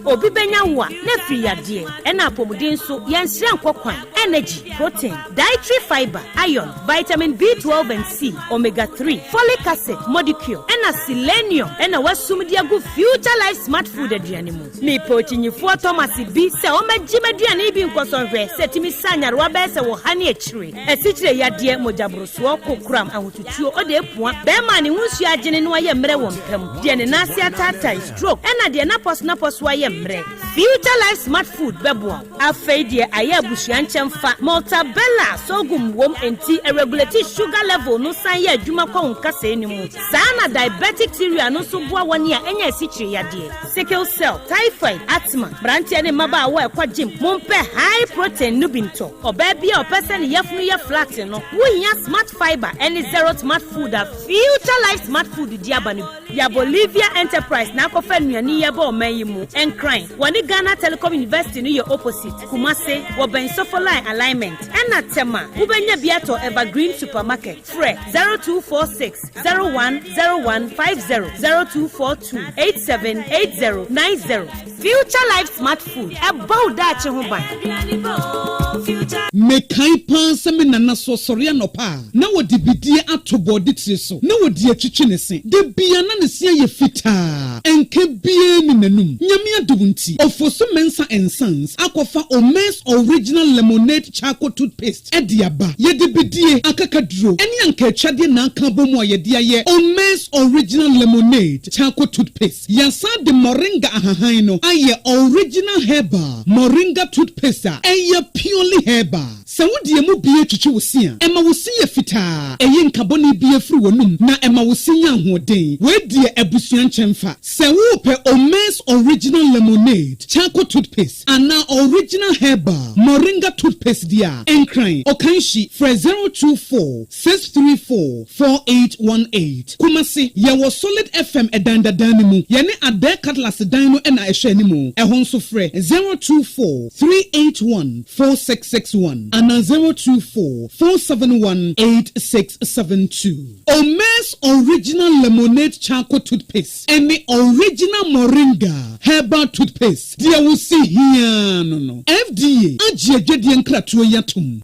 Obi benya wa na free yade na apomuden so yenhire nkokwan energy protein dietary fiber iron vitamin B12 and C omega 3 folic acid molecule na selenium na wasum dia go future life smart food aduane mu me pochinyifo Thomas bi se o magimaduane bi nkosonhwe setimi sanyarwa be se wo hane akire asichire yade mojabroso kokram ahotutuo ode epua be ma ne hunsu agene no aye mre wo mpam de ne nase ata stroke and the napos wa yemre future life smart food bebo afeidie aye busuan chemfa maltabella sogum wom enti regulate sugar level no san ye adwuma kwa nkasa enimu sana diabetic theory no so boa woni a enya sichire yade sickle cell typhoid asthma branche ne maba wa ekwa gym mompe high protein nubinto oba bia opese ne yafunu ye flat no wohia smart fiber and zero smart food a future life smart food diabani ya Bolivia Enterprise na kofa nuani ye ba o mayimu enkran woni Ghana Telecom University no ye opposite Kumase wo ben Sofoline alignment ena tema ubenya biato Evergreen Supermarket fre 0246 010150 0242 878090 future life smart food about that ho ban mekai panse me nana so sori anopa na wodi bidie atobo ditire so na wodi atwitwe ne se de bia na ne se ye fita enke bie ni nanum nyame adubunti ofoso mensa and sons akofa Omes original lemonade charcoal toothpaste ediaba ye de bidie akakaduro eni anka atwade na aka bomu ayede aye Omes original lemonade charcoal toothpaste yasa de moringa ahahan no aye original herbal moringa toothpaste aye purely herbal se wodi emu bie twitwe wosia ema wosia fita eye nkaboni bie firi wonum na ema wosia ahoden we die abusuan chemfa se wo pe Omes original lemonade charcoal toothpaste ana original herbal moringa toothpaste dia enkran okanshi fre 024 634 4818 kumasi ye wo solid fm edandadani mu ye ne ade cutlass dan no na ehwe ni mu ehon so fre 024 381 4661 ana 024 471 8672 Omes original lemonade charcoal toothpaste any original moringa herbal toothpaste dia wo see here no FDA ajiegede nkratuo yatum.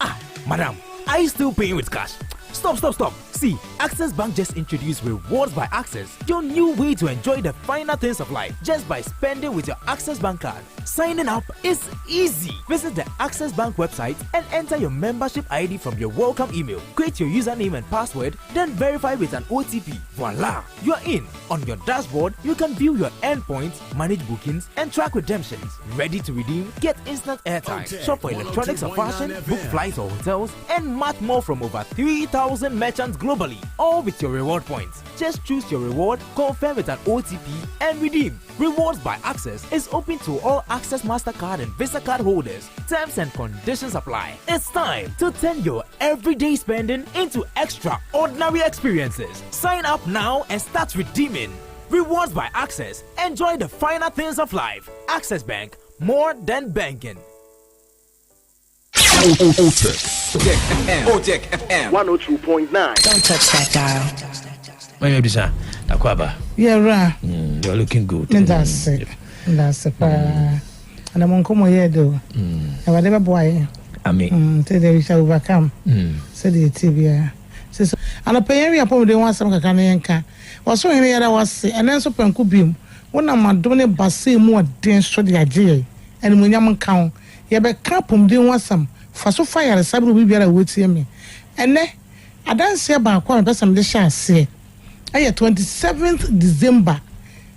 Madam, are you still paying with cash? Stop. See, Access Bank just introduced Rewards by Access, your new way to enjoy the finer things of life just by spending with your Access Bank card. Signing up is easy. Visit the Access Bank website and enter your membership ID from your welcome email. Create your username and password, then verify with an OTP. Voila! You're in. On your dashboard, you can view your endpoints, manage bookings, and track redemptions. Ready to redeem? Get instant airtime. Shop for electronics or fashion, book flights or hotels, and much more from over 3,000 merchants globally, all with your reward points. Just choose your reward, confirm with an OTP, and redeem. Rewards by Access is open to all Access MasterCard and Visa card holders. Terms and conditions apply. It's time to turn your everyday spending into extraordinary experiences. Sign up now and start redeeming. Rewards by Access. Enjoy the finer things of life. Access Bank, more than banking. Otec FM 102.9. Don't touch that dial. Yeah, right. You're looking good. That's it. That's it. And I'm on come here though. Whatever boy. I mean, today we shall overcome. Said the TV. So, and a pay upon the one some Canadian. Was so in the other was, and then so Pancubim. When I'm a donor bassy more dense to the idea. And when I'm count, you have a capum doing one some. For so fire, Sabu will be able to see me. And then I don't say about one person, the shall say. I 27th December.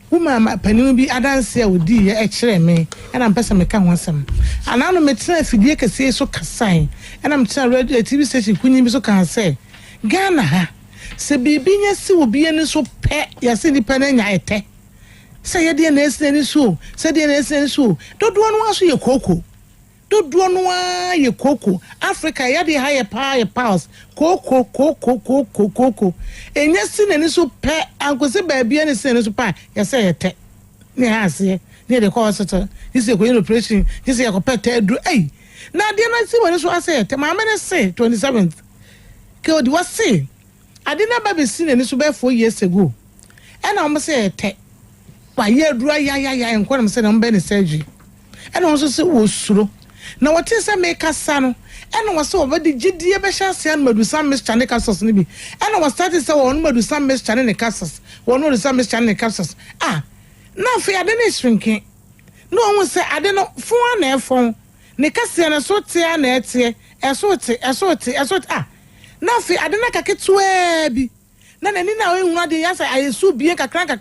Woman, my penny be I don't say with dear actually me, and I'm person me can want some. And I don't make sense if you can say so sign. And I'm trying to read a TV station, Queen so can say. Ghana, say baby, yes, will be any so pet, yes, independent. I take. say ye dear nation so say dear nation so don't do one was your cocoa don't do one your cocoa Africa ya the higher powers cocoa and yes sin any so pet uncle say baby and sin so pa ya say te near us here near the course this is a operation this is a pet do eh now dear I see when I say my man say 27th killed was say I didn't ever seen any so bad 4 years ago and I'm say te why ye dry ya and what I'm saying I'm Benny surgery and also say was slow. Now what is a make a son? And I was so over the GD Besha and Medusa Miss Chanecassos Nibi. And I was starting so on Medusa Miss Chanecassos, one of the Sam Miss Chanecassos. Ah, now fear the shrinking. No one will say I don't know for an air phone. Nicasian a sort and a sort ah. Now fear I don't know get to None now what the answer I so be a crack.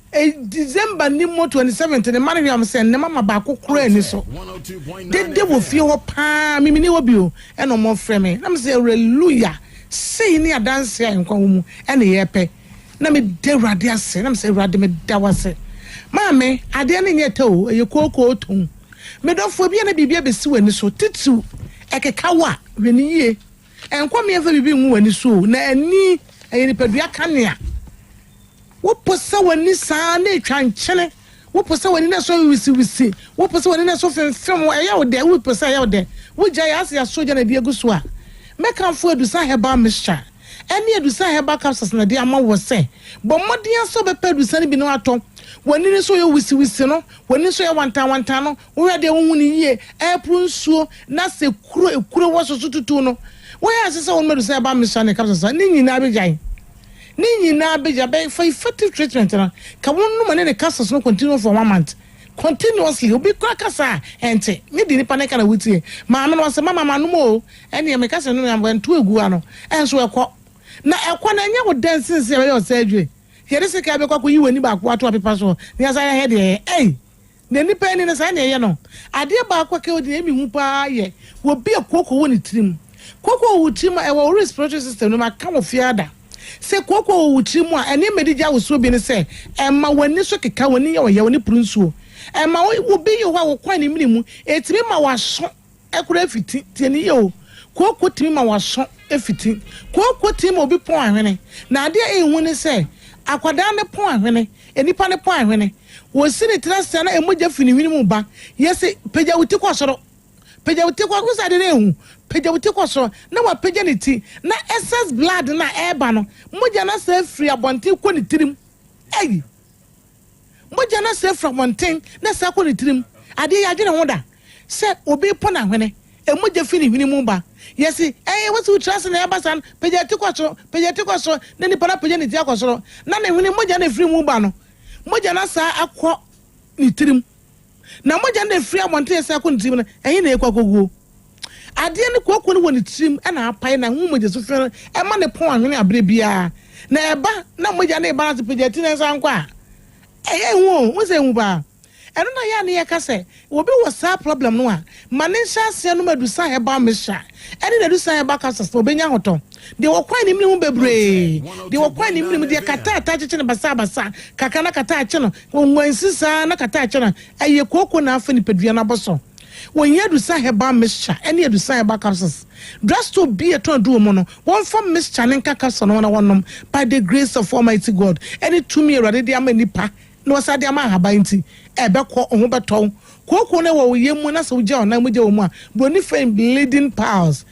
December Nimo 27th, the man I'm saying, the Mama Baku Crane so. They will feel pa, Mimini Obio, and no more framing. I'm saying, hallelujah. Say near dance here in Komu, and the epe. Nami de radia say, I'm saying, Radime Dawase. Mammy, I didn't yet tell you cocoa tone. Medophobia and a baby so so titsu, eke kawa, when ye, and come here for being when you so, na ni, a pedia cania. What posa when this son trying chene? What posa when in so we see? What posa when in so film where out there? We posa out there. Which I ask your soldier and be a guswa. Make up for the Sahaba Misha. Any do Sahaba capsules na dear ma was say. But what dear so be paid with Sunny Binoato. When you saw you with no, when you saw one time, we are the only year, April so, that's a crew was so to tuno. Where is so much to say about Miss Sunny capsules? Nini Nabijay. Nini na beja be for effective treatment na ka wonu mane ne cases no continue for 1 month continuously obi kwakasa ente me di nipa ne kana wutie ma no se mama no mo ene me kasa no am ntu egu ano enso ekọ na ekọ na nya wo dancing se be surgery here se ka be kwakọ yi wani ba ko ato apepa so ne asa ya he de na nipa ni na sa na ye no ade ba kwakọ ke odi emi hu pa ye wo bi ekoko wo ni tirim koko wo tirim e wo respiratory system no ma ka wo fiada se Kwaku Owusu mu a ene medija wo so bi ne se emma wani so keka wani ye wani prunsuo emma wo bi ye wo kwan ni minimu etimi ma waso ekura fiti tieni ye o Kwaku timi ma waso efiti Kwaku timi obi pon ahwene na ade ehu ne se akwada ne pon ahwene enipa ne pon ahwene wo si ne trasa na emoja fini wini mu ba yesi peja wuti kwasoro peja wuti kwaku sa de ehu peja wuti kwaso na wa peja ne ti na excess blood na eba no moja na se free abonten ko ne tirim moja na se free abonten na sa ko ne tirim ade ya gene hoda se obi pona hwene emoja fini hwini mu ba yesi wasu trust na eba san peja ti kwaso na ni para peja ne ti kwaso na ne hwini moja na free mu ba no moja na sa akọ ne tirim na moja na free abonten sa ko ne tirim na na ekwakogo ade ne Kwaku ne woni trim na apai na hu moje so fe e ma ne pon ahwene abre bia na eba na moja na eba na pejati na san kwa hu wo se hu ba eno na ya ne ya kase obi wo sa problem no a manisha se no madusa heba mesha ene na dusa heba kase so obenya hoto de wo kwan ni mnimu bebre de wo kwan ni mnimu de kata atache ne basa kakana kata ache no wonsisa na kata ache no aye Kwaku na afa ni pedua na boso when you do say heba mischa any you do say heba capsules just to be a ton do mono one from mischa nenka capsule no one by the grace of Almighty God any to me already dey am nipa no say dey am haba nti ebe ko ho beton Kwaku ne wo yemu na so gya ona moje wo mu a broni fame bleeding powers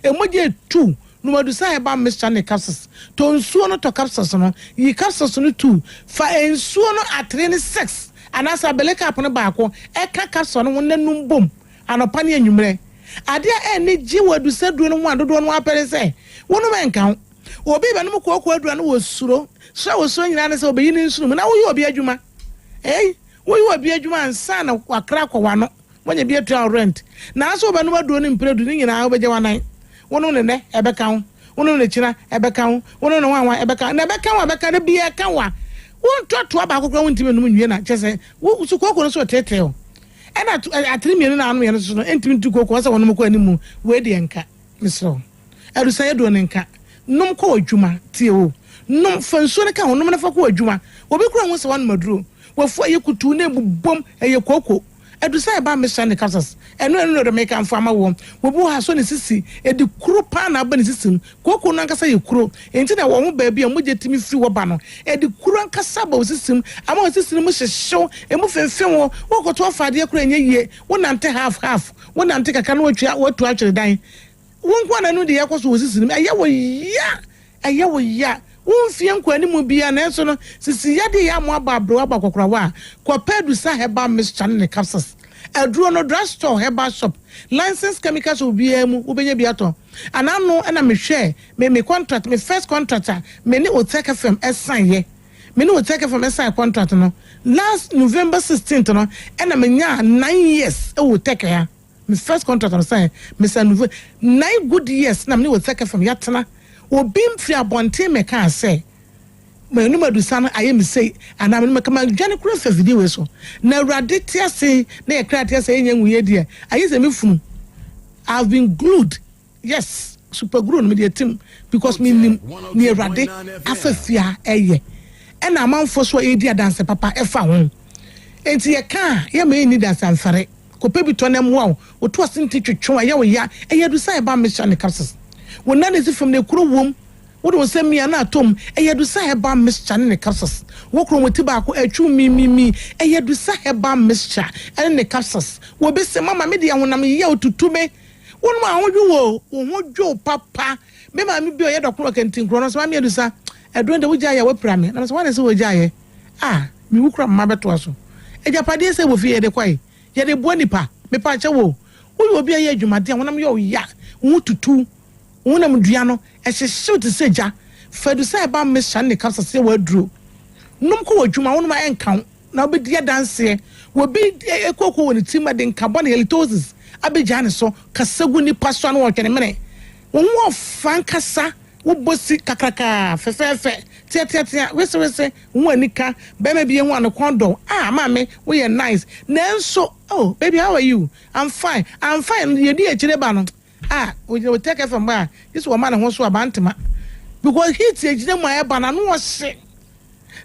emoje 2 no madu say heba mischa ne capsules to nsuo no to capsules no yi capsules no 2 fa ensuo no atre ne 6 anasa beleka apone baako eka kaso no nanum bom anopa ne anwumre ade a ene ji wadu sadu no adodo no apere se wono menka obi be no Kwaku adura no wosuro so woso nyina ne se obeyi ne nsuru na wo yi obi adwuma wo yi obi adwuma ansa na wakra kwa no wonye bi etua rent na aso be no wadu no mpredu ni nyina obeje wanan wono ne ebeka ho wono ne chira ebeka ho wono ne wanwa ebeka na ebeka ho ebeka ne bi eka wa won toto aba akokwa won ntime no nwie na chese wo su Kwaku no so teteo ena atrimienu na anu ye no so no ntime ntu Kwaku sa wono mko animu we de enka misro erusa ye do ne nka num ko adwuma tie o no fanso ne ka ho no na fa ko adwuma obi kura ho se wan maduro wo fo ye kutu na bubom eye koko edusa ba mission ne capsules eno de make am fama wo bu ha so ne sisi edi kuro pa na ba ne sisi koko no ankasa ye kuro enti na wo ho ba bia mo je timi firi wo ba no edi kuro ankasa ba sisi ama sisi mo hyehyew emu femfem wo ko to afade kuro enye yie wo nante half wo nante kaka no atwa wo to atwere dan wo nkwa na no de yakoso wo sisi aye wo ya Unfien kwani mu bia na so no sisi yade ya mo ababro abakokora wa kwa pedu sa heba mixture ne capsules aduro no drugstore heba shop license chemicals obia mu ubenya biato anano na me hwe me contract me first contractor me ni Otec FM esan ye me ni Otec FM esan contract no last November 16th no na me nya 9 years e Otec ya me first contract no say me say 9 good years na me ni Otec FM yatena obim fi abonte me kan say me no madusa no ayem say ana me kama dwane kura fa video we so na urade tiase na ye kra tiase enye nwuye die ayi se me funu I've been glued, yes, super glued me the team because me ni urade afafia eye and a man for so e dia dance papa e fa ho enti ye kan ye me ni dance amfare ko pebi to nem wo o to asinte twetwe aye wo ya eye du sai ba mission ne capsules wona ne si from the kuro wom wo do se mi ana atom eyedu sa heba mixture ne capsules wo kuro moti ba ko atwu mi eyedu sa heba mixture ne capsules wo be se mama me de honam ye otutume wonu ma honju wo honju papa me ma mi bi oye dokoro kentin kuro no so ma me edu sa edon de wo gya ya wo pra me na so wane se wo gya ye mi wo kura mama beto aso ejapade se wo fi ye de kwai ye de bo nipa me pa che wo wo obi aye adwumade honam ye o ya wo tutu wonam dua no ehyehyw te seja fadu sai ba mission ne capsules se waduro num ko wadwuma wonum enkan na obedi danse wobi ekoko woni tima de carbon halitosis abegya ne so kasagu ni paso no wotwene mene wonwo fankasa wo bosi kakraka fefefe tia wese wonika bema bi enwa no kondo mama we are nice nanso oh baby how are you I'm fine you di echire ba no we will take it from where this woman wants to abantama because heat ejide mo e bana no wose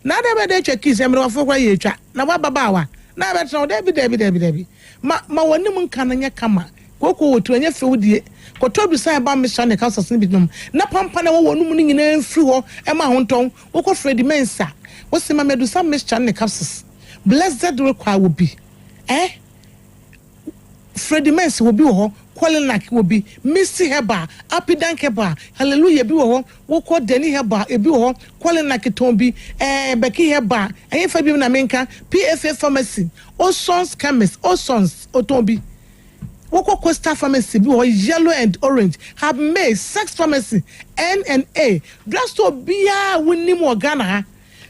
na da be de twa kiss emre wafo kwa ye twa na wa baba wa na be tro debi ma woni mun kan nya kama koko wotu anya fe wodie ko to bi sai ba mission ne council sin binom na pampa na wo wonu mun nyina mfiri ho e ma honton wo ko Freddy Mensa wo se ma medu sam mission ne council blessed require will be Freddy Mensa will be ho Kwalinak will be Missy Heba, Apidan Heba, Hallelujah be wo call Denny Heba, a be Kwalinak Tombi, Becky Heba, and if I be in America, PFA Pharmacy, all sons chemists, all sons, Otombi. Woko Costa Pharmacy, be yellow and orange, have made sex pharmacy, N&A, drugstore beer winning more Ghana,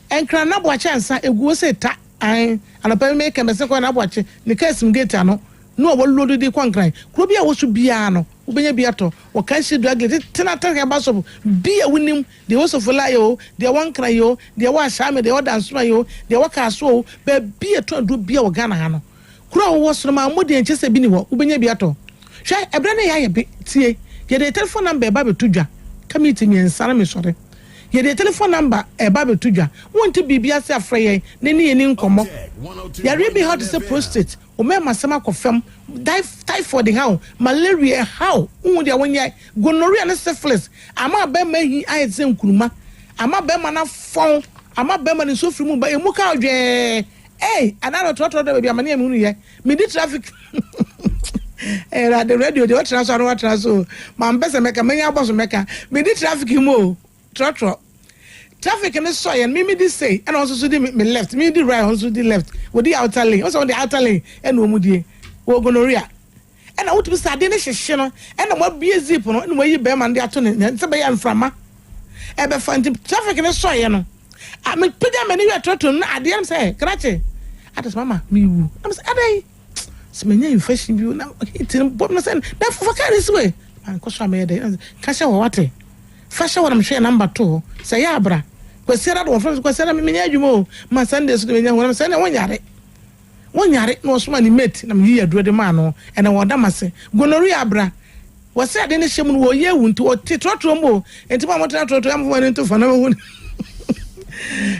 and Cranabwa chance, a go say ta, and a make a second watch, the case no. No wo lodo de kwankran kro bia wo so bia no wo benya bia to wo kan shi do aglet tenata ka ba so bia wonim de wo so fola yo de wankran yo de wa shame de wo dance yo de wo ka so ba bia to do bia wo Ghana ha no kro wo so ma modi enchese bi ni wo benya bia to hwe ebre na ya ye bi tie ye de telephone number ba betudwa kamiti nyensa na me sore ye de telephone number ba betudwa wonti bibia se afre ye ne ne ni nkomo ya rebi how to say prostate o me masema kofem typhoid how malaria how unu dia wonya gonorrhea ne syphilis ama be ma hi ayeze nkuruma ama be ma na fon ama be ma ne sofri mu ba emu ka odwe anano trotro de bia mane emu ye me di traffic the radio de what transfer ma mbese meka menya boso meka me di traffic mu trotro traffic in the soil and me this say and also me left me the right also the left with the outer lane also on the outer lane and wo mudie wo gonorrhea and I want to be sad in hye no and what be zip no and where you be man dey ato ne se be am frama e be fan traffic in the soil no me pida me ni we trotro na ade am say krache atas mama me wu am say adai se me nya infection bi na hitin bom na say na for carry this way man ko so me dey ka she wo wate fashion what I'm share number 2 say ya bra kwesera do friends kwesera me nya adwumo ma Sunday so me nya ho say na wonyare no so mani mate na me yi aduro de ma no ene woda mase gonorrhea bra wose ade ne hyem no wo ye wunti o titrotro mo enti ma mo titrotro am fo ne to fa na ho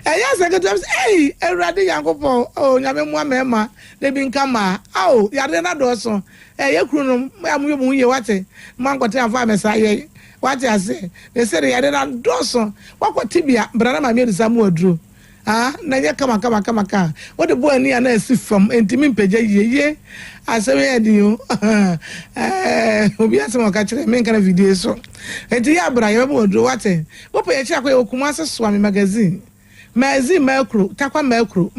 Yes, I get hey, everybody yankopo. Oh, nyame mo amema. They been kama. Oh, ya de na do so. Eh, yekunu amu ye wate. Man kote afa mesaye. What I say? They said ya de na do so. Wako tibia brana ma me samu odru. Ah, na ye kama. What the boy ni ana si from entimi mpeje ye. Aseme di you. Obi asemo ka kire me nka video so. Enti ya bra ye bo odru wate. Wo pe ye chi akwa Kumasi Swami magazine. Mezi Melcro, Takwa Melcro,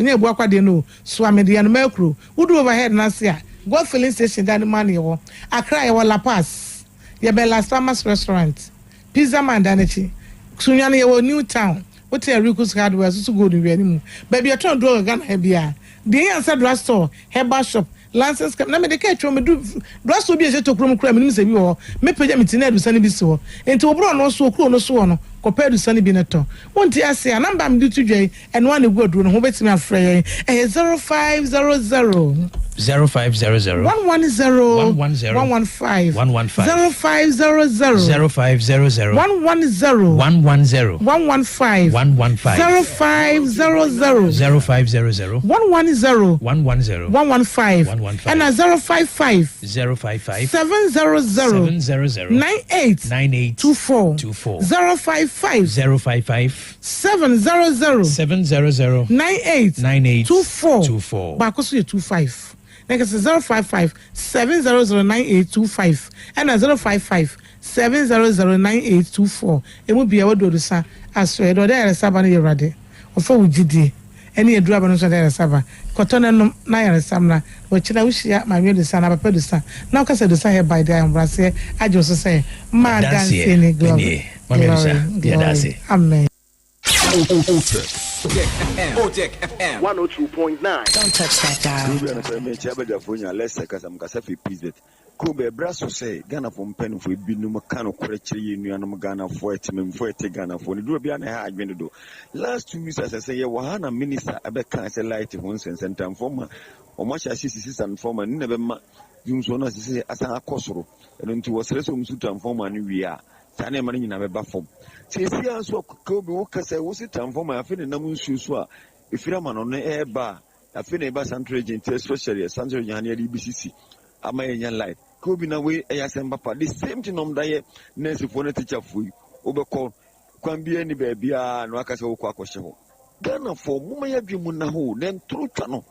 near Buakwa no, Swami Dian Melcro, who do overhead Nasia, go filling station down the money or Accra or La Paz, Yabella Summers restaurant, Pizza Man Danichi, Sunyani or New Town, what a Rico's hardware so good in Reanimu. Baby, I turned door gun heavier. The answer drugstore, herbal shop, Lances come. Now, me the catch from me do drugstore be a jet of chrome crime in the war, me pay them to Sunny Biso, and to Obron also no so compared to Sunny Bineto. One day I say a number I'm due to J and one good run who makes me afraid. 0500 0500 110 115 115 0500 0500 110 110 115 115 0500 0500 110 110 115 and a 055 055 700 98 24 055 700 98 24 Bakosu 25 Next is 055 700 9825 and a 055 700 9824 it will be able to do so as well there is sabani yerade ofo wujidi any draba no so there is saba kotona no na yare samna wo chira wushia ma mwe sa na papa do sa na o kasa do sa here by there embrace ajo so say ma dance ni glory amen. Otec FM 102.9. Don't touch that dial. Kube braso say Ghana for pen for binum can of Korechi Nuanum Ghana for it Ghana for the Dubian I do. Last 2 weeks as I say Wahana minister Abeka say light once and sent former or much as his and former never Jumsona say as an acosro and into was resum suitan former and we are Tanya Marin in a bafom. Say so Kobe Walker say was it time for my affair namun shuswa if you're man on the air bar a fin bus and trade especially a Sandra Yania BCC. Am I in your life? Kobe na way Ayasembapa. The same thing on the Nancy for a teacher for you. Overcall. Can be any baby, no Akasa Kwako. Ghana for Mumaya Jimunaho, then true channel.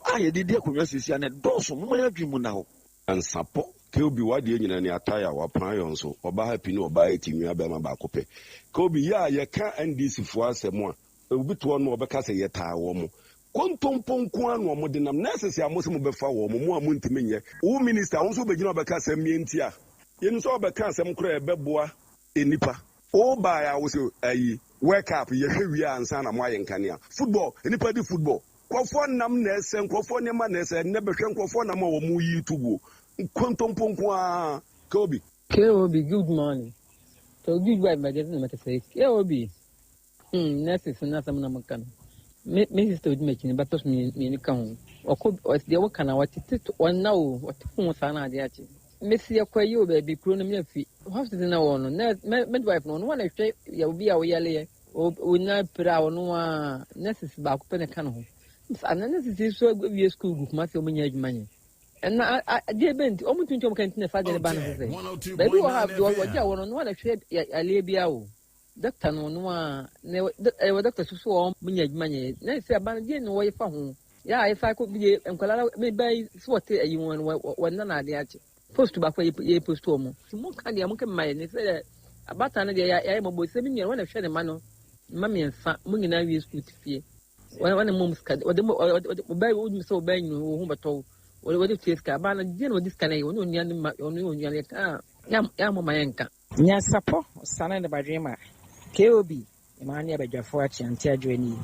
I did the community and a dorsal Mumaya Jimunaho. Nyansapo Kobe wadi nyina ne ataya wa pan yon so oba happy no oba etimi abema ba kope Kobe ya ye ka NDC fo asemo a obi to no obeka se ye taa wo mo kontomponko anu mo de nam necessary amoso mo befa wo mo amuntimi nye wo minister won so begina obeka se mienti a yen so obeka asem kro ebeboa enipa o ba ya wo so ayi wake up ye hwe ansa na mo ayenkane a football enipa di football kwofo nam na ese kwofo nema na ese ne behwe kwofo nam wo mu yi tugo kontomponko Kobe good morning so good vibe by getting the say Kobe next is na sam na makan me sister do make ni batos me ni kan o ko de wo kana watete on na o watefun sa na ade achi me si akwaye o baby pro no me afi hospital na wo no midwife no na hwe ya obi a wo yale o na pra wo no a nurses ba ko pe ne kan ho ana nurses so we school group ma se o menya adwuma nye na de bent o mutu ntom kan tine fa de ba na se baby wo have do wo ja wo no na hwe ale bia o doctor no a ne doctor so o menya adwuma nye na se ba de no wo yefa ho ya yefa ko bi enkwala me bai so wote ayi won na ade achi post ba kwa ye post o mo kan dia mo kan mai ne se abata na dia ya mo se mi nyɛ wona hwɛ ne ma no ma me nfa mo nyina wi school tifie wona mo muska o de bai o mi so bai nyu o hu bato o de tieska ba na dia no diska na ye wona onya ne ma onya ne ka ya mo mayenka Nyansapo sana ne badwema KOB imani abadwafo achi anti adwani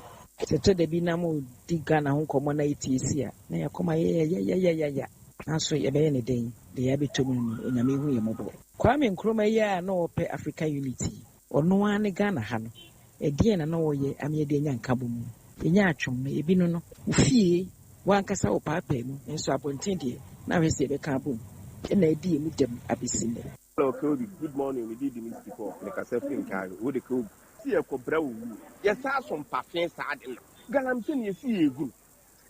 seto de bi na mo diga na ho komo na itisi a na yakoma ya aso ye be ne den de ya betom no onyame hu ye mobo Kwame Nkrumah ya na ope Africa Unity ono ane Ghana ha no edie na wo ye ame de nya nka bomu enya atwom na ebi no ufie wankasa wo papa mu enso abontin de na hwese be ka bom na edi mu dem abisinde. Hello, Kobe. Good morning. We did the meet before. Like I said, we the Kobe. see a cobra. Yes, I some parfum sardine. Galamsin, you see a good.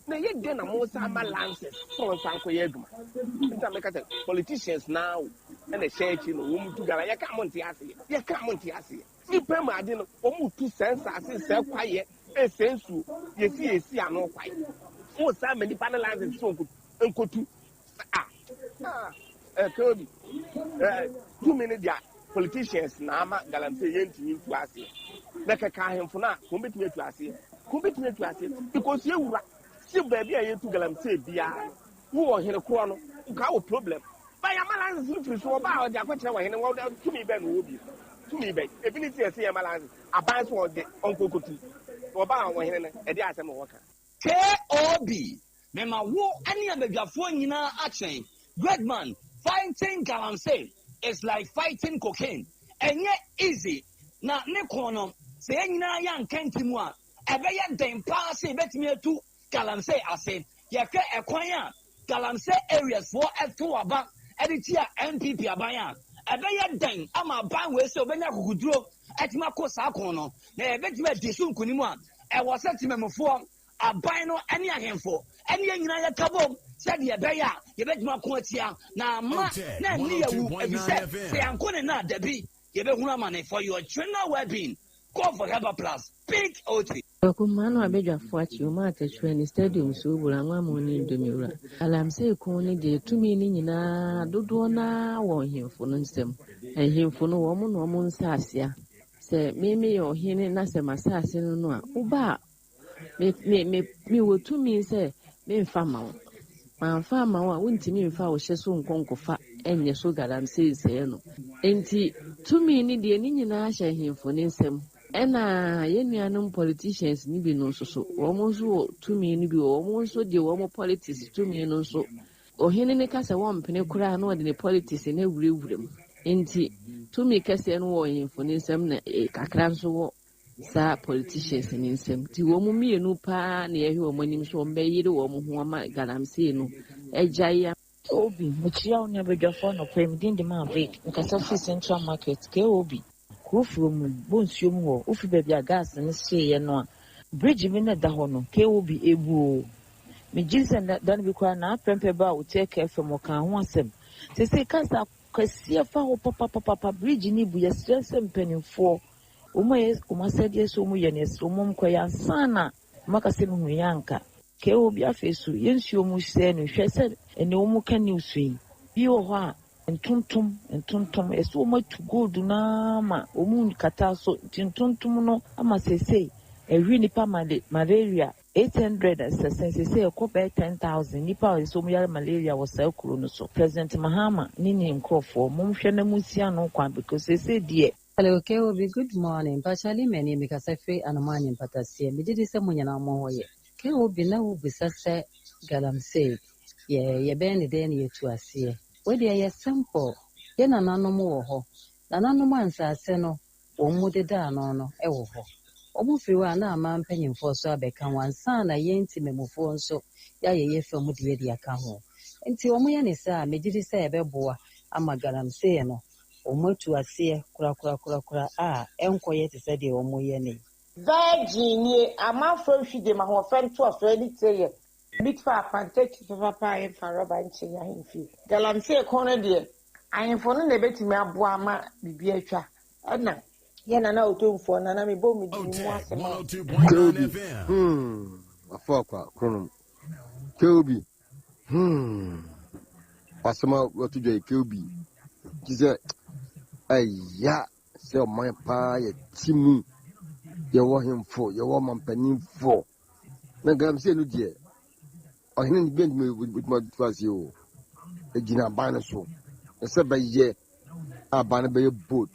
Now, yet then, most of my lances, so Sanko Yegma. Politicians now, and the church in the womb to Gala, Yakamontiasi, Yakamontiasi. You pay my dinner, almost 2 cents, I say, sell quiet, a sense you see, I know quite. Oh, so many panelizers so good, Uncle to Kirby. 2 minutes, politicians, Nama, Galamse, to us here. Like a car him for now, commit me to us here. Commit me to us here, because you see, baby, I to Galamse, Bia, who are in a corner, who got a problem. By a man, is so about the question and what else to me, Ben will be. To me, Ben, if you see a CML, a bias for the Uncle Kuti, or about one and the Assam worker. K.O.B. Mema wo any of the phone in our action. Great man, fighting Galamse is like fighting cocaine. And yet easy. Na ne kono, say na yan kentimwa. Ebeya den pass bet me to Galamse ase. Yeke ekwanya. Galamse areas for F2 aba. Editia MPP abaya. Ebeya den ama ban we so benya kukudro. Etima ko sa kono. Na ebetime disun kunimwa. E was set memofo. Abino any ahemfo any nyina yakabom said ye beya ye betuma ko atia na ma na ni yawu ebise say ankone na dabi ye be huna mane for your general well-being. Call for Herbal Plus big OT Kumano abedwafo achi o ma atachwe ni stadium so buranwa mo ni ndomira alamse ko ni de tumi ni nyina dodo na wo hemfo no nsem ahemfo no wo mo no mo nsasia se meme yo hene na se masase no no a uba me wo tumi say me mfa ma wo wontimi mfa wo hyeso nkonkofa enye so Galamse ise no enti tumi ni de ni nyina ahye hemfo ni nsem ena yenuanom politicians ni bi no so wo mo so tumi ni bi wo mo so de wo mo politics tumi no so ohene ne kasa wo mpene kura na de ne politics na wurewurem enti tumi kase no wo hemfo ni nsem na kakra nso wo sa politicians in nsem ti wo mu mienu pa na ye wo manim so mbeyire wo mu ho ma Galamse no ejaya Obi muchia onya bedwafo no prem din de ma Vic nkasa fi Central Market ke obi kufuru mu bonsuo mu ho ofi baabi a gas ne sie no a bridge bi na da ho no ke obi ebu me jinsen da no bi kwa na prempe ba Otec FM kan ho asem se kasa kwasia fa ho papa bridge ni bu ya stress mpanimfo said yes, yes, Kwaya sana, Macassim Yanka, Keobi Afesu, Yensio Musen, she said, and no more can you swing. You are and tuntum, as so much to go do nama, Omun Cataso, Tintuntum, I must say, a really permanent malaria. 800 as a sense say a copy 10,000 Nipa is so malaria was so so President Mahama, Nini and Crawford, Mumshana Musiano, because they say, dear. Hello, Keobi, good morning. Partially many because I free and money in Patasia. Me did some when you're more. Keobi now be said Galamse. Ye ben then ye to us here. Where they are simple. Yen an animal ho. An animal say seno, or muddy down on ewo. Almost you are now man penning for so become one son, a yenti memofon so. Ye from Mudi account. Until Omoyan is a me did say a beboa. I'm a Galamse no. Omotu asie kura enko ye te de omo ye ne Virginie amafro hwide ma ho fen to afredi teye bit fa advantage papa en fa roba nche ya himfi Galamse kono de ayefo no na betimi aboa ma bibi atwa na ye na otomfo na me bo mi di mu asema afakwa kronom Keobi asema watujo Keobi kize aya se o man pa ye timu ye wo himfo ye wo mampanin fo na Galamse no die o hene ni bend me with my twas you egina ban so se ba ye aban be ye boat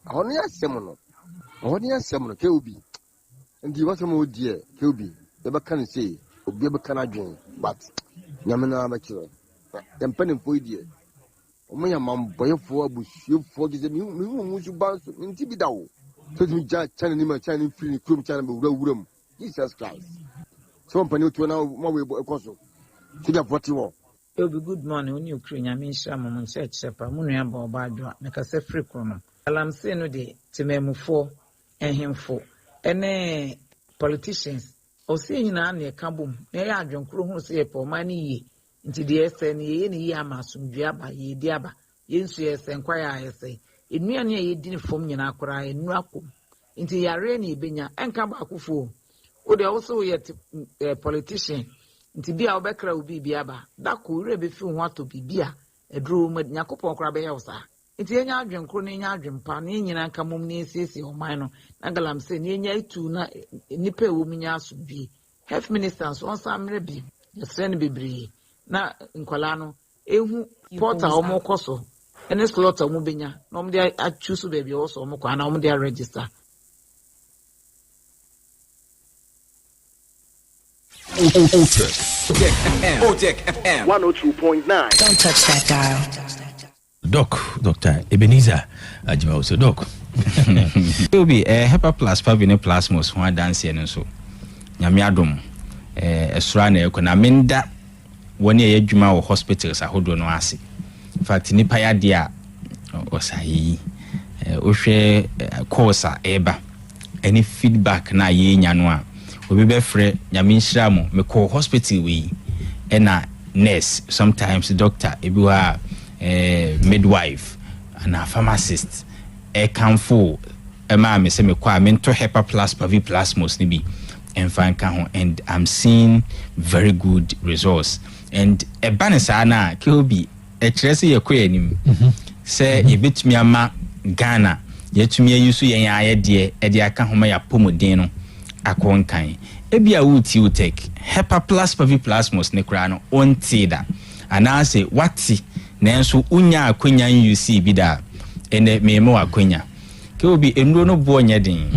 ahoni asem no Keobi ndi wasem die Keobi e ba kan say obi be kan adwen but nyamena ba kire empanin fo die omoya mamboyefo abusuefo gize mi musu banso nti bidawo so mi ja channel ni ma channel free chrome channel be wuram Jesus Christ so mpani to na ma we ekoso so ja 41 Obi good morning oni okru nyame nhira mom nse chepa mu nua ba oba adwa me ka se free krono Galamse no de tememufo ehemfo ene politicians o se nyina na ekabom na ya adwenkro hu se epo mani yi nti de ese ne ye ne yi amasumdwe aba ye di aba yensu ese nkwa ya ese enuane ye di ne fom nyina akora enu akom nti yare ne ibenya enka ba akufo o de also ye politician nti bia obekra obi bia ba dako ure be fi ho ato bibia edro ma nyakopon kora be yewsa nti enya adwenkro na enya adwempa na nyina nka mom na esiesie oman no na galam se na enya itu na nipa ewo munya asubie health ministers on samre bi yesene bebre na nkwala no ehu portal omo koso ene slot omo benya na omo dey choose baby also omo kwa na omo dey register. Otec FM 102.9. Don't touch that dial. Dr. Ebenezer Ajima so doc. Will be a Hepa Plus Pavine Plasmos one dance and so. Yamiadum Esrana Econaminda 1 year Juma or hospitals I hold on asi. In fact, Nipaya dia was I Oshe Kosa Eba. Any feedback na ye nyanwa. We be free Yaminshamo me call hospital we ena nurse sometimes doctor ebiwa midwife and a pharmacist camfo ma me se me kwa me to Hepa Plus Pavi Plasmos ni bi enfanka ho and I'm seeing very good results and e banisa na ke obi e kirese ye kwa anim se ye betumi ama Ghana yetumi ayusu yen ayede e de aka ho ma ya pomodin no akonkan ebia wuti Otec Hepa Plus Pavi Plasmos ne kra no ontida anase wati nanso unya akonya UC bi da ene memo akonya ke obi enuro no bo nyeden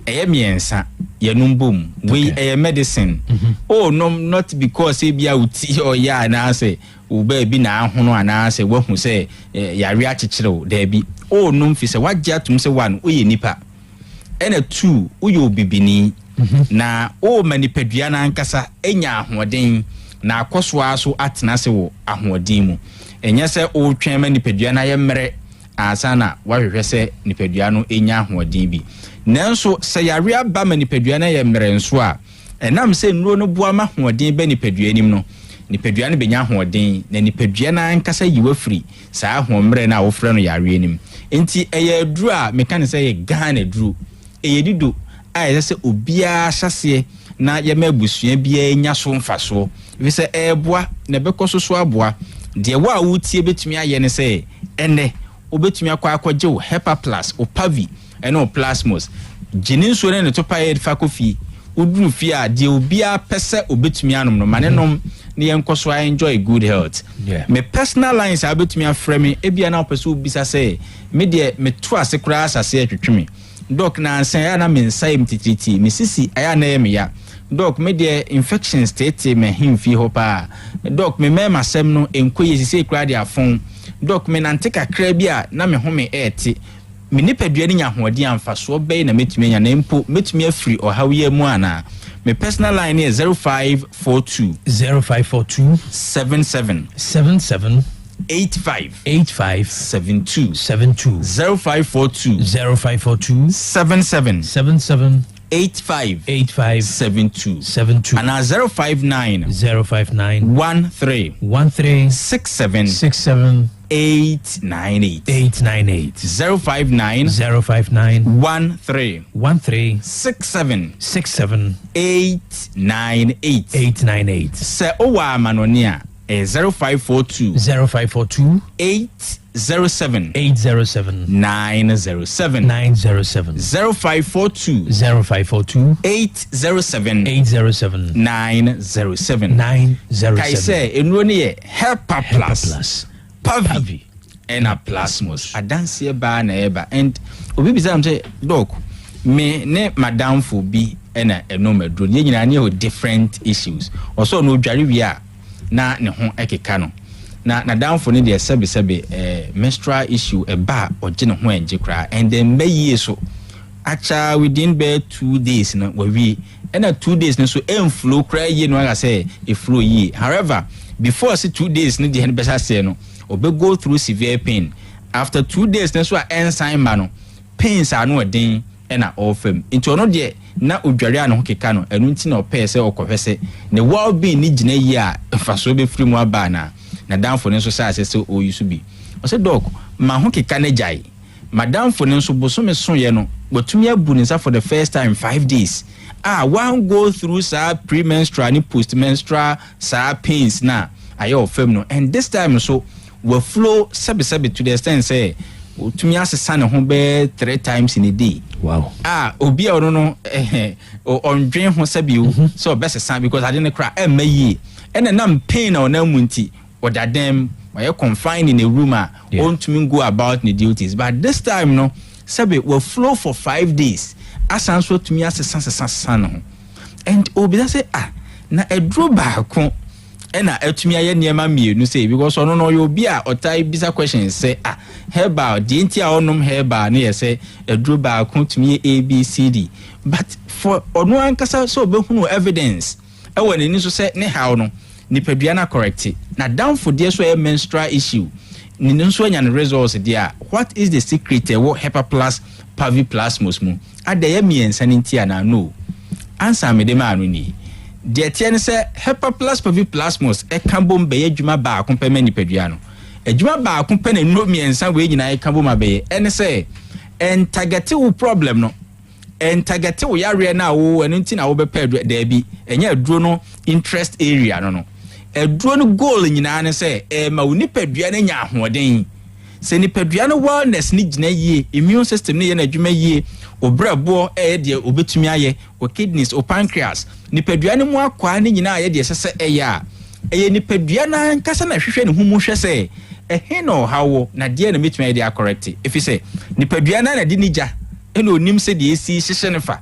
eye miensa yenumbom we eye medicine oh no not because ebia wuti o ya anase uba bi na ahono anase wahu se yare akekere da bi oh no mfi se wagye atum se one oye nipa ene 2 uye obibini na o manipadua na nkasa enya ahoden na akoswa so atena se wo ahoden mu enya se o twen manipadua na ye mmere asana wahwehwe se nipadua no enya ahoden bi nanso se yare aba manipadua na ye mmere nso a enam se nuro no bua ma ahoden ba nipadua nim no nipadua no benya ahoden na nipadua na nkasa yiwafiri saa ahommere na wo frɛ no yare nim enti eye duru a meka ne se ye Ghana duru eye dido ai se obia hyase na ye mabusua bia nya so mfaso we se eboa na bekoso so aboa de wa wutie betumi aye ne se ene obetumi akwaje wo Hepa Plus o Pavi ene o Plasmos ginin so ne to paye fa kofi uduru fi a de obia pese obetumi anom no manenom ne yenkoso enjoy good health me personal lines abetumi aframe ebia na opese obisa se me de me to ase kura asase atwetweme doc na ansan ya na mensai mtititi misisi aya na yemi ya doc me de infections tete me himfi hopa doc me mema sem no enkoye sisi kura de afon doc me nante kakra bia na me home eti me nipadua ni nyahoɔden amfaso bɛyi na metumi nya na mpo metumi afiri ɔhawie mu ana me personal line is 0542 77 8572 0542 77 8572 and 059 13 67 898 059 13 67 898 se owa manonia 0542 807 907 907 0542 807 907 kai say enuro ne ye Hepa Plus Pavi and a Plasmos adanse ba na eba and obi bizam say doc me ne madam fo bi na eno madro ne nyina ne o different issues also no dware wi a na ne ho ekeka no na down for ne de sebe menstrual issue eba oje ne ho enje kra and then mayi so acha within be 2 days na we and 2 days no so flow kra yi no aga say e flow yi however before say 2 days ne de be say no obe go through severe pain after 2 days na so ensign ma no pains are no den ɛna ɔfam nti ɔno deɛ na odware a no ho keka no ɛno nti na ɔpɛɛ sɛ ɔkɔhwɛ sɛ ne well-being ne gyina yi a mfasoɔ bɛfiri mu aba na damfo ne nso sɛ asɛ sɛ ɔyi so bi ɔsɛ dɔk ma ho keka ne gyae madamfo ne nso bosome soyɛ no watumi abu ne nsa for the first time 5 days one go through saa premenstrual ne postmenstrual saa pains na ayɛ ɔfam no and this time so we flow sɛbesɛbe to the extent say tumi asesa ne ho bɛɛ 3 times in a day. Wow. Obi a ɔno no ɔndwen ho sɛbi o sɛ ɔbɛsesa because ade ne kora ɛmma yie ɛna nam pain na ɔnam mu nti ɔdadam ɔyɛ confined in a room a ɔntumi go about ne duties but this time no sɛbi we flow for 5 days asan so tumi asesa no ho and obi da say na ɛduro baako ɛna atumi ayɛ nneɛma mmienu sɛ because ɔno no ɔyɛ obi a ɔtai bisa questions sɛ herbal deɛ nti a ɔnom herbal ne yɛ sɛ aduro baako tumi yɛ ABCD but for ɔno ankasa sɛ ɔbɛhunu evidence ɛwɔ n'ani so sɛ ne haw no nipadua na correct na downfo deɛ so ɛyɛ menstrual issue ne nso anya no results deɛ a what is the secret ɛwɔ hepa plus paviplasmos mu adɛyɛ mmiɛnsa ne nti ana no answer me de ma ano ni deɛ tiɛ ne sɛ hepa plus paviplasmos ɛka bom bɛyɛ adwuma baako pɛ ma nipadua no adwuma baako pɛ na nnuro mmiɛnsa wei nyinaa ɛka bom abɛyɛ ɛne sɛ ɛntagate wo problem no ɛntagate wo yareɛ na wo ɛno nti na wo bɛpɛ daabi ɛnyɛ aduro no interest area no aduro no goal nyinaa ne sɛ ma wo nipadua no nya ahoɔden sɛ nipadua no wellness ne gyina yie immune system ne yɛ na adwuma yie obrɛboɔ ɛyɛ deɛ obetumi ayɛ o kidneys o pancreas nipadua no mu akwa ne nyinaa yɛ deɛ sɛ ɛyɛ a ɛyɛ nipadua na nkasa na hwehwɛ ne ho mu hwɛ sɛ ɛhe na ɔhawo na deɛ na metumi ayɛ deɛ correct efi sɛ nipadua na de nigya ɛna onim sɛ deɛ esi hyehyɛ ne fa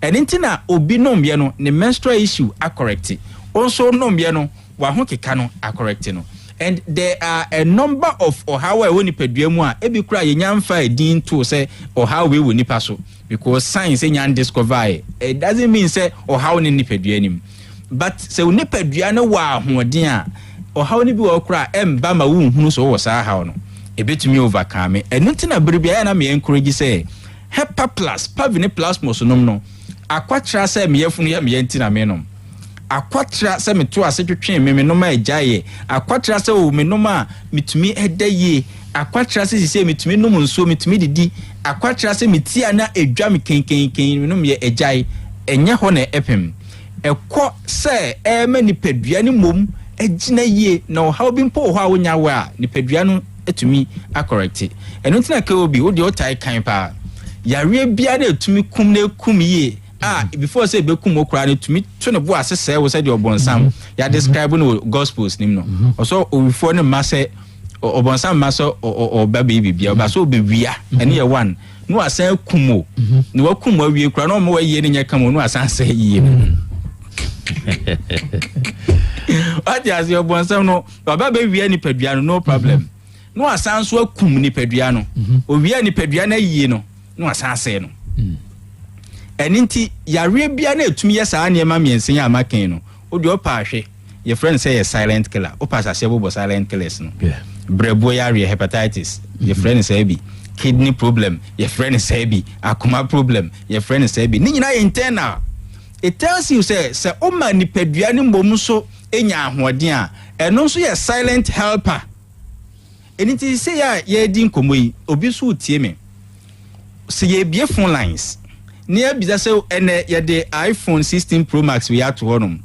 ɛne nti na obi nomyɛ no ne menstrual issue a correct also nomyɛ no wa ho keka no a correct no and there are a number of ohawa we nipadua mu a ebi kura ye nyamfa edin to say ohawa we nipa so because science nyan discover it doesn't mean say ohawa ni nipadua nim but say nipadua no wa ahoden a ohawa ni bi wo kura emba ma wo hunu so wo saa hawo no ebetumi overcome enu ntina berebia na me encourage say hepa plus pavine plasmos no akwatra say me yefunu ya me ntina me no akwatra se meto ase twetwe me noma agyaye akwatra se o me noma mitumi edaye akwatra se sise mitumi nom nso mitumi didi akwatra se mitia na edwa me kenkenken me nom ye agyaye enye ho na epem ekọ se ema nipadua ni mom agina ye na ohaw bi mpo ho a wonya wa a nipadua no etumi acorrect eno ntina ka obi wo de otai kan pa yare bia na etumi kum na kum ye before say bekum okura ne tumi to ne bo asese wo say de obonsam ya describe no gospels nim no also before ne ma say obonsam ma so oba baby bia oba so obewia ene ye one no asan kumo ne wakum awie kura no mo waye ne nya kam no asan say yie what ya say obonsam no oba bewia ni padua no problem no asan so akum ni padua no owia ni padua na yie no asan say no eninti yare bia na etumi ye saa niema miensen ya maken no odi opa ahwe your friend say silent killer opa sase bo silent killers no brebo yare hepatitis your friend say bi kidney problem your friend say bi akoma problem your friend say bi ni nyina internal it tells you say o ma ni padua ni mbom so enya ahoden a eno so ye silent helper eninti say ya ye di nkomoyi obi so tie me se ye bie phone lines near biza se ene ye de iPhone 16 Pro Max we ato honum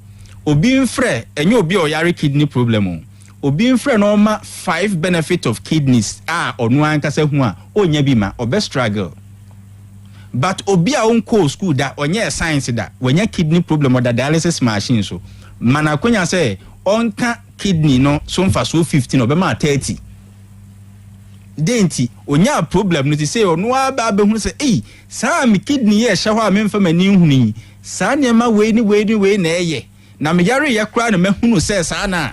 obi mfre enye obi oyare kidney problem obi mfre no ma 5 benefit of kidneys onu ankasa hu a onya bi ma obe struggle but obi a onko school da onye science da wanya kidney problem or da dialysis machine so mana konya se onka kidney no so mfa so 15 obe ma 30 denti onya problem no ti say onu aba be hu say saa mi kidney ye hye ho a me mfa mani huni saa ne ma we ni na eye na me yare ye kra na mahunu say saa na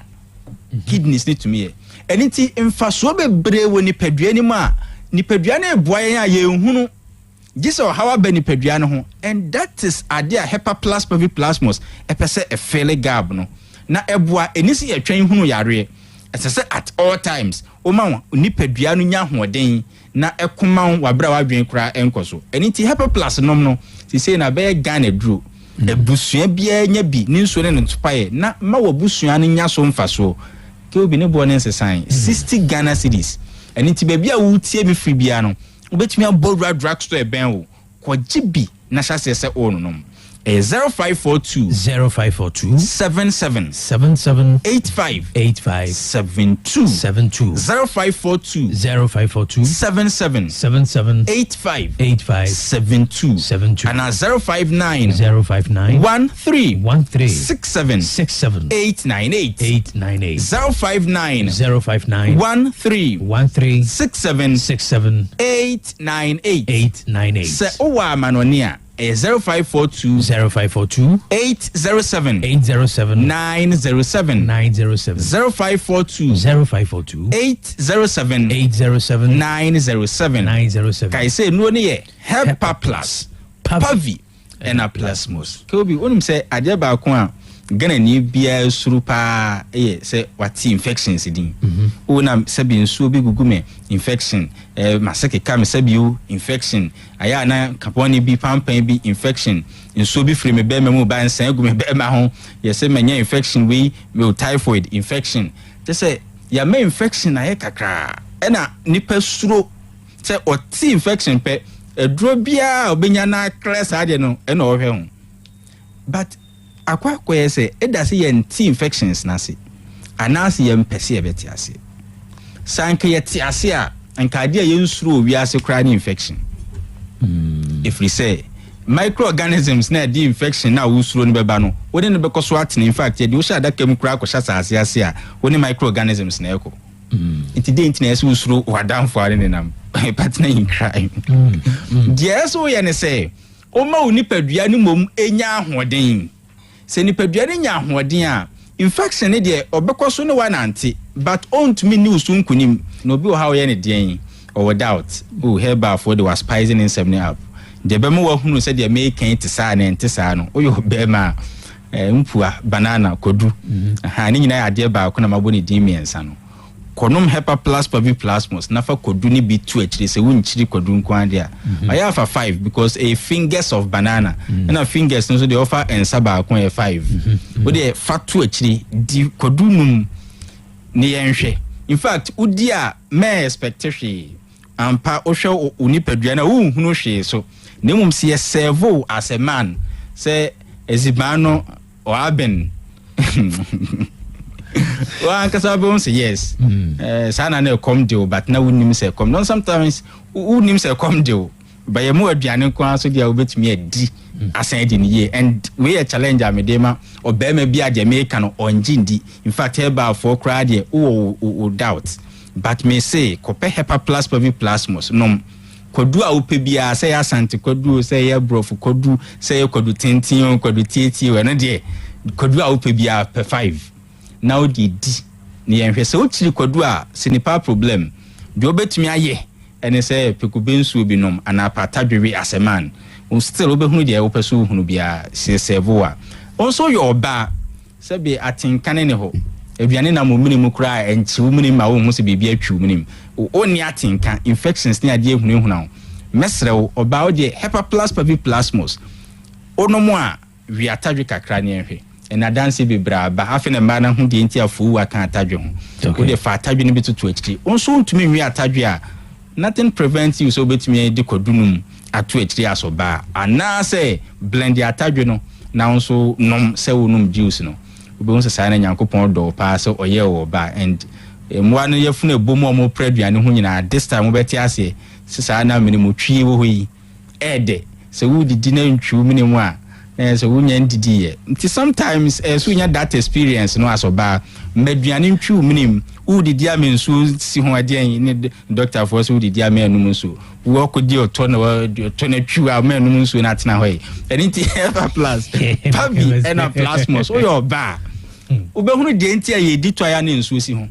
kidneys need to me eniti mfa so bebre wo ni padua ni ma ni padua na eboa ye a ye hunu giso how aba ni padua no ho and that is ade a hepa plus paviplasmos epese e fele gab no na eboa enisi ye twen hunu yare ɛsɛ at all times o ma nipadua no nya hoɔden na ekuma wabra wadwen kra enkoso eniti Hepa Plus nom no si say na be Ghana duro ebusua bia nya bi ni nso ne ntopae na ma wabusua ne nya so mfaso ke obi ne bo ne nsesan 60 Ghana cedis eniti be bia wo tie mi free bia no obetumi abodra drugstore ben wo ko gibi na chase se ono nom 0542 77 85 72 0542 77 85 72 and 059 13 67 898 059 13 67 898 se owa manonia 0542 807 907 0542 807 907 kai say no ne Hepa Plus Pavi and a plasmos Kobi onim say ade ba ko a Ghana ni bia suru pa say what infections din una sabi nsuo bi gugume infection maseke kam sabi infection aya na kaponi bi pampan bi infection nsuo bi free me be me mu ba nsan gume be ma ho ye say manya infection we typhoid infection they say ya me infection aye kakra na nipa suro say oti infection pe eduro bia obenya na class ade no na ohwe ho but akwa kwese edase ye nti infections na se anase ye mpese ye beti ase sanke ye ti ase a anka de ye nsuro wi ase kra ni infection if we say microorganisms na di infection na usuro no beba no woni ne bekoso atene in fact ye di wo sha da kem kra akosha saase ase a woni microorganisms na eko enti de enti na ese usuro wadanfo are ne nam partner in crime yes o ye ne say o ma oni padua ni mom enya ahoden se ni padua ni nya ahoden a infection ne de obekoso ne wanante but on to me news unkunim no bi o how ye ne den or doubt oh herba for the was spicing in 7 up de be mo wa hunu se de me kan ti sa na enti sa no o yo be ma mpua banana kodu ha ni nyina ade ba ko na maboni din miensa no konom Hepa Plus Pavi Plasmos nafa kodu ni bi tu akiri se wunchiri kodu nkwande a aya fa 5 because a fingers of banana and a fingers no so they offer and saba ko 5 wo de fa tu akiri di kodu num ni yenhwe in fact udi a me expectation ampa o hwe unipadua na wo hunu hwe so nemum se servo as a man say ezibano o aben well, because I say yes. Sana ne come deal, but now wouldn't say come. No, sometimes wouldn't say come deal. But you more Diana so they will bet me a D ascend in ye, and we a challenge a medema or bear may be a Jamaican or Njindi. In fact, hereby for crowd or doubt. But may say, Cope Hepa Plus Pavi Plasmos, no. Kodu a upebia say asante kodu say ya bro for kodu say kodu tention kodu titi we no de kodu a upebia per 5 now di ni enhwe se otiri kodu a sinipa problem de obetumi aye ene say pekubensu binom ana patadwe as a man on still obehunu de opeso hunu bia se servo a also your ba se be atinkan ne ho aduane na mo minimu kra enchi wo minimu ma wo hu se bibia atwu minimu oni atinka infections ni ade ehunu na mesrew oba o de Hepa Plus Pavi Plasmos onomo a wi atadwe kakra ne enhwe ena dance be bra ba afi na ma na hu de enti afu wa kan atadwe ho o de fa atadwe ne betutu akiri onso ntumi wi atadwe a nothing prevents you so betumi de kodunum atu akiri asoba ana say blend atadwe no na onso nom se wonum juice no obo nso sa na Nyankopon do pa so oye wo ba and mwa no yefuna ebomu omo praduane ho nyina this time obeti ase sisa na minimu twi wo yi ede se wudi dina ntwu minimu a so wunya ndidi ye nti sometimes so nya that experience no asoba maduane ntwu minim wudi dia mensu si ho ade ni doctor for so wudi dia menum so wo kodi oto na twu a menum so na tena hoye enti Hepa Plus Pavi and Plasmos o yo ba ubehunu de enti a ye ditwa ya ne nsu si ho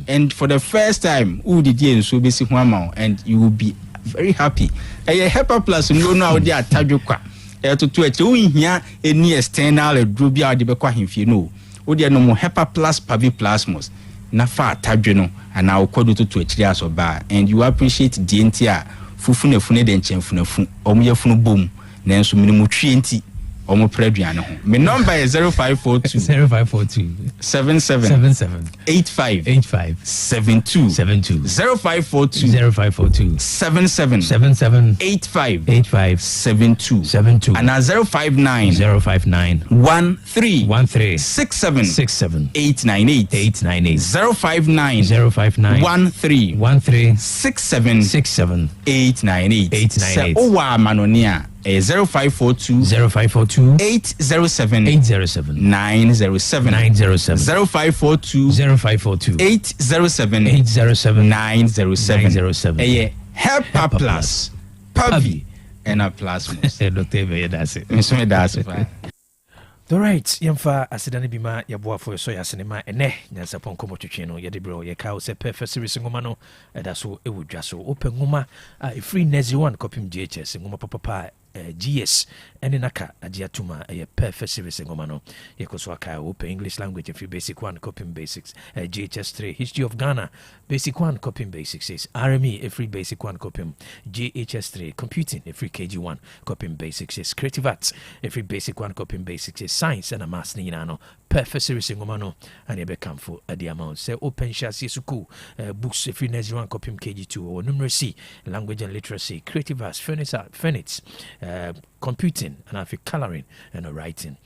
and for the first time who did you so basi ho amount and you will be very happy Hepa Plus no no dey atadwo kwa to eche wo hia any external adro bia de be kwa hemfie no wo dey no mo Hepa Plus Pavi Plasmos na fa atadwe no ana okodo to akiri asoba and you appreciate the entia fufune de nchemfunafu omuye funu bom na enso minimu twi enti omo praduane ho me number is 0542 77 85 72 0542 77 85 72 and 059 13 67 898 059 13 67 898 owa manonia 0542 807 907 0542 807 907 help plus pavi and a plasmus Dr. that's it all right, yamfa asidane bima yaboa for so yasinema ene Nyansapo nkomo twetwe no yede bro ye ka se perfect series ngoma no eda so ewudwa so open ngoma free nezi one copy GHS ngoma papa GS ene naka agiatuma perfect series ngoma no yekoso aka open English language free basic one copying basics GHS 3 history of Ghana basic one copying basics is RME a free basic one copying GHS 3 computing a free KG1 copying basics is creative arts a free basic one copying basics is science and a maths ni no perfect series ngoma no and e be come for the amount say open chassis suku books free next one copying KG2 or numeracy language and literacy creative arts furniture computing and I coloring and writing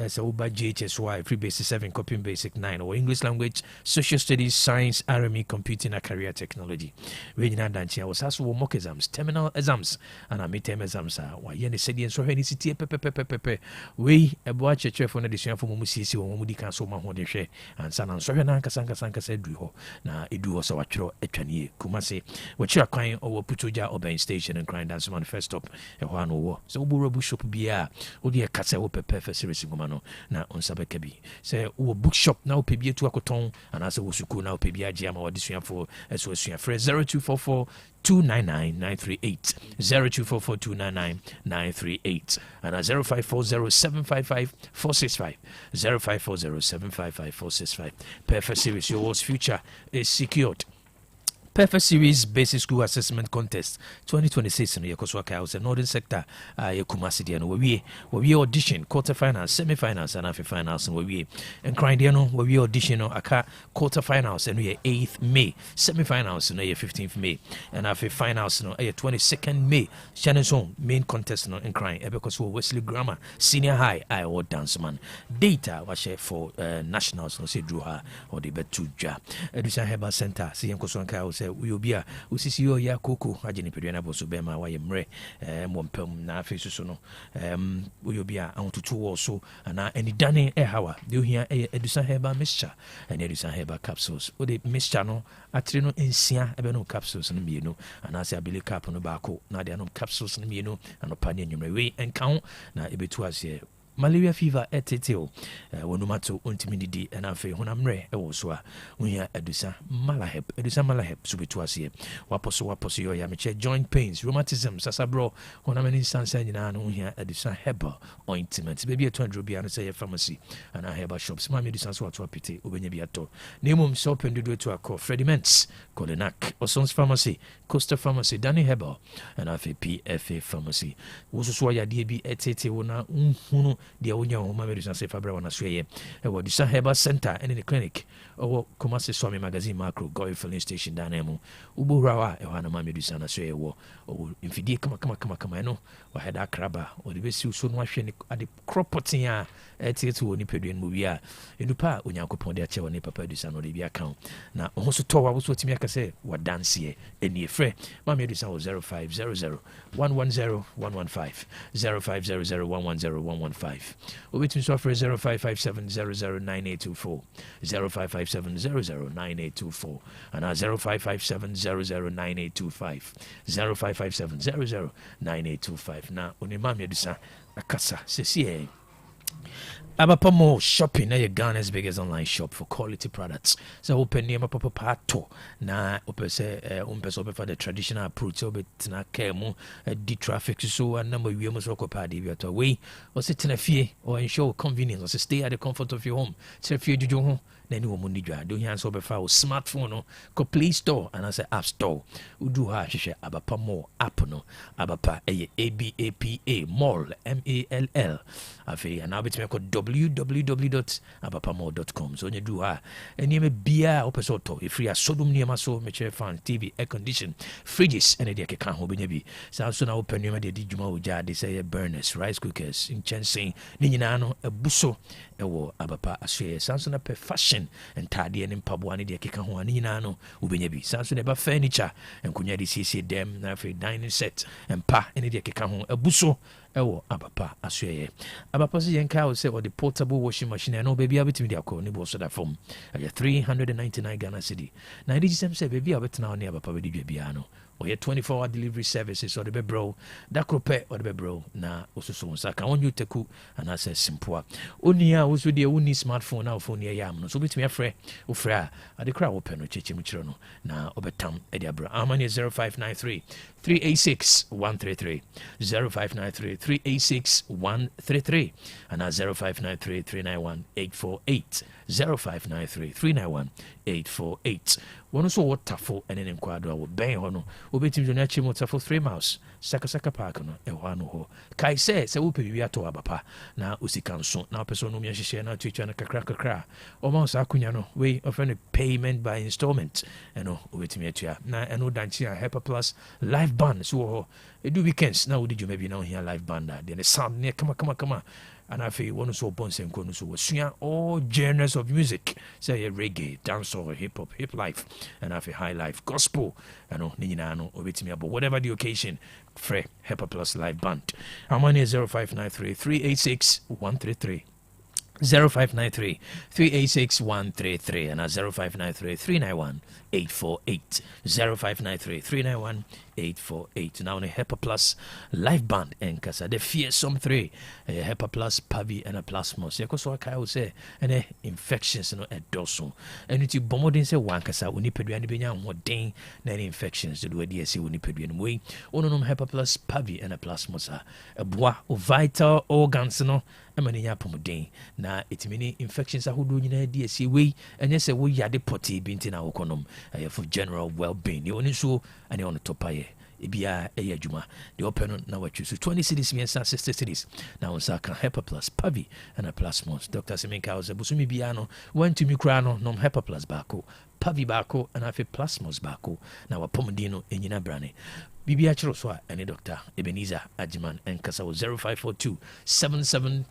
so by GHSY free basic 7 copying basic 9 or English language social studies science RME computing and career technology we na danchi was also mock exams terminal exams and midterm exams why any city and so any city pepe we ebo cheche for na decision for mu sisi wo mu di kan so ma ho de hwe ansa na so hwe na sanka se du ho na edu ho so watwero atwane kumase wo chira kwan owo putoja oben station and grind dance man first stop e ho ano wo so bu bookshop bia wo de kasa wo pepe series ngoma no na onsabeka bi say wo bookshop na wo pebie tu akoton anase wo suku na wo pebie age ama wo de suafo eso sua frɛ 0244 299-938 0244-299-938 and 0540-755-465 0540-755-465 perfect series your future is secured. Perfect Series Basic School Assessment Contest 2026 in Yekoswaka House Northern Sector Kumasi Diano we audition quarterfinals semi-finals and finals and we and crying Diano we audition aka quarterfinals and we 8th May semi-finals and 15th May and finals no 22nd May Shannon Song main contest no and crying because Wesley Grammar Senior High I or dance man data was for nationals no say drew her or the betuja Education Herbal Center see Yekoswaka House we obi a osisi yo ya koko agene pedua na boso be ma waye mre mompam na afi susu no we obi a antutu wo so ana eni dane hawa de ohia Education Herbal mixture and Education Herbal capsules o de mixture no atire no ensia ebe no capsules no mienu ana se abili cap no baako na de no capsules no mienu anopa ne nwumre we enka na ebetu ase malaria fever eteteo wonumato ontimididi and afi honamre ewo so a wohia Education malahep subetu ase waposo yo ya meche joint pains rheumatism sasabro honamani instance nyina no wohia Education herbal ointment baby 200 bia no say pharmacy and herbal shops ma medicine so ato apite obenya bia to nemum so pendudu to akọ Frediments Kolenak Osons Pharmacy Costa Pharmacy Danny Herbal and afi PFA Pharmacy woso ya de bi etete wona nhunu dia wonya ho ma medicine say fabra wana so ye e wo Education Herbal Center and in the clinic owo Kumasi Swami Magazine Macro Goy Filling Station danemu uburawa e wana ma medicine so ye wo infidie kama no wa heda kraba o de besi so no ahwe ni ade cropotin a etete wo ni peduen mu wi a enupa onyankopon de ache wo ni papa Education no de bi account na ho so to wa wo so timi aka say wa dance ye eni efre ma medicine 0500 110 115 0500 110 115 Obitin software 0557009824 0557009824 and 0557009825 0557009825 na onimam Education akasa sesi Abapamo shopping na Ghana's biggest online shop for quality products. So open near papa pato na open say open for the traditional approach so bet na kemu di traffic so and number we must work party we at way or sit in a fee or ensure convenience or stay at the comfort of your home. So if you do home then you mun dwa do hands over for smartphone no ko Play Store and I say App Store. Udu ha hwehwe Abapamo app no Abapa ABAPA mall MALL afi and now betime ko www.abapamo.com so you do ha eni me bia opesoto e free asodum niema so me chere fan TV air condition fridges ene de keka ho benya bi so na open niema de di djuma oja de say burners rice cookers in chensen ni nyina no ebuso ewo Abapa asue sanso na per fashion entade ne mpaboa ne de keka ho ani nyina no obenya bi sanso ne ba furniture enkunya de sisi dem na fe dining set empa ene de keka ho ebuso ewo Abapa asue Abapa so yenka o say or the portable washing machine no baby abetimi de akọ ne bo so da form 399 Ghana cedi na di gisem say baby abetna on Abapa be di dwa bia no or 24-hour delivery services or the bebro da krope or the bebro na osusu nsa ka onyu teku ana say simple onia osu de uni smartphone na phone ya yam no so betimi afre ofra ade kra wo pe no cheche mu kire no na obetam e de abra amani 0593 386 133 0593 386 133 and 0593 391 848 0593 391 848 one so waterful and in quadro wo ben ho no obetim jo na chi waterful 3 miles saka park no e ho ano ho kai say wo pe bibia to Abapa na osikanso na person no mi hyehyɛ na twitwa na kakra o ma so akunya no we offer payment by installment eno obetim atua na eno danchi a Hyper Plus live band so ho edu weekends na wo di juma bi na ho here live band da the sound ne kama and I feel one so bonsen kono so wasua all genres of music say reggae, dancehall, hip hop, hip life and I feel high life, gospel and ni nyina no obetimi abo whatever the occasion free Hyper Plus live band. Our money is 0593 386 133 0593 386 133 and 0593 391 848 0593 391 848 now on a Hyper Plus live band and kasa the fearsome 3 a Hyper Plus Pavi and a plasmos yakoso aka wo say and infections no edoso and it bomodin say wan kasa oni pedua ne benya hoden na infections do we dey say oni pedua no we ononom Hyper Plus Pavi and a plasmos a boa vital organs no emani ya pomodin na etimini infections ahodo nyina dey say we enye say wo yade poti binti na wokonom for general well-being you only so and on the top ebia adwuma the open na wachu so 20 cities me 60 cities now on saka Hyper Plus Pavi and a plasmos Dr. Semenka was busumi bia no went to me kra no nom Hyper Plus bako Pavi bako and afi plasmos bako na wapomodino enyina brane bibia chiro so any Dr. Ebenezer Ajiman and kasa 0542 77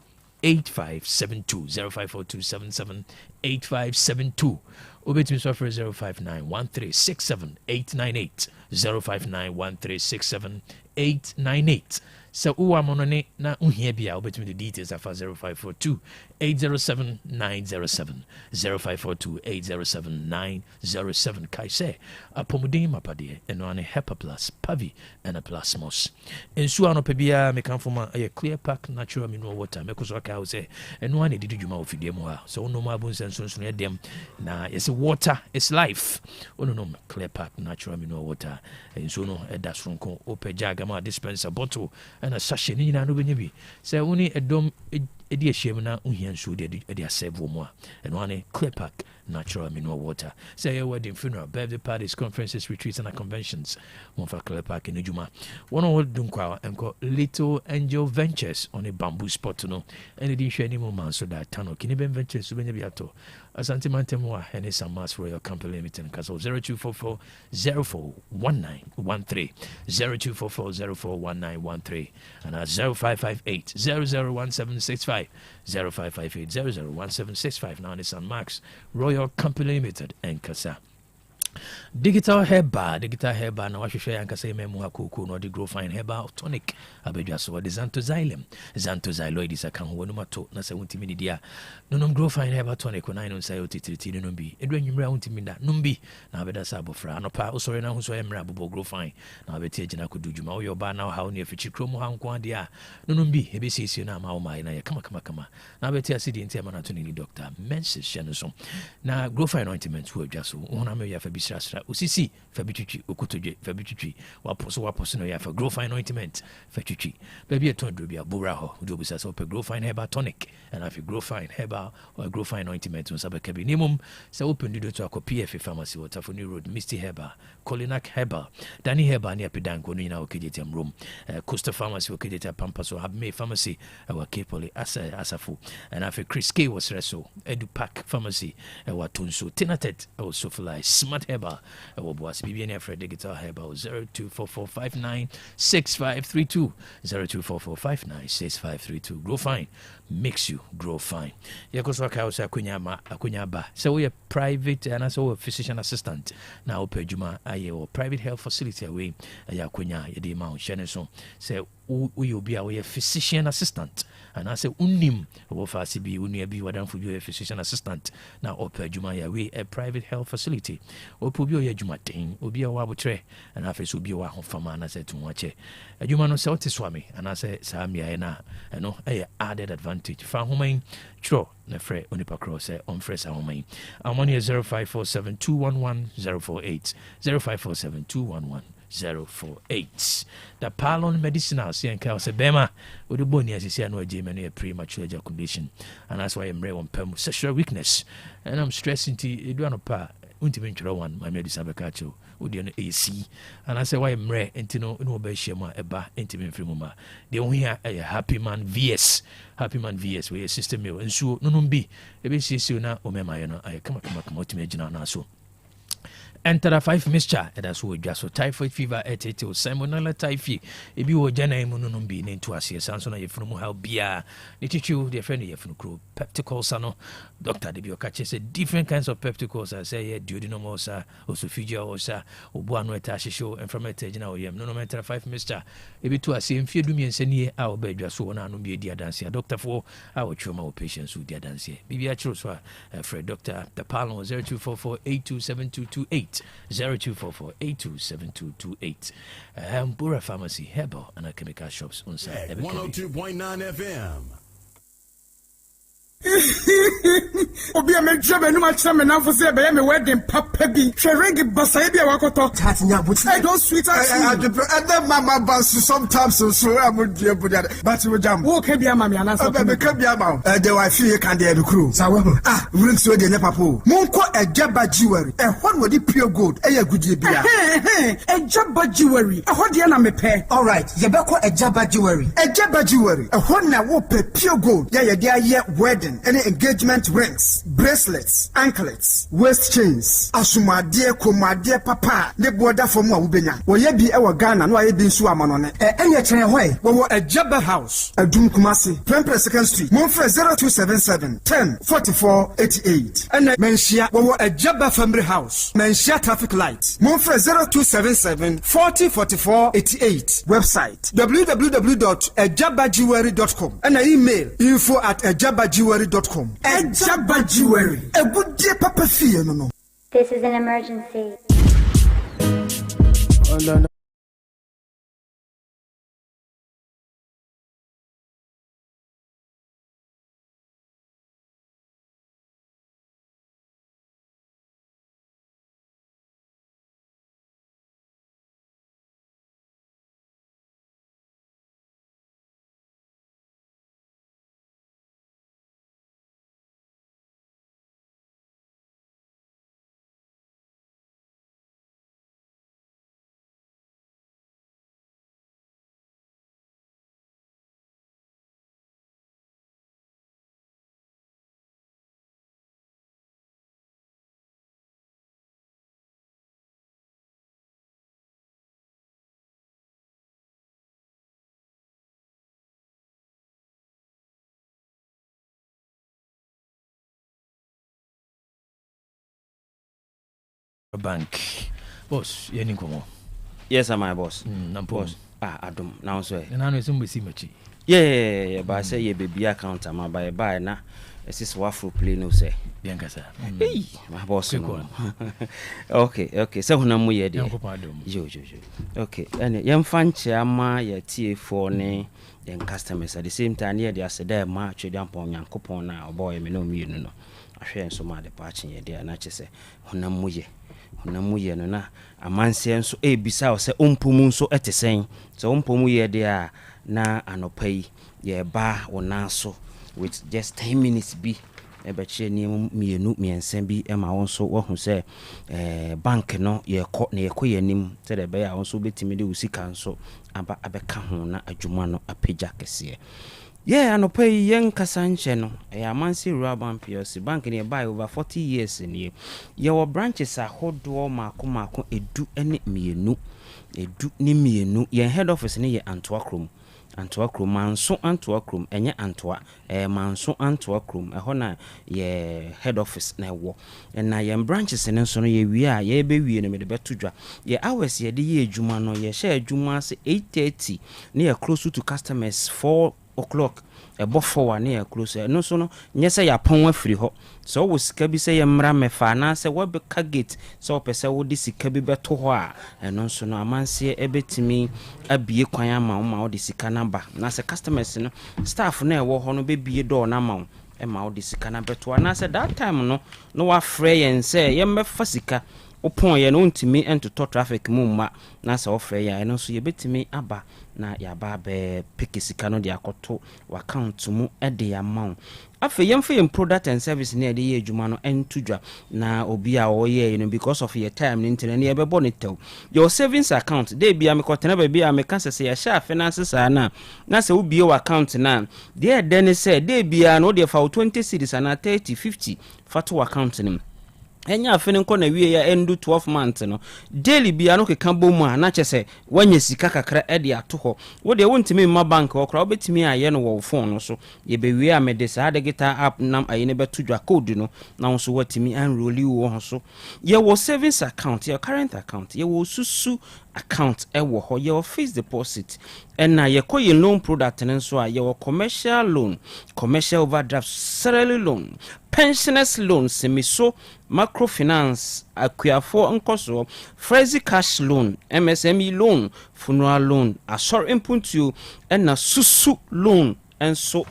8572 0542 77 8572 Obetimi software 059 1367 898 059 1367 898 so uwa monone na unhia bia obetimi the details afa 0542 807 907 0542 807 907 kai say apomodin mapade eno ane Hyper Plus Pavi and a plasmos ensu anope bia mekanfoma a clear pack natural mineral water mekoso aka wo say eno ane didi djuma ofidie mu ha so no ma bun senso no dem na yes water is life no clear pack natural mineral water ensu no eda sonko opeja ma dispenser bottle and a sachet ni na no benya bi say woni edom edi ehiem na uhia nso de aserve mo a eno ane clear pack natural mineral water say your wedding funeral birthday parties conferences retreats and conventions one for clear pack in ejuma one of dunkwa enko Little Angel Ventures on a bamboo spot no and it share any moment so that tano kini ben ventures so benya biato asante mantemwa and is some mass royal company limited kaso 0244 041913 0244 041913 and 0558 001765 0558 001765 now it's on Max Royal Company Limited and Kasa digital herba na wahwehwɛ ankasa yɛ mamu akoko na ɔde grow fine herba tonic abadwa so ɔde xanthoxyloid isa ka ho wɔnom ato na sɛ wontimi ne dia nonom grow fine herba tonic na no nsa yɛ otitiriti nonom bi ɛdu anwummerɛ a wontimi da nom bi na wabɛda sɛ abɔfra anɔpa wosɔre no ho so ɛmmerɛ abobɔ grow fine na wabɛti agyina kɔdu dwuma woyɛ ɔbaa na wohaw ne afikyi kurom ha nko adeɛ a nonom bi ɛbɛsiesie no ama womae na yɛ kama na wabɛti ase deɛ nti ama no ato ne ni doctor menses hyɛ no so na grow fine ointment wo adwa so wohonam yɛ afa bi srasra osisi fa bi twitwi okotodwe fa bi twitwi waposo no yafa grow fine ointment fa twitwi baby eton dro bia bora ho do bisa so pe grow fine herbal tonic and afi grow fine herbal or grow fine ointment so ba kabi nimum se open do to akọ PF pharmacy Waterford Road Misty Herbal Colinac Herbal Danny Herbal ne pedanko no nyina okejetiam room Coastal Pharmacy okejetiam Pampas so have me pharmacy our Capoli asafo and afi Chris K was reso Edupac Pharmacy watonso Tinatet also fly Smart Herbal Boas BBN Fred Digital Herbal 0244596532 0244596532 grow fine makes you grow fine yakoso aka usa akunya ba so we private and also physician assistant na opejuma aye or private health facility away yakunya yede ma hwene so say we obi a we physician assistant and I say unim wo fa se bi unua bi wadanfo bi physician assistant na opejuma ya we a private health facility opobi o yadwuma den obi a wa botre and I face obi wa hofama na say to wache adwuma no say swami and I say sa mia na no added advantage fa homan tro na frɛ onipa cross on fresh homan amoni 0547211048 0547211048 the Palon medicinal see and say bema with the bony as you see no a premature ejaculation and that's why I'm rare on sexual weakness and I'm stressing to do an pa untimentro one my medicine bekacho odi no AC and I say why I'm rare and no be shema eba intimate free mama the only a happy man vs we system meal and so no be e be see na o me my no I come ultimate na so enter 5 mixture that's what just so typhoid fever etete salmonella typhi ebi wo jana imuno bi ne to ase sanso na yefunu how bia ne chichu the friend yefunu kro pepticals ano doctor de bi okache say different kinds of pepticals I say duodenum sa osophageal osa obo anu eta hihyo inflammatory na oyem no enter 5 mixture ebi to ase mfie du miensani a obadwa so na anu bi di adanse doctor for a wo chuma wo patients who di adanse bibia chiro so Fred Dr. the Palon 0244827228 0244827228 Bura Pharmacy Herbal and chemical shops on site 102.9 FM Obi a me job no match me now for say be me wedding papa bi hweregi basai bi a wakoto tatnya but I don't sweet as and mama bans sometimes so am dia budia but we jam wo ka bia mama ana so be ka bia ma the wife here can dey the crew sa we ring so dey papa monko ejaba jewelry e ho no dey pure gold e ya gudie bia ejaba jewelry e ho dey na me pe all right ye be ko ejaba jewelry e ho na wo pe pure gold ya dey aye wedding any engagement rings, bracelets, anklets, waist chains, asumade, komade, papa, ne border for more ubenya. Woye bi ewa Ghana, no aye bi nsu amanone. Enye chere hoi, wo a Jabba House, Adum Kumasi, 22nd Street, Monfre 0277 10 44 88. Ene menshia, wo a Jabba Family House, menshia traffic light, Monfre 0277 40 44 88. Website www.ejabajewelry.com. Ene email info@ejabajewelry.com. Ejaba Jewelry. A good dear papa fee, no. This is an emergency. Oh, no. bank boss yeni komo. Yes, my boss. Boss. Adam now so. And I know some see machi. Yeah, but I say ye baby account am buy na. This waffle play no say. Bien kasa. Hey, my boss. Okay. So hunamu ye de. Yo. Okay. And yam fanchi ama ye tie4 ne yen customers at the same time ye dey say dey ma twede ampon yankopon na boy me no mienu no. Ahwe enso ma de patching ye dey na chese hunamu ye no na amanse enso ebisa o se ompomu nso etesen so ompomu ye dey a na anopai ye ba wona so with just 10 minutes bi ebeche ni mienu miensen bi ema wonso wo hu se bank no ye kɔ na ye kɔ yanim se de be ya wonso betimi de usika nso aba abeka ho na adwuma no apagya kese anopai yen kasanche no amanse rural bank PLC bank ni buy over 40 years ni ye wo branches ahodo mako edu ene mienu ye head office ni ye Antwa Krom manso Antwa Krom enye Antwa manso Antwa Krom eho na ye head office na ewo na ye branches ne so no ye wi a ye be wi ne me de betodwa ye hours ye de ye adwuma no ye share adwuma se 8:30 na ye close to customers 4 o'clock before ne ya close no so no nyese ya pon afiri ho so wo sika bi se ye mra mefa na se wo be ka gate so pese wo di sika bi beto ho a no so no amanse ebetimi abie kwan ama wo ma wo di sika na ba na se customers no staff na ewo ho no be bie door na ma wo ma wo di sika na beto na se that time no wa frɛ yen se ye mefa sika opon ye no ntimi entoto traffic mumma na se wo frɛ ya no so ye betimi aba na ya ba be pikisika no de akoto account mu de ya maun afa yemfa yem product and service ne de ye adwuma no entudwa na obi a wo ye no because of your time internet ne be bɔ ne tew your savings account de bia me kotena ba bia me kanse se ya sha finances na se wo bie account na de den se de bia no de fa 20 cedis na 30 50 fa to account ne enya afene nko na wie ya endu 12 months no daily bia no keka bomu a na chese wanya sika kakra e de ato ho wo de wontimi ma bank okra obetimi aye no wo phone no so ye be wie a me de sa de gita app nam aye ne betudwa code no na so watimi enrolli wo ho so ye wo savings account your current account ye wo susu account wo ho your fixed deposit and na ye koye loan product ne so a ye wo commercial loan commercial overdraft salary loan pensioners loan semiso microfinance akuafo nkoso freezy cash loan MSME loan funeral loan asor input you and na susu loan enso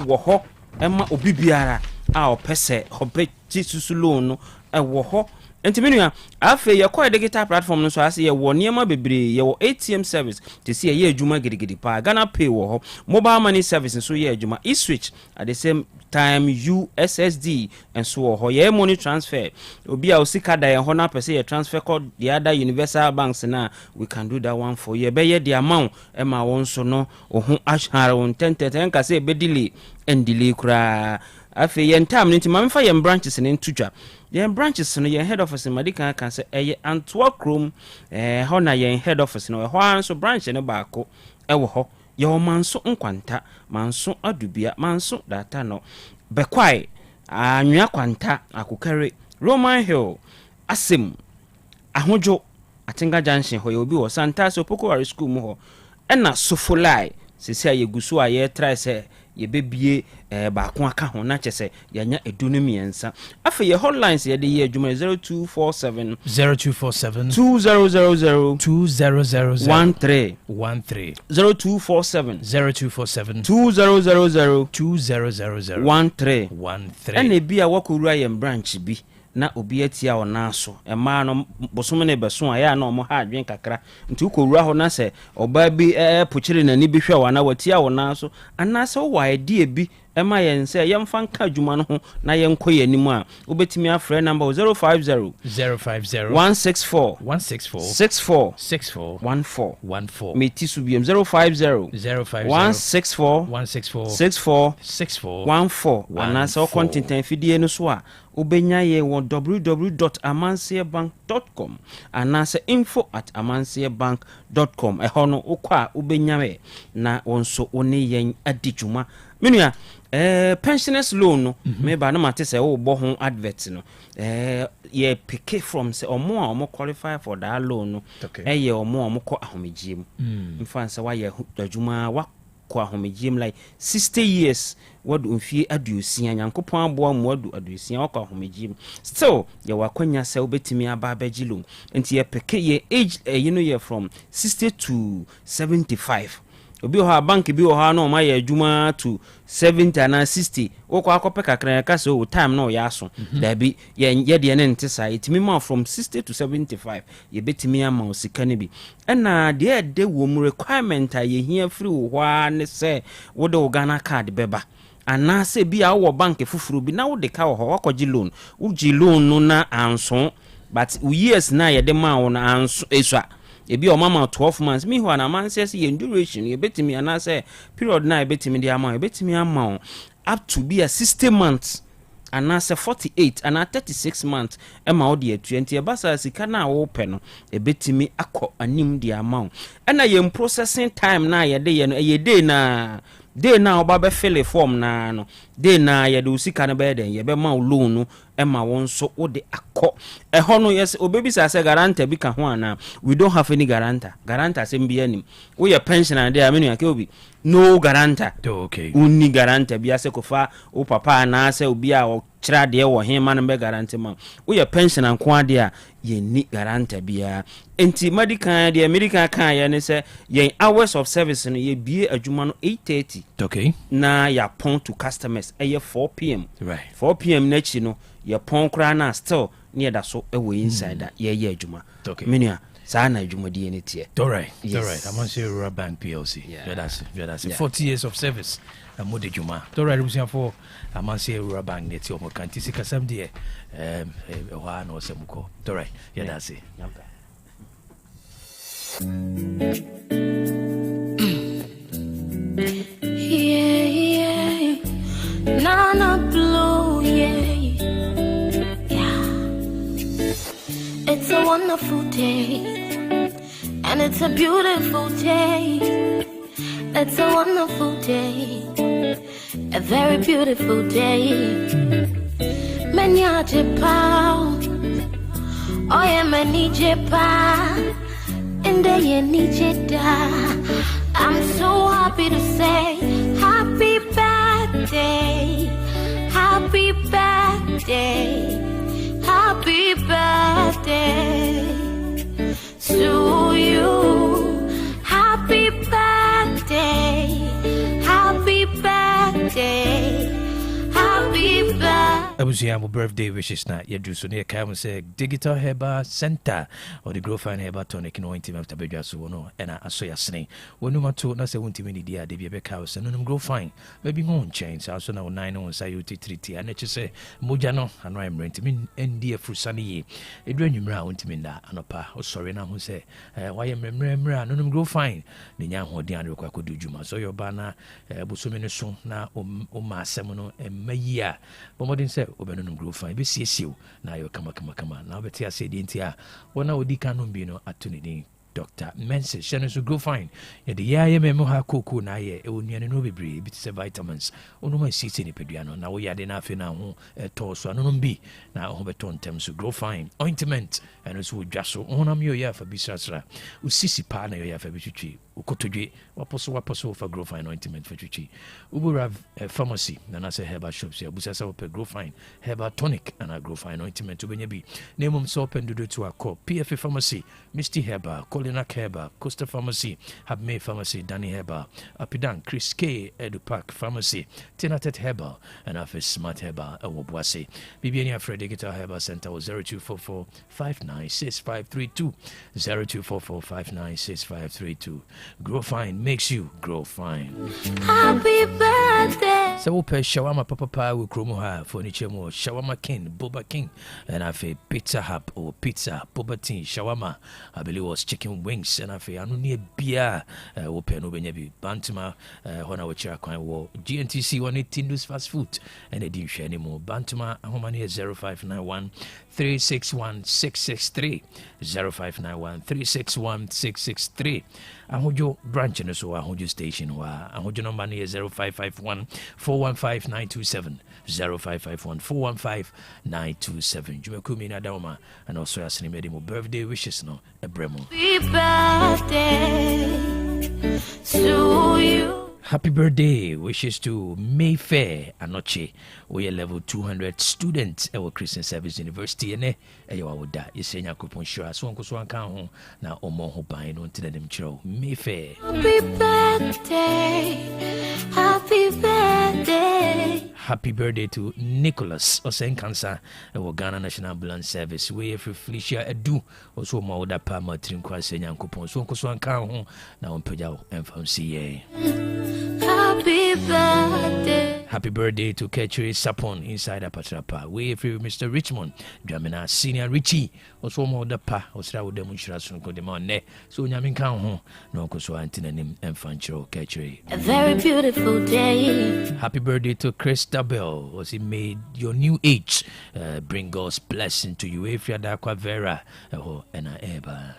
wo ho ema obibiara a opese hobe susu loan no wo ho entiminu afa ye kwa digital platform no so ase ye wo niema bebre ye wo ATM service to see ye adwuma gidigidi pa Ghana Pay wo ho mobile money service so ye adwuma e-switch at the same time USSD and so ho ye money transfer obi a osika da ye ho na pese ye transfer code the other universal banks na we can do that one for ye be ye the amount e ma won so no ohun ashara won 10 ka se be delay and delay kura afa ye ntam ne ntima mfa ye branches ne ntudwa ye branches no ye head office madika kan se eye Antwa Krom ho na ye head office no ho anso branch ne baako wo ho ye o manso nkwanta manso adubia manso data no bekwai anwea kwanta akokare Roman Hill asem ahojo atinga junction ho ye obi wo Santa so Pokowari school mu ho na Sofolai sisi aye gusu aye try se ye bebie baako aka ho na chese yanya edunimiensa afa ye hotlines ye de ye adwuma 0247 2000 13 0247 13 ene bia wakowura ye branch bi na obi atia ona so ema no bosom ne beso aya na omo ha adwen kakra nti ukowura ho na se oba bi pochire nani bi hwe wana watia ona so anase wo idea bi ema yen se yemfa nka adwuma no ho na yenko yanim a obetimi afre number 050 164 64 meti subiem 050 164 anase o content fidie no so a obenya ye won www.amansebank.com anase info@amansebank.com eho no ukwa obenya me na wonso oni yen adijuma menua pensioners loan no me ba na mate say wo bo ho advert no ye pick from say omo qualify for that loan no ye omo ko ahomegiem mfa say wa ye adwuma wa ko ahomegiem like 60 years wadu mfie aduosia nyankopon aboa mu adu aduosia wa ko ahomegiem still ye wakwanya say obetimi aba abaji loan enti ye pick ye age ye from 60 to 75 obi ho bank bi ho na o ma ye adwuma to 70 and 60 woko akope kakra ka se o time na o ya so da bi ye de ne ntesa itimi ma from 60 to 75 ye betimi ama o sika ne bi na de wo mu requirement a ye hia free wo ha ne se wo de Ghana card beba ana se bi a wo bank fufuru bi na wo de ka wo wakoji loan wo ji loan no na anso but years na ye de ma wo na anso esua ebi o mama 12 months me ho na man says ye duration ye betimi ana say period na ye betimi de amount ye betimi amount up to be a 60 months ana say 48 ana 36 months e ma o de 20 e basa sika na wo pe no e betimi akọ anim de amount na ye processing time na ye de ye no ye day na oba be fill form na no day na ye do sika na be den ye be ma loan no e ma won so wo de akọ e ho no yes obebi say guarantor bi ka ho ana we don't have any guarantor sem bi anim wo ye pensioner dey amenu ake obi no guarantor okay unni guarantor bi ase kofa o papa na ase obi a o kira de wo he man be guarantee ma wo ye pensioner nko ade a ye ni guarantor bia enti medical de America kan ye ne say ye hours of service no ye bie adwuma no 8:30 okay na ya pon to customers ye 4 p.m. right 4 p.m. na chi no ye pon kra na still near da so e we inside that ye adwuma okay menua sa na adwuma de ne tie all right I'm on say Rural Bank PLC that's 40 years of service amode adwuma all right we for I'm on say Rural Bank net o mo kan ti sika sam de wa na o semuko all right that's it yeah Nana Blue it's a wonderful day and it's a beautiful day. It's a wonderful day, a very beautiful day. Menya Japan, oh yeah, many Japan, and they need I'm so happy to say, happy birthday, happy birthday, happy birthday to you. Happy birthday, happy birthday, happy birthday. Abusiamo birthday wishes na yadu so ne kai say digital herbal center or the grow fine herbal tonic no intim after bedwa so no na aso yasene wonu mato na say wontimi ni dia de be ka so no grow fine maybe ngon change so na 9 on say UT3T and che say moja no ano am rentimi ndi afusane ye edwa nwumra wontimi nda anopa o sorry na ho say why mremra no grow fine ne nya hodin ade kwa kodu djuma so yoba na busome ne so na o ma asem no emayi a bomodin say obenunum grow fine be siesiu na yo kama na obeti ase di ntia wona odi kanu bi no atuni din Dr. Mensa Shannon so grow fine ya de ya memo ha koko na ye e onuane no bebre bi se vitamins onu ma sisi ni pedua no na wo ya de na afi na ho to so anonum bi na ho beto ntem so grow fine ointment and so dwaso onam yo ya fa bisasra usisi pa na yo ya fa bitwitwi ukotodwe waposo for grow fine ointment for twitwi ubura pharmacy na na say herbal shops ya busasa for grow fine herbal tonic and grow fine ointment ubenya bi nemum so pendudo to akọ PF pharmacy Misty Herbal Colina Herbal Costa Pharmacy Habme Pharmacy Danny Herbal Apidan Chris K Edupark Pharmacy Tinatet Herbal and Office Smart Herbal Awobwase Bibiania Fred Digital Herbal Center 0244 596532 0244 596532 Grow fine makes you grow fine. Happy birthday. So pe shawarma papa we kromo ha furniture mo shawarma king boba king and I fe pizza hub or pizza boba tea shawarma I believe was chicken wings and I fe anu ne bia wo pe no benya bi bantuma hona wo chira kwan wo GNTC 118 news fast food and e di hwe anymore bantuma ahoma ne 0591 361 663 0591 361 663 aho Ahojo branch no so Ahojo station wa Ahojo number no 0551 415 927 0551 415 927. Jumekumi na dauma and also asini made mo birthday wishes no ebremo. Happy birthday to you. Happy birthday wishes to Mayfair Anoche. We are level 200 students at Christian Service University. And Ewawoda is saying Yakupon Shura, so Uncle Swan Town, now Omo Hobine on to them show. Mayfair. Happy birthday. Happy birthday. Happy birthday to Nicholas Osen Cancer, our Ghana National Ambulance Service. We have Felicia Edu, also Mauda Palma Trinkwa Senyakupon, so Uncle Swan Town, now on Pujao and from CA. Happy birthday. Happy birthday to Ketri Sapon inside Apatrapa. We free Mr. Richmond, Jamina Senior Richie, also more the pa, or Sra with demonstration go demon. So Yamin Town, no Koso Antonym and Fancho Ketri. A very beautiful day. Happy birthday to Christabel, was he made your new age. Bring God's blessing to you, Efria Dakwa Vera, and Eba.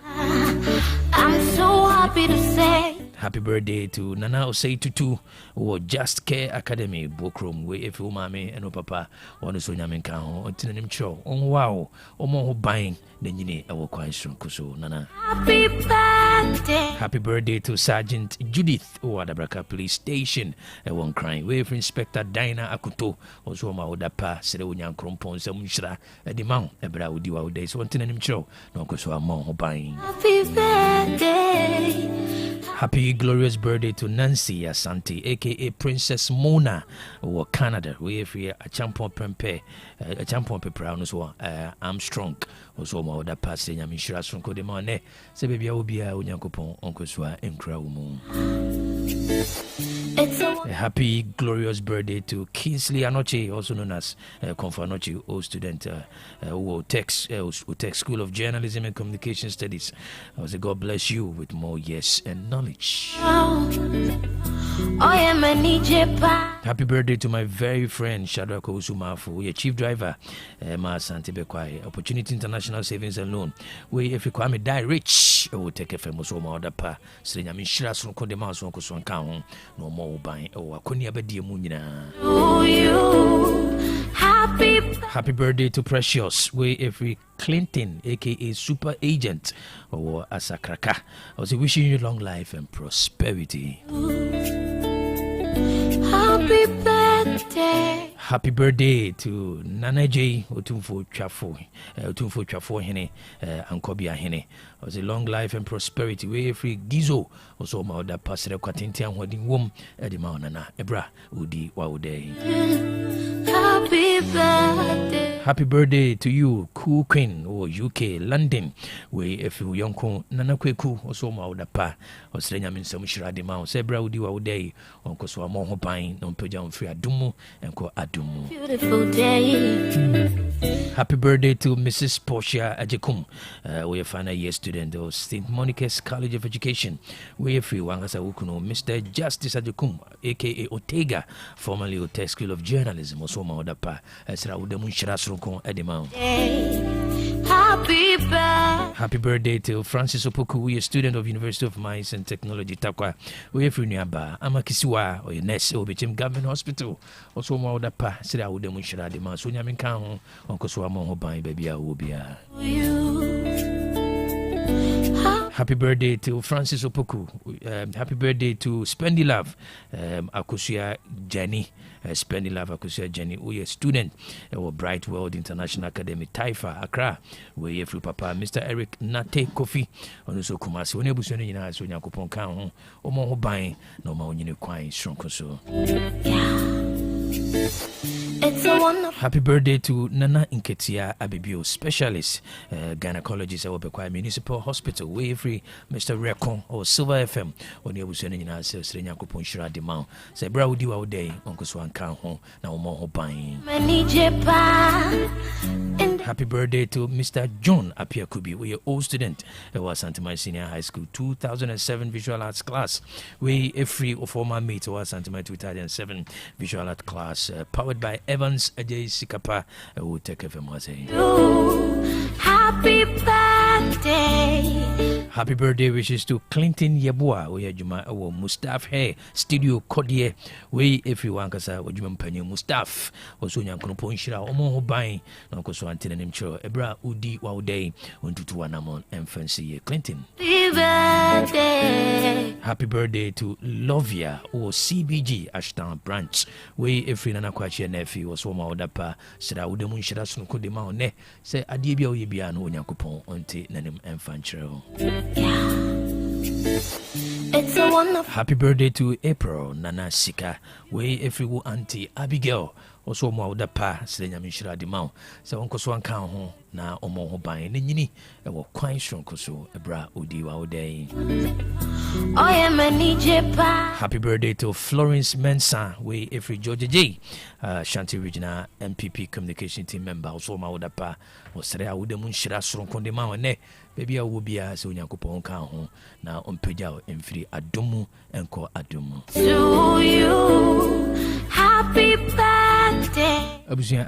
I'm so happy to say. Happy birthday to Nana Osei Tutu, or Just Care Academy, Bookroom, where if you mommy and papa want to so yamin count on Tinanim show. On wow, or more buying than you need our quite strong Kuso, Nana. Happy birthday. Happy birthday to Sergeant Judith, or Adabraka Police Station, a one crying, where Inspector Dinah Akuto, also my old pa, Sereunian Crumpon, Samushra, at the mount, a bra with you our days, one Tinanim show, no Kuso, more buying. Happy birthday. Happy glorious birthday to Nancy Asante, aka Princess Mona, or Canada. We have here a champion pempe, a champion pepper, so Armstrong, also more that passing. I'm sure from Codemone, say baby, I will be a Unyakopon, Uncle Swa, and Crowmo. A happy glorious birthday to Kingsley Anoche, also known as Confanoche, old student, Otec School of Journalism and Communication Studies. I say God bless you with more yes and knowledge. Happy birthday to my very friend Shadrach Osumafu, your chief driver, Ma Sante Bekwai, Opportunity International Savings and Loan. We if you call me die rich, I will take a famous Oma Dapa, saying I'm in Shiras from Condemas on Koson Town, no more buying or Konya Bedia Munina. Happy birthday to Precious, we every Clinton, aka Super Agent, or Asakraka. I was wishing you long life and prosperity. Happy birthday. Happy birthday to Nana J. Otumfo Chafo Hene, Ankobia Hene. I was a long life and prosperity. We free Gizo, also my other pastor Quatintian wedding womb, Eddie Maunana, Ebra, Udi Waude. Happy birthday. Happy birthday to you, Cool Queen, or UK, London. We if you young Nana Kweku, also my other pa, or Srenyamin Samushra de Mount, Sebra Udi Waude, Uncle Swamo Hopine, non Pejam Free Adumu, and Co Adumu. Beautiful day. Happy birthday to Mrs. Portia Ajekum. We are final year student of St. Monica's College of Education. We are free Wangasa Ukuno, Mr. Justice Ajekum, aka Otega, formerly Otec School of Journalism, also Maudapa, as Raudamun Shirasrokon Edemount. Happy birthday to Francis Opoku, we are student of University of Mines and Technology Takwa. We are free Niaba, Amakisiwa, or your nest, or Bichim Government Hospital, also Maudapa, Siraudamun Shiradima, Sunyamin Town, Uncle Swamo Hobine, baby, I will be a. Happy birthday to Francis Opoku. Happy birthday to Spendy Love, Akusia Jenny. Spendy Love Akusia Jenny. We are student of Bright World International Academy, Taifa, Accra. We are through Papa, Mr. Eric Nate Kofi. On the Sokumasi, when you bush in us, when you coupon count, or more buying, no more in your quine, strong so. Happy birthday to Nana Inketia Abibio, specialist gynecologist at Obekwai Municipal Hospital. We free Mr. Rekon or Silver FM. On your sending in ourselves, Renya Kupon Shira Demand. Say, Bra, would you out day, Uncle Swan count home now more buying. Happy birthday to Mr. John Apiakubi. We are old student at Santa Maria Senior High School 2007 Visual Arts class. We a free former mate at Santa Maria 2007 Visual Arts class powered by Evans Ajay Sikapa Otec 102.9 FM. Happy birthday. Happy birthday wishes to Clinton Yabua. We are Juma Mustaf Hey Studio Kodie. We if you want kasa Juma Penny Mustaf. Also Yankono Shira Omo Hobai. Nonko so antena nimcho. Ebra Udi Wauday. Untutu Wanamon and Fancy Clinton. Happy birthday. Happy birthday to Lovia or CBG Ashton Branch. We if you nana kwachi nephew was Woma Odapa. Sira Udemun Shira Sunko de Maone. Say Adibia Yibia no Yakupon unti Nanim and Fanchero. It's a wonderful. Happy birthday to April Nana Sika. We every auntie Abigail. Also mo da pa senya mishira di ma. Se wonko so anka ho na omo ho ban ne nyini e wo kwan shonko so ebra odi wa odai. Happy birthday to Florence Mensah. We every George J. Shanti Regional MPP Communication Team member. Also ma da pa o sere a wode mun shira soronko de ma ne. Baby a wo bia se onyankopon kan ho na ompagya o emfiri adomu enko adomu. To you, happy birthday. Abusia